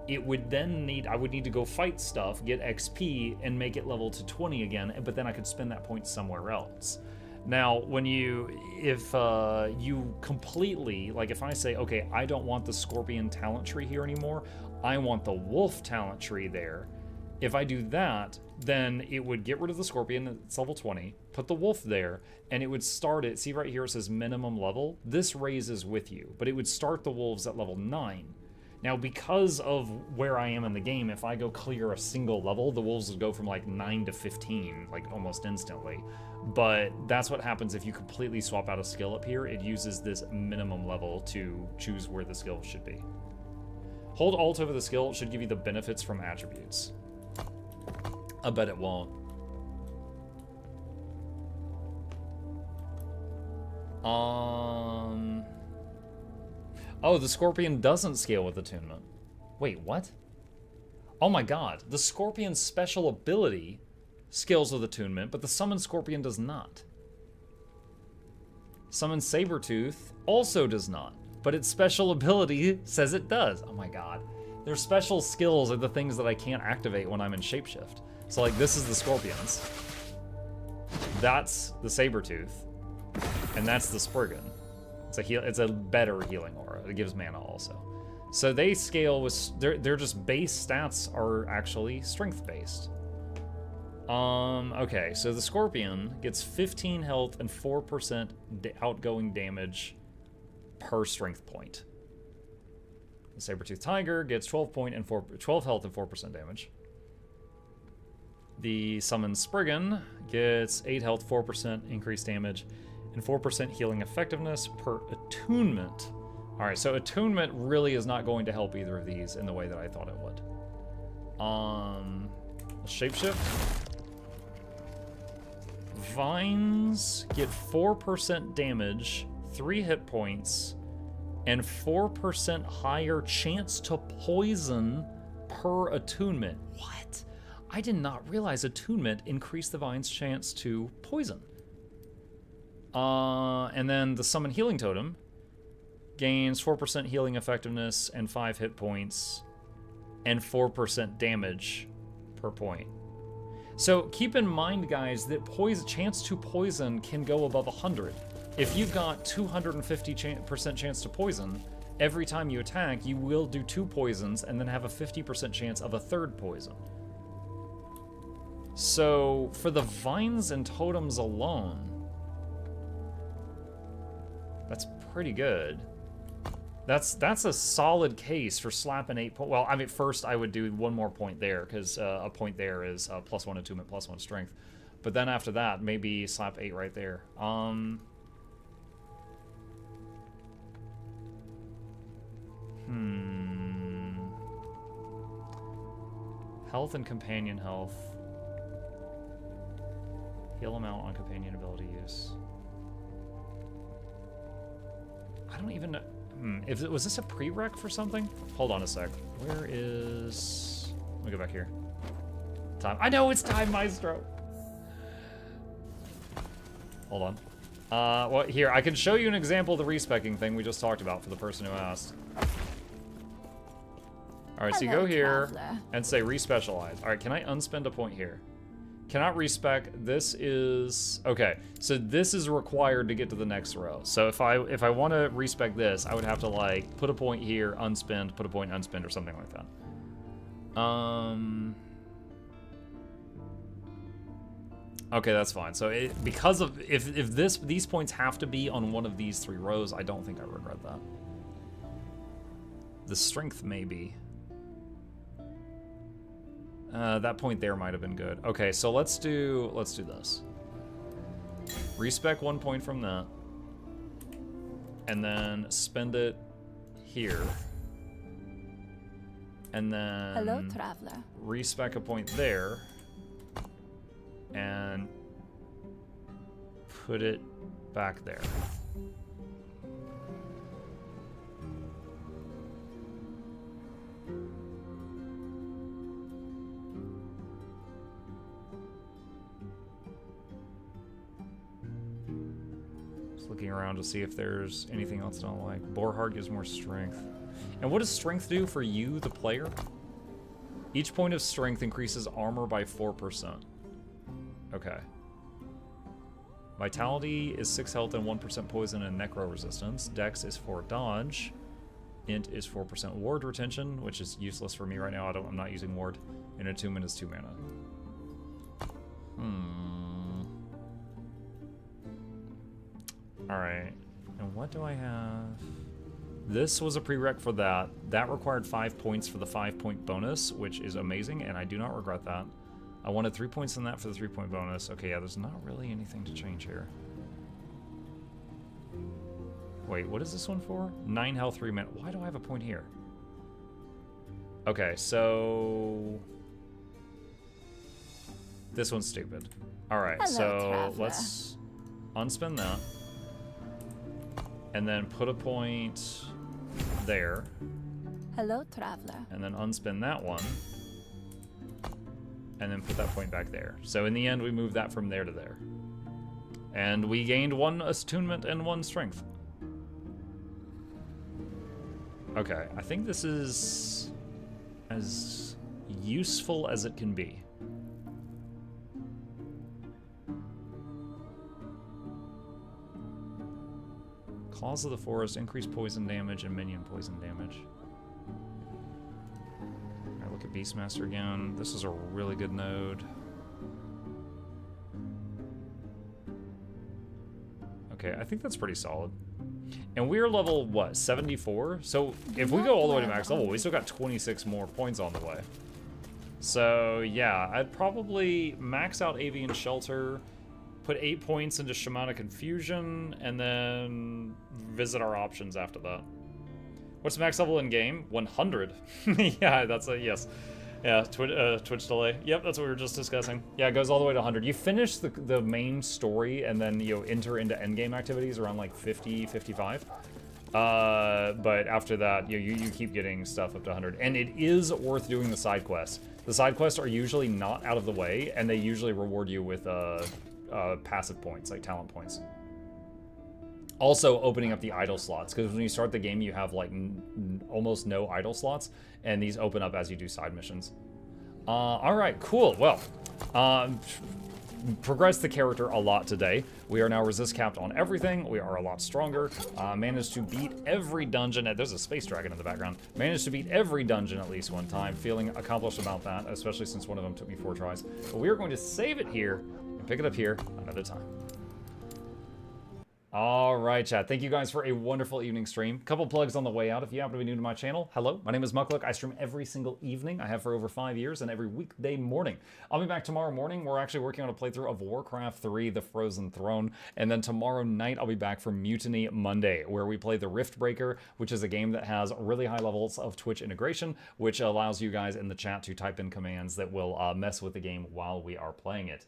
It would then I would need to go fight stuff, get XP, and make it level to 20 again, but then I could spend that point somewhere else. Now, if you completely, like if I say, okay, I don't want the Scorpion talent tree here anymore, I want the Wolf talent tree there. If I do that, then it would get rid of the Scorpion, it's level 20, put the Wolf there, and it would start it, see right here it says minimum level, this raises with you, but it would start the Wolves at level 9. Now, because of where I am in the game, if I go clear a single level, the Wolves would go from like 9 to 15, like almost instantly. But that's what happens if you completely swap out a skill up here. It uses this minimum level to choose where the skill should be. Hold Alt over the skill should give you the benefits from attributes. I bet it won't. Oh, the Scorpion doesn't scale with attunement. Wait, what? Oh my god, the Scorpion's special ability scales with attunement, but the Summon Scorpion does not. Summon Sabertooth also does not, but its special ability says it does. Oh my god. Their special skills are the things that I can't activate when I'm in Shapeshift. So like, this is the Scorpions. That's the Sabertooth. And that's the Spriggan. It's a better healing aura. It gives mana also. So they scale with, they're just base stats are actually strength based. Okay, so the Scorpion gets 15 health and 4% outgoing damage per strength point. The Sabertooth Tiger gets 12 health and 4% damage. The Summoned Spriggan gets 8 health, 4% increased damage, and 4% healing effectiveness per attunement. Alright, so attunement really is not going to help either of these in the way that I thought it would. Shapeshift. Vines get 4% damage, 3 hit points, and 4% higher chance to poison per attunement. What? I did not realize attunement increased the Vine's chance to poison. And then the Summon Healing Totem gains 4% healing effectiveness and 5 hit points and 4% damage per point. So keep in mind, guys, that chance to poison can go above 100. If you've got 250% chance to poison, every time you attack, you will do 2 poisons and then have a 50% chance of a 3rd poison. So for the vines and totems alone, that's pretty good. That's a solid case for slapping 8 points. Well, I mean, first I would do 1 more point there, because a point there is +1 attunement, +1 strength. But then after that, maybe slap 8 right there. Health and companion health. Heal amount on companion ability use. I don't even know. Was this a prereq for something? Hold on a sec. Where is... Let me go back here. Time. I know it's Time Maestro. Hold on. Well, here, I can show you an example of the respecking thing we just talked about for the person who asked. Alright, so you go here and say respecialize. Alright, can I unspend a point here? Cannot respec. This is... Okay, so this is required to get to the next row. So if I want to respec this, I would have to, like, put a point here, unspend, put a point, unspend, or something like that. Okay, that's fine. So because of... If these points have to be on one of these 3 rows, I don't think I regret that. The strength may be. That point there might have been good. Okay, so let's do this. Respec 1 point from that. And then spend it here. And then... Hello, traveler. Respec a point there. And put it back there. Looking around to see if there's anything else I don't like. Boreheart gives more strength. And what does strength do for you, the player? Each point of strength increases armor by 4%. Okay. Vitality is 6 health and 1% poison and necro resistance. Dex is 4 dodge. Int is 4% ward retention, which is useless for me right now. I'm not using ward. And attunement is 2 mana. Alright, and what do I have? This was a prereq for that. That required 5 points for the 5-point bonus, which is amazing, and I do not regret that. I wanted 3 points in that for the 3-point bonus. Okay, yeah, there's not really anything to change here. Wait, what is this one for? 9 health, 3 mana. Why do I have a point here? Okay, so... This one's stupid. Alright, so let's unspend that. And then put a point there. Hello, traveler. And then unspin that one. And then put that point back there. So in the end, we moved that from there to there. And we gained 1 attunement and 1 strength. Okay, I think this is as useful as it can be. Claws of the Forest, increase poison damage and minion poison damage. Alright, look at BeastMaster again. This is a really good node. Okay, I think that's pretty solid. And we're level, what, 74? So if we go all the way to max level, we still got 26 more points on the way. So yeah, I'd probably max out Avian Shelter, put 8 points into Shamanic Confusion, and then visit our options after that. What's max level in game? 100. Yeah, that's a yes. Yeah, Twitch delay. Yep, that's what we were just discussing. Yeah, it goes all the way to 100. You finish the main story and then you enter into endgame activities around like 50, 55. But after that, you keep getting stuff up to 100. And it is worth doing the side quests. The side quests are usually not out of the way, and they usually reward you with passive points, like talent points. Also opening up the idle slots, because when you start the game you have like almost no idle slots, and these open up as you do side missions. Alright, cool. Well, progressed the character a lot today. We are now resist capped on everything. We are a lot stronger. Managed to beat every dungeon. There's a space dragon in the background. Managed to beat every dungeon at least one time. Feeling accomplished about that, especially since one of them took me 4 tries. But we are going to save it here and pick it up here another time. All right, chat. Thank you guys for a wonderful evening stream. Couple plugs on the way out. If you happen to be new to my channel, hello. My name is Mukluk. I stream every single evening. I have for over 5 years and every weekday morning. I'll be back tomorrow morning. We're actually working on a playthrough of Warcraft 3, The Frozen Throne. And then tomorrow night, I'll be back for Mutiny Monday, where we play the Riftbreaker, which is a game that has really high levels of Twitch integration, which allows you guys in the chat to type in commands that will mess with the game while we are playing it.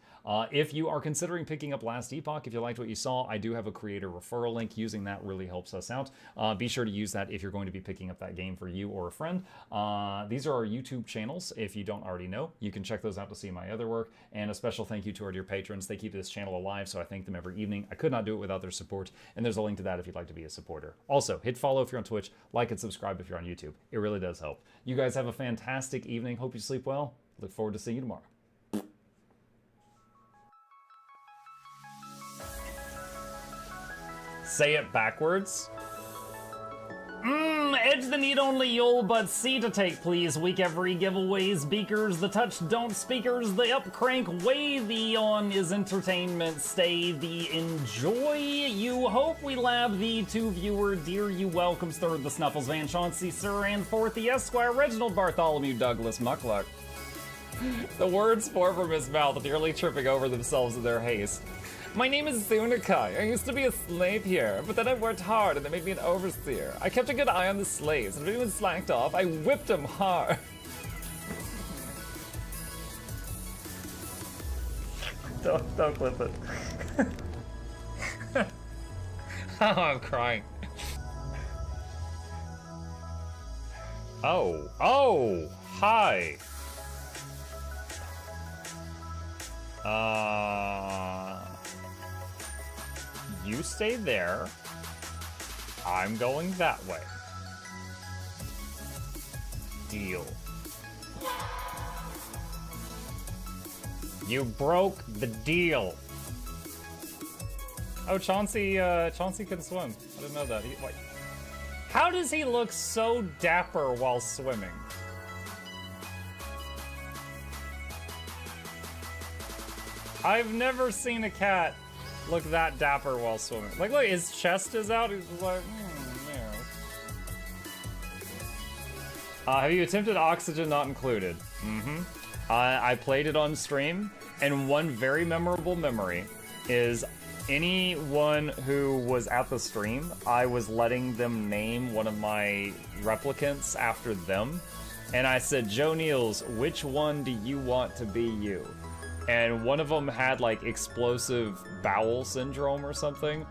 If you are considering picking up Last Epoch, if you liked what you saw, I do have a creator referral link. Using that really helps us out. Be sure to use that if you're going to be picking up that game for you or a friend. These are our YouTube channels. If you don't already know, you can check those out to see my other work. And a special thank you to our dear patrons. They keep this channel alive, so I thank them every evening. I could not do it without their support, and there's a link to that if you'd like to be a supporter. Also, hit follow if you're on Twitch, like and subscribe if you're on YouTube. It really does help. You guys have a fantastic evening. Hope you sleep well. Look forward to seeing you tomorrow. Say it backwards. Edge the need only you'll but see to take, please. Week every giveaways, beakers, the touch don't speakers, the up crank way the on is entertainment, stay the enjoy. You hope we lab the two viewer, dear you welcomes third the Snuffles Van Chauncey, Sir and fourth the Esquire, Reginald Bartholomew Douglas Mukluk. The words pour from his mouth, nearly tripping over themselves in their haste. My name is Zunikai. I used to be a slave here, but then I worked hard and they made me an overseer. I kept a good eye on the slaves, and if anyone slacked off, I whipped them hard. Don't clip it. Oh, I'm crying. Oh, hi. You stay there. I'm going that way. Deal. You broke the deal. Oh, Chauncey can swim. I didn't know that. Wait. How does he look so dapper while swimming? I've never seen a cat look that dapper while swimming. Like, look, his chest is out. He's just like, yeah. Have you attempted Oxygen Not Included? I played it on stream, and one very memorable memory is anyone who was at the stream, I was letting them name one of my replicants after them, and I said, Joe Niels, which one do you want to be you? And one of them had like explosive bowel syndrome or something,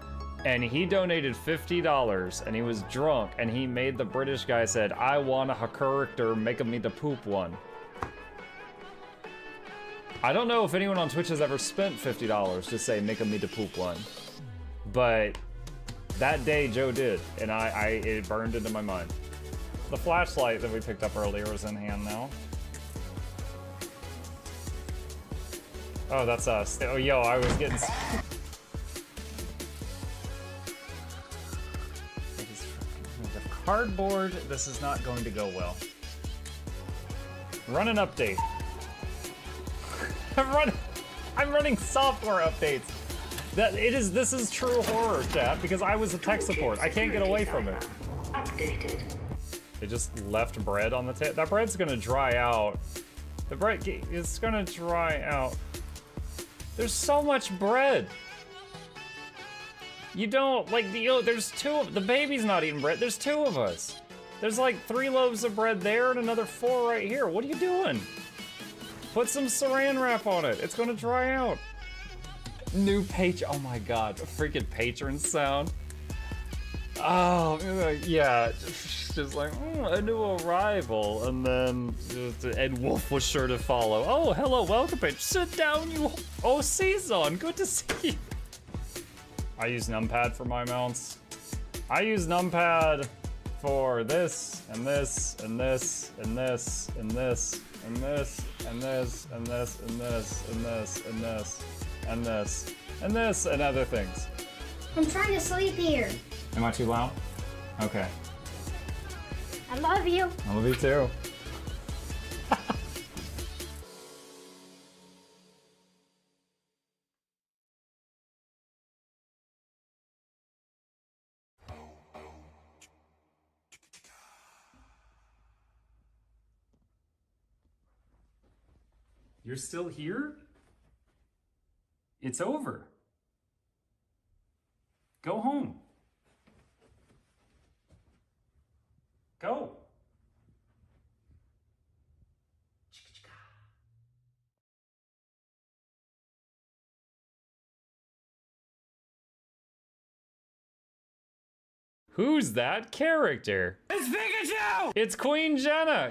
and he donated $50 and he was drunk and he made the British guy said, I want a character, make me the poop one. I don't know if anyone on Twitch has ever spent $50 to say make me the poop one, but that day Joe did, and it burned into my mind. The flashlight that we picked up earlier is in hand now. Oh, that's us. Oh, yo, I was getting... The cardboard, this is not going to go well. Run an update. I'm running software updates. This is true horror, chat, because I was a tech support. I can't get away from it. Updated. They just left bread on the table. That bread's gonna dry out. The bread is gonna dry out. There's so much bread. You don't, like, there's the baby's not eating bread. There's 2 of us. There's like 3 loaves of bread there and another 4 right here. What are you doing? Put some saran wrap on it. It's gonna dry out. New oh my God, a freaking patron sound. Oh, yeah, just like, a new arrival, and then Ed Wolf was sure to follow. Oh, hello, welcome, page. Sit down, you. Oh, Season, good to see you. I use numpad for my mounts. I use numpad for this, and this, and this, and this, and this, and this, and this, and this, and this, and this, and this, and this, and this, and other things. I'm trying to sleep here. Am I too loud? Okay. I love you. I love you too. You're still here? It's over. Go home. Go. Who's that character? It's Pikachu! It's Queen Jenna!